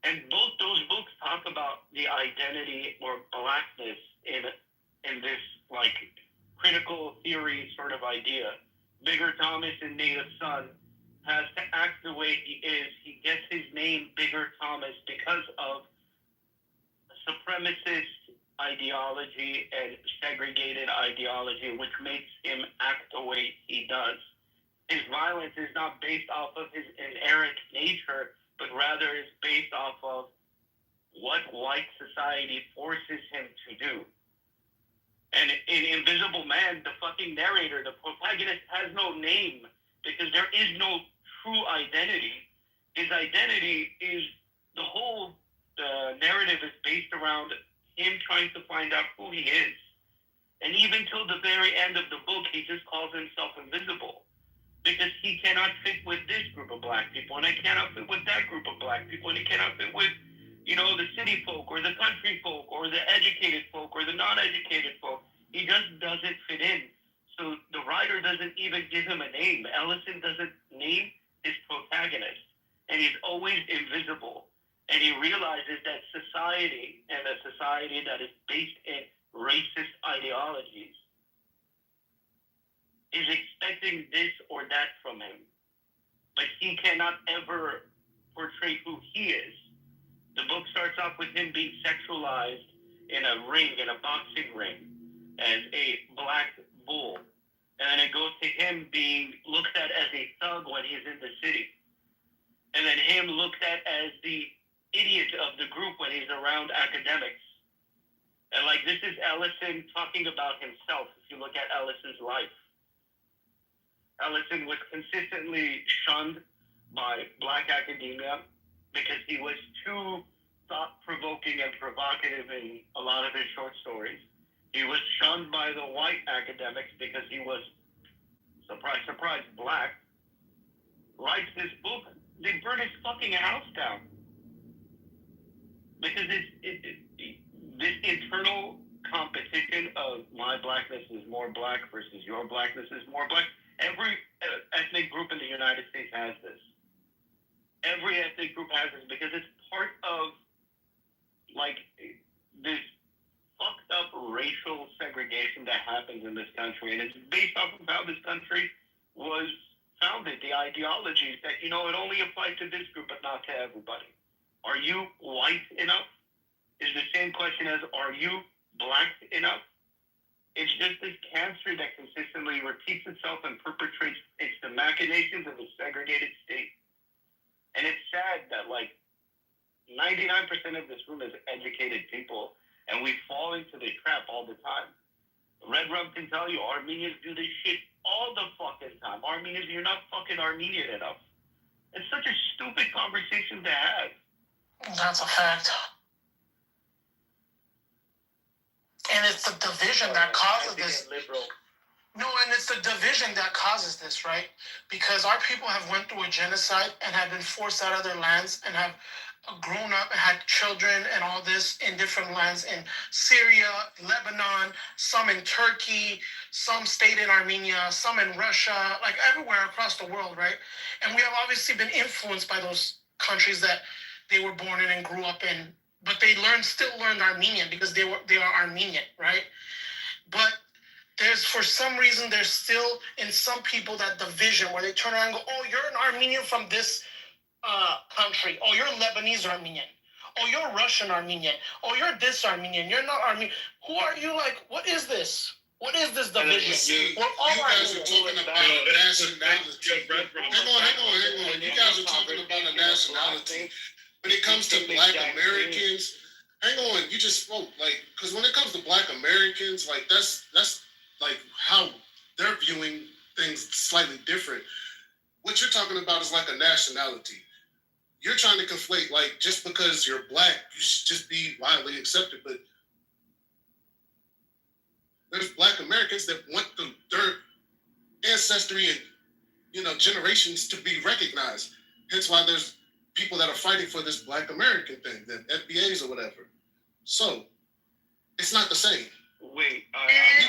Speaker 1: And both those books talk about the identity or blackness in idea. Bigger Thomas in Native Son has to act the way he is. He gets his name Bigger Thomas because of supremacist ideology and segregated ideology, which makes him act the way he does. His violence is not based off of his inherent nature, but rather is based off of what white society forces him to do. And in Invisible Man, the fucking narrator, the protagonist, has no name because there is no true identity. His identity is the whole narrative is based around him trying to find out who he is. And even till the very end of the book, he just calls himself invisible because he cannot fit with this group of black people, and I cannot fit with that group of black people, and he cannot fit with, you know, the city folk or the country folk or the educated folk or the non-educated folk. He just doesn't fit in. So the writer doesn't even give him a name. Ellison doesn't name his protagonist, and he's always invisible. And he realizes that society, and a society that is based in racist ideologies, is expecting this or that from him. But he cannot ever portray who he is. The book starts off with him being sexualized in a ring, in a boxing ring, as a black bull. And then it goes to him being looked at as a thug when he's in the city. And then him looked at as the idiot of the group when he's around academics. And like, this is Ellison talking about himself, if you look at Ellison's life. Ellison was consistently shunned by black academia because he was too thought-provoking and provocative in a lot of his short stories. He was shunned by the white academics because he was, surprise, surprise, black. Writes this book, they burn his fucking house down. Because this internal competition of my blackness is more black versus your blackness is more black. Every ethnic group in the United States has this. Every ethnic group has this because it's part of, like, this fucked up racial segregation that happens in this country. And it's based off of how this country was founded, the ideologies that, you know, it only applies to this group but not to everybody. Are you white enough? Is the same question as, are you black enough? It's just this cancer that consistently repeats itself and perpetrates its the machinations of a segregated state. And it's sad that, like, 99% of this room is educated people, and we fall into the trap all the time. Red Rum can tell you, Armenians do this shit all the fucking time. Armenians, you're not fucking Armenian enough. It's such a stupid conversation to have.
Speaker 14: That's a fact. And it's the division that causes this. No, and it's the division that causes this, right? Because our people have went through a genocide and have been forced out of their lands and have grown up and had children and all this in different lands in Syria, Lebanon, some in Turkey, some stayed in Armenia, some in Russia, like everywhere across the world, right? And we have obviously been influenced by those countries that they were born in and grew up in, but they still learned Armenian because they are Armenian, right? But for some reason, there's still in some people that division where they turn around and go, oh, you're an Armenian from this country. Oh, you're Lebanese Armenian. Oh, you're Russian Armenian. Oh, you're this Armenian. You're not Armenian. Who are you? Like, what is this? What is this division? We're all
Speaker 12: you guys are talking about nationality. Hang on. You guys are talking about a nationality. When it comes to black Americans, hang on, you just spoke, like, because when it comes to black Americans, like, that's like how they're viewing things slightly different. What you're talking about is like a nationality. You're trying to conflate, like, just because you're black, you should just be widely accepted, but there's black Americans that want their ancestry and, you know, generations to be recognized. Hence why there's people that are fighting for this black American thing, the FBAs or whatever. So, it's not the same.
Speaker 1: Wait,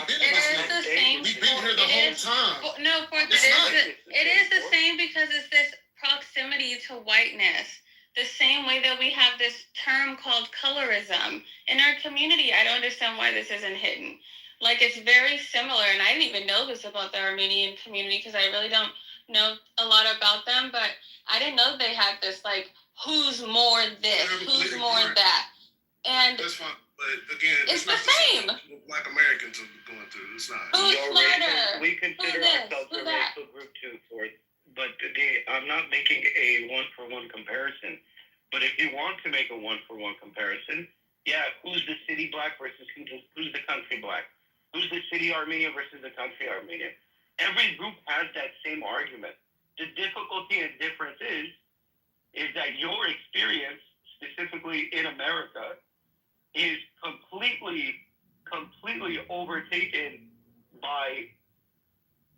Speaker 11: it is the same.
Speaker 12: We've been here the whole time.
Speaker 11: No, it is the same because it's this proximity to whiteness. The same way that we have this term called colorism in our community. I don't understand why this isn't hidden. Like, it's very similar, and I didn't even know this about the Armenian community because I really don't know a lot about them, but I didn't know they had this, like, who's more this, who's more that. And
Speaker 12: that's fine, but again,
Speaker 11: it's the same.
Speaker 12: Black Americans are going through. It's not.
Speaker 11: Who's smarter?
Speaker 1: We consider ourselves a racial group too, but I'm not making a one-for-one comparison. But if you want to make a one-for-one comparison, yeah, who's the city black versus who's the country black? Who's the city Armenian versus the country Armenian? Every group has that same argument. The difficulty and difference is that your experience, specifically in America, is completely overtaken by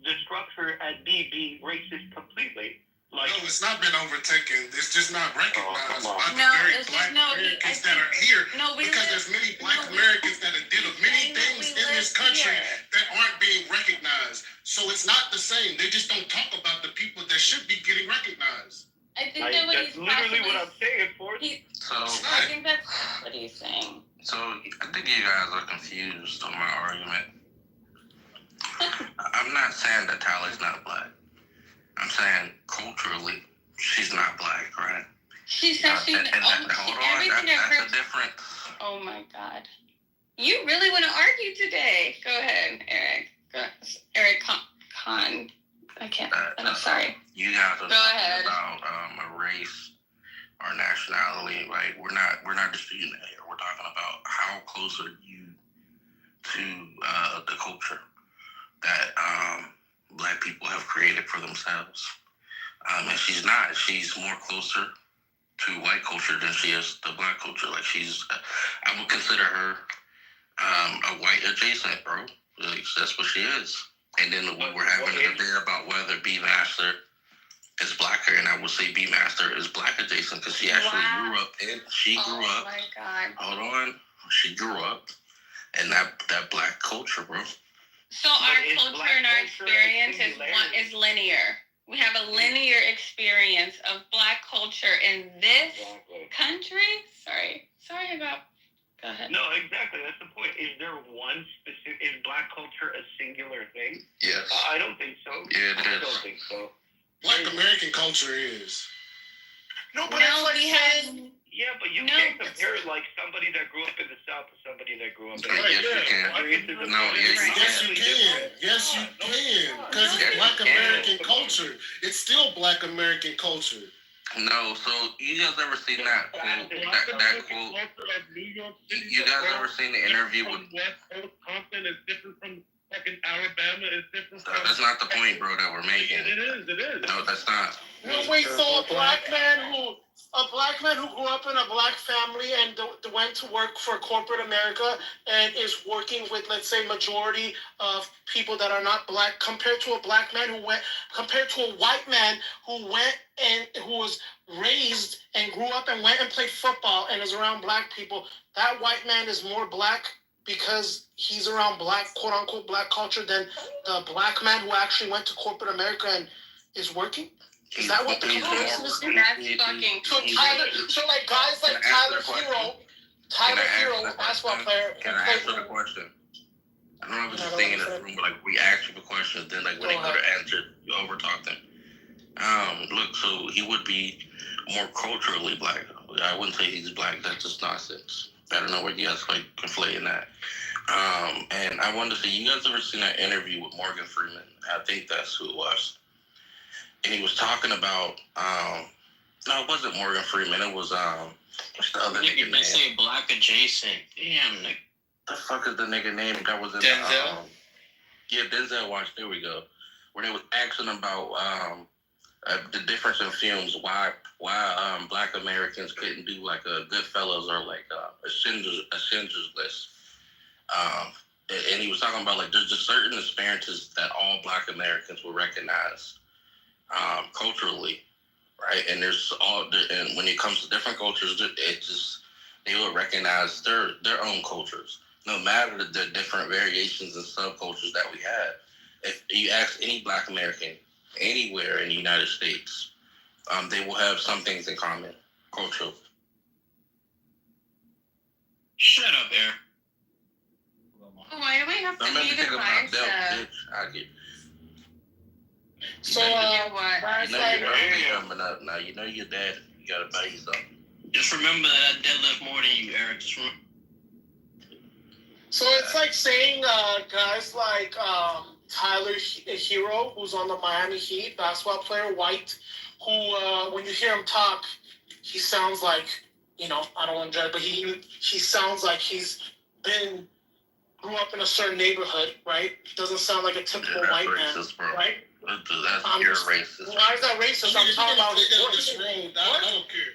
Speaker 1: the structure as being racist completely. Like,
Speaker 12: no, it's not been overtaken. It's just not recognized by the
Speaker 11: No,
Speaker 12: very
Speaker 11: it's
Speaker 12: black
Speaker 11: just- no,
Speaker 12: Americans
Speaker 11: I
Speaker 12: that are here.
Speaker 11: No, we
Speaker 12: Because
Speaker 11: live-
Speaker 12: there's many black
Speaker 11: no, we-
Speaker 12: Americans that have did many
Speaker 11: saying that
Speaker 12: things
Speaker 11: we
Speaker 12: in this
Speaker 11: live
Speaker 12: country
Speaker 11: here.
Speaker 12: that aren't being recognized. So it's not the same. They just don't talk about the people that should be getting recognized.
Speaker 11: I think that what
Speaker 1: that's
Speaker 11: he's
Speaker 1: literally
Speaker 11: possibly-
Speaker 1: what I'm saying, for
Speaker 4: So
Speaker 11: I think that's what he's saying.
Speaker 4: So I think you guys are confused on my argument. I'm not saying that Tyler's not black. I'm saying culturally, she's not black, right?
Speaker 11: She said she.
Speaker 4: Hold on,
Speaker 11: Everything
Speaker 4: that's a difference.
Speaker 11: Oh my God. You really want to argue today? Go ahead, Eric. Eric Khan. I can't. I'm sorry.
Speaker 4: You guys are
Speaker 11: Go ahead.
Speaker 4: talking about a race or nationality. Like we're not disputing that here. We're talking about how close are you to the culture that black people have created for themselves. And she's not. She's more closer to white culture than she is to black culture. Like I would consider her a white adjacent, bro. Like, that's what she is. And then we were having a debate about whether B Master is blacker, and I would say B Master is black adjacent because she actually grew up in. She grew up.
Speaker 11: Oh my God.
Speaker 4: Hold on. She grew up in that black culture, bro.
Speaker 11: So our culture and our experience is linear. We have a linear experience of black culture in this country. Sorry about. Go ahead.
Speaker 1: No, exactly. That's the point. Is there one specific? Is black culture a singular thing?
Speaker 4: Yes.
Speaker 1: I don't think so.
Speaker 4: Yeah, it
Speaker 1: I
Speaker 4: is.
Speaker 1: don't think so.
Speaker 12: Black American culture is.
Speaker 14: No, but it's like saying,
Speaker 1: Yeah, but you can't compare like somebody that grew up in the South to somebody that grew up in the
Speaker 12: Right,
Speaker 4: Yes, you can. No, yes, you can.
Speaker 12: Yes, you can. Because it's Black American culture. It's still Black American culture.
Speaker 4: No, so you guys ever seen that quote? That quote. You guys ever seen the interview with?
Speaker 6: West Coast Compton is different from fucking Alabama. Is different from.
Speaker 4: That's not the point, bro, that we're making.
Speaker 6: It is.
Speaker 4: No, that's not.
Speaker 14: no, wait, so a black man who grew up in a black family and went to work for corporate America and is working with, let's say, majority of people that are not black, compared to a white man who went and who was raised and grew up and went and played football and is around black people, that white man is more black because he's around black, quote unquote, black culture than the black man who actually went to corporate America and is working? Is that what the comparison is?
Speaker 11: That's fucking.
Speaker 14: So like guys like Tyler Hero, basketball player.
Speaker 4: Can I answer the question? I don't know if it's a thing in this room, but like we ask you the questions, then like when they go to answer, you overtalk them. Look, so he would be more culturally black. I wouldn't say he's black. That's just nonsense. I don't know where you guys like conflating that. And I wanted to say, you guys ever seen that interview with Morgan Freeman? I think that's who it was. And he was talking about, no, it wasn't Morgan Freeman. It was, what's the other nigga name?
Speaker 15: Say black adjacent. Damn, nigga.
Speaker 4: The fuck is the nigga name that was in
Speaker 15: Denzel?
Speaker 4: Denzel Washington. There we go. Where they was asking about the difference in films, why black Americans couldn't do like a Goodfellas or like a Schindler's List. And he was talking about like there's just certain experiences that all black Americans will recognize culturally, right? And and when it comes to different cultures, they will recognize their own cultures, no matter the different variations and subcultures that we have. If you ask any black American anywhere in the United States, they will have some things in common culturally.
Speaker 15: Shut up, Eric.
Speaker 11: Why are we have to
Speaker 4: Don't make me
Speaker 11: be
Speaker 4: take
Speaker 11: the
Speaker 4: up my
Speaker 11: price
Speaker 4: belt,
Speaker 11: of
Speaker 4: bitch. I get.
Speaker 14: So,
Speaker 11: what?
Speaker 14: guys,
Speaker 4: You know
Speaker 14: like,
Speaker 4: your birthday coming up now. You know your dad. You gotta buy you something.
Speaker 15: Just remember that I deadlift more than you, Eric. Just remember.
Speaker 14: so it's like saying, guys like Tyler Hero, who's on the Miami Heat, basketball player, white, who, when you hear him talk, he sounds like, you know, I don't want to judge, but he sounds like grew up in a certain neighborhood, right? Doesn't sound like a typical white
Speaker 4: racist,
Speaker 14: man,
Speaker 4: bro.
Speaker 14: right?
Speaker 4: That's pure racist.
Speaker 14: Why is that racist? I'm talking about
Speaker 12: this room. I don't care.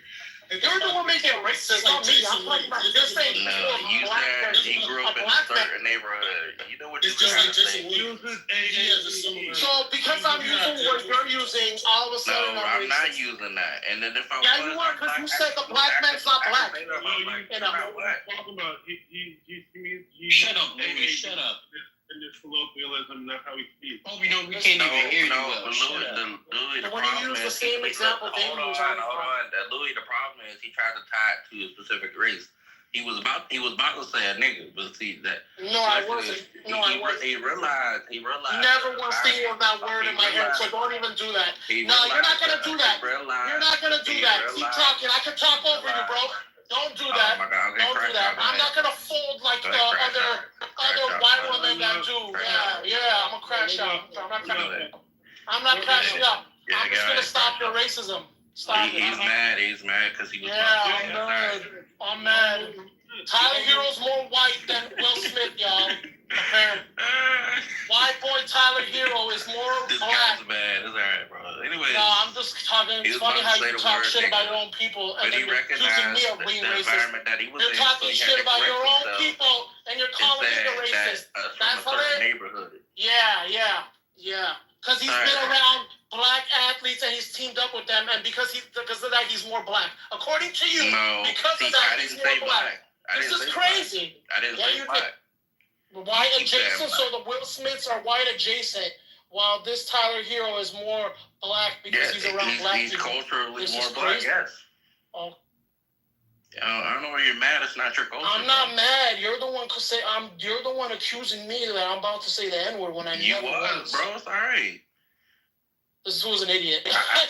Speaker 14: You're the one making it racist, not me. I'm talking about you're saying
Speaker 4: No, you said he grew up in a certain neighborhood. You know what you're trying to say.
Speaker 14: So because I'm using what you're using, all of a sudden
Speaker 4: No, I'm not using that. And then if I
Speaker 14: yeah, you are, because you said the black man's not black.
Speaker 6: Talking about
Speaker 15: Shut up, Louis. Shut up.
Speaker 6: And this colloquialism, that's how he speaks.
Speaker 15: Oh, we can't even hear you well.
Speaker 4: Louis, the
Speaker 14: when you
Speaker 4: problem
Speaker 14: use the
Speaker 4: is,
Speaker 14: same example they use,
Speaker 4: hold on. That Louis, the problem is he tried to tie it to a specific race. He was about to say a nigga, but see that.
Speaker 14: No, I wasn't.
Speaker 4: He realized.
Speaker 14: Never once seen that word in my head, so don't even do that. No, you're not gonna do that. You're not gonna do that. Keep talking. I can talk over you, bro. Don't do that.
Speaker 4: Oh my God, okay,
Speaker 14: don't do that. I'm not gonna fold like the other white women that do. Yeah, I'm gonna crash out. I'm not crashing out. I'm just gonna stop your racism. Stop it.
Speaker 4: He's mad because he was.
Speaker 14: Yeah, I'm mad. Tyler Hero's more white than Will Smith, y'all. Apparently. White boy Tyler Hero is more
Speaker 4: This
Speaker 14: black.
Speaker 4: guy's bad. It's alright, bro. Anyway.
Speaker 14: No, I'm just talking. It's funny how you talk shit about your own people and then you're accusing me of being racist. You're talking shit about your own people and you're calling me the racist. That's hilarious.
Speaker 4: Neighborhood.
Speaker 14: Yeah. Because he's been around black athletes and he's teamed up with them, and because of that he's more black. According to you, because of that he's more black. This is crazy.
Speaker 4: I didn't say black.
Speaker 14: White adjacent, so the Will Smiths are white adjacent, while this Tyler Hero is more black because he's around black
Speaker 4: he's
Speaker 14: people.
Speaker 4: Culturally
Speaker 14: this
Speaker 4: more black, yes.
Speaker 14: Oh.
Speaker 4: I don't know why you're mad. It's not your culture.
Speaker 14: I'm not mad. You're the one you're the one accusing me that I'm about to say the N-word when I never was.
Speaker 4: Bro. It's all right.
Speaker 14: This was an idiot.
Speaker 4: I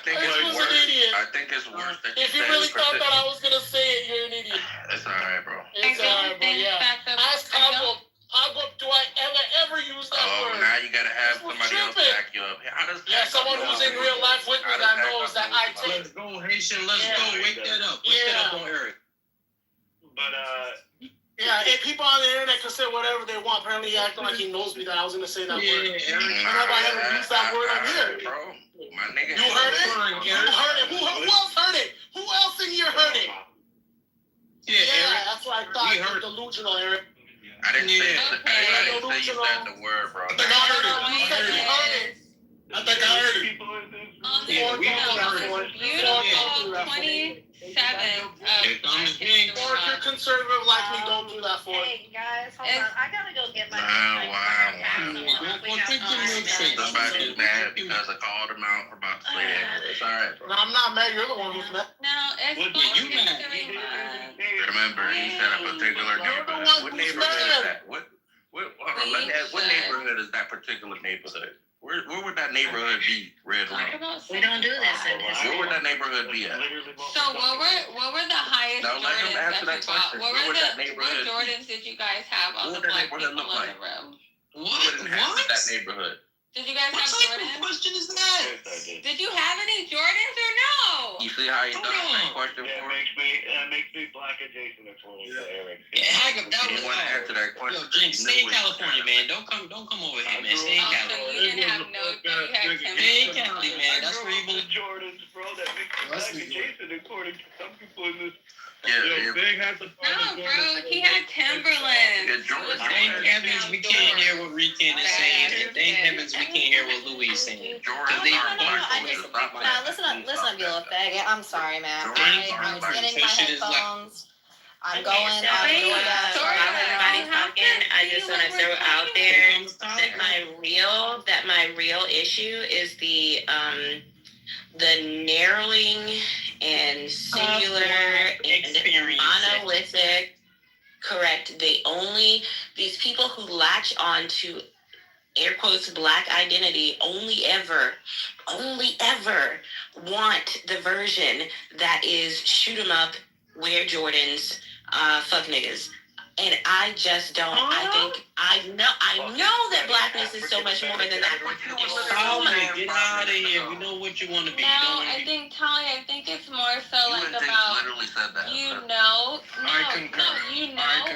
Speaker 4: think it's worse.
Speaker 14: An idiot.
Speaker 4: I think it's worse that
Speaker 14: if you really thought that I was gonna say it, you're an idiot.
Speaker 4: It's all right, bro.
Speaker 14: It's all right, bro. Yeah. Ask Hagop. Do I ever use that word?
Speaker 4: Now you gotta have somebody else back you up.
Speaker 14: Someone who's in real life with me that knows that I take.
Speaker 15: Let's go, Haitian. Let's go. Wake that up. Wake that up on Eric.
Speaker 6: But
Speaker 14: yeah, if people on the internet can say whatever they want. Apparently, he acting like he knows me that I was gonna say that word. I don't know if I ever used that word on here.
Speaker 4: Bro, my nigga.
Speaker 14: You heard it? You heard it? Who else heard it? Who else in here heard it? Yeah, that's what I thought. You heard delusional, Eric.
Speaker 4: I didn't say you said the word, bro.
Speaker 14: I heard it. I think I heard it.
Speaker 11: Beautiful 27
Speaker 14: Or if you're conservative like me, don't do that for it.
Speaker 5: Hey guys, hold on. I gotta go get my.
Speaker 4: Somebody's mad because I called him out for about to say that. It's all right, bro.
Speaker 14: No, I'm not mad. You're the one who's mad.
Speaker 11: No, it's
Speaker 4: you mad? Remember, he said a particular neighborhood. What neighborhood is that? What neighborhood is that particular neighborhood? Where would that neighborhood be, Red Room?
Speaker 5: We don't do this in this.
Speaker 4: Where would that neighborhood be at?
Speaker 11: So what were the highest Jordans that you bought? What Jordans did you guys have on the black people in the room?
Speaker 4: What that neighborhood?
Speaker 11: Did you guys have Jordans?
Speaker 15: What question is that?
Speaker 11: Did you have any Jordans or no?
Speaker 4: You see how he done that question for
Speaker 1: makes me black adjacent according to Eric.
Speaker 15: Hagop, that was
Speaker 4: want to answer that question.
Speaker 15: Yo, James, stay in California, man. Don't come over here, man. Stay in California.
Speaker 11: So you didn't have no.
Speaker 15: Stay in Cali, man. That's where you believe.
Speaker 1: Jordans, bro. That makes me black adjacent according to some people in this.
Speaker 6: Big has the
Speaker 11: no, bro, he had Timberlands.
Speaker 15: Thank heavens we can't hear what Rican is saying, and thank heavens we can't hear what Louis is saying.
Speaker 5: Now listen up, you little faggot. I'm sorry, man. I was getting my headphones. I'm going out
Speaker 7: everybody's talking. I just want to throw out there that my real issue is the narrowing and singular and monolithic. Correct. The only
Speaker 2: These people who latch on to air quotes black identity only ever want the version that is shoot 'em up, wear Jordans, fuck niggas. And I just don't. I know that blackness is so much more than that.
Speaker 15: Get out of here. We know what you want to be.
Speaker 11: No, I think it's more so like about
Speaker 4: literally said that.
Speaker 11: you know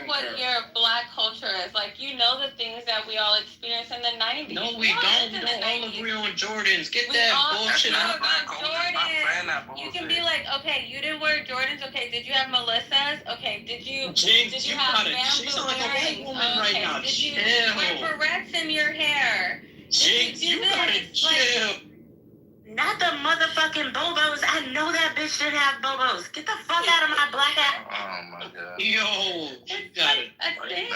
Speaker 11: what your black culture is. Like, you know the things that we all experienced in the 90s.
Speaker 15: No, we don't. We don't all agree on Jordans. Get that bullshit out of
Speaker 11: Jordans. You can be like, okay, you didn't wear Jordans. Okay, did you have Melissa's? Okay, did you have bamboo earrings? Okay, did you wear barrettes in your hair?
Speaker 15: Jinx, you gotta chill.
Speaker 2: Not the motherfucking Bobos. I know that bitch didn't have Bobos. Get the fuck out of my black ass.
Speaker 4: Oh my god.
Speaker 15: Yo, you got it.
Speaker 4: I think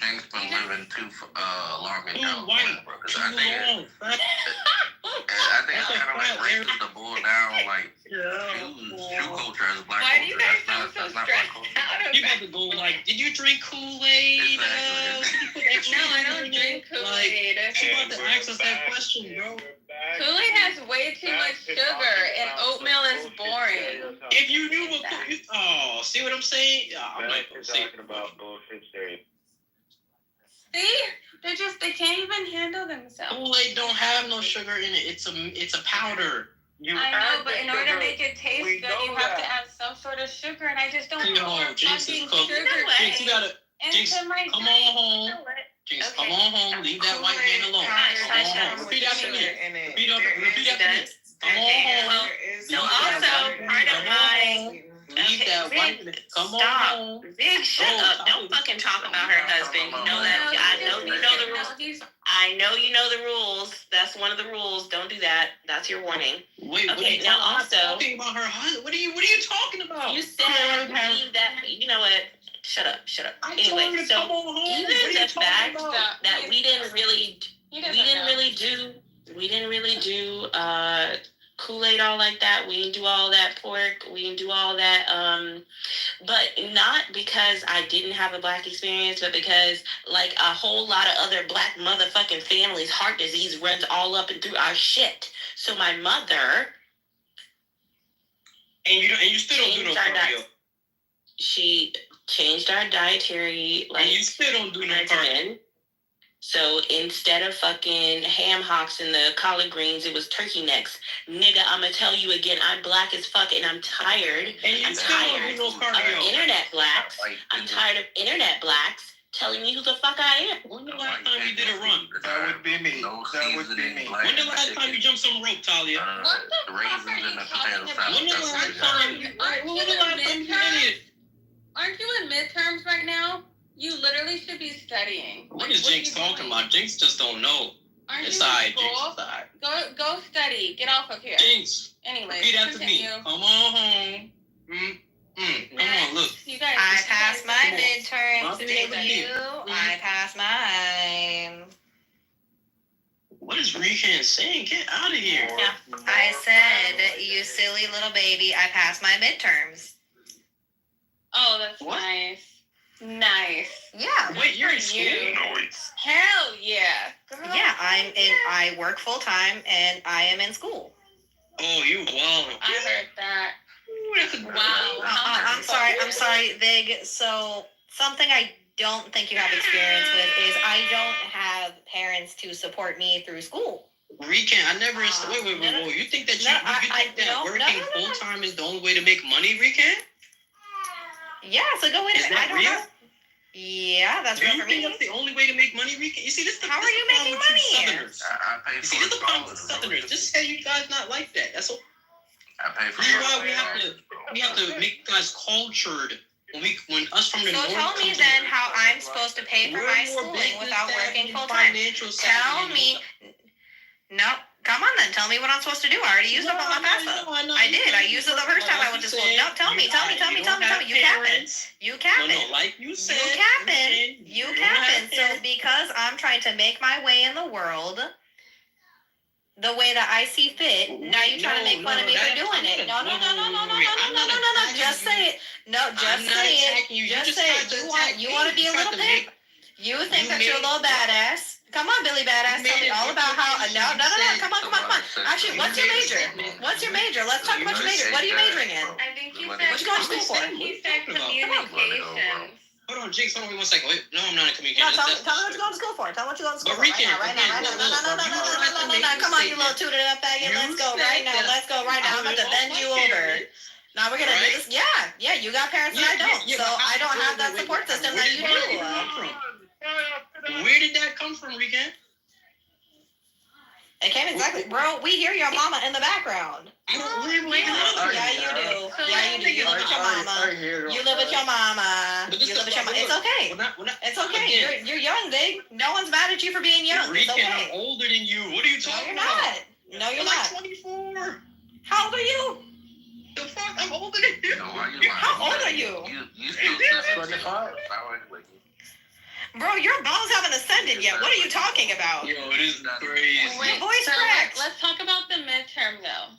Speaker 4: Jinx been living too long in California, bro. Because I think it's kind of like racist to boil down like shoe culture as a black
Speaker 11: Why do you guys
Speaker 4: culture.
Speaker 11: sound so stressed out?
Speaker 15: You about to go like, did you drink Kool-Aid?
Speaker 11: No, I don't drink Kool-Aid.
Speaker 15: She about to ask us that question, bro.
Speaker 11: Kool-Aid has way too much sugar, and oatmeal is boring.
Speaker 15: If you knew what Kool-Aid, see what I'm saying? I'm like,
Speaker 1: talking about bullshit straight.
Speaker 11: See, they can't even handle themselves.
Speaker 15: Kool-Aid don't have no sugar in it. It's a powder.
Speaker 11: I know, but in order to make it taste good, you have to add some sort of sugar, and I just don't want
Speaker 15: Jinx
Speaker 11: fucking
Speaker 15: is cooked.
Speaker 11: sugar.
Speaker 15: Jinx, you gotta. Jinx,
Speaker 11: into my
Speaker 15: come
Speaker 11: drink.
Speaker 15: on home. Jinx, come on home. Leave that white man alone. Come on home. Repeat after me. Repeat after me. Come on home.
Speaker 2: So also, part of my...
Speaker 15: Leave that white man. Come on home.
Speaker 2: Big, shut up. Don't fucking talk about her husband. You know that. I know you know the rules. I know you know the rules. That's one of the rules. Don't do that. That's your warning.
Speaker 15: Wait,
Speaker 2: okay, now also...
Speaker 15: I'm talking about her husband. What are you talking about?
Speaker 2: You said leave that... You know what? Shut up. Anyway, so even the fact that we didn't really do Kool-Aid all like that. We didn't do all that pork. We didn't do all that. But not because I didn't have a black experience, but because like a whole lot of other black motherfucking families, heart disease runs all up and through our shit. So my mother.
Speaker 15: And you still don't do no cardio.
Speaker 2: She changed our dietary
Speaker 15: and you still don't do no cardio.
Speaker 2: So instead of fucking ham hocks and the collard greens, it was turkey necks. Nigga, I'm gonna tell you again, I'm black as fuck and I'm tired. I'm tired of internet blacks. I'm tired of internet blacks telling me who the fuck I am.
Speaker 15: When the last time you did a run?
Speaker 13: That would be me.
Speaker 15: When the last time you jumped some rope, Talia?
Speaker 11: What the fuck are you talking about?
Speaker 15: When the last time you did it?
Speaker 11: Aren't you in midterms right now? You literally should be studying.
Speaker 15: What is Jinx talking about? Jinx just don't know.
Speaker 11: Aren't you in school? Go study. Get off of here.
Speaker 15: Jinx.
Speaker 11: Anyway,
Speaker 15: repeat after me. Come on home. Come on, look.
Speaker 5: I passed my midterms. Thank you. I passed mine.
Speaker 15: What is Rican saying? Get out of here.
Speaker 5: Yeah. I said, you silly little baby, I passed my midterms.
Speaker 11: Oh, that's nice. Nice.
Speaker 5: Yeah.
Speaker 15: Wait, you're in school?
Speaker 11: Hell yeah. Girl.
Speaker 5: Yeah, I work full time and I am in school.
Speaker 15: Oh, you wow.
Speaker 11: I heard that. Wow.
Speaker 5: I'm sorry, Vig. So something I don't think you have experience with is I don't have parents to support me through school.
Speaker 15: Rican, I never. Wait. You think that working full time is the only way to make money, Rican?
Speaker 5: Yeah, so go in.
Speaker 15: Is that
Speaker 5: I don't
Speaker 15: real?
Speaker 5: know. Yeah, that's real for me.
Speaker 15: You think that's the only way to make money, Rican? You see,
Speaker 5: how are you making money?
Speaker 15: Southerners. You see, this is the problem with Southerners. Just say you guys not like that. That's all.
Speaker 4: I pay for
Speaker 15: this is why we have to make guys cultured. When us from the north.
Speaker 5: So tell me then how I'm supposed to pay for my schooling without working full time. Tell me. No. Come on then, tell me what I'm supposed to do. I already used up all my FAFSA. I did. I used it the first time I went to school. No, tell me. You capping. You capping.
Speaker 15: No, like you said.
Speaker 5: You capping. So because I'm trying to make my way in the world the way that I see fit, now you trying to make fun of me for doing it. No. Just say it. No, just say it. Just say it. You want to be a little pimp. You think that you're a little badass. Come on, Billy Badass. Tell me all about how... No. Come on. Actually, what's your major? Let's talk about your major. What are you majoring in?
Speaker 11: I think you
Speaker 5: What
Speaker 11: said.
Speaker 5: you going to school for?
Speaker 11: He said communications.
Speaker 15: Hold on, Jinx, hold on 1 second. Wait, no, I'm not a
Speaker 5: No,
Speaker 15: communicator.
Speaker 5: tell me what you're going to school for. Tell me what you're going to school for.
Speaker 15: Right
Speaker 5: now. No. Come on, you little tutored up faggot. Let's go right now. I'm about to bend you over. Now we're gonna do this. Yeah. You got parents and I don't, so I don't have that support system that you do.
Speaker 15: Where did that come from, Regan?
Speaker 5: It came exactly, bro. We hear your mama in the background.
Speaker 15: I don't live with your mama.
Speaker 5: Yeah, you do. You live with your mama. You live with your mama. It's okay. It's okay. You're young, big. No one's mad at you for being young. It's okay.
Speaker 15: I'm older than you. What are you talking about?
Speaker 5: No, you're not.
Speaker 15: I'm like 24.
Speaker 5: How old are you?
Speaker 15: The fuck? I'm older than you.
Speaker 5: How old are you?
Speaker 4: You still 25.
Speaker 5: Bro, your balls haven't ascended yet. What are you talking about?
Speaker 15: Yo, it is crazy.
Speaker 5: Your voice cracked.
Speaker 11: Let's talk about the midterm though.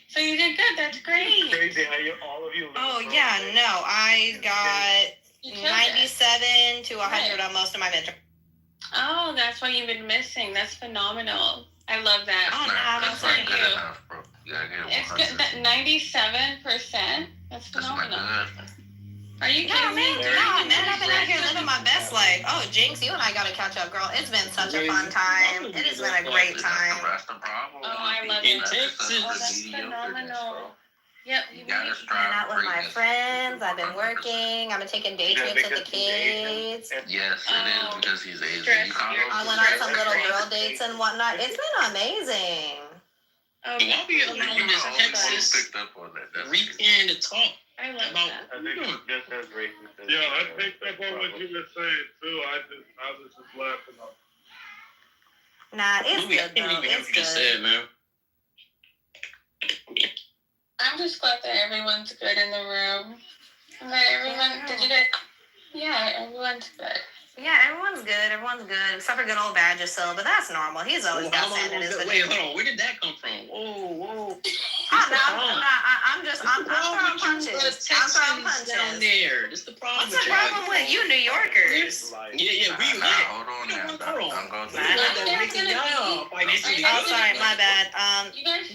Speaker 11: So you did good. That's great.
Speaker 6: Crazy how all of you.
Speaker 5: Oh yeah, no, I got 97 to 100 on most of my midterm.
Speaker 11: Oh, that's why you've been missing. That's phenomenal. I love that.
Speaker 5: Oh, no,
Speaker 4: that's not good enough, bro. You gotta get
Speaker 11: It's good. That 97%. That's phenomenal. Are you kidding me?
Speaker 5: No, man, I've been out here living my best life. Oh, Jinx, you and I gotta catch up, girl. It's been such a fun time. It has been a great time.
Speaker 11: Oh, I love it. Oh, that's phenomenal. Yep.
Speaker 5: Hanging out with my friends. I've been working. I've been taking day trips with the kids.
Speaker 4: Yes, it is because he's Asian.
Speaker 5: I went on some little girl dates and whatnot. It's been amazing.
Speaker 15: Why be allowing this Texas weekend to talk?
Speaker 11: I love
Speaker 15: about
Speaker 11: that.
Speaker 6: I think it's just as racist. Yeah, I picked up on what you were saying too. I was just laughing up.
Speaker 5: Nah, it's good though. It's good.
Speaker 15: Said, man.
Speaker 11: I'm just glad that everyone's good in the room. That everyone, did you guys? Yeah, everyone's good.
Speaker 5: Yeah, everyone's good, except for good old Badgersil, but that's normal. He's always got sand in his vagina.
Speaker 15: Wait, hold on. Where did that come from? Whoa.
Speaker 5: I'm throwing punches. I'm throwing punches.
Speaker 15: Down there. This the problem.
Speaker 5: What's the problem with you New Yorkers?
Speaker 15: Yeah, we lit.
Speaker 4: Hold on now. I'm going to
Speaker 5: Oh, sorry, my bad.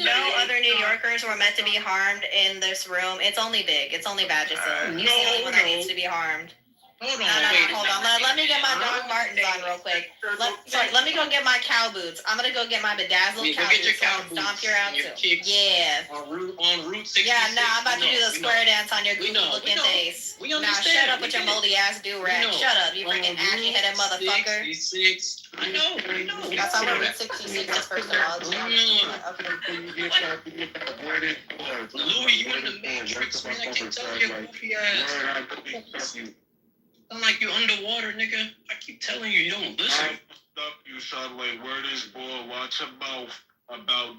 Speaker 5: No other New Yorkers were meant to be harmed in this room. It's only Big. It's only Badgersil. He's the only one that needs to be harmed.
Speaker 15: Hold on,
Speaker 5: hold on. Let me get my Doc Martens on real quick. Let me go get my cow boots. I'm gonna go get my bedazzled cow boots.
Speaker 15: Your cow boots.
Speaker 5: Stomp your out too.
Speaker 15: Yeah. On Route 66.
Speaker 5: Yeah, I'm about to do the square dance on your goofy looking face. Nah, shut up with your moldy ass do-rag. Shut up, you freaking ashy headed motherfucker.
Speaker 15: 66. I know.
Speaker 5: That's how we're Route 66 is, first of all.
Speaker 15: Louis, you in the Matrix, man. I can't tell your goofy ass. I'm like you underwater, nigga. I keep telling you, you don't listen.
Speaker 6: You sound like where this boy watch about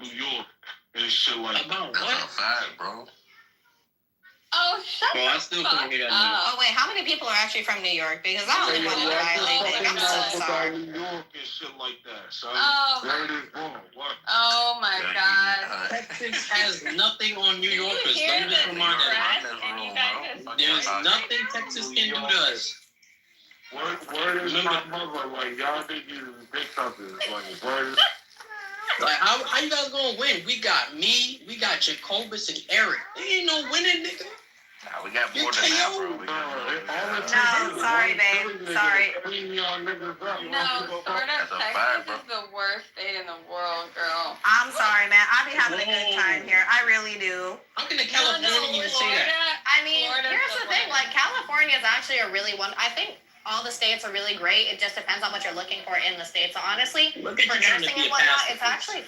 Speaker 6: New York and shit like
Speaker 15: about
Speaker 4: what? That's a fact, bro.
Speaker 11: Oh, shut
Speaker 15: up. I still can't hear that.
Speaker 5: Oh wait, how many people are actually from New York? Because I only want to die. I'm so sorry.
Speaker 6: New York and shit like that. So
Speaker 11: Oh my God.
Speaker 15: Texas has nothing on New Yorkers. Let me just remind everyone. There's nothing Texas can do to us.
Speaker 6: Word is my mother, like y'all niggas big something. Like word.
Speaker 15: Like how you guys gonna win? We got me, we got Jacobus and Eric. They ain't no winning, nigga.
Speaker 4: Nah, we got more than that, bro.
Speaker 5: No, sorry, babe. Sorry.
Speaker 11: No, Florida, Texas is the worst state in the world, girl.
Speaker 5: I'm sorry, man. I be having a good time here. I really do.
Speaker 15: How can the Californians say that?
Speaker 5: I mean, here's the thing. Like, California is actually a really I think all the states are really great. It just depends on what you're looking for in the states. So honestly, for nursing and whatnot, it's actually.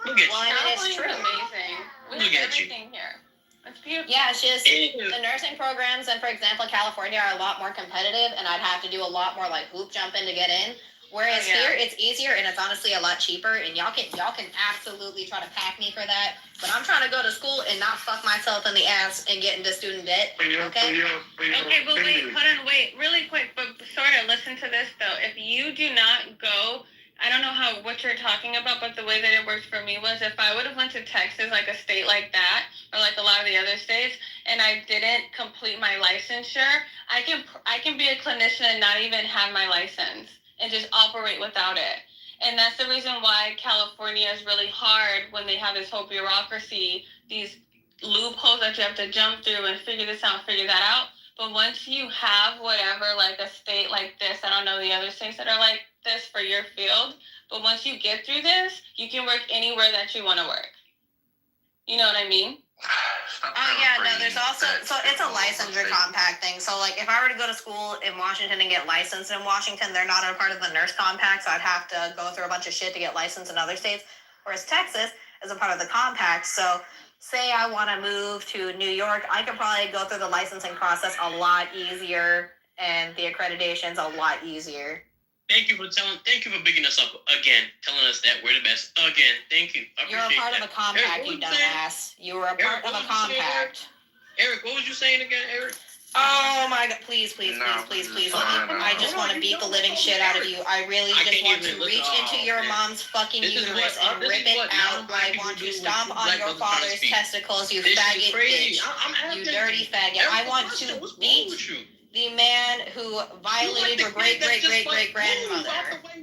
Speaker 15: Look at
Speaker 5: well, I mean, it's true.
Speaker 11: Amazing. We have everything here. It's beautiful.
Speaker 5: Yeah, it's just the nursing programs, and for example, California are a lot more competitive, and I'd have to do a lot more like hoop jumping to get in. Whereas here, it's easier and it's honestly a lot cheaper, and y'all can absolutely try to pack me for that. But I'm trying to go to school and not fuck myself in the ass and get into student debt. Okay.
Speaker 11: Okay, but wait, hold on, wait, really quick, but sort of listen to this though. If you do not go I don't know what you're talking about, but the way that it worked for me was if I would have went to Texas, like a state like that, or like a lot of the other states, and I didn't complete my licensure, I can be a clinician and not even have my license and just operate without it. And that's the reason why California is really hard when they have this whole bureaucracy, these loopholes that you have to jump through and figure this out, figure that out. But once you have whatever, like a state like this, I don't know the other states that are like this for your field, but once you get through this, you can work anywhere that you want to work. You know what I mean?
Speaker 5: Oh yeah, no, there's also, so it's a licensure compact thing. So like if I were to go to school in Washington and get licensed in Washington, they're not a part of the nurse compact, so I'd have to go through a bunch of shit to get licensed in other states. Whereas Texas is a part of the compact, so say I want to move to New York, I could probably go through the licensing process a lot easier, and the accreditation's a lot easier.
Speaker 15: Thank you for bigging us up again, telling us that we're the best again. Thank you.
Speaker 5: You're a part of a compact, you dumbass. You were a part of a compact.
Speaker 15: Eric, what was you saying again, Eric?
Speaker 5: Oh my God! Please. I just want to beat the living shit out of you. I really just want to reach into your mom's fucking uterus and rip it out. I want to stomp on your father's testicles, you faggot bitch. You dirty faggot. I want to beat the man who violated your great-great-great-great-grandmother.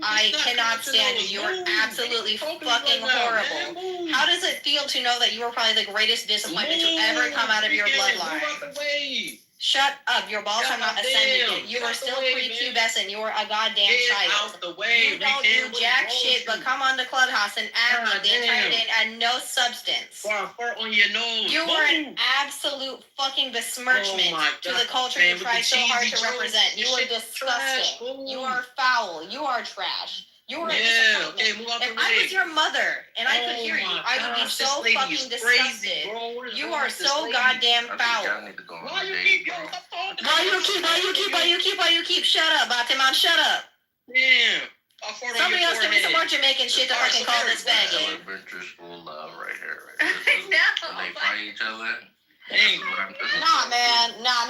Speaker 5: I cannot stand you. You are absolutely fucking horrible. How does it feel to know that you were probably the greatest disappointment to ever come out of your bloodline? Shut up. Your balls have not ascended yet. You are still prepubescent. You are a goddamn child. You don't do jack shit, but come on the clubhouse and add me the entire day and add no substance.
Speaker 15: Fart on your nose.
Speaker 5: You are an absolute fucking besmirchment to the culture you try so hard to represent. You are disgusting. You are foul. You are trash. You are a disappointment. If I was your mother and I could hear you, I would be so fucking disgusted. You are so goddamn foul. Why you keep? Shut up, Batiman, shut up.
Speaker 15: Damn.
Speaker 5: Somebody else give me some more Jamaican shit to fucking call this faggot.
Speaker 4: Elementary school love right here. When they fight each other.
Speaker 5: Nah, man. Nah.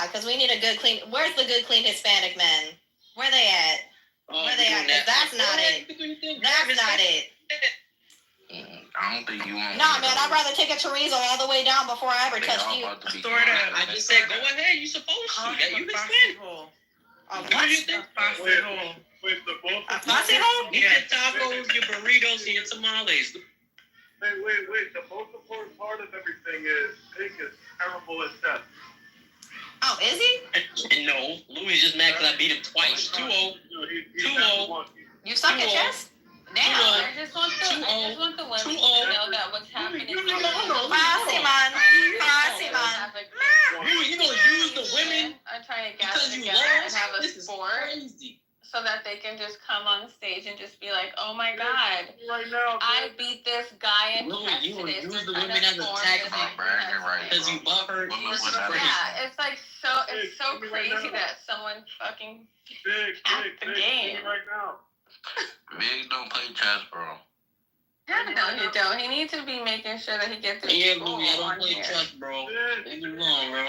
Speaker 5: Because we need a good, clean. Where's the good, clean Hispanic men? Where they at? Where they at? Because that's not it. That's not it.
Speaker 4: I don't think you want.
Speaker 5: Nah, man. I'd rather take a chorizo all the way down before I ever touched you.
Speaker 15: I just said go ahead. You supposed to. You can stand.
Speaker 6: Wait, the both.
Speaker 5: A posse hole?
Speaker 15: Your tacos, your burritos, and your tamales.
Speaker 6: Wait. The most important part of everything is Pink is terrible at chess.
Speaker 5: Oh, is he?
Speaker 15: No, Louis just mad because I beat him twice. 2-0. 2-0.
Speaker 5: You suck at chess? Damn.
Speaker 11: I just want the women to know that what's happening.
Speaker 5: Posse man.
Speaker 15: You gonna use the women?
Speaker 11: I try to gather together and have a sport. So that they can just come on stage and just be like, oh my God, I beat this guy in chess.
Speaker 15: You gonna use the women as a tactic because you bought her.
Speaker 11: Yeah, it's like it's so crazy that someone fucking hacked the game.
Speaker 6: Right now.
Speaker 4: Big don't play chess, bro.
Speaker 11: No, you don't. He needs to be making sure that he gets.
Speaker 15: Yeah, Louis, I don't play chess, bro. Leave me alone, bro.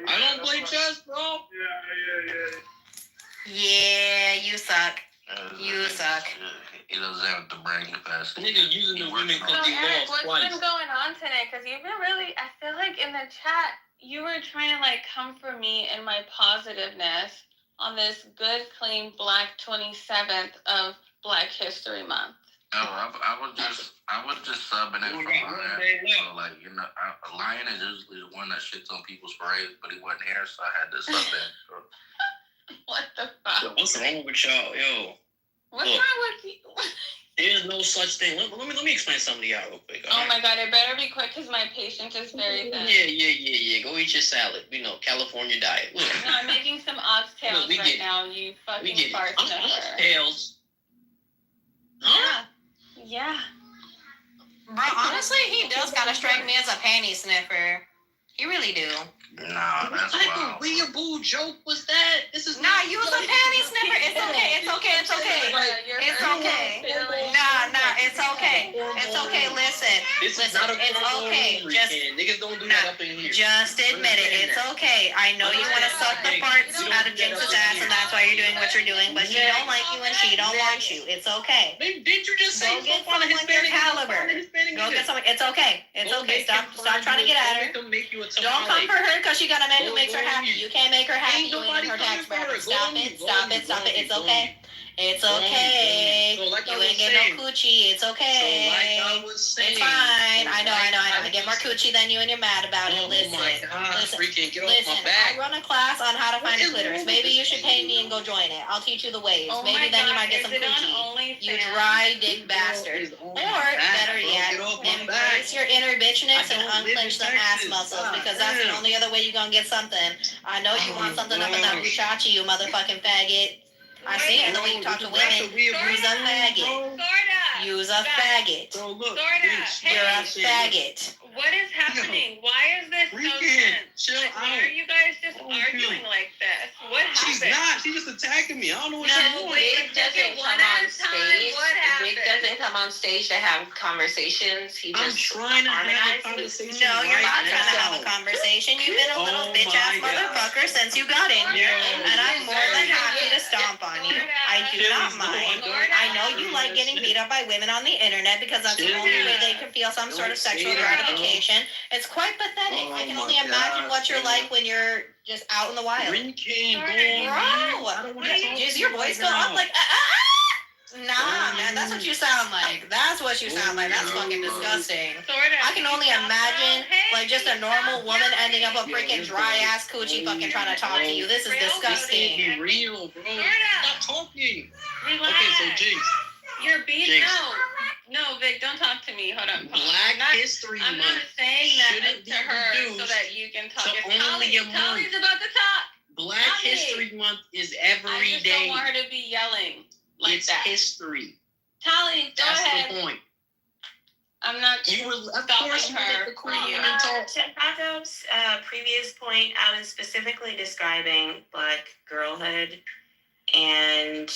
Speaker 15: I don't play chess, bro.
Speaker 6: Yeah.
Speaker 5: Yeah, you suck. You suck.
Speaker 4: He doesn't have the brain capacity.
Speaker 15: Nigga using the women because he
Speaker 11: Eric,
Speaker 15: lost
Speaker 11: what's
Speaker 15: twice.
Speaker 11: been going on today? Because you've been really, I feel like in the chat, you were trying to like come for me and my positiveness on this good, clean Black 27th of Black History Month.
Speaker 4: Oh, I was just subbing it for Lion. So like, Lion is usually the one that shits on people's parades, but he wasn't here, so I had to sub in. So.
Speaker 11: What the fuck?
Speaker 15: Yo, what's wrong with y'all? Yo.
Speaker 11: What's wrong with you?
Speaker 15: There's no such thing. Let me explain something to y'all real quick.
Speaker 11: Oh my God, it better be quick because my patience is very thin.
Speaker 15: Yeah. Go eat your salad. California diet. Look.
Speaker 11: No, I'm making some oxtails right now, you fucking fart sniffer.
Speaker 15: Oxtails? Huh?
Speaker 11: Yeah.
Speaker 5: Bro, honestly, he does kind of strike me as a panty sniffer. He really do.
Speaker 4: Nah, that's wild.
Speaker 15: Agreeable joke was that? This is
Speaker 5: nah, you was a panty sniffer. It's okay. It's okay. Nah, it's okay. It's okay. Listen.
Speaker 15: This is not a
Speaker 5: it's okay. Just
Speaker 15: niggas don't do that up in here.
Speaker 5: Just admit it. It's okay. I know you want to suck the farts out of Jinx's ass, and that's why you're doing what you're doing, but she don't like you and she don't want you. It's okay.
Speaker 15: Didn't you just say
Speaker 5: go get someone your caliber? Go get someone. It's okay. It's okay. Stop trying to get at her. Don't come for her because she got a man who makes her happy. You can't make her happy. You ain't in her tax bracket. Stop it. It's okay. It's okay. You ain't get no coochie. It's okay. It's fine. I know. I get more coochie than you and you're mad about it. Listen. I run a class on how to find a clitoris. Maybe you should pay me and go join it. I'll teach you the ways. Maybe then you might get some coochie. You dry dick bastard. Or, better yet, embrace your inner bitchness and unclench some ass muscles because that's the only other way you're gonna get something. I know you want something up in that buchachi, you motherfucking faggot. I see it in the way you talk to women. Use a faggot. Use a faggot. You're a faggot.
Speaker 11: What is happening? Why is this so tense? Why are you guys just arguing like this? What happened?
Speaker 15: She's not. She's just attacking me. I don't know what she's doing.
Speaker 7: Vic doesn't come on stage. Vic doesn't come on stage to have conversations.
Speaker 15: I'm trying to have a conversation.
Speaker 5: No, you're not trying to have a conversation. You've been a little bitch ass motherfucker since you got in here, and I'm more than happy to stomp on you. I do not mind. I know you like getting beat up by women on the internet because that's the only way they can feel some sort of sexual gratification. It's quite pathetic. I can only imagine what you're like when you're just out in the wild.
Speaker 15: Bro,
Speaker 5: does your voice go up like Nah, man, that's what you sound like. That's what you sound like. That's fucking disgusting. I can only imagine, like, just a normal woman ending up a freaking dry ass coochie fucking trying to talk to you. This is disgusting.
Speaker 15: Be real, bro. Stop talking.
Speaker 11: Relax.
Speaker 15: Okay, so Jinx.
Speaker 11: You're being
Speaker 15: Jinx.
Speaker 11: No, Vic, don't talk to me. Hold on.
Speaker 15: Black History
Speaker 11: I'm
Speaker 15: Month
Speaker 11: not saying that
Speaker 15: shouldn't
Speaker 11: to
Speaker 15: be
Speaker 11: her so
Speaker 15: reduced
Speaker 11: that you can talk.
Speaker 15: to
Speaker 11: It's
Speaker 15: only a month.
Speaker 11: Tali's about to talk.
Speaker 15: Black History Month is every
Speaker 11: I just
Speaker 15: day.
Speaker 11: don't want her to be yelling like
Speaker 15: It's
Speaker 11: that.
Speaker 15: history.
Speaker 11: Tali, go
Speaker 15: That's
Speaker 11: ahead.
Speaker 15: the point.
Speaker 11: I'm not
Speaker 15: You were, of
Speaker 11: stopping
Speaker 15: course, you
Speaker 11: her.
Speaker 15: let the queen
Speaker 2: To
Speaker 15: and talk.
Speaker 2: Pato's previous point, I was specifically describing Black girlhood and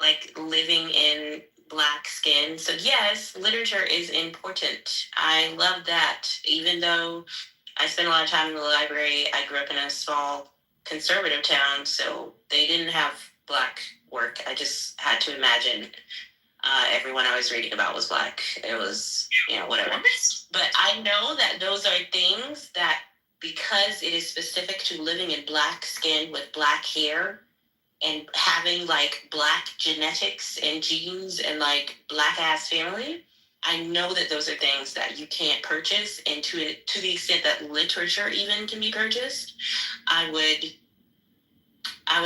Speaker 2: like living in Black skin. So yes, literature is important. I love that. Even though I spent a lot of time in the library, I grew up in a small conservative town, so they didn't have Black work. I just had to imagine everyone I was reading about was Black. It was, whatever. But I know that those are things that, because it is specific to living in Black skin with Black hair and having like Black genetics and genes and like Black ass family, I know that those are things that you can't purchase. And to the extent that literature even can be purchased, I would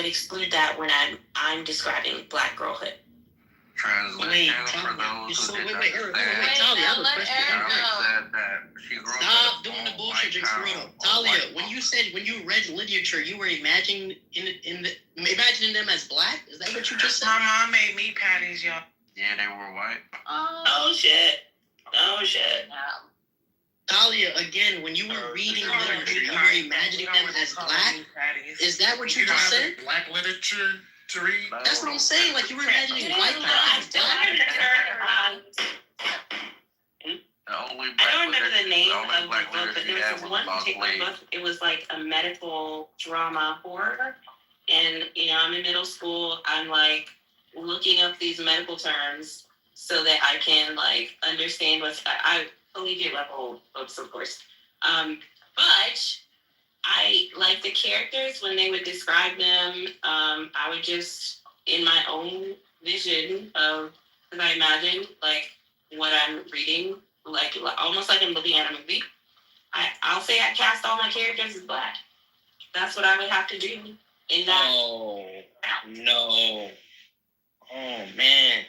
Speaker 2: exclude that when I'm describing Black girlhood.
Speaker 4: Translation for those who did not understand.
Speaker 15: Stop doing the bullshit, Jinx. Talia, when you read literature, you were imagining them as Black? Is that what you just said?
Speaker 21: My mom made meat patties, y'all.
Speaker 4: Yeah, they were white.
Speaker 2: Oh shit.
Speaker 15: Talia, again, when you were reading literature, you were imagining them as Black? Is that what you just said?
Speaker 12: Black literature to read?
Speaker 15: That's what I'm saying. Like, you were imagining white people as Black.
Speaker 2: I don't remember the name of the book, but there was this one particular book. It was like a medical drama horror. And, I'm in middle school. I'm like looking up these medical terms so that I can like understand I collegiate level books, of course. But I like the characters when they would describe them. I would just, in my own vision of, because I imagine like what I'm reading, like almost like I'm looking at a movie. I'll say I cast all my characters as Black. That's what I would have to do in that.
Speaker 15: Oh, no. Oh, man.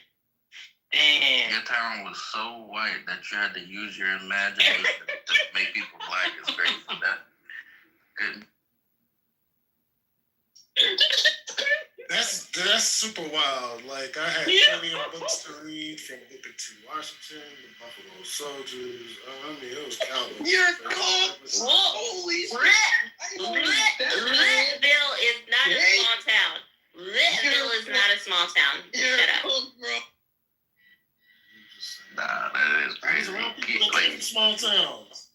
Speaker 15: Damn.
Speaker 4: Your town was so white that you had to use your imagination to make people Black. It's crazy. That good.
Speaker 12: That's super wild. Like, I had plenty of books to read, from Booker T. Washington, the Buffalo Soldiers. It was countless.
Speaker 15: You're cold. Holy shit.
Speaker 2: Litville is not a small town. Litville is not a small town. Shut up.
Speaker 4: Nah, that is
Speaker 12: There's
Speaker 4: crazy.
Speaker 12: a lot of people that came from small towns.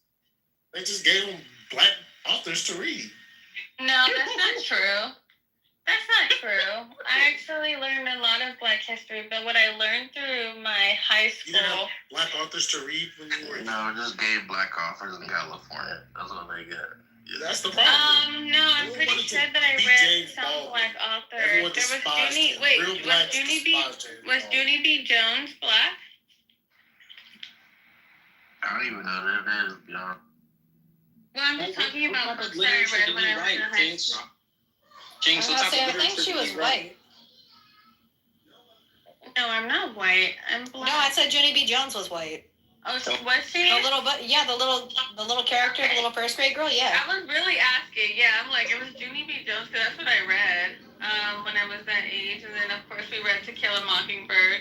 Speaker 12: They just gave them Black authors to read.
Speaker 11: No, that's not true. That's not true. I actually learned a lot of Black history, but what I learned through my high
Speaker 12: You didn't
Speaker 11: school.
Speaker 12: have Black authors to read when you were.
Speaker 4: No, just gave Black authors in California. That's what they get.
Speaker 12: That's the problem.
Speaker 11: No, I'm pretty sure that I read some Black authors.
Speaker 12: Everyone
Speaker 11: There was
Speaker 12: despised
Speaker 11: Junie.
Speaker 12: him.
Speaker 11: Wait,
Speaker 12: Real
Speaker 11: was
Speaker 12: blacks
Speaker 11: Junie B.
Speaker 12: despised James
Speaker 11: Was
Speaker 12: Baldwin.
Speaker 11: Junie B. Jones Black?
Speaker 4: I don't even know who that is, you know.
Speaker 11: Well, I'm just talking about books that I
Speaker 15: literature
Speaker 11: read
Speaker 15: do
Speaker 11: when
Speaker 15: we
Speaker 11: I was
Speaker 15: write,
Speaker 11: in high
Speaker 15: Jinx?
Speaker 11: school.
Speaker 15: Jinx, what type
Speaker 5: I
Speaker 15: of
Speaker 5: think
Speaker 15: literature
Speaker 5: she
Speaker 15: do
Speaker 5: was
Speaker 15: you write?
Speaker 5: white.
Speaker 11: No, I'm not white. I'm black.
Speaker 5: No, I said Junie B. Jones was white.
Speaker 11: Oh, was she?
Speaker 5: The little, the little character, the little first grade girl. Yeah.
Speaker 11: I was really asking. Yeah, I'm like, it was Junie B. Jones because that's what I read when I was that age, and then of course we read To Kill a Mockingbird.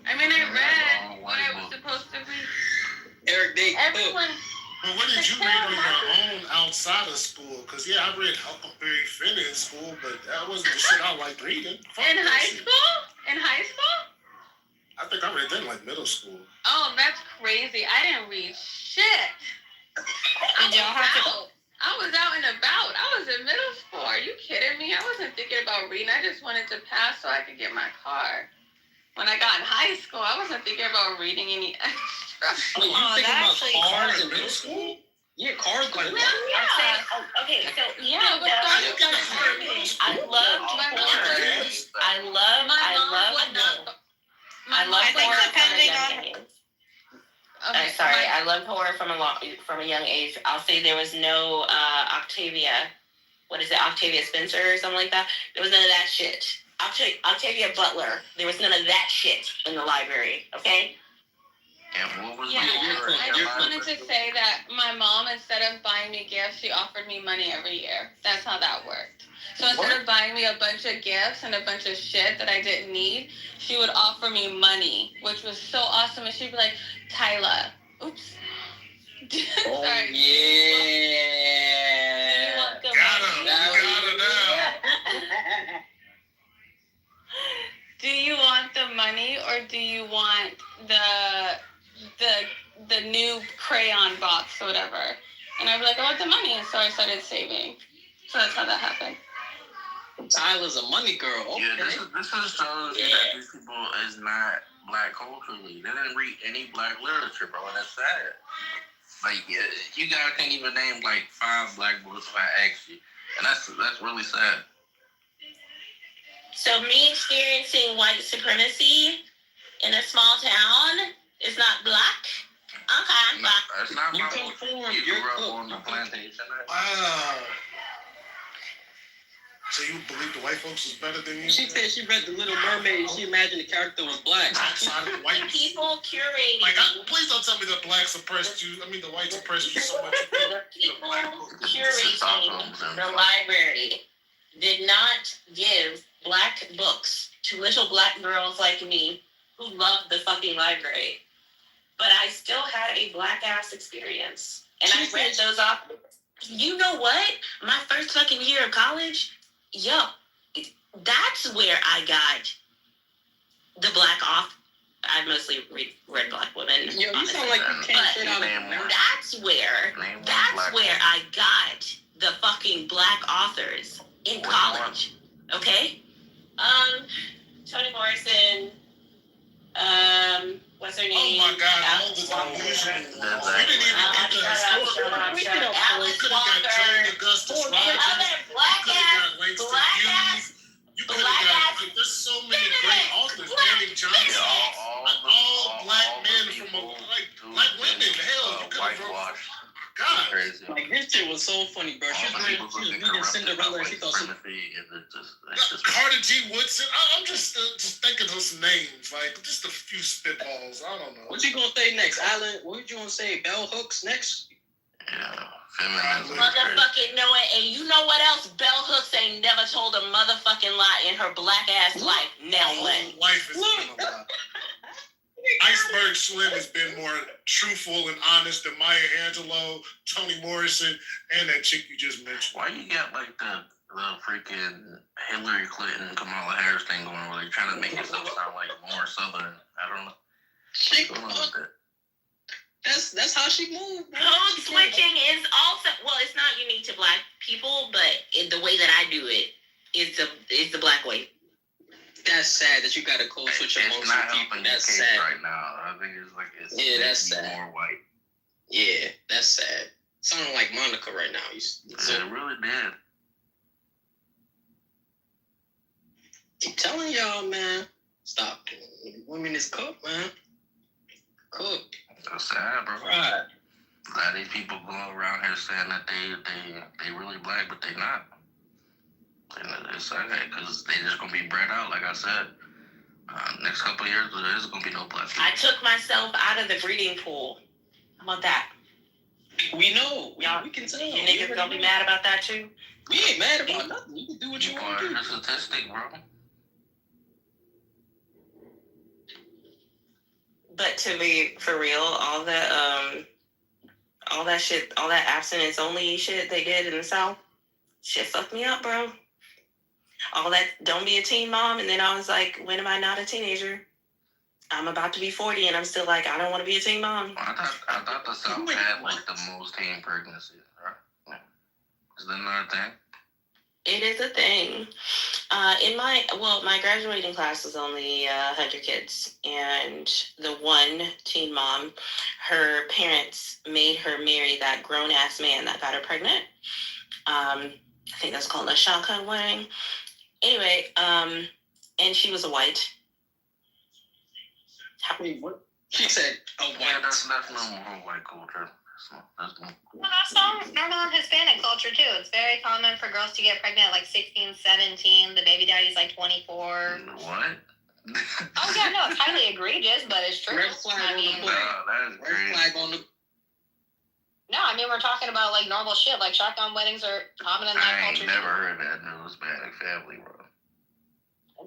Speaker 11: I mean, I read what I was supposed to read.
Speaker 15: Eric Day.
Speaker 11: Everyone.
Speaker 12: But what did you read on your own outside of school? Because, yeah, I read Huckleberry Finn in school, but that wasn't the shit I liked reading. Fuck
Speaker 11: In
Speaker 12: that
Speaker 11: high
Speaker 12: shit.
Speaker 11: school? In high school?
Speaker 12: I think I read that in, like, middle school.
Speaker 11: Oh, that's crazy. I didn't read shit. I was out and about. I was in middle school. Are you kidding me? I wasn't thinking about reading. I just wanted to pass so I could get my car. When I got in high school, I wasn't thinking about reading any extra.
Speaker 15: Wait, you
Speaker 5: Oh,
Speaker 15: think
Speaker 5: that
Speaker 15: about
Speaker 5: actually-
Speaker 15: cars in middle school? Yeah, cars like
Speaker 7: I'm saying, okay, so
Speaker 11: Yeah,
Speaker 7: no,
Speaker 11: but
Speaker 7: no,
Speaker 11: that's
Speaker 7: I love
Speaker 11: My mom
Speaker 7: horror.
Speaker 11: was-
Speaker 7: I love
Speaker 5: I think
Speaker 7: horror
Speaker 5: depending
Speaker 7: from a
Speaker 5: on-
Speaker 7: young age.
Speaker 11: Okay,
Speaker 7: Sorry, I loved horror from a young age. I'll say there was no Octavia. What is it, Octavia Spencer or something like that? There was none of that shit. Octavia Butler. There was none of that shit in the library. Okay.
Speaker 4: And what was
Speaker 11: Yeah, I just wanted
Speaker 4: library?
Speaker 11: to say that my mom, instead of buying me gifts, she offered me money every year. That's how that worked. So instead of buying me a bunch of gifts and a bunch of shit that I didn't need, she would offer me money, which was so awesome. And she'd be like, Tyla, oops.
Speaker 15: Oh,
Speaker 11: Sorry.
Speaker 15: yeah.
Speaker 11: You want the
Speaker 12: Got
Speaker 11: money?
Speaker 12: her now.
Speaker 11: Do you want the money or do you want the new crayon box or whatever? And I'd be like, I want the money. And so I started saving. So that's how that happened.
Speaker 15: Tyler's a money girl. Okay.
Speaker 4: Yeah, this is shows you that these people is not black culturally. They didn't read any black literature, bro, and that's sad. Like, yeah, you guys can't even name like 5 black books if I ask you, and that's really sad.
Speaker 7: So me experiencing white supremacy in a small town is not black. Okay,
Speaker 4: No, that's not
Speaker 15: You
Speaker 4: my
Speaker 15: conform,
Speaker 4: You
Speaker 15: you're
Speaker 4: grew up
Speaker 15: cooked.
Speaker 4: on the plantation.
Speaker 12: Wow. So you believe the white folks is better than you?
Speaker 15: She said she read The Little Mermaid and she imagined the character was black.
Speaker 12: Outside of the white
Speaker 7: people curating.
Speaker 12: Like, please don't tell me that black suppressed you. I mean, the white suppressed you so much.
Speaker 7: The people curating the library did not give black books to little black girls like me who loved the fucking library. But I still had a black ass experience. And I read those off. You know what? My first fucking year of college, that's where I got the black off. I mostly read black women.
Speaker 15: Yo, you sound like you came straight out of
Speaker 7: But that's where I got the fucking black authors in college. Okay? Toni Morrison, what's her name?
Speaker 12: Oh my God, all the unusual. You didn't even get the historical.
Speaker 7: Alice Walker.
Speaker 12: You could have got, like, there's so many great authors. Danny Johnson. All black men from, black women. Hell, you could have wrote. God.
Speaker 4: Crazy.
Speaker 15: Like, this shit was so funny, bro. She was reading Cinderella and she thought she
Speaker 12: Carter G. Woodson. I'm just thinking of some names, like just a few spitballs. I don't know.
Speaker 15: What you gonna say next, Alan? What you gonna say? Bell hooks next?
Speaker 4: Yeah, feminism.
Speaker 7: Motherfucking know it. And you know what else? Bell Hooks ain't never told a motherfucking lie in her black ass life. Now what?
Speaker 12: Life has been a lie. Iceberg Slim has been more truthful and honest than Maya Angelou, Toni Morrison, and that chick you just mentioned.
Speaker 4: Why you got like the freaking Hillary Clinton, Kamala Harris thing going where they're trying to make yourself sound like more Southern? I don't know.
Speaker 15: That's how she moved.
Speaker 7: Code switching is also, well, it's not unique to black people, but the way that I do it is the black way.
Speaker 15: that's sad that you got a code switch amongst
Speaker 4: It's not
Speaker 15: your people.
Speaker 4: helping the
Speaker 15: That's
Speaker 4: case
Speaker 15: sad.
Speaker 4: right now. I think it's like it's
Speaker 15: That's
Speaker 4: making you
Speaker 15: sad.
Speaker 4: more white.
Speaker 15: Yeah, that's sad. Sounding like Monica right now.
Speaker 4: It really did.
Speaker 15: Keep telling y'all, man. Stop. Women is cooked, man. Cooked.
Speaker 4: That's sad, bro.
Speaker 15: Right.
Speaker 4: A lot of these people go around here saying that they really black, but they not. And it's sad because they just gonna be bred out, like I said. Next couple of years, there's gonna be no black people.
Speaker 2: I took myself out of the breeding pool. How about that?
Speaker 15: We know. We can tell.
Speaker 2: You niggas gonna be mad about that too?
Speaker 15: We ain't mad about nothing. You can do what you want to do.
Speaker 4: It's a statistic, bro.
Speaker 2: But to be for real, all that shit, all that abstinence only shit they did in the South, shit fucked me up, bro. All that don't be a teen mom, and then I was like, when am I not a teenager? I'm about to be 40, and I'm still like, I don't want to be a teen mom.
Speaker 4: I thought the South had like the most teen pregnancies, right? Is that another thing?
Speaker 2: It is a thing. My graduating class was only 100 kids, and the one teen mom, her parents made her marry that grown ass man that got her pregnant. I think that's called a shotgun wedding. Anyway, and she was a white.
Speaker 15: Wait, what? She said a white.
Speaker 4: Yeah, that's normal white culture. That's
Speaker 5: Well, that's normal in Hispanic culture too. It's very common for girls to get pregnant at like 16, 17. The baby daddy's like 24.
Speaker 4: What?
Speaker 5: Oh yeah, no, it's highly egregious, but it's true.
Speaker 15: Red flag on the plate.
Speaker 4: That is
Speaker 15: Red flag on the.
Speaker 5: No, I mean we're talking about like normal shit. Like shotgun weddings are common in that
Speaker 4: I ain't
Speaker 5: culture.
Speaker 4: never heard that in a Hispanic family, bro.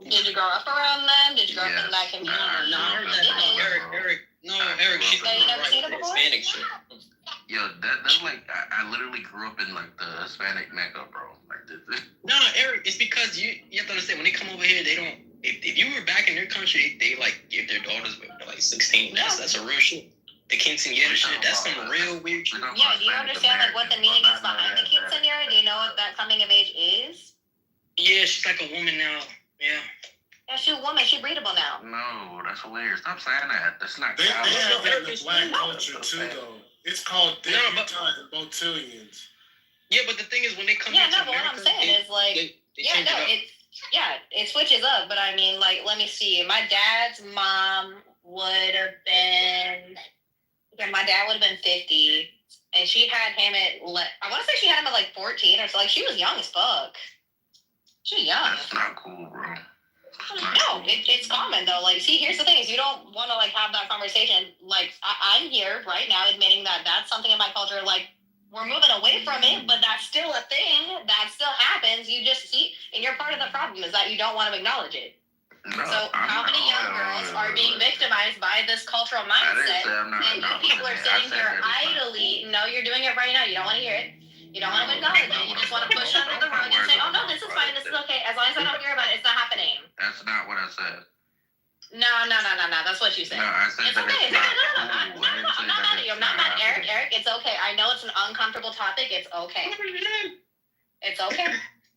Speaker 5: Did you grow up around them? Did you grow up in that community?
Speaker 15: No, I heard that. Eric, she's
Speaker 5: So you never seen it
Speaker 15: right.
Speaker 5: before?
Speaker 15: Hispanic shit.
Speaker 4: Yo, that's like I literally grew up in like the Hispanic Mecca, bro. Like this.
Speaker 15: No, Eric, it's because you have to understand when they come over here, they don't. If you were back in their country, they like give their daughters when they're like 16. That's a real shit. The quinceañera shit. That's some real weird shit.
Speaker 5: Yeah, do you understand like what the meaning is behind the quinceañera? Do you know what that coming of age is?
Speaker 15: Yeah, she's like a woman now. Yeah.
Speaker 5: Yeah, she's a woman. She's breedable now.
Speaker 4: No, that's weird. Stop saying that. That's not.
Speaker 12: They
Speaker 4: common.
Speaker 12: have that in the black culture too, though. It's called debutantes and botillions.
Speaker 15: Yeah, but the thing is, when they come
Speaker 5: Yeah,
Speaker 15: into
Speaker 5: no, but
Speaker 15: America,
Speaker 5: what I'm saying is like, it switches up. But I mean, like, let me see. My dad's mom would have been. Okay, my dad would have been 50, and she had him at. I want to say she had him at like 14 or so. Like she was young as fuck. She was young.
Speaker 4: That's not cool, bro.
Speaker 5: No, it's common though. Like, see, here's the thing: is you don't want to like have that conversation. Like, I'm here right now admitting that that's something in my culture. Like, we're moving away from it, but that's still a thing. That still happens. You just see, and you're part of the problem is that you don't want to acknowledge it.
Speaker 4: No,
Speaker 5: So how many young girls are being victimized by this cultural mindset? And you people are sitting here idly. No, you're doing it right now. You don't want to hear it. You don't want to acknowledge it. You just want to push it under the rug and say, "Oh no, this is fine. This is okay. As long as I don't hear about it, it's not happening."
Speaker 4: That's not what I said.
Speaker 5: No. That's what you said.
Speaker 4: No, I said
Speaker 5: It's
Speaker 4: that
Speaker 5: okay.
Speaker 4: it's not cool.
Speaker 5: I'm not mad at you. I'm not mad. Eric, it's okay. I know it's an uncomfortable topic. It's okay. It's okay.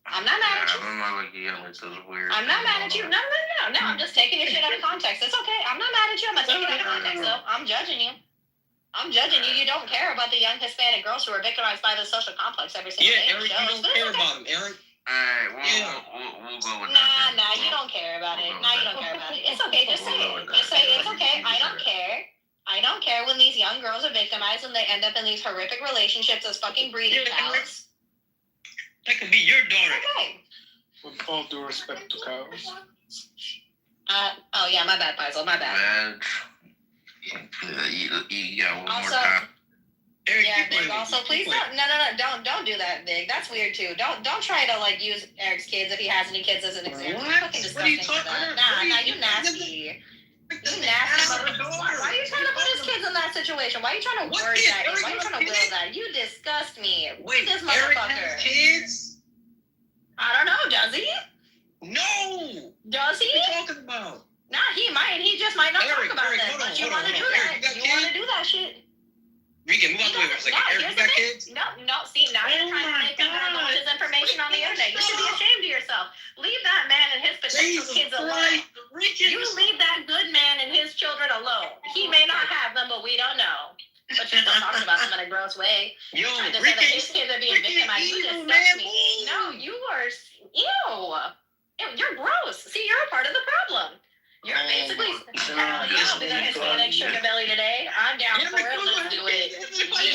Speaker 5: I'm not mad at you.
Speaker 4: I don't know, like, yeah, it's just weird.
Speaker 5: I'm not mad at you. No. I'm just taking your shit out of context. It's okay. I'm not mad at you. I'm not taking it out of context, though. I'm judging you. You don't care about the young Hispanic girls who are victimized by the social complex every single day.
Speaker 15: Yeah, Eric, you don't care about them, Eric.
Speaker 4: Alright, we'll go with that.
Speaker 5: Nah, you don't care about it. Nah, you don't care about it. It's okay. Just say it. Just say it's okay. I don't care. I don't care when these young girls are victimized and they end up in these horrific relationships as fucking breeding cows.
Speaker 15: That could be your daughter.
Speaker 5: Okay.
Speaker 19: With all due respect to cows.
Speaker 5: Oh yeah, my bad, Faisal. My bad.
Speaker 4: Yeah, one
Speaker 5: Also,
Speaker 4: more time.
Speaker 5: yeah, Big. Also, please don't do that, Big. That's weird too. Don't try to like use Eric's kids if he has any kids as an example.
Speaker 15: What?
Speaker 5: Fucking disgusting for that. Nah, you nasty. You nasty motherfucker. Why are you trying to put his kids in that situation? Why are you trying to word that? Why are you trying to will that? You disgust me.
Speaker 15: Wait,
Speaker 5: this
Speaker 15: Eric
Speaker 5: motherfucker.
Speaker 15: has kids?
Speaker 5: I don't know. Does he?
Speaker 15: No.
Speaker 5: Does he?
Speaker 15: What are you talking about?
Speaker 5: Nah, he might. He just might not
Speaker 15: Eric,
Speaker 5: talk about
Speaker 15: Eric,
Speaker 5: that.
Speaker 15: hold on,
Speaker 5: But you
Speaker 15: hold
Speaker 5: want to
Speaker 15: on,
Speaker 5: do
Speaker 15: Eric,
Speaker 5: that.
Speaker 15: you
Speaker 5: You
Speaker 15: got
Speaker 5: want to do that shit.
Speaker 15: Regan, move out the way for a second. Eric, you got kids?
Speaker 5: No. See, now you're trying to make him divulge his information on the internet. You should be ashamed of yourself. Leave that man and his potential
Speaker 7: his kids alone. You leave that good man and his children alone. He may not have them, but we don't know. But you still talking about them in a gross way.
Speaker 15: Yo,
Speaker 7: Trying to say that his kids are being victimized. You disgust me. No, you are. Ew. You're gross. See, you're a part of the problem. You're basically. Hell yeah, I'll be the Hispanic sugar belly today. I'm down for it. Let's do it. I'm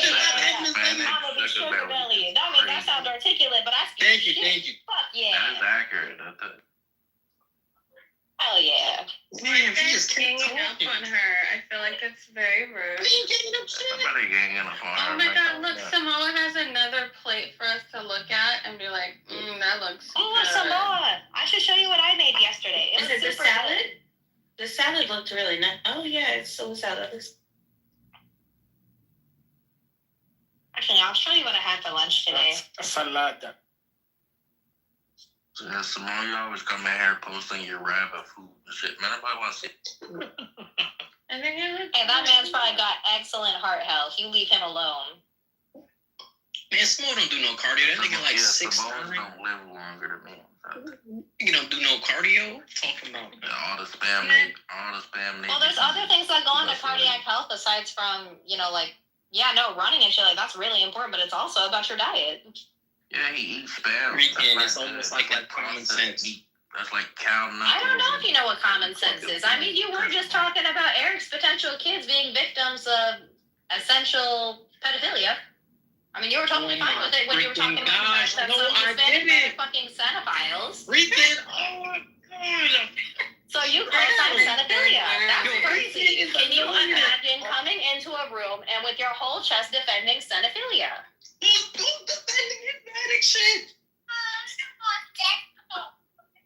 Speaker 7: gonna be sugar belly. I mean, that sounds articulate, but I speak shit.
Speaker 15: Thank you.
Speaker 7: Fuck yeah.
Speaker 4: That's accurate.
Speaker 7: Hell yeah.
Speaker 11: Damn, she just ganging up on her. I feel like it's very rude.
Speaker 4: Somebody ganging up on her.
Speaker 11: Oh my god, look, Samoa has another plate for us to look at and be like, that looks
Speaker 7: Oh,
Speaker 11: good.
Speaker 7: Samoa. I should show you what I made yesterday.
Speaker 2: Is it the salad? The salad looked really nice. Oh yeah, it's so salad.
Speaker 7: Actually, I'll show you what I had for lunch today.
Speaker 19: Salada.
Speaker 4: Yeah, Simone, you always come in here posting your rabbit food and shit. Man, nobody wants to see.
Speaker 7: Hey, that man's probably got excellent heart health. You leave him alone.
Speaker 15: Man, Smo don't do no cardio. That nigga like 6'9".
Speaker 4: Simone's don't live longer than me.
Speaker 15: Nigga don't do no cardio. Talking about
Speaker 4: all the spam.
Speaker 7: Well, there's other things that go into cardiac health aside from, like, running and shit. Like, that's really important, but it's also about your diet.
Speaker 4: Yeah, he eats spam.
Speaker 15: It's almost like common sense.
Speaker 4: That's like cow knuckles.
Speaker 7: I don't know if you know what common sense is. I mean, you were just talking about Eric's potential kids being victims of essential pedophilia. I mean, you were totally fine with it when you were talking about the fact that some Hispanic fucking cinephiles.
Speaker 15: Oh my god.
Speaker 7: So you co-sign pedophilia. That's crazy. Can you imagine coming into a room and with your whole chest defending cinephilia?
Speaker 15: Don't defending Hispanic shit.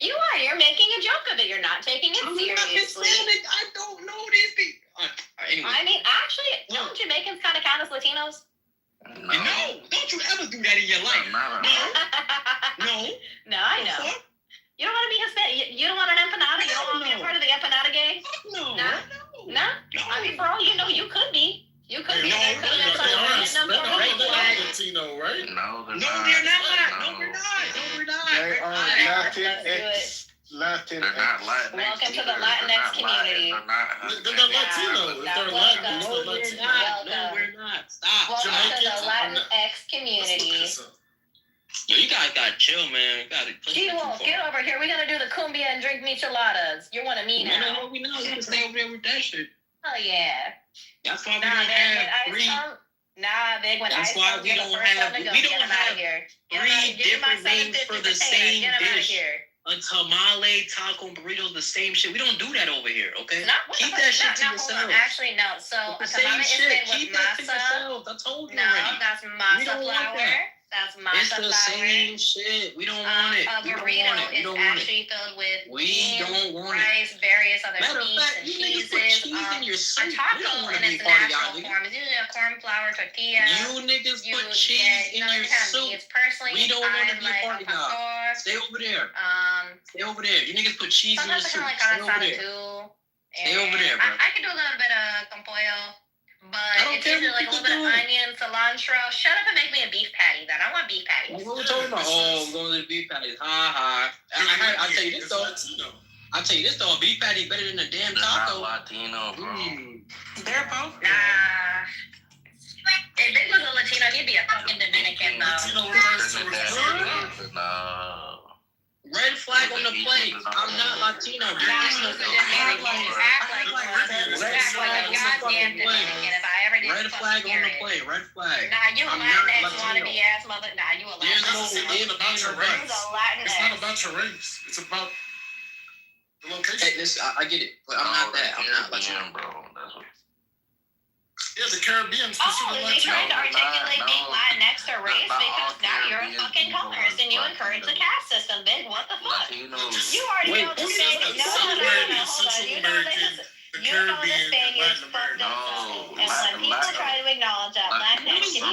Speaker 7: You are. You're making a joke of it. You're not taking it seriously.
Speaker 15: I don't know these people. Anyway.
Speaker 7: I mean, actually, don't Jamaicans kind of count as Latinos?
Speaker 15: No. Don't you ever do that in your life. No.
Speaker 7: No, I know. You don't want to be Hispanic. You don't want an empanada. You don't want to be a part of the empanada gang.
Speaker 15: No.
Speaker 7: No. I mean, for all you know, you could be. You could be.
Speaker 12: They're Latino, right?
Speaker 4: No, they're not.
Speaker 15: No, they're not.
Speaker 19: They are Latinx.
Speaker 4: They're not Latinx.
Speaker 7: Welcome to the Latinx community.
Speaker 12: They're not Latino. If they're Latinx, they're Latino.
Speaker 15: No, we're not. Stop.
Speaker 7: Welcome to the Latinx community.
Speaker 15: Yo, you guys gotta chill, man.
Speaker 7: G-Wolf, get over here. We're gonna do the cumbia and drink micheladas. You're one of me now.
Speaker 15: No, we know. You can stay over there with that shit.
Speaker 7: Oh yeah.
Speaker 15: That's why we don't have three.
Speaker 7: Big. When
Speaker 15: That's why we don't have three different names for the same dish. A tamale, taco, and burrito, the same shit. We don't do that over here, okay? Keep that shit to yourself.
Speaker 7: Actually, no. So a tamale is made with masa.
Speaker 15: I told you
Speaker 7: no,
Speaker 15: already.
Speaker 7: That's masa flour. That's masa
Speaker 15: It's the same shit. We don't want it.
Speaker 7: A burrito is actually filled with rice, various other meats and cheeses. A taco in its natural form is usually a corn flour tortilla.
Speaker 15: You niggas put cheese in your soup. We don't want to be a party guy. Stay over there. Stay over there. You niggas put cheese in your soup. Stay over there. Stay over there, bro.
Speaker 7: I could do a little bit of con pollo. But it's usually like a little bit of onion, cilantro. Shut up and make me a beef patty then. I want beef patties.
Speaker 15: What are we talking about? Oh, I'm going to the beef patties. Ha. I'll tell you this though. A beef patty better than a damn taco.
Speaker 4: Not Latino, bro.
Speaker 15: They're both.
Speaker 7: Nah. If Big was a Latino, he'd be a fucking Dominican though.
Speaker 4: No.
Speaker 15: Red flag on the plate. I'm not Latino.
Speaker 7: Act like a goddamn Dominican. If I ever did
Speaker 15: Red flag on the plate. Red flag.
Speaker 7: Nah, you a Latinx wannabe ass mother. Nah, you a Latinx.
Speaker 12: It's not about your race. It's about the location.
Speaker 15: Hey, listen, I get it, but I'm not that. I'm not Latino,
Speaker 4: bro. That's what.
Speaker 12: Yeah, the Caribbean's
Speaker 7: considered Latino. Is he trying to articulate being Latinx or race? Because now you're a fucking colorist and you encourage the caste system, Big. What the fuck? You already know the thing. No, hold on. You know this thing is fucked up. And when people try to acknowledge that Latinx can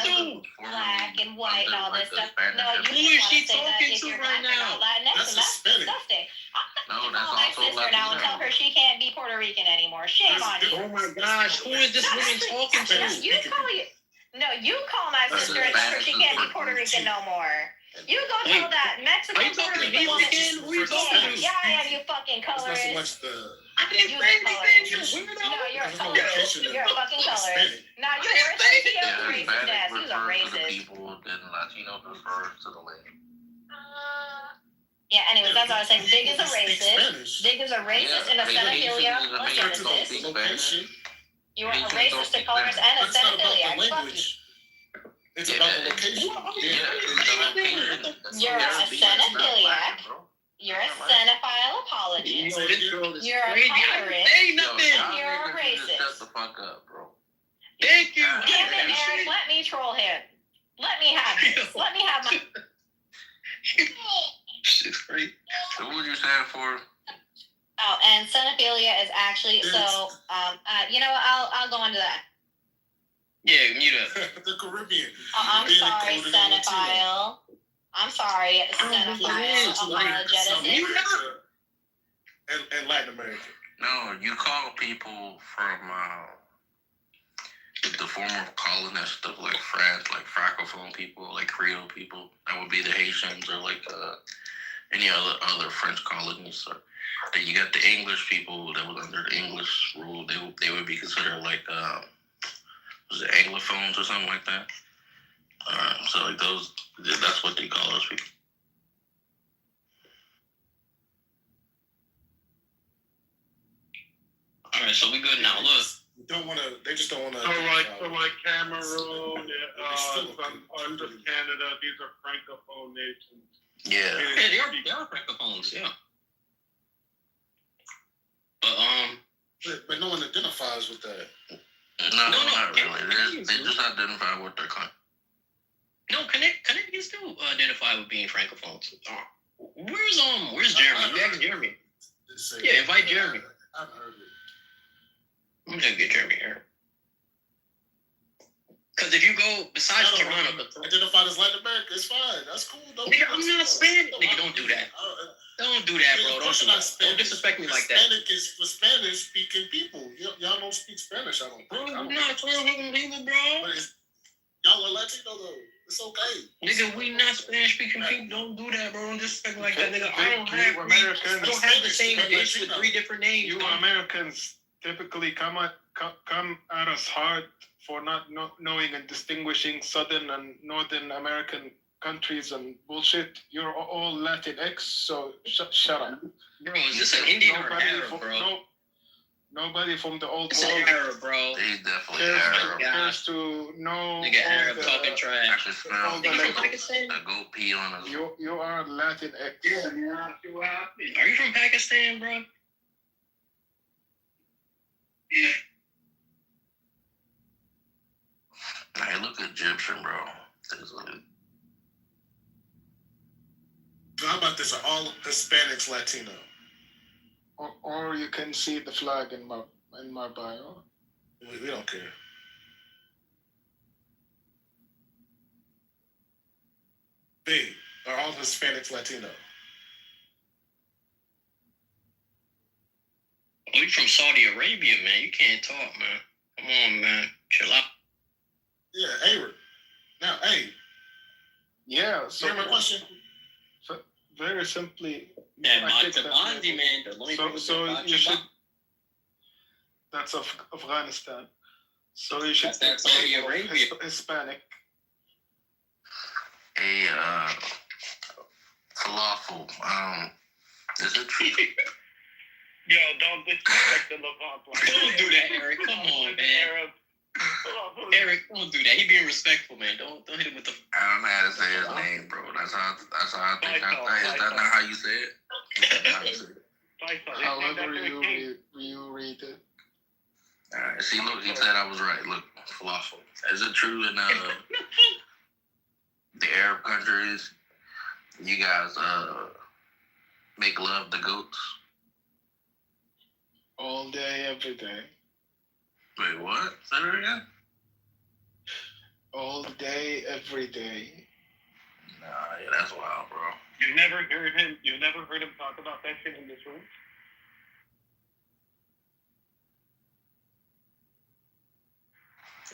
Speaker 7: be black and white and all this stuff, no, you just want to say that if you're black, you're not Latinx, and that's disgusting. I'm going to call my sister now and tell her she can't be Puerto Rican anymore. Shame on you.
Speaker 15: Oh my gosh, who is this woman talking to?
Speaker 7: You call my sister and tell her she can't be Puerto Rican no more.
Speaker 5: You go tell that Mexican
Speaker 21: Are you talking to me
Speaker 5: woman.
Speaker 21: again? Who are you talking to?
Speaker 5: Yeah, I am, you fucking
Speaker 12: It's not so
Speaker 5: colorist.
Speaker 12: much the.
Speaker 21: I didn't say anything. You weirdo.
Speaker 5: No, you're a
Speaker 12: There's no
Speaker 5: colorist.
Speaker 12: location in
Speaker 5: You're a fucking colorist.
Speaker 12: Hispanic.
Speaker 5: Now you're worse than Tio's
Speaker 4: Yeah,
Speaker 5: racist
Speaker 4: Hispanic
Speaker 5: ass. He's a
Speaker 4: refers to the
Speaker 5: racist.
Speaker 4: people, then Latino refers to the land.
Speaker 5: Yeah, anyways, that's what I was saying. Dig is a
Speaker 12: Speak
Speaker 5: racist.
Speaker 12: Spanish.
Speaker 5: Dig is a racist and a
Speaker 4: Haitians
Speaker 5: xenophilia.
Speaker 4: and
Speaker 5: Let's
Speaker 4: Haitians
Speaker 5: end
Speaker 4: don't
Speaker 5: this.
Speaker 4: speak Spanish.
Speaker 5: You are a
Speaker 4: Haitians don't
Speaker 5: racist, a
Speaker 4: speak
Speaker 5: colorist,
Speaker 4: Spanish.
Speaker 5: and a
Speaker 12: But it's not about the
Speaker 5: xenophilia. Fuck you.
Speaker 12: language. It's about the location.
Speaker 5: You're a xenophiliac. You're a xenophile apologist. You're a colorist.
Speaker 21: Say nothing.
Speaker 5: And you're a
Speaker 4: Shut
Speaker 5: racist.
Speaker 4: the fuck up, bro.
Speaker 21: Thank you.
Speaker 5: Damn it, Eric. Let me troll him. Let me have this. Let me have my.
Speaker 21: Shit's great.
Speaker 4: So what you saying for?
Speaker 5: Oh, and xenophilia is actually so. You know what? I'll go into that.
Speaker 21: Yeah, mute up.
Speaker 12: The Caribbean.
Speaker 5: I'm
Speaker 12: Being
Speaker 5: sorry,
Speaker 12: included in Latino.
Speaker 5: xenophile. I'm sorry, xenophile apologetic.
Speaker 12: And Latin American.
Speaker 4: No, you call people from the former colonists of like France, like Francophone people, like Creole people. That would be the Haitians or like any other French colonies. Or then you got the English people that was under the English rule. They would be considered like was it Anglophones or something like that. So like those, that's what they call those people.
Speaker 21: All right, so we good now. Look.
Speaker 12: Don't want to. They just don't want to.
Speaker 6: So like Cameroon, some parts of Canada, these are francophone nations.
Speaker 4: Yeah.
Speaker 21: Yeah, they are francophones, yeah.
Speaker 12: But no one identifies with that.
Speaker 4: No, not really. They just identify with their country.
Speaker 21: No, Canadians do identify with being francophones. Where's Jeremy? Ask Jeremy. Yeah, invite Jeremy.
Speaker 12: I've heard it.
Speaker 21: I'm gonna get Jeremy here. Because if you go besides Toronto,
Speaker 12: identified as Latin America, it's fine. That's cool.
Speaker 21: Nigga, I'm not Spanish. Nigga, don't do that. Don't do that, bro. Don't disrespect me like that.
Speaker 12: Hispanic is for Spanish speaking people. y'all don't speak Spanish, I don't think.
Speaker 21: Bro, I'm not Spanish people, bro.
Speaker 12: But y'all are Latino though. It's okay.
Speaker 21: Nigga, we not Spanish speaking people. Don't do that, bro. Don't disrespect me like that, nigga. I don't have the same dish with 3 different names.
Speaker 19: You Americans typically come at us hard for not knowing and distinguishing Southern and Northern American countries and bullshit. You're all Latinx, so shut up.
Speaker 21: Bro, is this an Indian or Arab, bro?
Speaker 19: Nobody from the old
Speaker 21: it's
Speaker 19: world.
Speaker 21: It's an Arab, bro.
Speaker 4: He's definitely Arab.
Speaker 19: Cares to know.
Speaker 21: Nigga, Arab talking trash.
Speaker 4: I can smell the goat pee on us.
Speaker 19: You are Latinx.
Speaker 21: Yeah, are you from Pakistan, bro? Yeah.
Speaker 4: Hey, look Egyptian, bro.
Speaker 12: How about this? Are all Hispanics Latino?
Speaker 19: Or you can see the flag in my bio.
Speaker 12: We don't care. B, are all Hispanics Latino?
Speaker 21: Oh, you from Saudi Arabia, man. You can't talk, man. Come on, man. Chill out.
Speaker 12: Yeah, Arab. Now, hey.
Speaker 19: Yeah, so
Speaker 12: here's my question.
Speaker 19: Very simply,
Speaker 21: yeah, Bondi, man.
Speaker 19: So you should. That's Afghanistan. So you should.
Speaker 21: That's Saudi Arabia.
Speaker 19: Hispanic.
Speaker 4: Hey, falafel. Is it true?
Speaker 6: Yo, don't disrespect the Levant.
Speaker 21: Don't do that, Eric. Come on, man. Eric, don't do that. He being respectful, man. Don't hit him with the.
Speaker 4: I don't know how to say his name, bro. That's how I think. Is that not how you say it?
Speaker 19: However you read it.
Speaker 4: All right. See, look, he said I was right. Look, falafel. Is it true in the Arab countries? You guys make love to goats
Speaker 19: all day, every day.
Speaker 4: Wait, what? Say that again?
Speaker 19: All day, every day.
Speaker 4: Nah, yeah, that's wild, bro.
Speaker 6: You never heard him talk about that shit in this room?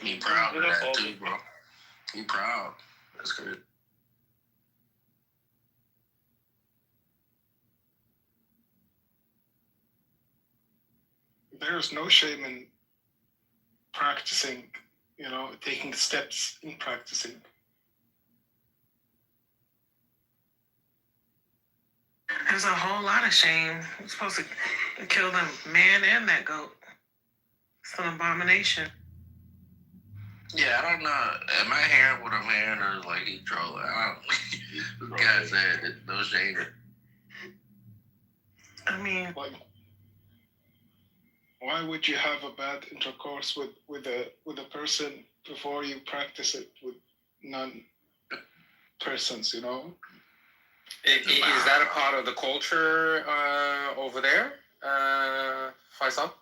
Speaker 4: He proud of that too, bro. He proud. That's good.
Speaker 19: there's no shame in practicing, taking steps in practicing.
Speaker 17: There's a whole lot of shame. You're supposed to kill the man and that goat. It's an abomination.
Speaker 4: Yeah, I don't know. Am I hearing what I'm hearing, or like he trolling? I don't. Guys said no shame.
Speaker 17: I mean,
Speaker 19: why would you have a bad intercourse with a person before you practice it with non-persons? Is
Speaker 13: that a part of the culture over there, Faisal?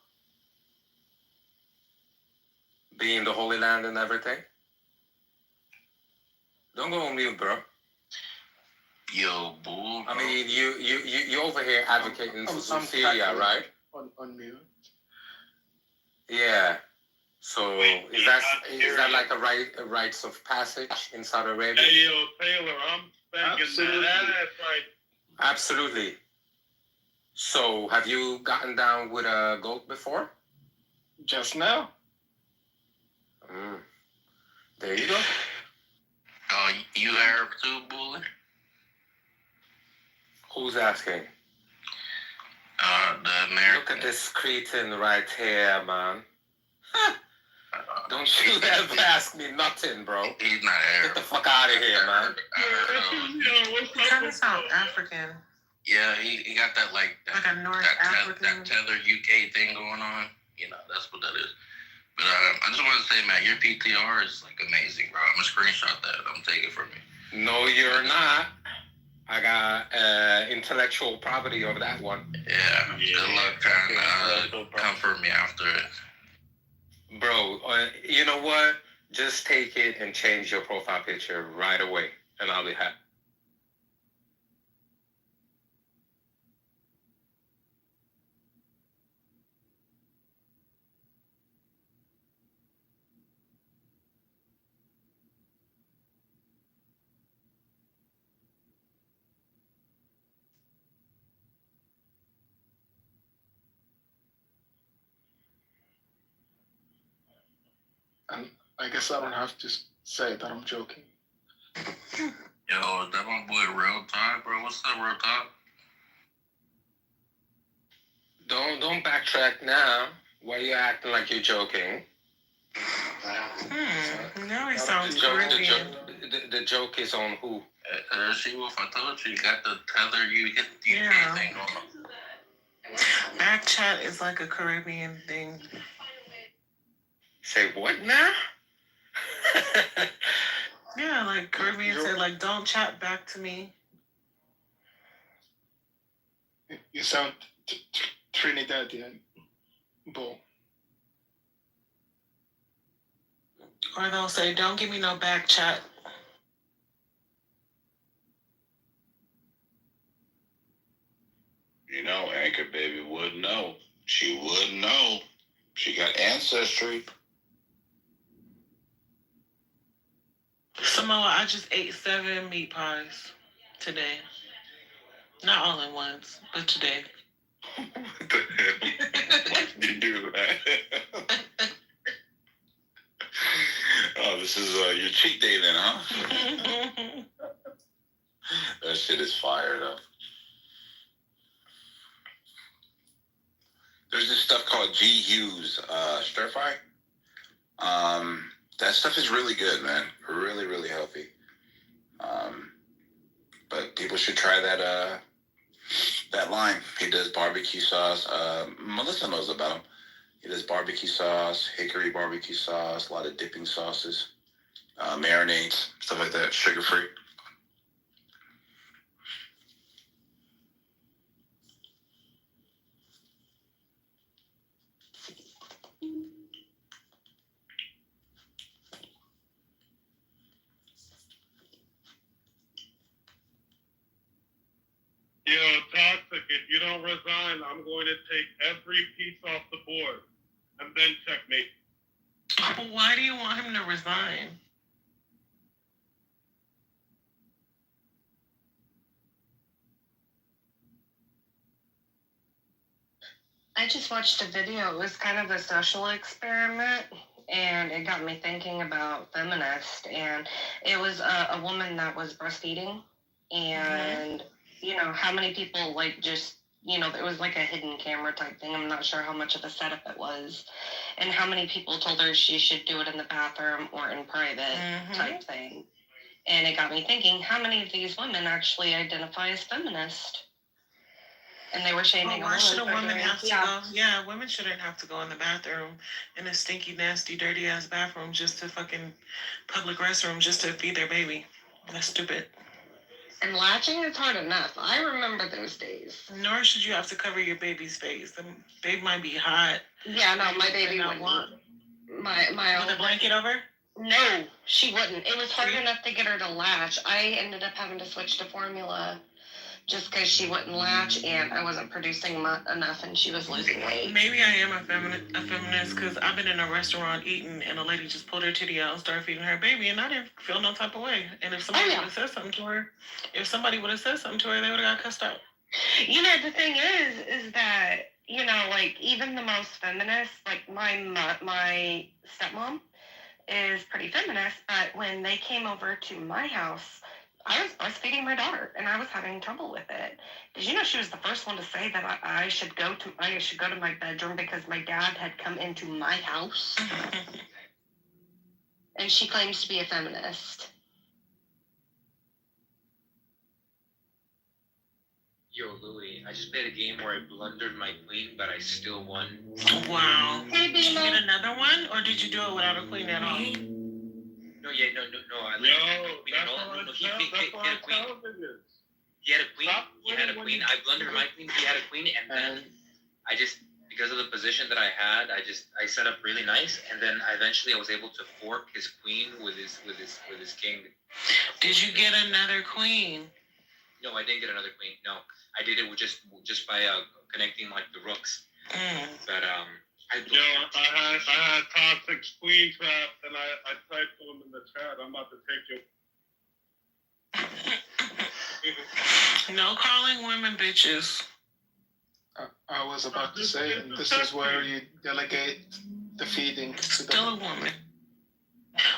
Speaker 13: Being the Holy Land and everything? Don't go on mute, bro.
Speaker 4: Yo, bull.
Speaker 13: I mean, you over here advocating for Syria, right?
Speaker 19: On mute.
Speaker 13: Yeah. So is that like a rites of passage in Saudi Arabia?
Speaker 6: Hey, yo, Taylor, I'm thinking that's right.
Speaker 13: Absolutely. So have you gotten down with a goat before?
Speaker 19: Just now.
Speaker 13: There you go.
Speaker 4: Oh, you Arab too, bully?
Speaker 13: Who's asking?
Speaker 4: The American.
Speaker 13: Look at this cretin right here, man. Don't you ever ask me nothing, bro.
Speaker 4: He's not Arab.
Speaker 13: Get the fuck out of here, man.
Speaker 17: He kind of sound African.
Speaker 4: Yeah, he got that like
Speaker 17: a North African.
Speaker 4: That tether UK thing going on. That's what that is. But I just want to say, man, your PTR is like amazing, bro. I'm gonna screenshot that. I'm taking it from you.
Speaker 13: No, you're not. I got intellectual property over that one.
Speaker 4: Yeah. Good luck trying to comfort me after it.
Speaker 13: Bro, you know what? Just take it and change your profile picture right away, and I'll be happy.
Speaker 19: And I guess I don't have to say that I'm joking.
Speaker 4: Yo, is that my boy Real Talk, bro? What's up, Real Talk?
Speaker 13: Don't backtrack now. Why are you acting like you're joking?
Speaker 17: Now he sounds
Speaker 13: the joke is on who?
Speaker 4: She-Wolf, I told you got the tether. You get the UK thing on.
Speaker 17: Back chat is like a Caribbean thing.
Speaker 13: Say what now?
Speaker 17: Yeah, like Caribbean say, like, don't chat back to me.
Speaker 19: You sound Trinidadian, bull.
Speaker 17: Or they'll say, don't give me no back chat.
Speaker 22: Anchor Baby would know. She would know. She got ancestry.
Speaker 17: Samoa, I just ate 7 meat pies today. Not all at once, but today.
Speaker 22: What the hell? Why did you do that? Oh, this is your cheat day then, huh? That shit is fired up. There's this stuff called G. Hughes stir fry. That stuff is really good, man. Really, really healthy. But people should try that line. He does barbecue sauce. Melissa knows about him. He does barbecue sauce, hickory barbecue sauce, a lot of dipping sauces, marinades, stuff like that, sugar-free.
Speaker 6: Yo, Toxic, if you don't resign, I'm going to take every piece off the board and then checkmate.
Speaker 17: But why do you want him to resign?
Speaker 18: I just watched a video. It was kind of a social experiment, and it got me thinking about feminist. And it was a woman that was breastfeeding, and how many people just it was like a hidden camera type thing. I'm not sure how much of a setup it was, and how many people told her she should do it in the bathroom or in private type thing. And it got me thinking, how many of these women actually identify as feminist? And they were shaming
Speaker 17: why should a woman have to
Speaker 18: yeah.
Speaker 17: go? Yeah, women shouldn't have to go in the bathroom, in a stinky, nasty, dirty ass bathroom, just to fucking public restroom, just to feed their baby. That's stupid.
Speaker 18: And latching is hard enough. I remember those days.
Speaker 17: Nor should you have to cover your baby's face. The baby might be hot.
Speaker 18: Yeah, no, my baby wouldn't. My
Speaker 17: with a blanket over?
Speaker 18: No, she wouldn't. It was hard enough to get her to latch. I ended up having to switch to formula just because she wouldn't latch, and I wasn't producing enough, and she was losing weight.
Speaker 17: Maybe I am a feminist because I've been in a restaurant eating, and a lady just pulled her titty out and started feeding her baby, and I didn't feel no type of way. And if somebody would have said something to her, they would have got cussed out.
Speaker 18: The thing is that even the most feminist, like my stepmom is pretty feminist, but when they came over to my house, I was breastfeeding my daughter, and I was having trouble with it. Did you know she was the first one to say that I should go to my bedroom because my dad had come into my house? And she claims to be a feminist.
Speaker 20: Yo, Louie, I just played a game where I blundered my queen, but I still won.
Speaker 17: Wow. Did you get another one, or did you do it without a queen at all?
Speaker 20: No, I queen at all. No, he had a queen. He had a queen. I blundered my queen. He had a queen, and then I just, because of the position that I had, I set up really nice, and then eventually I was able to fork his queen with his king.
Speaker 17: Did you get another queen?
Speaker 20: No, I didn't get another queen. No, I did it with just by connecting like the rooks. But
Speaker 6: I had toxic queen trap, and I typed to him in the chat. I'm about to take your.
Speaker 17: No calling women bitches.
Speaker 19: I was about to say, this is where you delegate the feeding to
Speaker 17: Still a woman.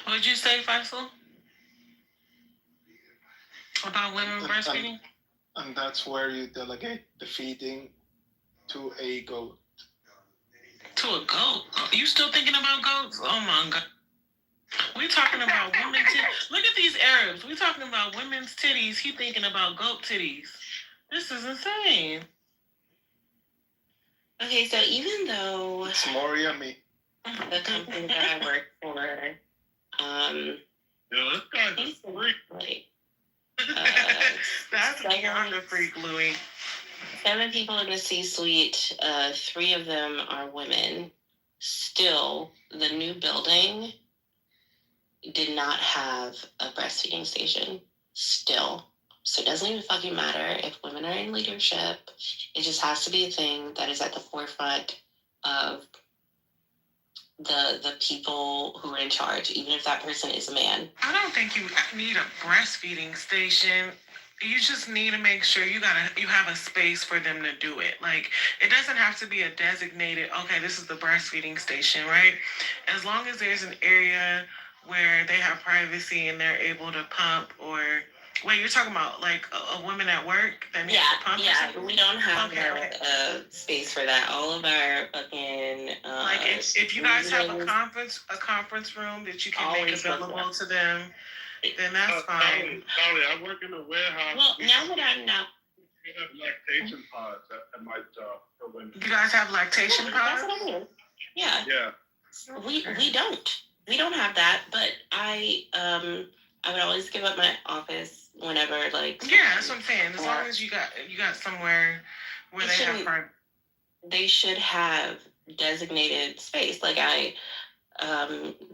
Speaker 17: What did you say, Faisal? About women breastfeeding?
Speaker 19: And that's where you delegate the feeding to a goat.
Speaker 17: To a goat? You still thinking about goats? Oh my God. We talking about women's titties. Look at these Arabs. We talking about women's titties. He thinking about goat titties. This is insane.
Speaker 2: Okay, so even though
Speaker 19: it's more yummy.
Speaker 2: The company that I work for,
Speaker 6: this guy's a freak.
Speaker 17: That's beyond a freak, Louie.
Speaker 2: 7 people in the C-suite, 3 of them are women. Still, the new building did not have a breastfeeding station. Still. So it doesn't even fucking matter if women are in leadership. It just has to be a thing that is at the forefront of the people who are in charge, even if that person is a man.
Speaker 17: I don't think you need a breastfeeding station. You just need to make sure you have a space for them to do it. Like, it doesn't have to be a designated, okay, this is the breastfeeding station, right? As long as there's an area where they have privacy and they're able to pump or... Wait, you're talking about like a woman at work that needs to pump?
Speaker 2: Yeah, we don't have a space for that. All of our fucking
Speaker 17: like if you guys have a conference room that you can make available to them, then that's fine.
Speaker 6: Sorry, I work in a warehouse.
Speaker 2: Well, now that I know,
Speaker 6: we have lactation pods at my job for women.
Speaker 17: You guys have lactation pods?
Speaker 2: That's what I mean. Yeah.
Speaker 6: Yeah.
Speaker 2: We don't have that, but I would always give up my office whenever, like.
Speaker 17: Yeah, that's what I'm saying. As long as you got somewhere where they have private.
Speaker 2: They should have designated space. Like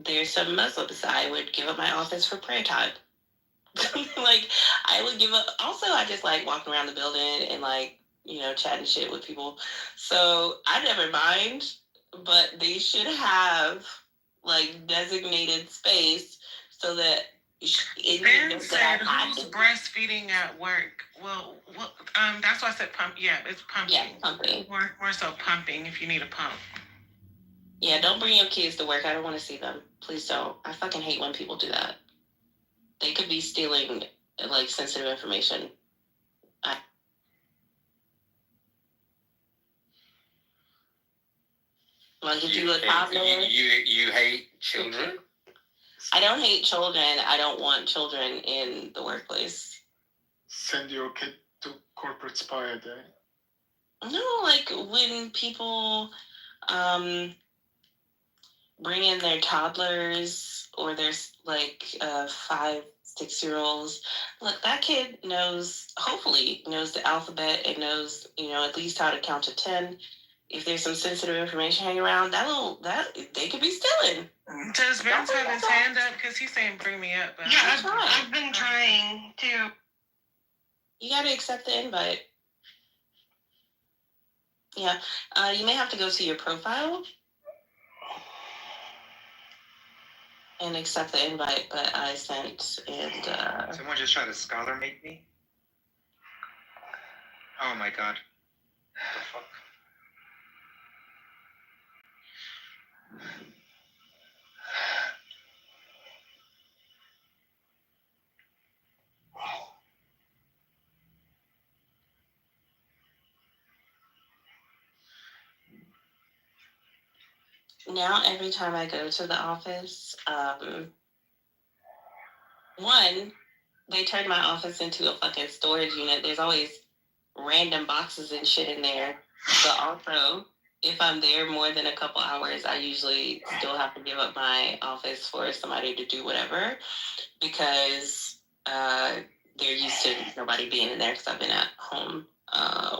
Speaker 2: there's some Muslims. I would give up my office for prayer time. Like I would give up. Also, I just like walking around the building and like chatting shit with people. So I never mind, but they should have like designated space so that
Speaker 17: Ben said, "Who's breastfeeding at work?" Well, that's why I said pump. Yeah, it's pumping.
Speaker 7: Yeah, pumping.
Speaker 17: More so pumping if you need a pump.
Speaker 7: Yeah, don't bring your kids to work. I don't want to see them. Please don't. I fucking hate when people do that. They could be stealing like sensitive information. Like if you
Speaker 22: you hate children?
Speaker 7: I don't hate children. I don't want children in the workplace.
Speaker 19: Send your kid to corporate spy a day.
Speaker 7: No, like when people bring in their toddlers or there's like 5, 6-year-olds. Look, that kid hopefully knows the alphabet and knows, at least how to count to 10. If there's some sensitive information hanging around, that they could be stealing.
Speaker 17: Does Vince have his hand up? Because he's saying bring me up. But
Speaker 18: yeah, I've been trying to.
Speaker 7: You got to accept the invite. Yeah, you may have to go to your profile and accept the invite, but I sent and.
Speaker 20: Someone just tried to scholar make me? Oh my god. What the fuck?
Speaker 7: Now every time I go to the office, one, they turned my office into a fucking storage unit. There's always random boxes and shit in there. But also, if I'm there more than a couple hours, I usually still have to give up my office for somebody to do whatever because they're used to nobody being in there because I've been at home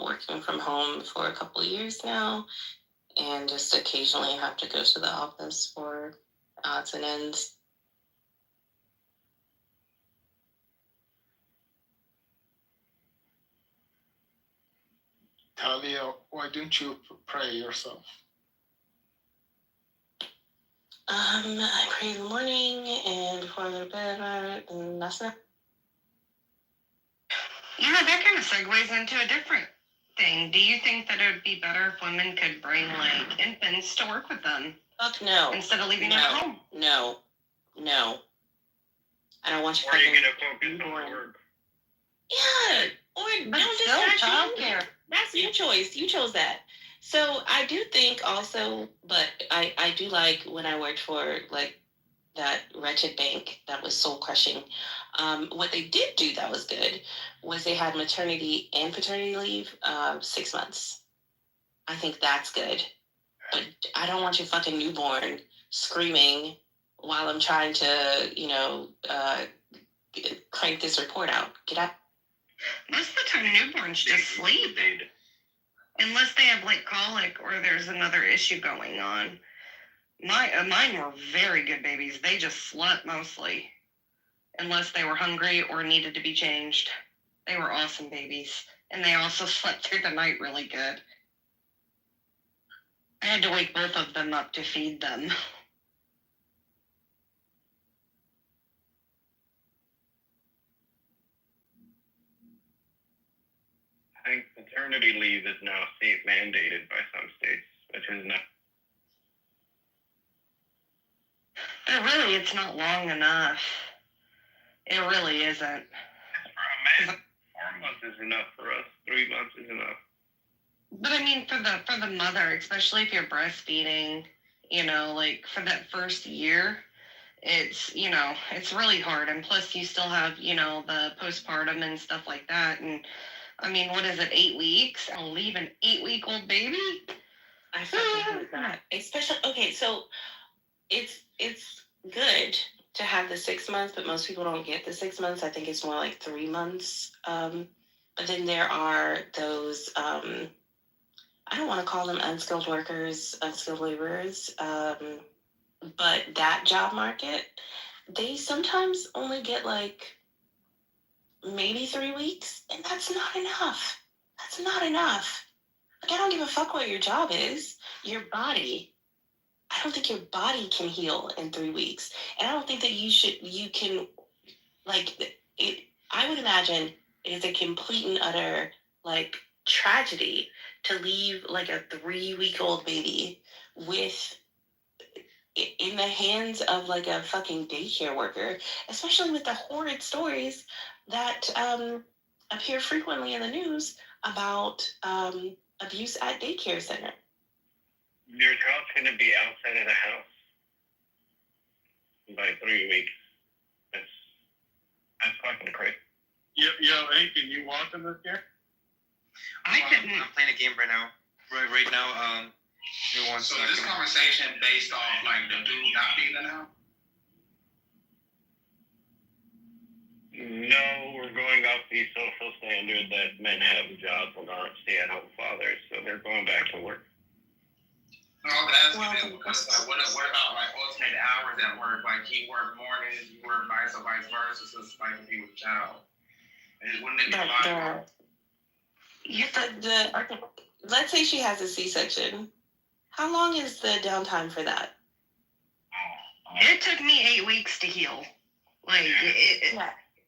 Speaker 7: working from home for a couple of years now. And just occasionally have to go to the office for odds and ends.
Speaker 19: Talia, why don't you pray yourself?
Speaker 7: I pray in the morning and before I go to bed, and that's it.
Speaker 18: Yeah, that kind of segues into a different thing. Do you think that it would be better if women could bring like infants to work with them?
Speaker 7: Fuck no.
Speaker 18: Instead of leaving them at home?
Speaker 7: No. I don't want you.
Speaker 1: Or are you gonna focus on work?
Speaker 7: Yeah. Or
Speaker 18: but
Speaker 7: don't
Speaker 18: still
Speaker 7: childcare. That's your choice. You chose that. So I do think also, but I do like when I worked for like that wretched bank that was soul crushing. What they did do that was good was they had maternity and paternity leave 6 months. I think that's good. But I don't want your fucking newborn screaming while I'm trying to, crank this report out. Get up.
Speaker 18: Most of the time, newborns just sleep. Unless they have like colic or there's another issue going on. Mine were very good babies. They just slept mostly. Unless they were hungry or needed to be changed. They were awesome babies. And they also slept through the night really good. I had to wake both of them up to feed them.
Speaker 1: I think paternity leave is now state mandated by some states, which is not.
Speaker 18: But really, it's not long enough. It really isn't.
Speaker 1: For a man, 4 months is enough for us. 3 months is enough.
Speaker 18: But I mean, for the mother, especially if you're breastfeeding, like for that first year, it's really hard. And plus, you still have the postpartum and stuff like that. And I mean, what is it, 8 weeks? I'll leave an 8-week-old baby.
Speaker 7: I fucking hate that. Especially so it's good to have the 6 months, but most people don't get the 6 months. I think it's more like 3 months. But then there are those I don't want to call them unskilled workers, unskilled laborers, but that job market, they sometimes only get like maybe 3 weeks, and that's not enough. That's not enough. Like, I don't give a fuck what your job is. Your body. I don't think your body can heal in 3 weeks. And I don't think that you can
Speaker 2: like I would imagine it is a complete and utter like tragedy to leave like a 3-week-old baby with in the hands of like a fucking daycare worker, especially with the horrid stories that appear frequently in the news about abuse at daycare center.
Speaker 1: Your child's going to be outside of the house by 3 weeks. That's fucking crazy.
Speaker 6: Yo, Aiken, you watching this here?
Speaker 20: I'm playing a game right now. Right now,
Speaker 4: So this conversation based off like the dude not being in the house?
Speaker 1: No, we're going off the social standard that men have jobs and aren't stay-at-home fathers, so they're going back to work.
Speaker 4: No, I'm asking them because like, what about like alternate hours at work? Like he work mornings, you work nights, or vice versa. So it's like to be with child. And wouldn't it be fine?
Speaker 2: Let's say she has a C-section. How long is the downtime for that?
Speaker 8: It took me 8 weeks to heal. Like,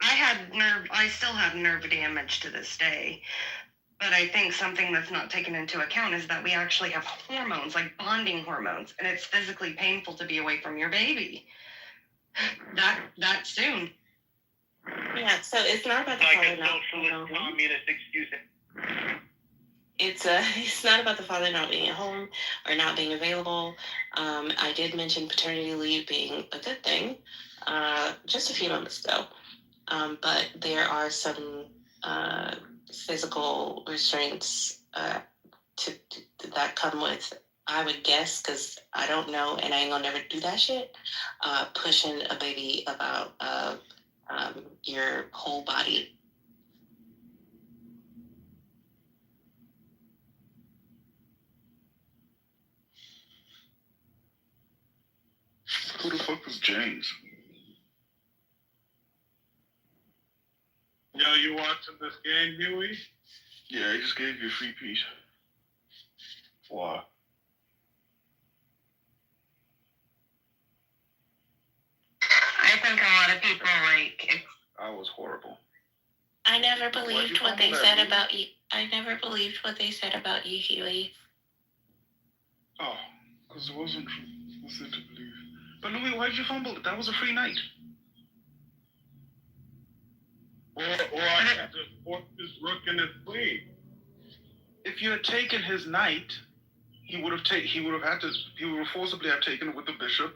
Speaker 8: I still have nerve damage to this day. But I think something that's not taken into account is that we actually have hormones, like bonding hormones, and it's physically painful to be away from your baby. That soon.
Speaker 2: Yeah, so it's not about the
Speaker 1: like
Speaker 2: father
Speaker 1: a
Speaker 2: not
Speaker 1: socialist communist excuse.
Speaker 2: It's not about the father not being at home or not being available. I did mention paternity leave being a good thing just a few moments ago, but there are some physical restraints that come with, I would guess, because I don't know and I ain't gonna never do that shit, pushing a baby about your whole body.
Speaker 10: Who the fuck was James?
Speaker 6: Yo, you watching this game, Huey?
Speaker 10: Yeah, I just gave you a free piece. Why?
Speaker 8: I think a lot of people
Speaker 10: I was horrible.
Speaker 2: I never believed what they said about you. I never believed what they said about you, Huey.
Speaker 10: Oh, because it wasn't true. What's there to believe? But Louis, why'd you fumble it? That was a free night.
Speaker 6: Or I had to force this rook and his queen.
Speaker 10: If you had taken his knight, he would have forcibly have taken it with the bishop,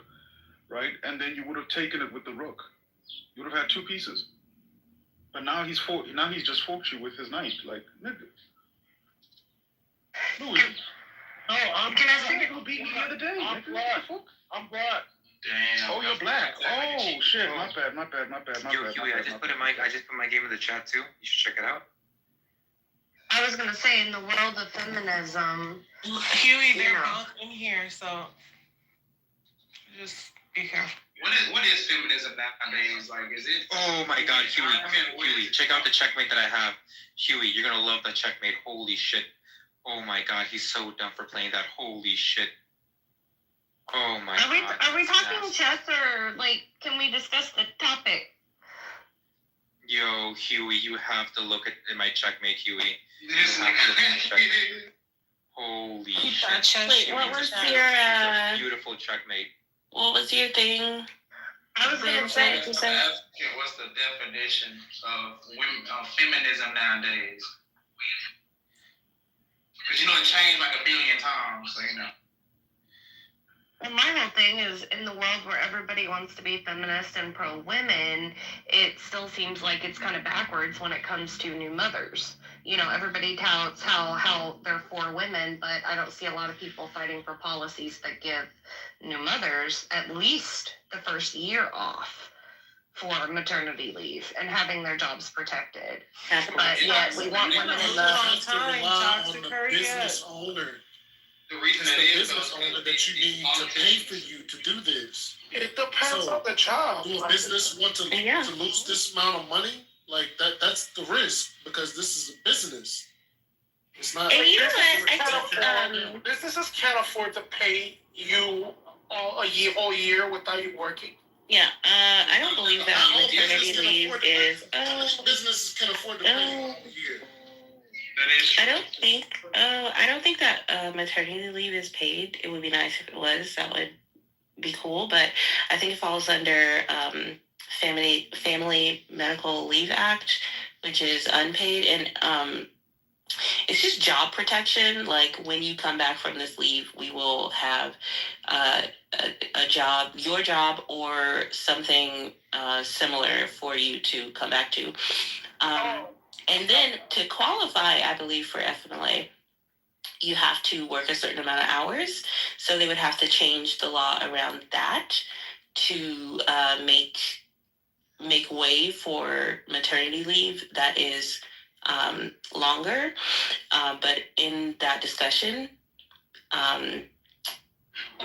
Speaker 10: right? And then you would have taken it with the rook. You would have had two pieces. But now he's just forked you with his knight, like nigga. Louis.
Speaker 6: No, I'm
Speaker 10: Nigga who beat me the other day.
Speaker 6: I'm
Speaker 10: nigga.
Speaker 6: black.
Speaker 10: What the fuck?
Speaker 6: I'm black.
Speaker 20: Damn.
Speaker 10: Oh, you're black. Oh shit. My bad.
Speaker 20: Huey, I just put my game in the chat too. You should check it out.
Speaker 8: I was gonna say, in the world of feminism,
Speaker 17: Huey, they're both in here, so just be careful.
Speaker 4: What is feminism nowadays? Like, is it?
Speaker 20: Oh my God, Huey, check out the checkmate that I have. Huey, you're gonna love that checkmate. Holy shit. Oh my God, he's so dumb for playing that. Holy shit. Oh my God.
Speaker 8: Are we talking chess, or like, can we discuss the topic?
Speaker 20: Yo, Huey, you have to look at my checkmate, Huey.
Speaker 4: This
Speaker 20: You have to look at my checkmate. Holy shit.
Speaker 2: Wait, what was your
Speaker 20: beautiful checkmate.
Speaker 2: what was your thing?
Speaker 8: I was gonna say,
Speaker 4: What's the definition of feminism nowadays? Because you know it changed like 1 billion times, so you know.
Speaker 8: well, my whole thing is, in the world where everybody wants to be feminist and pro-women, it still seems like it's kind of backwards when it comes to new mothers. You know, everybody touts how they're for women, but I don't see a lot of people fighting for policies that give new mothers at least the first year off for maternity leave and having their jobs protected. But yet we want women in the
Speaker 12: business owner.
Speaker 4: The reason
Speaker 12: It's
Speaker 4: it
Speaker 12: the
Speaker 4: is
Speaker 12: business owner that you need to pay for you to do this.
Speaker 14: It depends on the job.
Speaker 12: Do a business want to lose this amount of money? Like that's the risk, because this is a business. It's not.
Speaker 2: And you know what?
Speaker 14: Businesses can't afford to pay you a whole year without you working.
Speaker 2: Yeah, I don't believe that maternity leave is.
Speaker 12: Businesses can afford to pay a year.
Speaker 2: I don't think that maternity leave is paid. It would be nice if it was. That would be cool. But I think it falls under Family Medical Leave Act, which is unpaid, and it's just job protection. Like when you come back from this leave, we will have a job, your job, or something similar for you to come back to. And then to qualify, I believe, for FMLA, you have to work a certain amount of hours. So they would have to change the law around that to make way for maternity leave that is longer. But in that discussion,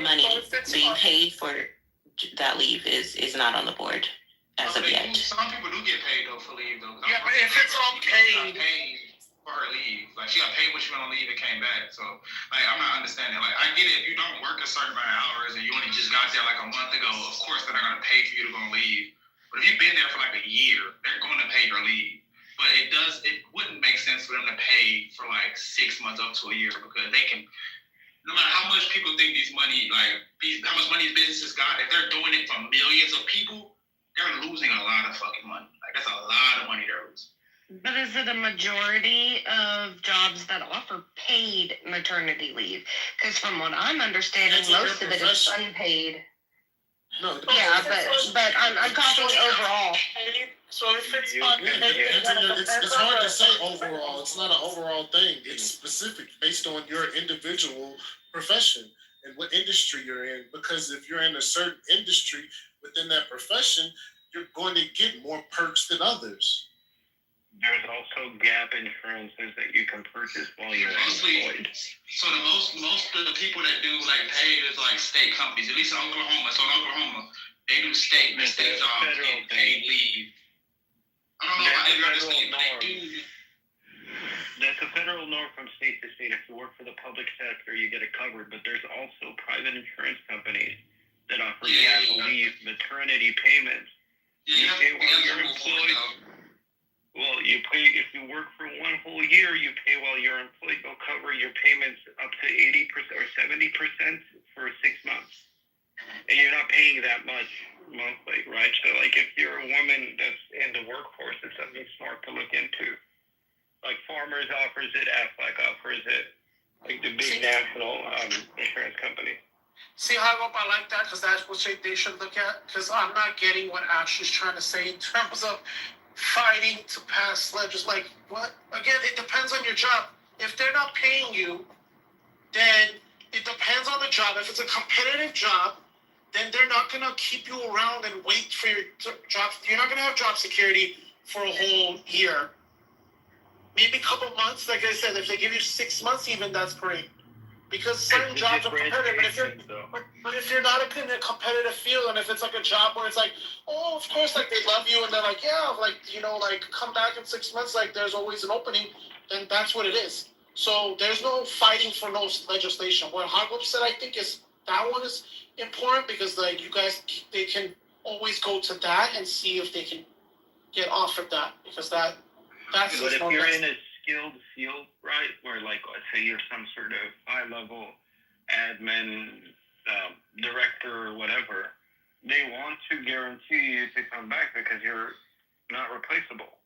Speaker 2: money being paid for that leave is not on the board as of yet.
Speaker 4: Some people do get paid though for leave though.
Speaker 14: Yeah, but if it's unpaid,
Speaker 4: for her leave, like she got paid when she went on leave and came back. So like I'm not understanding. Like I get it, if you don't work a certain amount of hours and you only just got there like a month ago, of course they're not gonna pay for you to go on leave. But if you've been there for like a year, they're going to pay your leave. But it wouldn't make sense for them to pay for like 6 months up to a year because they can. No matter how much people think how much money these businesses got, if they're doing it for millions of people, they're losing a lot of fucking money. Like that's a lot of money they're losing.
Speaker 18: But is it a majority of jobs that offer paid maternity leave? Because from what I'm understanding, most of it is unpaid.
Speaker 12: No.
Speaker 18: Yeah, but I'm talking overall.
Speaker 14: So if it's
Speaker 12: it's hard to say overall. It's not an overall thing. It's specific based on your individual profession and what industry you're in. Because if you're in a certain industry within that profession, you're going to get more perks than others.
Speaker 1: There's also gap insurances that you can purchase while you're employed.
Speaker 4: So most of the people that do like paid is like state companies, at least in Oklahoma. So in Oklahoma, they do state jobs and paid leave. I don't know how every other state, but they do.
Speaker 1: That's a federal norm from state to state. If you work for the public sector, you get it covered. But there's also private insurance companies that offer gap leave, maternity payments. You pay while you're employed. Well, you pay if you work for one whole year. You pay while you're employed. They'll cover your payments up to 80% or 70% for 6 months, and you're not paying that much monthly, right? So, like, if you're a woman that's in the workforce, it's something smart to look into. Like, Farmers offers it, Aflac offers it, like the big national insurance company.
Speaker 14: See how I like that? Because that's what they should look at. Because I'm not getting what Ashley's trying to say in terms of fighting to pass legislation. Like, what? Again, it depends on your job. If they're not paying you, then it depends on the job. If it's a competitive job, then they're not going to keep you around and wait for your job. You're not going to have job security for a whole year. Maybe a couple months. Like I said, if they give you 6 months even, that's great. Because certain jobs are competitive, but if you're not in a competitive field, and if it's like a job where it's like, oh, of course, like they love you, and they're like, yeah, like like come back in 6 months, like there's always an opening, then that's what it is. So there's no fighting for no legislation. What Hogwarts said, I think, is that one is important because like you guys, they can always go to that and see if they can get off of that because that's.
Speaker 1: But if you're in a skilled field, right, where like let's say you're some sort of high-level admin, director or whatever, they want to guarantee you to come back because you're not replaceable.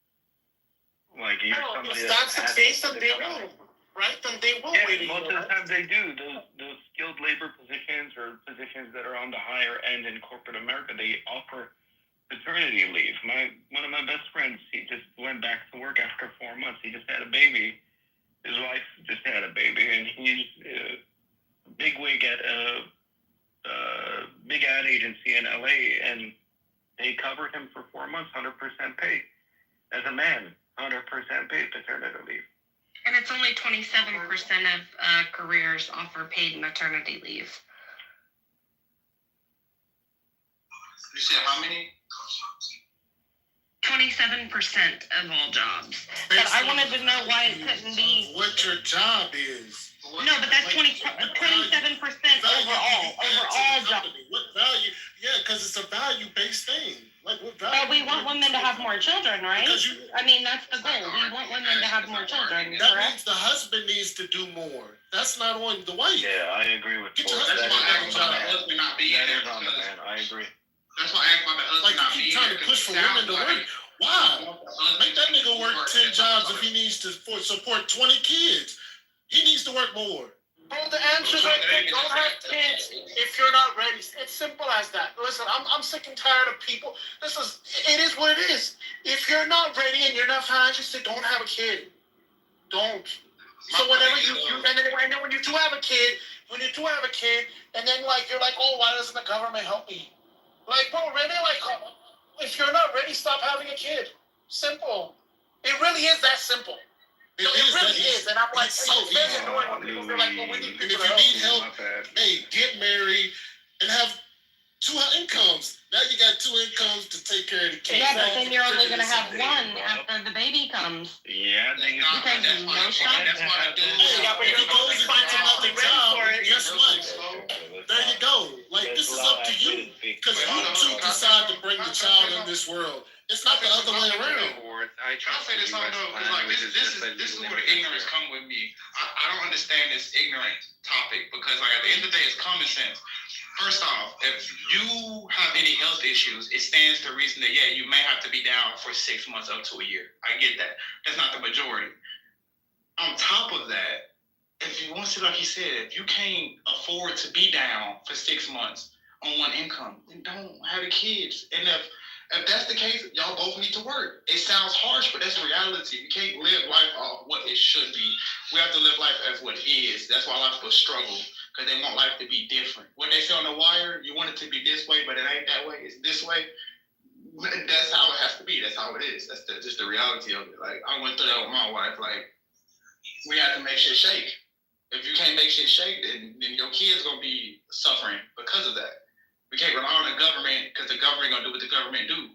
Speaker 1: Like you're somebody
Speaker 14: that's the case, then they will, right? Then they will.
Speaker 1: Yeah, most of the time they do. Those skilled labor positions or positions that are on the higher end in corporate America, they offer paternity leave. One of my best friends, he just went back to work after 4 months. He just had a baby. His wife just had a baby, and he's a bigwig at a big ad agency in LA, and they covered him for 4 months, 100% pay. As a man, 100% paid paternity leave.
Speaker 18: And it's only 27% of careers offer paid maternity leave.
Speaker 4: You said how many?
Speaker 18: 27% of all jobs. But I wanted to know why it couldn't be.
Speaker 12: What your job is.
Speaker 18: No, but that's 27% overall. Overall jobs.
Speaker 12: What value? Yeah, because it's a value based
Speaker 18: But we want women to have more children, right? I mean, that's the goal. We want women to have more children.
Speaker 12: That means the husband needs to do more. That's not on the wife.
Speaker 1: Yeah, I agree with
Speaker 12: Get your
Speaker 1: both.
Speaker 12: husband
Speaker 1: That
Speaker 12: on
Speaker 1: is
Speaker 12: the
Speaker 1: on the
Speaker 12: job.
Speaker 1: man.
Speaker 4: Husband not being
Speaker 1: That
Speaker 4: there
Speaker 1: is on the
Speaker 4: because-
Speaker 1: man. I agree.
Speaker 4: That's why I asked about the husband
Speaker 12: Like
Speaker 4: not
Speaker 12: you
Speaker 4: being
Speaker 12: keep trying
Speaker 4: there,
Speaker 12: to
Speaker 4: 'cause
Speaker 12: push
Speaker 4: it
Speaker 12: for
Speaker 4: sounds
Speaker 12: women to
Speaker 4: like-
Speaker 12: work. Why? Make that nigga work 10 jobs if he needs to support 20 kids. He needs to work more.
Speaker 14: Bro, the answer is like, don't have kids if you're not ready. It's simple as that. Listen, I'm sick and tired of people. It is what it is. If you're not ready and you're not financially fit, don't have a kid. Don't. So whenever and then when you do have a kid, and then like you're like, oh, why doesn't the government help me? Like, bro, really, like, if you're not ready, stop having a kid. Simple. It really is that simple. It really is. And I'm like, it's very annoying when people feel like, well, we need
Speaker 12: And
Speaker 14: people
Speaker 12: if
Speaker 14: to
Speaker 12: you
Speaker 14: help.
Speaker 12: need help, hey, get married and have 2 incomes. Now you got 2 incomes to take care of the kids.
Speaker 18: Yeah, but then you're only going to have one after the baby comes.
Speaker 1: Yeah, niggas.
Speaker 18: Because no shot.
Speaker 12: Yeah, but if he goes and finds another job, guess what? There you go. Like, this is up to you. Because you two decide to bring the child in this world. It's not the other way around.
Speaker 4: I'll say this something though, because like this is where the ignorance come with me. I don't understand this ignorant topic because like at the end of the day, it's common sense. First off, if you have any health issues, it stands to reason that yeah, you may have to be down for 6 months up to a year. I get that. That's not the majority. On top of that, if you want to, like you said, if you can't afford to be down for 6 months on one income, then don't have the kids. And if that's the case, y'all both need to work. It sounds harsh, but that's the reality. We can't live life off what it should be. We have to live life as what it is. That's why a lot of people struggle, because they want life to be different. What they say on the wire, you want it to be this way, but it ain't that way. It's this way. That's how it has to be. That's how it is. That's just the reality of it. Like, I went through that with my wife. Like, we have to make shit shake. If you can't make shit shake, then your kids going to be suffering because of that. We can't rely on the government because the government gonna do what the government do.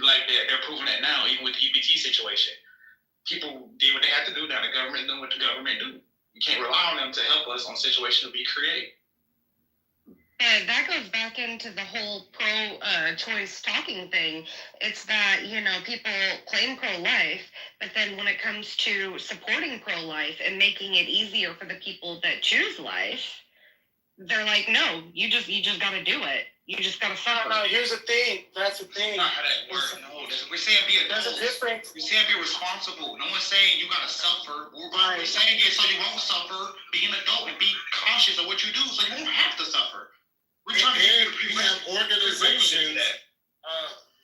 Speaker 4: Like they're proving that now, even with the EBT situation. People did what they had to do. Now the government doing what the government do. You can't rely on them to help us on situations we create.
Speaker 18: Yeah, that goes back into the whole pro-choice talking thing. It's that, people claim pro-life, but then when it comes to supporting pro-life and making it easier for the people that choose life, they're like, no, you just got to do it. You just got to suffer.
Speaker 14: No, here's the thing. That's the thing.
Speaker 4: That's not how that works. No, we're saying be adults.
Speaker 14: There's a difference.
Speaker 4: We're saying be responsible. No one's saying you got to suffer. We're saying it so you won't suffer. Be an adult and be conscious of what you do so you won't have to suffer. We're trying to
Speaker 12: we have organizations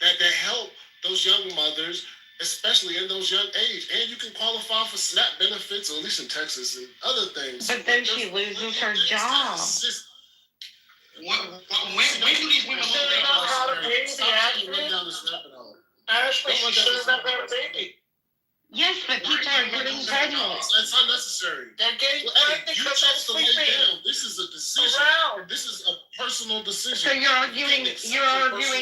Speaker 12: that help those young mothers, especially in those young age. And you can qualify for SNAP benefits, or at least in Texas and other things.
Speaker 18: But then she loses her job.
Speaker 4: When do these women look
Speaker 14: Ashley, she should have had a baby.
Speaker 18: Yes, but people are getting pregnant.
Speaker 12: That's unnecessary.
Speaker 14: They're getting pregnant
Speaker 12: You
Speaker 14: because
Speaker 12: chose to
Speaker 14: they're
Speaker 12: lay
Speaker 14: sleeping
Speaker 12: down. This is a decision.
Speaker 14: around.
Speaker 12: This is a personal decision.
Speaker 18: So you're arguing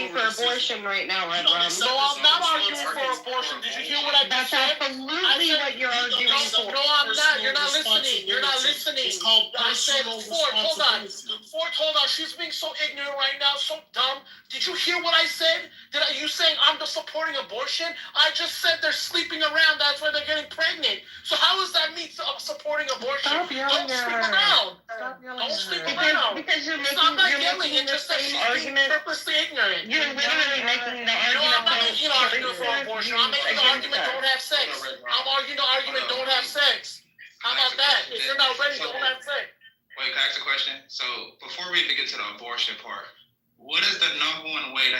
Speaker 18: for abortion right now, Red Rum.
Speaker 14: No, I'm not arguing for abortion. Did you hear what I
Speaker 18: That's
Speaker 14: just said?
Speaker 18: absolutely what you're arguing for.
Speaker 14: No, I'm not. You're not listening. You're not listening.
Speaker 12: It's called
Speaker 14: I said,
Speaker 12: personal
Speaker 14: Ford, hold on.
Speaker 12: responsibility.
Speaker 14: Ford, hold on. She's being so ignorant right now, so dumb. Did you hear what I said? You saying I'm just supporting abortion? I just said they're sleeping around. That's why they're getting pregnant. So how is that me supporting abortion?
Speaker 18: Stop yelling
Speaker 14: Don't sleep
Speaker 18: at her.
Speaker 14: around.
Speaker 18: Stop yelling
Speaker 14: Don't
Speaker 18: at
Speaker 14: sleep
Speaker 18: her.
Speaker 14: around.
Speaker 18: Because you're making,
Speaker 14: I'm not
Speaker 18: you're
Speaker 14: yelling.
Speaker 18: making
Speaker 14: It's
Speaker 18: the
Speaker 14: just that
Speaker 18: same
Speaker 14: she's being
Speaker 18: argument.
Speaker 14: purposely ignorant.
Speaker 18: You're literally making the
Speaker 14: No,
Speaker 18: argument
Speaker 14: I'm not
Speaker 18: for
Speaker 14: making an argument for abortion. I'm making the argument don't have sex. I'm arguing the argument don't have sex. How about that? If you're not ready, don't have sex.
Speaker 4: Wait, can I ask a question? So before we even get to the abortion part, what is the number one way to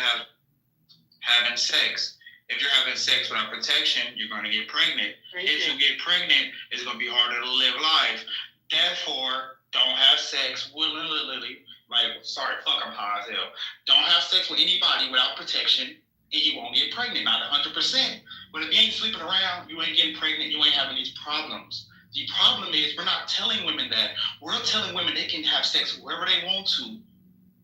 Speaker 4: having sex? If you're having sex without protection, you're going to get pregnant. If you get pregnant, it's going to be harder to live life. Therefore, don't have sex willy-nilly. Like, sorry, fuck, I'm high as hell. Don't have sex with anybody without protection, and you won't get pregnant, not 100%. But if you ain't sleeping around, you ain't getting pregnant, you ain't having these problems. The problem is we're not telling women that. We're telling women they can have sex wherever they want to.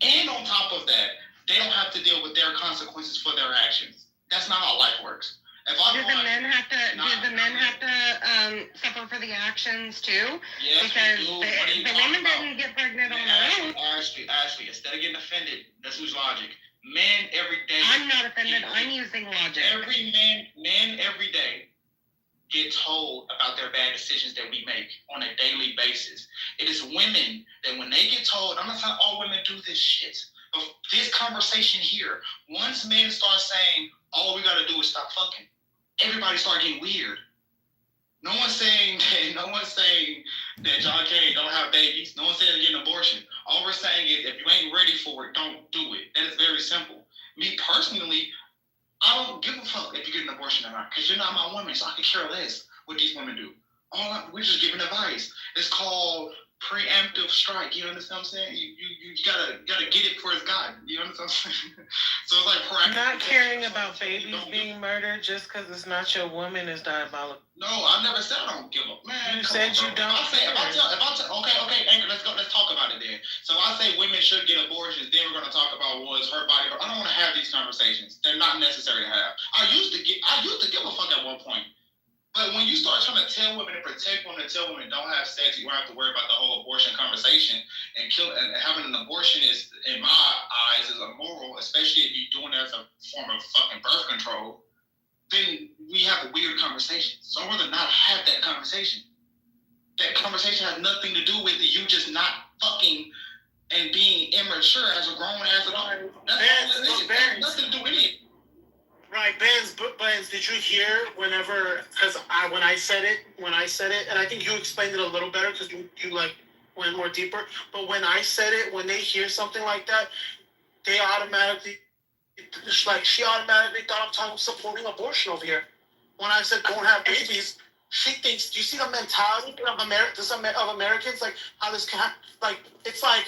Speaker 4: And on top of that, they don't have to deal with their consequences for their actions. That's not how life works.
Speaker 18: Do the men have to suffer for the actions too?
Speaker 4: Yes,
Speaker 18: because
Speaker 4: the
Speaker 18: women didn't get pregnant on their own.
Speaker 4: Ashley, instead of getting offended, let's use logic.
Speaker 3: Men every day.
Speaker 18: I'm not offended. I'm using logic.
Speaker 3: Every man every day get told about their bad decisions that we make on a daily basis. It is women that when they get told, I'm not saying all women do this shit, but this conversation here, once men start saying, all we gotta do is stop fucking, everybody start getting weird. No one's saying that John Kerry don't have babies. No one's saying to get an abortion. All we're saying is if you ain't ready for it, don't do it. That is very simple. Me personally, I don't give a fuck if you get an abortion or not, because you're not my woman, so I can care less what these women do. We're just giving advice. It's called preemptive strike. You understand what I'm saying? You gotta get it before it's gotten. You understand what I'm saying? So it's like proactive.
Speaker 17: Not caring about babies being murdered just because it's not your woman is diabolical.
Speaker 3: No, I never said I don't give a man.
Speaker 17: You said you don't.
Speaker 3: Okay, Anchor, let's talk about it then. So I say women should get abortions, then we're gonna talk about what's her body. I don't want to have these conversations. They're not necessary to have. I used to give a fuck at one point. But when you start trying to tell women to protect women, tell women don't have sex, you don't have to worry about the whole abortion conversation, and having an abortion is, in my eyes, is immoral, especially if you're doing it as a form of fucking birth control. Then we have a weird conversation. So I'd rather not have that conversation. That conversation has nothing to do with you just not fucking and being immature as a grown ass adult. That's all it is. It has nothing to do with it.
Speaker 14: Right, Benz, did you hear whenever, because when I said it, and I think you explained it a little better because you like went more deeper, but when I said it, when they hear something like that, they automatically, she automatically thought I'm supporting abortion over here. When I said don't have babies, she thinks, do you see the mentality of Americans, like how this can, like, it's like,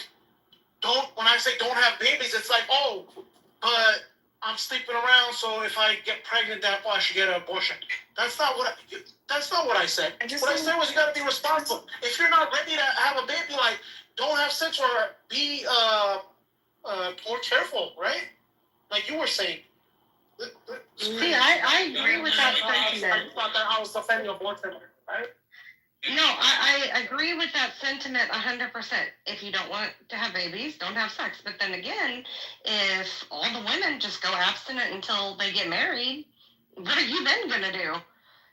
Speaker 14: when I say don't have babies, it's like, oh, but I'm sleeping around, so if I get pregnant, that I should get an abortion. That's not what I said. What I said was you gotta be responsible. If you're not ready to have a baby, like, don't have sex or be more careful, right? Like you were saying.
Speaker 18: See, I agree with that sentiment.
Speaker 14: I thought that I was defending abortion, right?
Speaker 18: No, I agree with that sentiment 100%. If you don't want to have babies, don't have sex. But then again, if all the women just go abstinent until they get married, what are you then gonna do?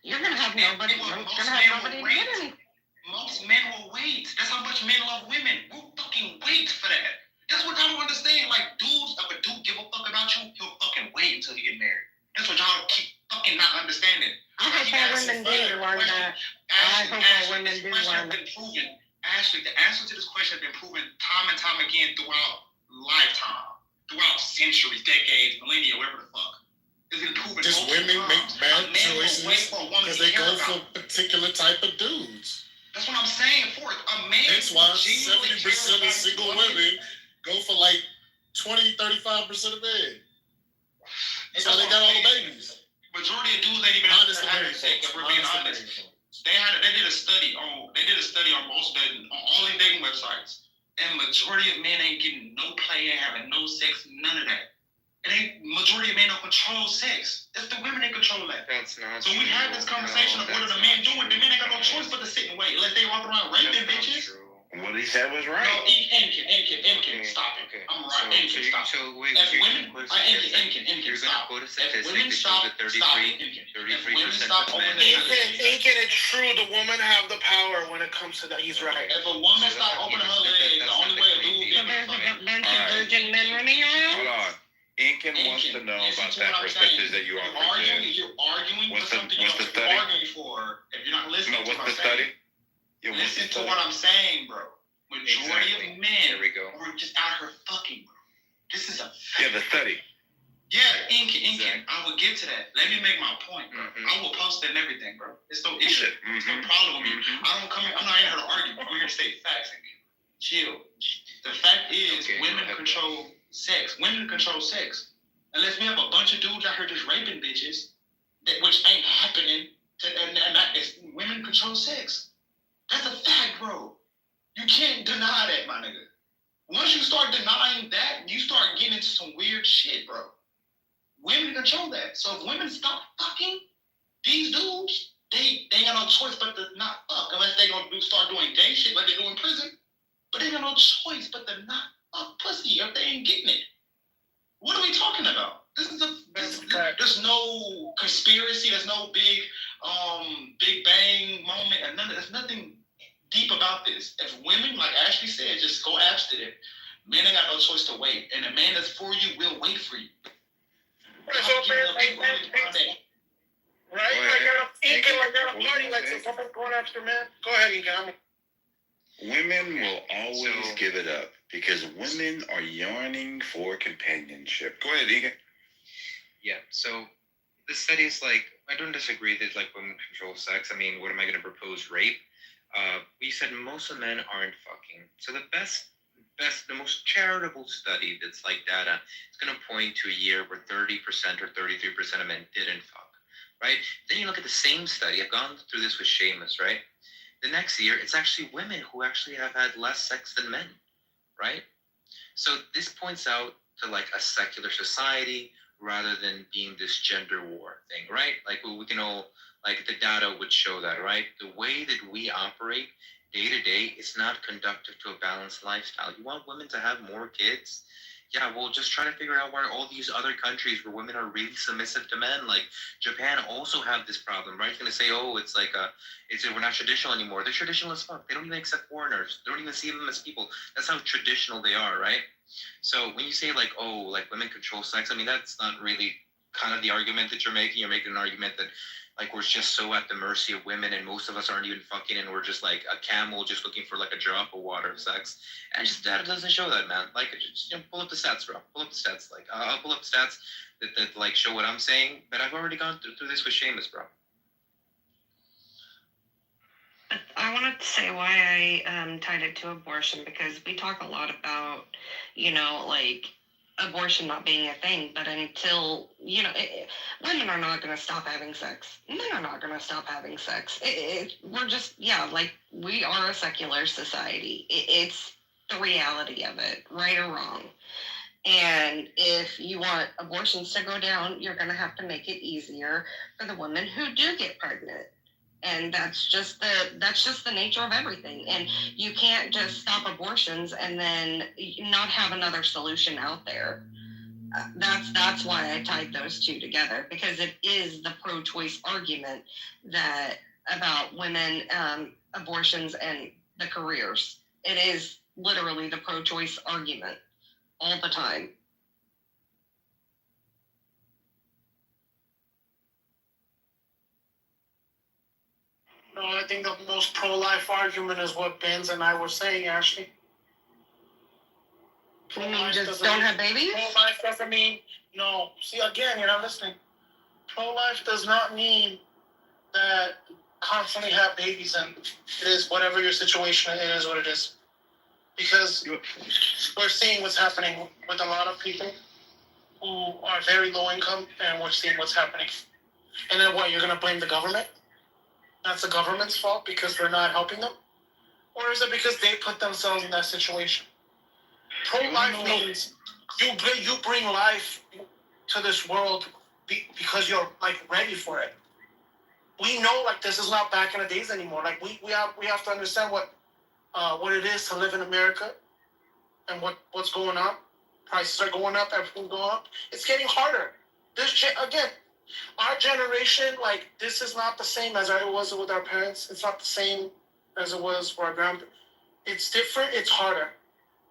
Speaker 18: You're gonna have nobody. You're gonna have nobody to get any.
Speaker 3: Most men will wait. That's how much men love women. We'll fucking wait for that. That's what I don't understand. Like, dudes, if a dude give a fuck about you, he'll fucking wait until you get married. That's what y'all keep fucking not understanding.
Speaker 18: I hope all women do learn that.
Speaker 3: Ashley, the answer to this question has been proven time and time again throughout lifetime, throughout centuries, decades, millennia, whatever the fuck. It's been proven.
Speaker 12: Just women make bad choices because they go for a particular type of dudes.
Speaker 3: That's what I'm saying. For a man,
Speaker 12: that's why 70% of single women go for like 20-35% of men. That's why they got all the babies.
Speaker 3: Majority of dudes ain't even having sex. If we're being honest, they did a study on most dating, on all these dating websites, and majority of men ain't getting no play, ain't having no sex, none of that. Majority of men don't control sex. It's the women that control that.
Speaker 15: That's not.
Speaker 3: So we had this conversation of what are the men doing? The men ain't got no choice but to sit and wait. Unless they walk around raping bitches.
Speaker 13: What he said was right.
Speaker 3: No, Inkin, stop it.
Speaker 15: Okay.
Speaker 3: I'm right. Inkin, stop.
Speaker 15: So wait,
Speaker 3: If women, Inkin, stop. If women stop, stop. If women stop opening their legs.
Speaker 14: Inkin, it's true. The women have the power when it comes to that. He's right.
Speaker 3: If a woman stop opening her legs, the only way a dude
Speaker 18: So there's a bunch of virgin men running around?
Speaker 13: Hold on. Inkin wants to know about that perspective that you offered.
Speaker 3: You're arguing for something you don't be arguing for if you're not listening to what I'm saying. Listen to what I'm saying, bro. Majority of men are just out here fucking, bro. This is a fact.
Speaker 13: Yeah, the study.
Speaker 3: Yeah, Inkin. I will get to that. Let me make my point, bro. I will post it and everything, bro. It's no issue. It's no problem with me. I'm not in here to argue. I'm here to state facts. Chill. The fact is, women control sex. Women control sex. Unless we have a bunch of dudes out here just raping bitches, which ain't happening. Women control sex. That's a fact, bro. You can't deny that, my nigga. Once you start denying that, you start getting into some weird shit, bro. Women control that. So if women stop fucking these dudes, they ain't got no choice but to not fuck unless they gonna start doing gay shit like they do in prison. But they got no choice but to not fuck pussy if they ain't getting it. What are we talking about? There's no conspiracy. There's no big bang moment. And there's nothing deep about this. If women, like Ashley said, just go abstinent, men ain't got no choice to wait. And a man that's for you will wait for you.
Speaker 14: Right? Like you're at a party, like someone's going after man. Go ahead, Inga.
Speaker 22: Women will always give it up because women are yearning for companionship. Go ahead, Egan.
Speaker 20: Yeah, so the studies, like, I don't disagree that, like, women control sex. I mean, what am I going to propose? Rape? We said most of men aren't fucking. So the the most charitable study that's like data is going to point to a year where 30% or 33% of men didn't fuck, right? Then you look at the same study. I've gone through this with Seamus, right? The next year, it's actually women who actually have had less sex than men, right? So this points out to like a secular society rather than being this gender war thing, right? Like we can all, like the data would show that, right? The way that we operate day to day is not conducive to a balanced lifestyle. You want women to have more kids? Yeah, well, just try to figure out where all these other countries where women are really submissive to men, like Japan, also have this problem, right? You're gonna say, oh, it's like we're not traditional anymore. They're traditional as fuck. They don't even accept foreigners. They don't even see them as people. That's how traditional they are, right? So when you say like, oh, like women control sex, I mean that's not really kind of the argument that you're making. You're making an argument that like we're just so at the mercy of women, and most of us aren't even fucking, and we're just like a camel just looking for like a drop of water of sex. And just data doesn't show that, man. Like, just pull up the stats, bro. Pull up the stats. Like, I'll pull up stats that like show what I'm saying. But I've already gone through this with Seamus, bro.
Speaker 18: I wanted to say why I tied it to abortion, because we talk a lot about, like abortion not being a thing, but until, women are not going to stop having sex. Men are not going to stop having sex. We're just, like we are a secular society. It's the reality of it, right or wrong. And if you want abortions to go down, you're going to have to make it easier for the women who do get pregnant. And that's just the nature of everything. And you can't just stop abortions and then not have another solution out there. That's why I tied those two together, because it is the pro-choice argument that about women, abortions, and the careers. It is literally the pro-choice argument all the time.
Speaker 14: No, I think the most pro-life argument is what Benz and I were saying, Ashley.
Speaker 18: You mean just don't have babies?
Speaker 14: Pro-life doesn't mean, no. See, again, you're not listening. Pro-life does not mean that constantly have babies, and it is whatever your situation, it is what it is. Because we're seeing what's happening with a lot of people who are very low income, and we're seeing what's happening. And then what, you're going to blame the government? That's the government's fault because they're not helping them? Or is it because they put themselves in that situation? Pro-life means you bring life to this world because you're like ready for it. We know like this is not back in the days anymore. Like we have to understand what it is to live in America and what's going on. Prices are going up, everything's going up. It's getting harder. Again, our generation, like, this is not the same as it was with our parents. It's not the same as it was for our grandparents. It's different. It's harder,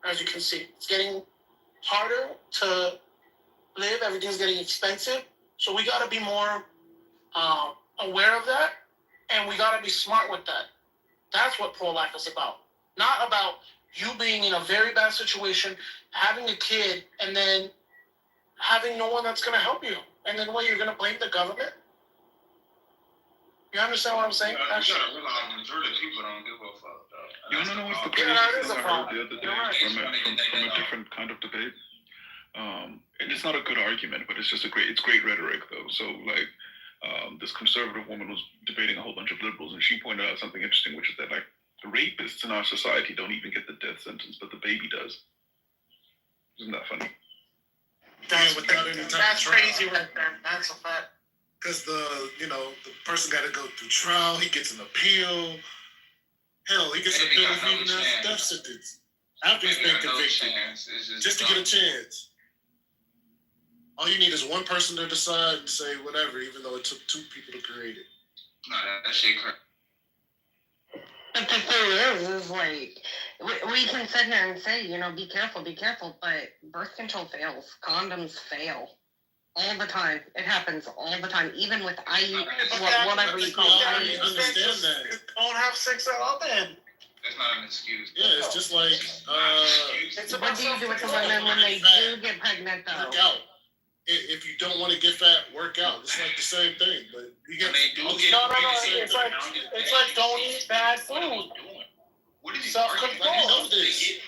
Speaker 14: as you can see. It's getting harder to live. Everything's getting expensive. So we got to be more aware of that, and we got to be smart with that. That's what pro-life is about. Not about you being in a very bad situation, having a kid, and then having no one that's going to help you. And then what, you're going to blame the government? You understand what I'm saying?
Speaker 10: You gotta realize the majority of people don't give a fuck, though. You wanna know what's the craziest thing I heard the other day from a different kind of debate? And it's not a good argument, but it's just it's great rhetoric, though. So, like, this conservative woman was debating a whole bunch of liberals, and she pointed out something interesting, which is that, like, the rapists in our society don't even get the death sentence, but the baby does. Isn't that funny?
Speaker 14: That's crazy right there. That's a fact.
Speaker 12: Because the person got to go through trial. He gets an appeal. Hell, he gets an appeal even as a death sentence after he's been convicted, just to get a chance. All you need is one person to decide and say whatever, even though it took two people to create it.
Speaker 3: Nah, that shit crazy.
Speaker 18: But the thing is like, we can sit here and say, be careful, but birth control fails. Condoms fail. All the time. It happens all the time. Even with whatever you call
Speaker 12: it.
Speaker 14: Don't have sex at all then.
Speaker 3: That's not an excuse.
Speaker 12: Yeah, it's just like,
Speaker 18: what do you do with the women when they do get pregnant, though?
Speaker 12: Work out. If you don't want to get fat, work out. It's like the same thing, but you get.
Speaker 14: No. It's like don't eat bad food.
Speaker 3: What is
Speaker 12: self-control? Like, you know this.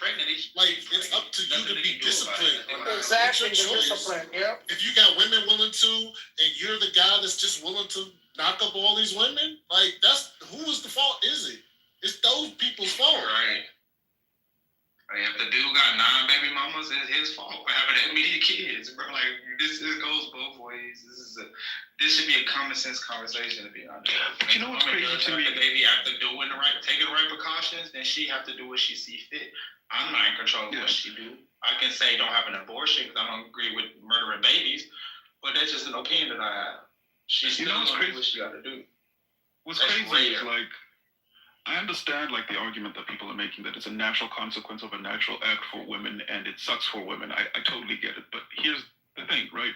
Speaker 12: Like, it's up to you to be disciplined.
Speaker 14: Exactly, discipline. Yep.
Speaker 12: If you got women willing to, and you're the guy that's just willing to knock up all these women, like whose the fault is it? It's those people's fault.
Speaker 3: Right. If the dude got 9 baby mamas, it's his fault for having that many kids, bro. Like this goes both ways. This should be a common sense conversation, to be honest.
Speaker 10: But you know what's crazy to me?
Speaker 3: The baby after taking the right precautions, then she have to do what she see fit. I'm not in control of what she do. I can say don't have an abortion because I don't agree with murdering babies, but that's just an opinion that I have. She's still doing what she got to do.
Speaker 10: What's crazy is like, I understand like the argument that people are making that it's a natural consequence of a natural act for women and it sucks for women. I totally get it. But here's the thing, right?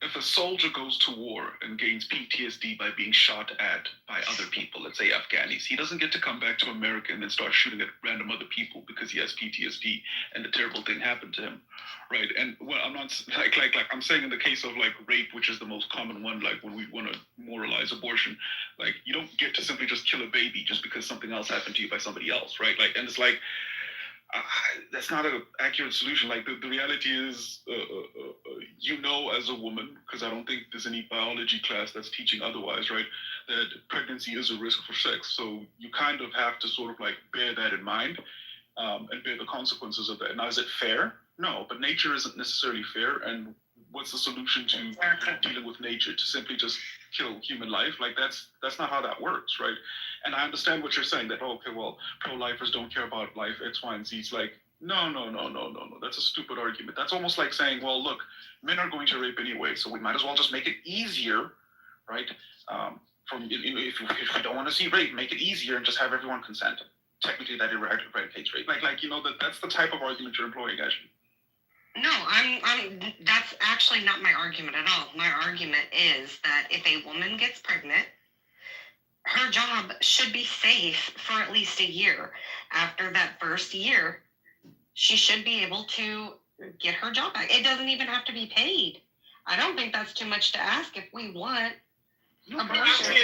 Speaker 10: If a soldier goes to war and gains PTSD by being shot at by other people, let's say Afghanis, he doesn't get to come back to America and then start shooting at random other people because he has PTSD and a terrible thing happened to him, right? And well, I'm not like I'm saying in the case of like rape, which is the most common one, like when we want to moralize abortion, like you don't get to simply just kill a baby just because something else happened to you by somebody else, right? Like, and it's like, that's not an accurate solution. Like the reality is, as a woman, because I don't think there's any biology class that's teaching otherwise, right? That pregnancy is a risk for sex. So you kind of have to sort of like bear that in mind and bear the consequences of that. Now, is it fair? No, but nature isn't necessarily fair. And what's the solution to dealing with nature? To simply just kill human life? Like that's not how that works, right? And I understand what you're saying that, okay, well, pro-lifers don't care about life, X, Y, and Z. It's like, no. That's a stupid argument. That's almost like saying, well, look, men are going to rape anyway, so we might as well just make it easier, right? If we don't want to see rape, make it easier and just have everyone consent. Technically, that eradicates rape. That's the type of argument you're employing, actually.
Speaker 18: No, that's actually not my argument at all. My argument is that if a woman gets pregnant, her job should be safe for at least a year. After that first year, she should be able to get her job back. It doesn't even have to be paid. I don't think that's too much to ask if we want abortion.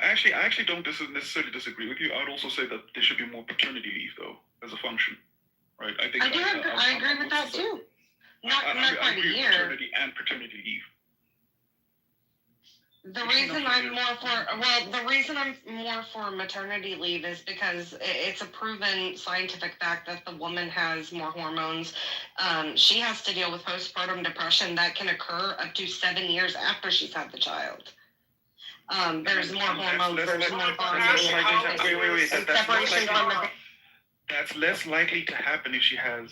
Speaker 10: Actually, I actually don't necessarily disagree with you. I would also say that there should be more paternity leave, though, as a function, right? I
Speaker 18: agree with that too. Not quite a year.
Speaker 10: Maternity and paternity leave.
Speaker 18: The reason I'm more for maternity leave is because it's a proven scientific fact that the woman has more hormones. She has to deal with postpartum depression that can occur up to 7 years after she's had the child. There's more hormones, there's more bonding.
Speaker 10: That's less likely to happen if she has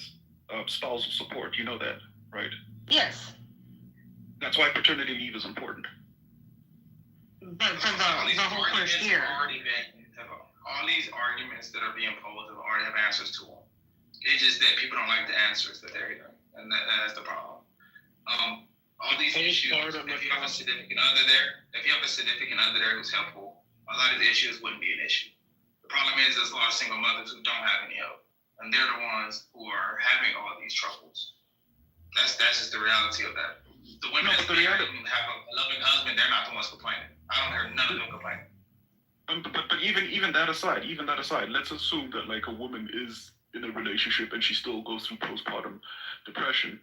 Speaker 10: spousal support. You know that, right?
Speaker 18: Yes.
Speaker 10: That's why paternity leave is important.
Speaker 18: But for the whole first year.
Speaker 3: All these arguments that are being posed already have answers to them. It's just that people don't like the answers that they're hearing, and that's the problem. All these issues, if you have a significant other there who's helpful, a lot of the issues wouldn't be an issue. The problem is there's a lot of single mothers who don't have any help, and they're the ones who are having all these troubles. That's just the reality of that. The women that have a loving husband, they're not the ones complaining. I don't hear none of them complaining.
Speaker 10: But even that aside, let's assume that like a woman is in a relationship and she still goes through postpartum depression.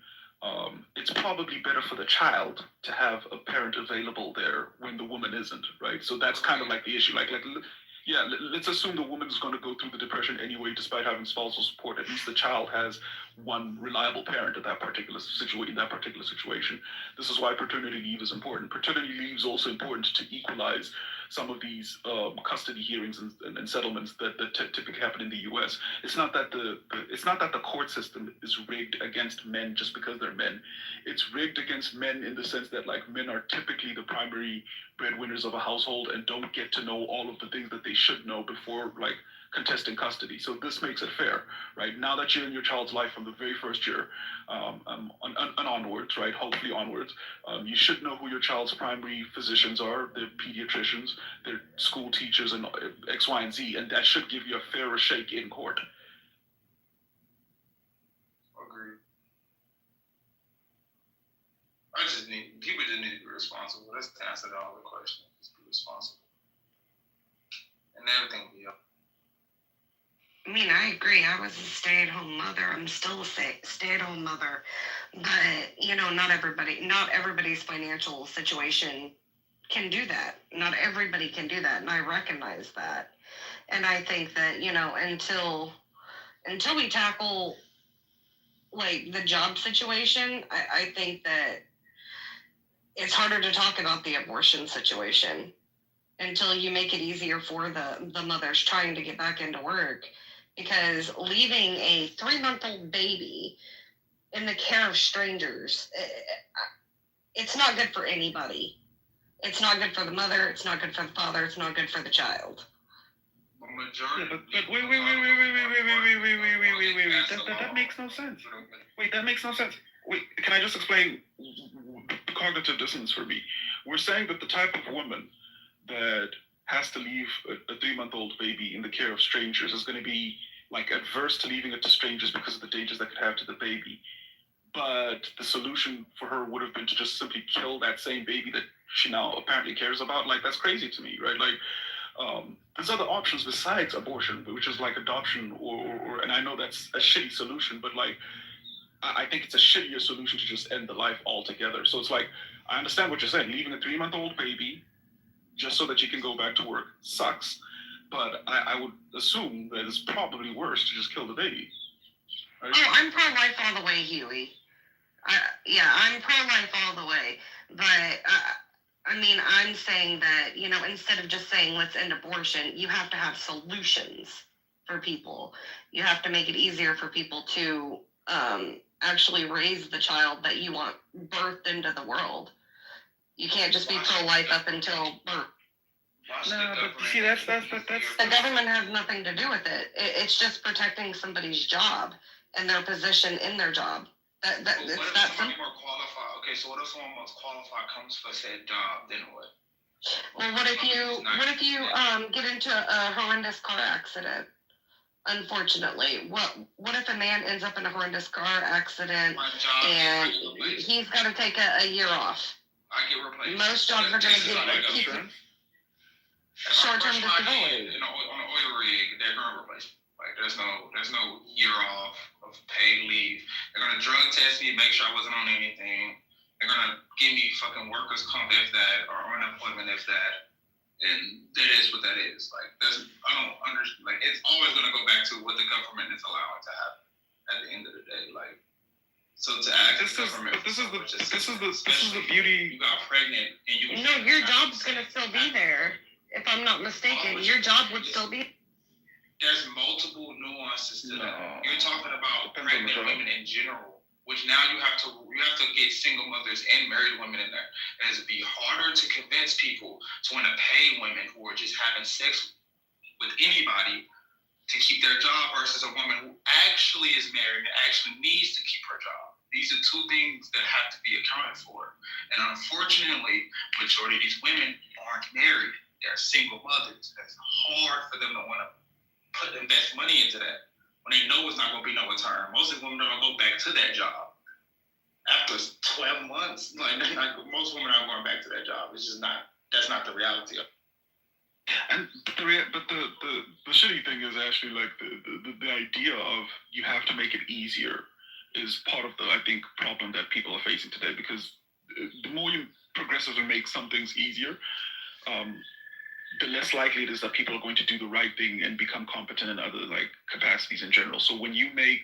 Speaker 10: It's probably better for the child to have a parent available there when the woman isn't, right? So that's kind of like the issue. Let's assume the woman is going to go through the depression anyway, despite having spousal support. At least the child has one reliable parent in that particular situation. This is why paternity leave is important. Paternity leave is also important to equalize some of these custody hearings and settlements that typically happen in the U.S. It's not that the court system is rigged against men just because they're men. It's rigged against men in the sense that like men are typically the primary breadwinners of a household and don't get to know all of the things that they should know before like contesting custody. So this makes it fair, right? Now that you're in your child's life from the very first year and onwards, right? Hopefully onwards, you should know who your child's primary physicians are, their pediatricians, their school teachers, and X, Y, and Z, and that should give you a fairer shake in court.
Speaker 3: Agreed. People just need to be responsible. That's the answer to all the questions. Just be responsible. And everything will be up.
Speaker 18: I mean, I agree. I was a stay-at-home mother. I'm still a stay-at-home mother. But, you know, not everybody's financial situation can do that. Not everybody can do that, and I recognize that. And I think that, you know, until we tackle, like, the job situation, I think that it's harder to talk about the abortion situation until you make it easier for the mothers trying to get back into work. Because leaving a 3-month-old baby in the care of strangers, it's not good for anybody. It's not good for the mother. It's not good for the father. It's not good for the child.
Speaker 10: But wait. That makes no sense. Wait, that makes no sense. Wait, can I just explain the cognitive dissonance for me? We're saying that the type of woman that has to leave a 3-month-old baby in the care of strangers is going to be like adverse to leaving it to strangers because of the dangers that could have to the baby. But the solution for her would have been to just simply kill that same baby that she now apparently cares about. Like, that's crazy to me, right? Like, there's other options besides abortion, which is like adoption or and I know that's a shitty solution, but like, I think it's a shittier solution to just end the life altogether. So it's like, I understand what you're saying. Leaving a 3-month-old baby just so that you can go back to work sucks. But I would assume that it's probably worse to just kill the baby. Right?
Speaker 18: Oh, I'm pro-life all the way, Huey. I'm pro-life all the way. But, I mean, I'm saying that, you know, instead of just saying let's end abortion, you have to have solutions for people. You have to make it easier for people to actually raise the child that you want birthed into the world. You can't just be pro-life up until birth.
Speaker 10: No, but you see, that's
Speaker 18: the government has nothing to do with it. It's just protecting somebody's job and their position in their job. It's that simple.
Speaker 3: More qualified? Okay, so what if someone most qualified comes for said job? Then what?
Speaker 18: Well, what if you get into a horrendous car accident? Unfortunately, what if a man ends up in a horrendous car accident and he's got to take a year off?
Speaker 3: I get replaced.
Speaker 18: Most jobs are going to keep short-term disability.
Speaker 3: On an oil rig, they're going to replace me. Like, there's no year off of paid leave. They're going to drug test me, make sure I wasn't on anything. They're going to give me fucking workers' comp if that, or unemployment if that. And that is what that is. Like, I don't understand. Like, it's always going to go back to what the government is allowing to happen at the end of the day. Like, so to act as government. This is the beauty. You got pregnant and you.
Speaker 18: No, your job's going to still be there. If I'm not mistaken, your job would still be.
Speaker 3: There's multiple nuances to that. You're talking about pregnant women in general, which now you have to get single mothers and married women in there. And it'd be harder to convince people to want to pay women who are just having sex with anybody to keep their job versus a woman who actually is married and actually needs to keep her job. These are two things that have to be accounted for. And unfortunately, majority of these women aren't married. They're single mothers. It's hard for them to want to invest money into that when they know it's not going to be no return. Most of the women are going to go back to that job after 12 months. Like most women aren't going back to that job. It's just not. That's not the reality of it.
Speaker 10: And the shitty thing is actually like the idea of you have to make it easier is part of the, I think, problem that people are facing today, because the more you progressively make some things easier, the less likely it is that people are going to do the right thing and become competent in other like capacities in general. So when you make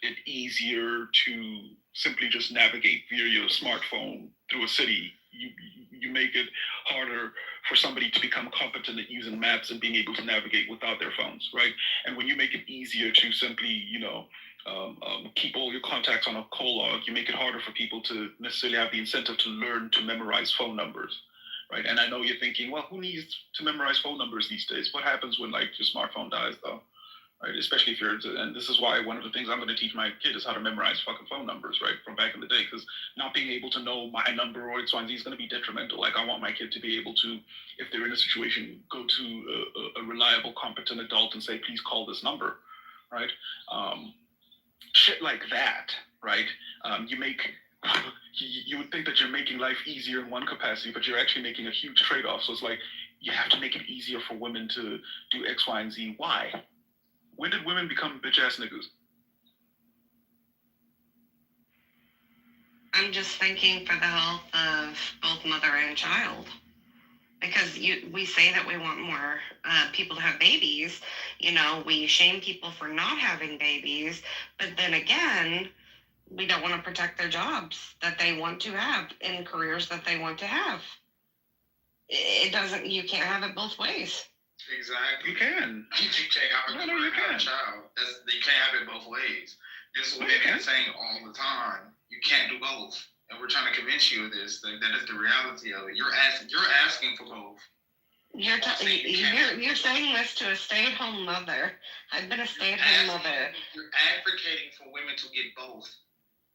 Speaker 10: it easier to simply just navigate via your smartphone through a city. You make it harder for somebody to become competent at using maps and being able to navigate without their phones, right? And when you make it easier to simply, keep all your contacts on a call log, you make it harder for people to necessarily have the incentive to learn to memorize phone numbers, right? And I know you're thinking, well, who needs to memorize phone numbers these days? What happens when like your smartphone dies, though? Right, especially if and this is why one of the things I'm going to teach my kid is how to memorize fucking phone numbers, right, from back in the day, because not being able to know my number or X, Y, and Z is going to be detrimental. Like, I want my kid to be able to, if they're in a situation, go to a reliable, competent adult and say, please call this number, right? Shit like that, right? You would think that you're making life easier in one capacity, but you're actually making a huge trade-off. So it's like, you have to make it easier for women to do X, Y, and Z. Why? When did women become bitch-ass niggas?
Speaker 18: I'm just thinking for the health of both mother and child. Because we say that we want more people to have babies. We shame people for not having babies. But then again, we don't want to protect their jobs that they want to have in careers that they want to have. You can't have it both ways.
Speaker 3: Exactly.
Speaker 10: You can.
Speaker 3: You can't have a career and have a child. You can't have it both ways. This is what they've been saying all the time. You can't do both. And we're trying to convince you of this. That is the reality of it. You're asking for both.
Speaker 18: You're saying this to a stay-at-home mother. I've been a stay-at-home mother.
Speaker 3: You're advocating for women to get both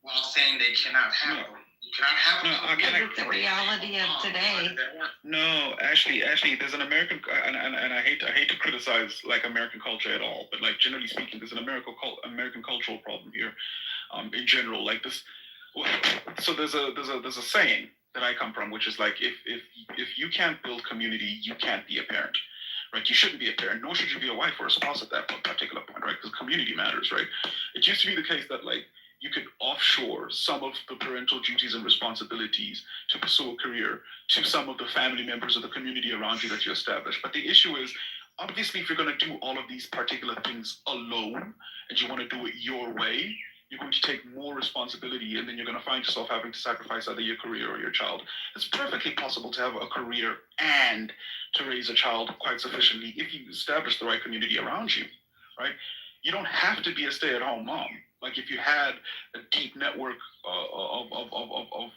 Speaker 3: while saying they cannot have them. You cannot have them.
Speaker 18: Because it's the reality of today.
Speaker 10: No, actually, there's an American, and I hate to criticize like American culture at all, but like generally speaking, there's an American cultural problem here, in general. Like this, so there's a saying that I come from, which is like if you can't build community, you can't be a parent, right? You shouldn't be a parent, nor should you be a wife or a spouse at that particular point, right? Because community matters, right? It used to be the case that like you could offshore some of the parental duties and responsibilities to pursue a career to some of the family members of the community around you that you establish. But the issue is, obviously, if you're going to do all of these particular things alone and you want to do it your way, you're going to take more responsibility, and then you're going to find yourself having to sacrifice either your career or your child. It's perfectly possible to have a career and to raise a child quite sufficiently if you establish the right community around you, right? You don't have to be a stay-at-home mom. Like if you had a deep network of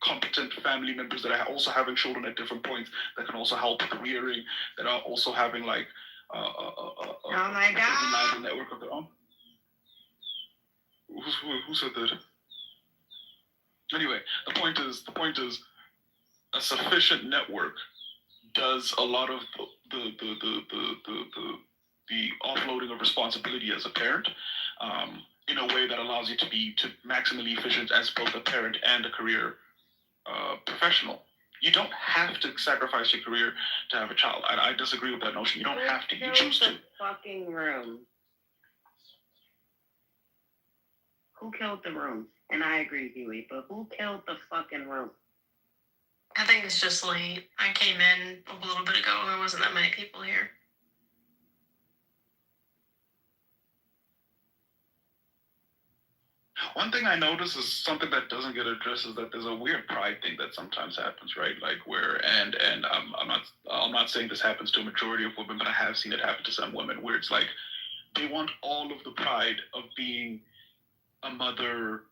Speaker 10: competent family members that are also having children at different points that can also help with rearing, that are also having like
Speaker 18: oh my God,
Speaker 10: a network of their own. Who said that? Anyway, the point is, a sufficient network does a lot of the offloading of responsibility as a parent, in a way that allows you to be maximally efficient as both a parent and a career professional. You don't have to sacrifice your career to have a child. I disagree with that notion. You don't have to. You choose to.
Speaker 18: Fucking room. Who killed the room? And I agree, Huey, but who killed the fucking room?
Speaker 11: I think it's just late. I came in a little bit ago. There wasn't that many people here.
Speaker 10: One thing I notice is something that doesn't get addressed is that there's a weird pride thing that sometimes happens, right? Like where, and I'm not saying this happens to a majority of women, but I have seen it happen to some women where it's like they want all of the pride of being a mother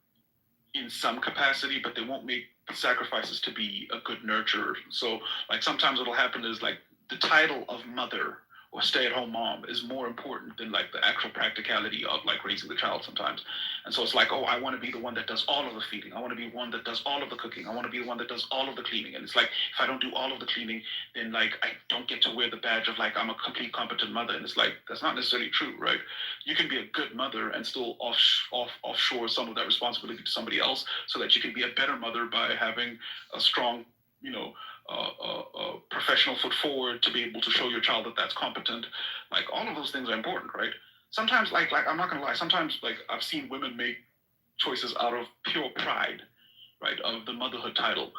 Speaker 10: in some capacity, but they won't make sacrifices to be a good nurturer. So like sometimes what'll happen is like the title of mother or stay-at-home mom is more important than like the actual practicality of like raising the child sometimes. And so it's like, oh, I want to be the one that does all of the feeding. I want to be one that does all of the cooking. I want to be the one that does all of the cleaning. And it's like, if I don't do all of the cleaning, then like I don't get to wear the badge of like I'm a complete competent mother. And it's like, that's not necessarily true, right? You can be a good mother and still offshore some of that responsibility to somebody else so that you can be a better mother by having a strong, professional foot forward to be able to show your child that that's competent. Like all of those things are important, right? Sometimes, like I'm not gonna lie. Sometimes, like I've seen women make choices out of pure pride, right, of the motherhood title,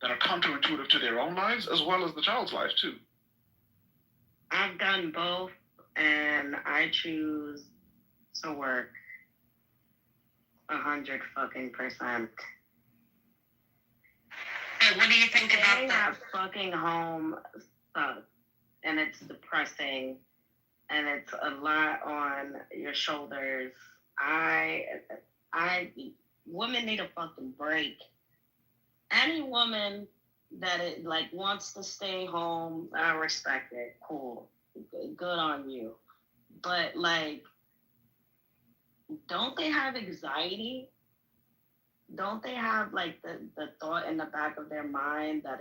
Speaker 10: that are counterintuitive to their own lives as well as the child's life too.
Speaker 18: I've done both, and I choose to work 100%.
Speaker 5: But what do you think about
Speaker 18: Staying
Speaker 5: that?
Speaker 18: at fucking home sucks, and it's depressing, and it's a lot on your shoulders. Women need a fucking break. Any woman that wants to stay home, I respect it. Cool, good on you. But like, don't they have anxiety? Don't they have like the thought in the back of their mind that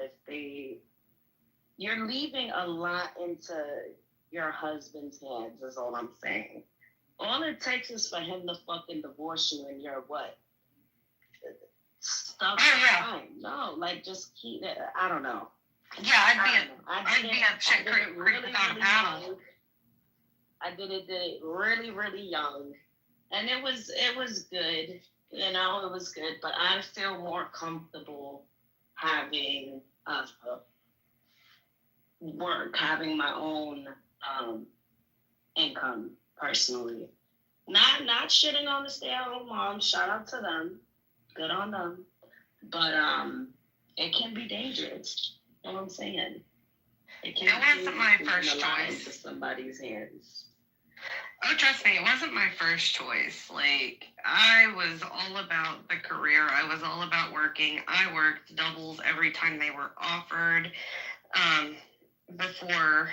Speaker 18: you're leaving a lot into your husband's hands, is all I'm saying. All it takes is for him to fucking divorce you, and you're what? Stuck.
Speaker 5: Oh, yeah.
Speaker 18: No, like just keep it. I don't know.
Speaker 5: Yeah, I'd be up shit creek without a paddle.
Speaker 18: I did it really, really young, and it was good. You know, it was good, but I feel more comfortable having work, having my own income personally. Not shitting on the stay-at-home moms. Shout out to them. Good on them. But it can be dangerous. You know what I'm saying? It
Speaker 5: wasn't my first choice.
Speaker 18: Into somebody's hands.
Speaker 5: Oh, trust me, it wasn't my first choice. Like, I was all about the career. I was all about working. I worked doubles every time they were offered. Before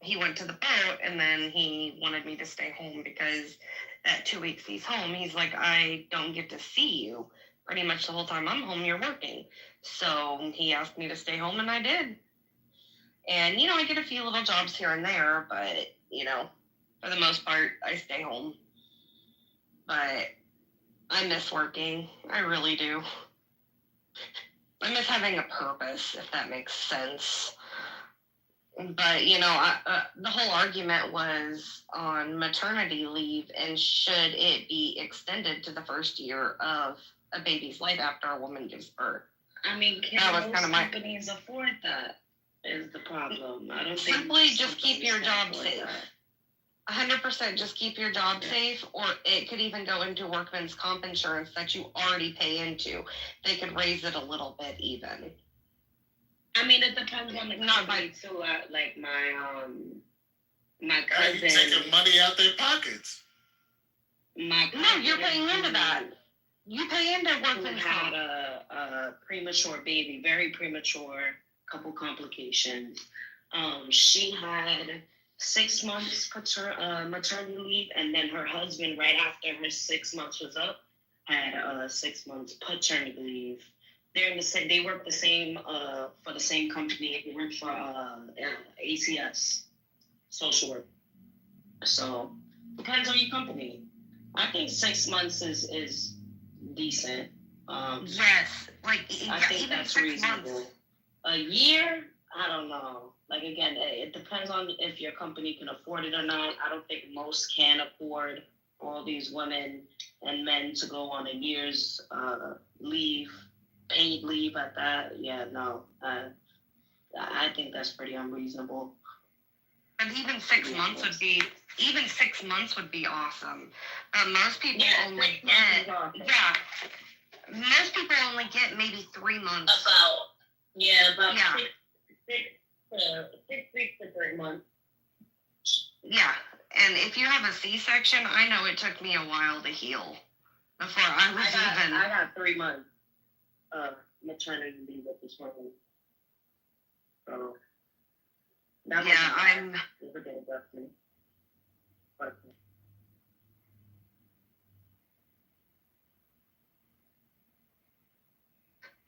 Speaker 5: he went to the boat, and then he wanted me to stay home because that 2 weeks he's home, he's like, I don't get to see you. Pretty much the whole time I'm home, you're working. So he asked me to stay home, and I did. And, I get a few little jobs here and there, but, for the most part, I stay home. But I miss working. I really do. I miss having a purpose, if that makes sense. But, the whole argument was on maternity leave and should it be extended to the first year of a baby's life after a woman gives birth.
Speaker 18: I mean, can most companies afford that is the problem. I don't think
Speaker 5: simply just keep your job safe. 100% just keep your job safe, or it could even go into workman's comp insurance that you already pay into. They could raise it a little bit even.
Speaker 18: I mean, it depends on the company too. Like my cousin.
Speaker 12: You're taking money out their pockets.
Speaker 18: No,
Speaker 5: you're paying into that. You pay into workman's comp.
Speaker 18: Had a premature baby, very premature, couple complications. She had 6 months maternity leave, and then her husband, right after her 6 months was up, had 6 months paternity leave. They're in the same. They work the same for the same company. They work for ACS, social work. So depends on your company. I think 6 months is decent.
Speaker 5: Yes, like
Speaker 18: I think that's reasonable. Months. A year, I don't know. Like again, it depends on if your company can afford it or not. I don't think most can afford all these women and men to go on a year's leave. Paid leave at that, yeah, no. I think that's pretty unreasonable.
Speaker 5: And even 6 months would be awesome. Most people only get most people only get maybe 3 months.
Speaker 18: About 6 weeks to 3 months.
Speaker 5: Yeah, and if you have a C-section, I know it took me a while to heal before I
Speaker 18: got 3 months. Maternity leave at this point. So
Speaker 5: I'm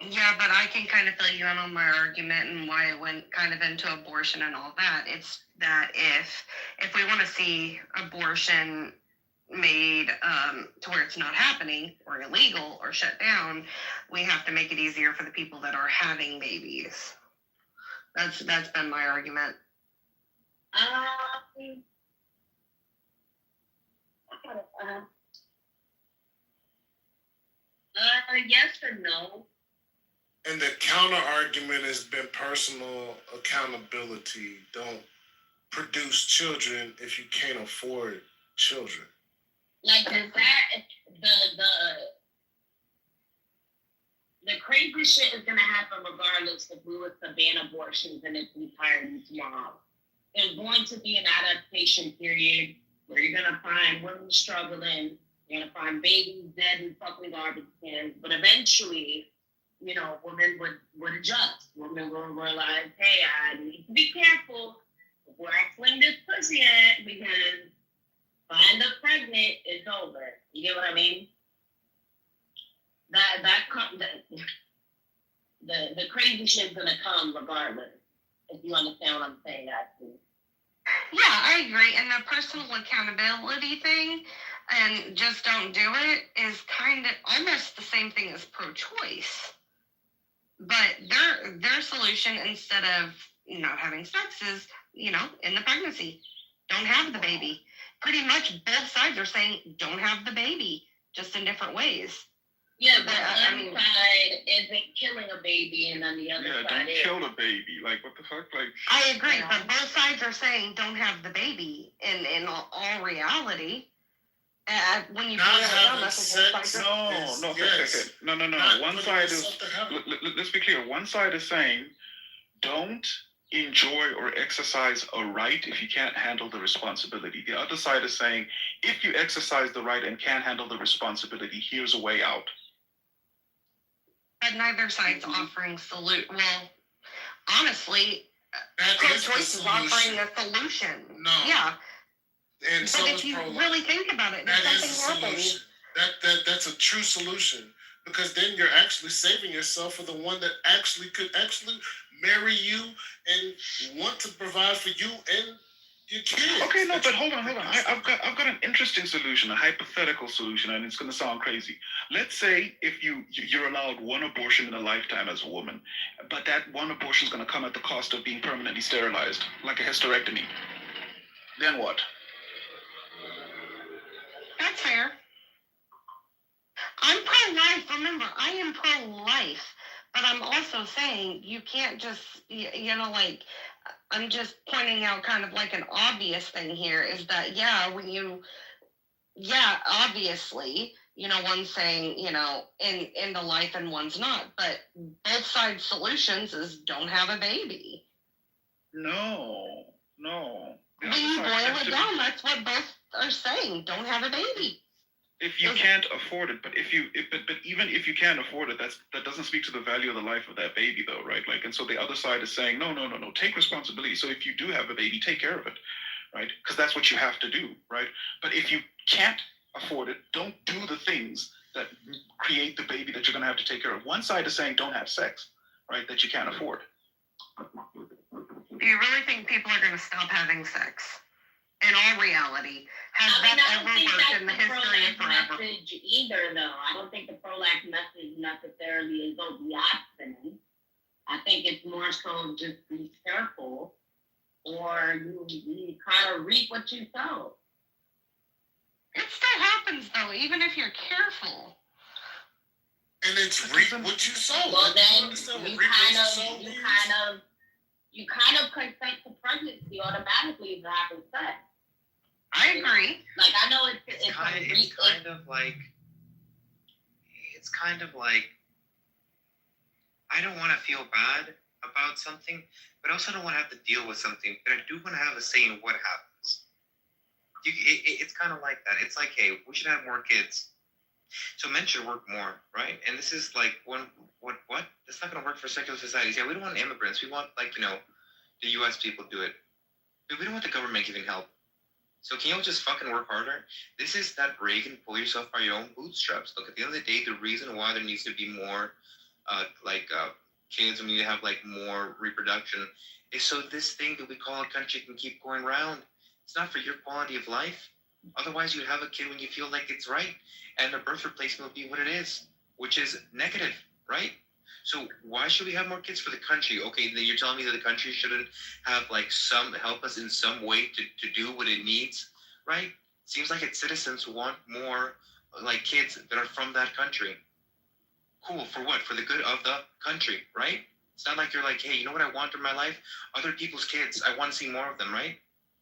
Speaker 5: yeah, but I can kind of fill you in on my argument and why it went kind of into abortion and all that. It's that if we want to see abortion made to where it's not happening or illegal or shut down, we have to make it easier for the people that are having babies. That's been my argument.
Speaker 18: Yes or no.
Speaker 12: And the counter argument has been personal accountability. Don't produce children if you can't afford children.
Speaker 7: Like the crazy shit is gonna happen regardless if we were to ban abortions in its entirety tomorrow. There's going to be an adaptation period where you're gonna find women struggling, you're gonna find babies dead in fucking garbage cans, but eventually, women would adjust. Women will realize, hey, I need to be careful before I fling this pussy at, because if I end up pregnant, it's over. You get what I mean? The crazy shit's gonna come regardless. If you understand what I'm saying, actually.
Speaker 18: Yeah, I agree. And the personal accountability thing, and just don't do it, is kind of almost the same thing as pro-choice. But their solution, instead of not having sex, is in the pregnancy, don't have the baby. Pretty much both sides are saying don't have the baby, just in different ways.
Speaker 7: Yeah, but one side isn't killing a baby, and then the other side
Speaker 10: don't kill the baby. Like, what the fuck? Like,
Speaker 18: I agree, but both sides are saying don't have the baby. In all reality, when you boil it down, that's what both sides are.
Speaker 10: No. One side is. Let's be clear. One side is saying don't enjoy or exercise a right if you can't handle the responsibility. The other side is saying if you exercise the right and can't handle the responsibility, here's a way out.
Speaker 18: But neither side's offering solution. Well, honestly, pro-choice is offering a solution.
Speaker 12: No.
Speaker 18: Yeah.
Speaker 12: And
Speaker 18: but
Speaker 12: so
Speaker 18: if you really think about it,
Speaker 12: that
Speaker 18: if
Speaker 12: is a
Speaker 18: something
Speaker 12: solution.
Speaker 18: happens,
Speaker 12: That's a true solution, because then you're actually saving yourself for the one that actually could marry you and want to provide for you and your kids.
Speaker 10: Okay, no, but hold on. I've got an interesting solution, a hypothetical solution, and it's going to sound crazy. Let's say if you're allowed one abortion in a lifetime as a woman, but that one abortion is going to come at the cost of being permanently sterilized, like a hysterectomy. Then what?
Speaker 18: that's fair. I'm pro-life. Remember, I am pro-life, but I'm also saying you can't just, I'm just pointing out kind of like an obvious thing here is that, obviously, one's saying, in the life and one's not, but both sides' solutions is don't have a baby.
Speaker 10: No.
Speaker 18: When you boil it down, that's what both are saying, don't have a baby.
Speaker 10: If you can't afford it, but even if you can't afford it, that doesn't speak to the value of the life of that baby, though, right? Like, and so the other side is saying, no, take responsibility. So if you do have a baby, take care of it, right? Because that's what you have to do, right? But if you can't afford it, don't do the things that create the baby that you're going to have to take care of. One side is saying don't have sex, right? That you can't afford.
Speaker 18: Do you really think people are going to stop having sex? In all reality, has that ever worked in the history of forever?
Speaker 7: Message either, though. I don't think the pro-life message necessarily is don't be abstinent. I think it's more so just be careful, or you kind of reap what you sow.
Speaker 18: It still happens, though, even if you're careful.
Speaker 12: And it's reap what you sow.
Speaker 7: Well, then you kind of consent to pregnancy automatically if you're having sex.
Speaker 18: I agree.
Speaker 7: Like, I know
Speaker 20: it's kind of like I don't want to feel bad about something, but I also don't want to have to deal with something, but I do want to have a say in what happens. It's kind of like that. It's like, hey, we should have more kids, so men should work more, right? And this is like what? That's not going to work for secular societies. Yeah, we don't want immigrants. We want, like, the U.S. people do it. But we don't want the government giving help. So can you just fucking work harder? This is that Reagan, pull yourself by your own bootstraps. Look, at the end of the day, the reason why there needs to be more, kids, we need to have, more reproduction, is so this thing that we call a country can keep going round. It's not for your quality of life. Otherwise, you'd have a kid when you feel like it's right. And the birth replacement will be what it is, which is negative, right? So why should we have more kids for the country? Okay, then you're telling me that the country shouldn't have some help us in some way to do what it needs, right? Seems like its citizens want more kids that are from that country. Cool, for what? For the good of the country, right? It's not like you're like, hey, you know what I want in my life? Other people's kids. I want to see more of them, right?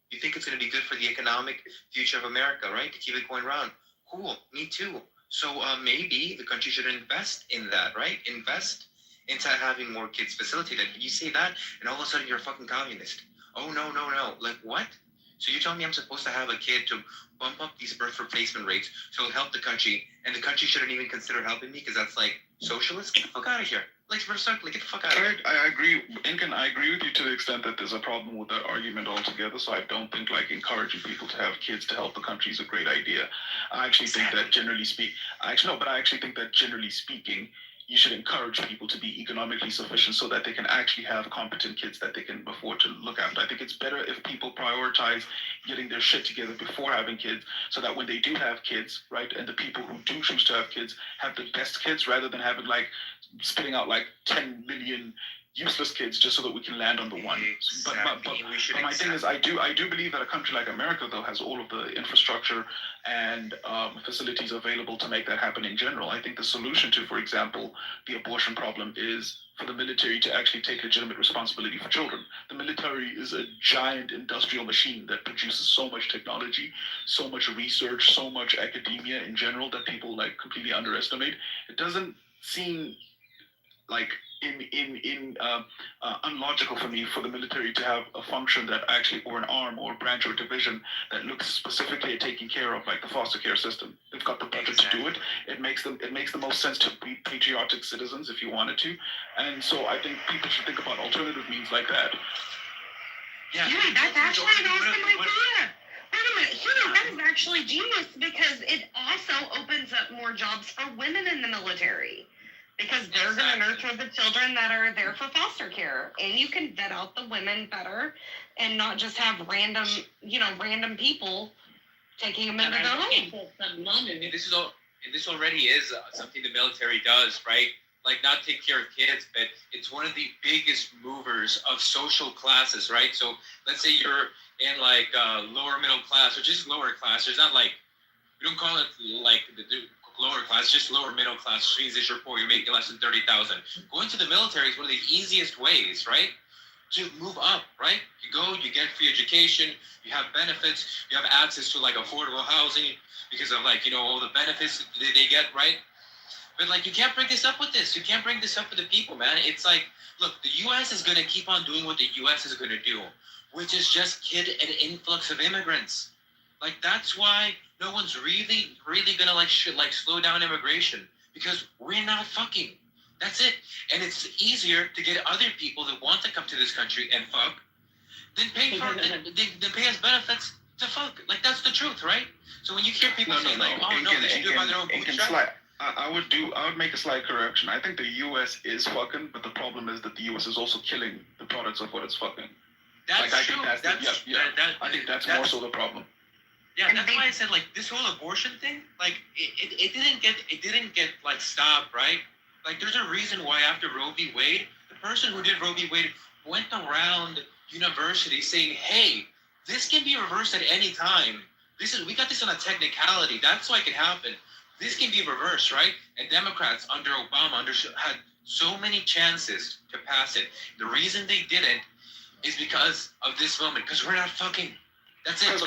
Speaker 20: You think it's going to be good for the economic future of America, right? To keep it going around. Cool, me too. So maybe the country should invest in that, right? Invest into having more kids facilitated. You say that, and all of a sudden you're a fucking communist. Oh, no. Like, what? So you're telling me I'm supposed to have a kid to bump up these birth replacement rates so it'll help the country, and the country shouldn't even consider helping me because that's like socialist? Get the fuck out of here. Like, respectfully, get the fuck out of here.
Speaker 10: I agree, Incan. I agree with you to the extent that there's a problem with that argument altogether. So I don't think like encouraging people to have kids to help the country is a great idea. I actually think that generally think that generally speaking, you should encourage people to be economically sufficient so that they can actually have competent kids that they can afford to look after. I think it's better if people prioritize getting their shit together before having kids, so that when they do have kids, right, and the people who do choose to have kids have the best kids, rather than having like spitting out like 10 million useless kids just so that we can land on the one. But my thing is, I do believe that a country like America, though, has all of the infrastructure and facilities available to make that happen in general. I think the solution to, for example, the abortion problem is for the military to actually take legitimate responsibility for children. The military is a giant industrial machine that produces so much technology, so much research, so much academia in general that people like completely underestimate. It doesn't seem like unlogical for me for the military to have a function that actually, or an arm or a branch or division that looks specifically at taking care of like the foster care system. They've got the budget to do it. It makes the most sense to be patriotic citizens if you wanted to. And so I think people should think about alternative means like that.
Speaker 5: Yeah, that's actually an awesome idea. Wait a minute, that is actually genius, because it also opens up more jobs for women in the military. Because they're going to nurture the children that are there for foster care. And you can vet out the women better and not just have random people taking them into their home.
Speaker 20: This already is something the military does, right? Like, not take care of kids, but it's one of the biggest movers of social classes, right? So let's say you're in like lower middle class or just lower class. There's not like, we don't call it like the lower class, just lower middle class. Jesus, you're poor, you're making less than 30,000. Going to the military is one of the easiest ways, right, to move up, right? You go, you get free education, you have benefits, you have access to like affordable housing because of like, all the benefits that they get, right? But like, you can't bring this up with this. You can't bring this up with the people, man. It's like, look, the U.S. is going to keep on doing what the U.S. is going to do, which is just get an influx of immigrants. Like, that's why no one's really gonna like slow down immigration, because we're not fucking. That's it. And it's easier to get other people that want to come to this country and fuck than pay us benefits to fuck. Like, that's the truth, right? So when you hear people say like, oh no, they should do it by their own bootstrap.
Speaker 10: I would make a slight correction. I think the U.S. is fucking, but the problem is that the U.S. is also killing the products of what it's fucking.
Speaker 20: That's true.
Speaker 10: I think that's more so the problem.
Speaker 20: Yeah, that's why I said like this whole abortion thing, like it didn't get like stopped, right? Like, there's a reason why after Roe v. Wade, the person who did Roe v. Wade went around universities saying, hey, this can be reversed at any time. We got this on a technicality. That's why it can happen. This can be reversed, right? And Democrats under Obama had so many chances to pass it. The reason they didn't is because of this moment, because we're not fucking. That's it.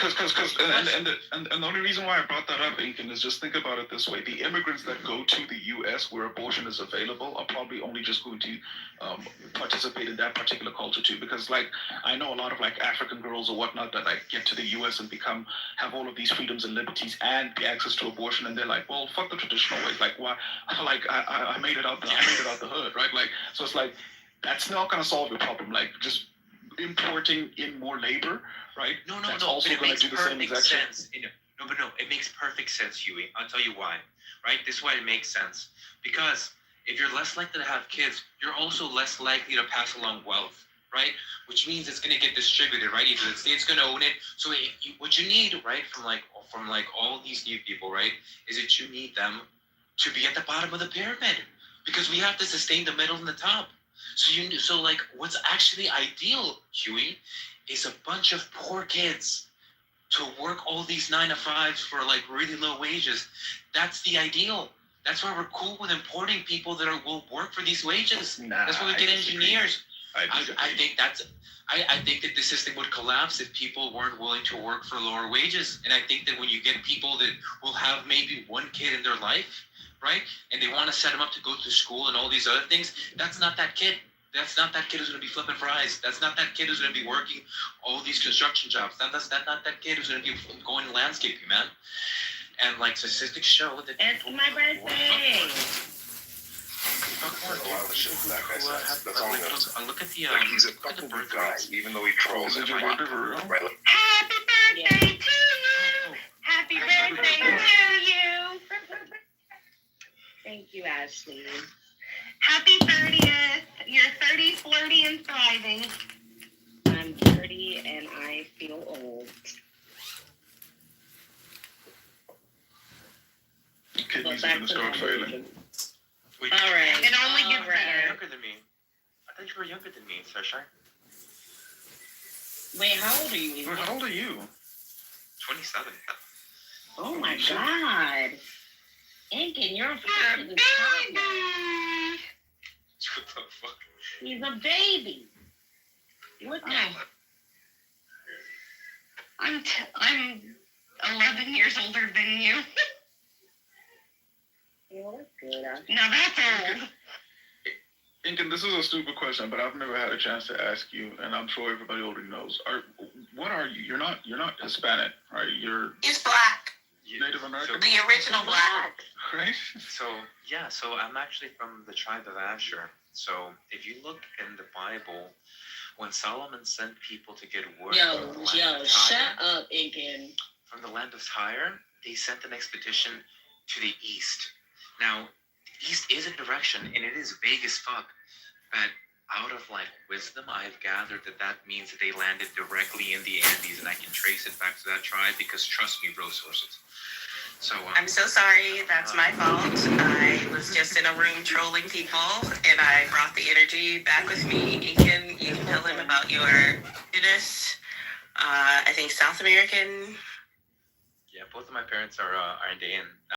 Speaker 10: And the only reason why I brought that up, Incan, is just think about it this way. The immigrants that go to the U.S. where abortion is available are probably only just going to participate in that particular culture too. Because like, I know a lot of like African girls or whatnot that like get to the U.S. and have all of these freedoms and liberties and the access to abortion, and they're like, well, fuck the traditional ways. Like, why? Like, I made it out the hood, right? Like, so it's like, that's not going to solve your problem. Like, just importing in more labor, right?
Speaker 20: No.
Speaker 10: Also
Speaker 20: but it makes perfect
Speaker 10: sense.
Speaker 20: No, it makes perfect sense, Huey. I'll tell you why. Right? This is why it makes sense. Because if you're less likely to have kids, you're also less likely to pass along wealth, right? Which means it's going to get distributed, right? Either the state's going to own it. So what you need, right, from all these new people, right, is that you need them to be at the bottom of the pyramid, because we have to sustain the middle and the top. So like, what's actually ideal, Huey, is a bunch of poor kids to work all these 9-to-5s for like really low wages. That's the ideal. That's why we're cool with importing people that will work for these wages. That's why we get engineers. I think that the system would collapse if people weren't willing to work for lower wages. And I think that when you get people that will have maybe one kid in their life, right, and they want to set them up to go to school and all these other things, that's not that kid. That's not that kid who's going to be flipping fries. That's not that kid who's going to be working all these construction jobs. That's not that kid who's going to be going landscaping, man. And like statistics show that
Speaker 7: it's my birthday.
Speaker 20: Look at the
Speaker 9: he's a fucking good guy, even though he trolls.
Speaker 8: Happy birthday to you. Happy birthday to you.
Speaker 7: Thank you, Ashley.
Speaker 8: Happy 30th. You're 30, flirty, and thriving.
Speaker 7: I'm 30 and I feel old.
Speaker 10: Kidneys are gonna start failing.
Speaker 20: Wait,
Speaker 7: all right.
Speaker 8: It only gets
Speaker 20: You're
Speaker 8: better.
Speaker 20: younger than me. I thought you were younger than me, Sunshine.
Speaker 7: Wait, how old are you?
Speaker 10: Wait, how old are you?
Speaker 20: 27.
Speaker 7: Oh my God. Inkin, you're a fucking toddler.
Speaker 20: What the fuck?
Speaker 7: He's a baby. Look at him.
Speaker 8: I'm 11 years older than you.
Speaker 7: You look good.
Speaker 8: Now that's old.
Speaker 10: Incan, this is a stupid question, but I've never had a chance to ask you, and I'm sure everybody already knows. What are you? You're not Hispanic, right?
Speaker 2: He's black.
Speaker 10: Native American.
Speaker 2: The original black.
Speaker 10: Right?
Speaker 20: So I'm actually from the tribe of Asher. So if you look in the Bible, when Solomon sent people to get wood from the land of
Speaker 7: shut
Speaker 20: Tyre,
Speaker 7: up, Inkin.
Speaker 20: from the land of Tyre, they sent an expedition to the east. Now, east is a direction, and it is vague as fuck. But out of like wisdom, I've gathered that means that they landed directly in the Andes, and I can trace it back to that tribe because trust me, bro, sources. So
Speaker 2: I'm so sorry. That's my fault. I was just in a room trolling people, and I brought the energy back with me. You can tell him about your indigenous, I think South American.
Speaker 20: yeah, both of my parents are Andean.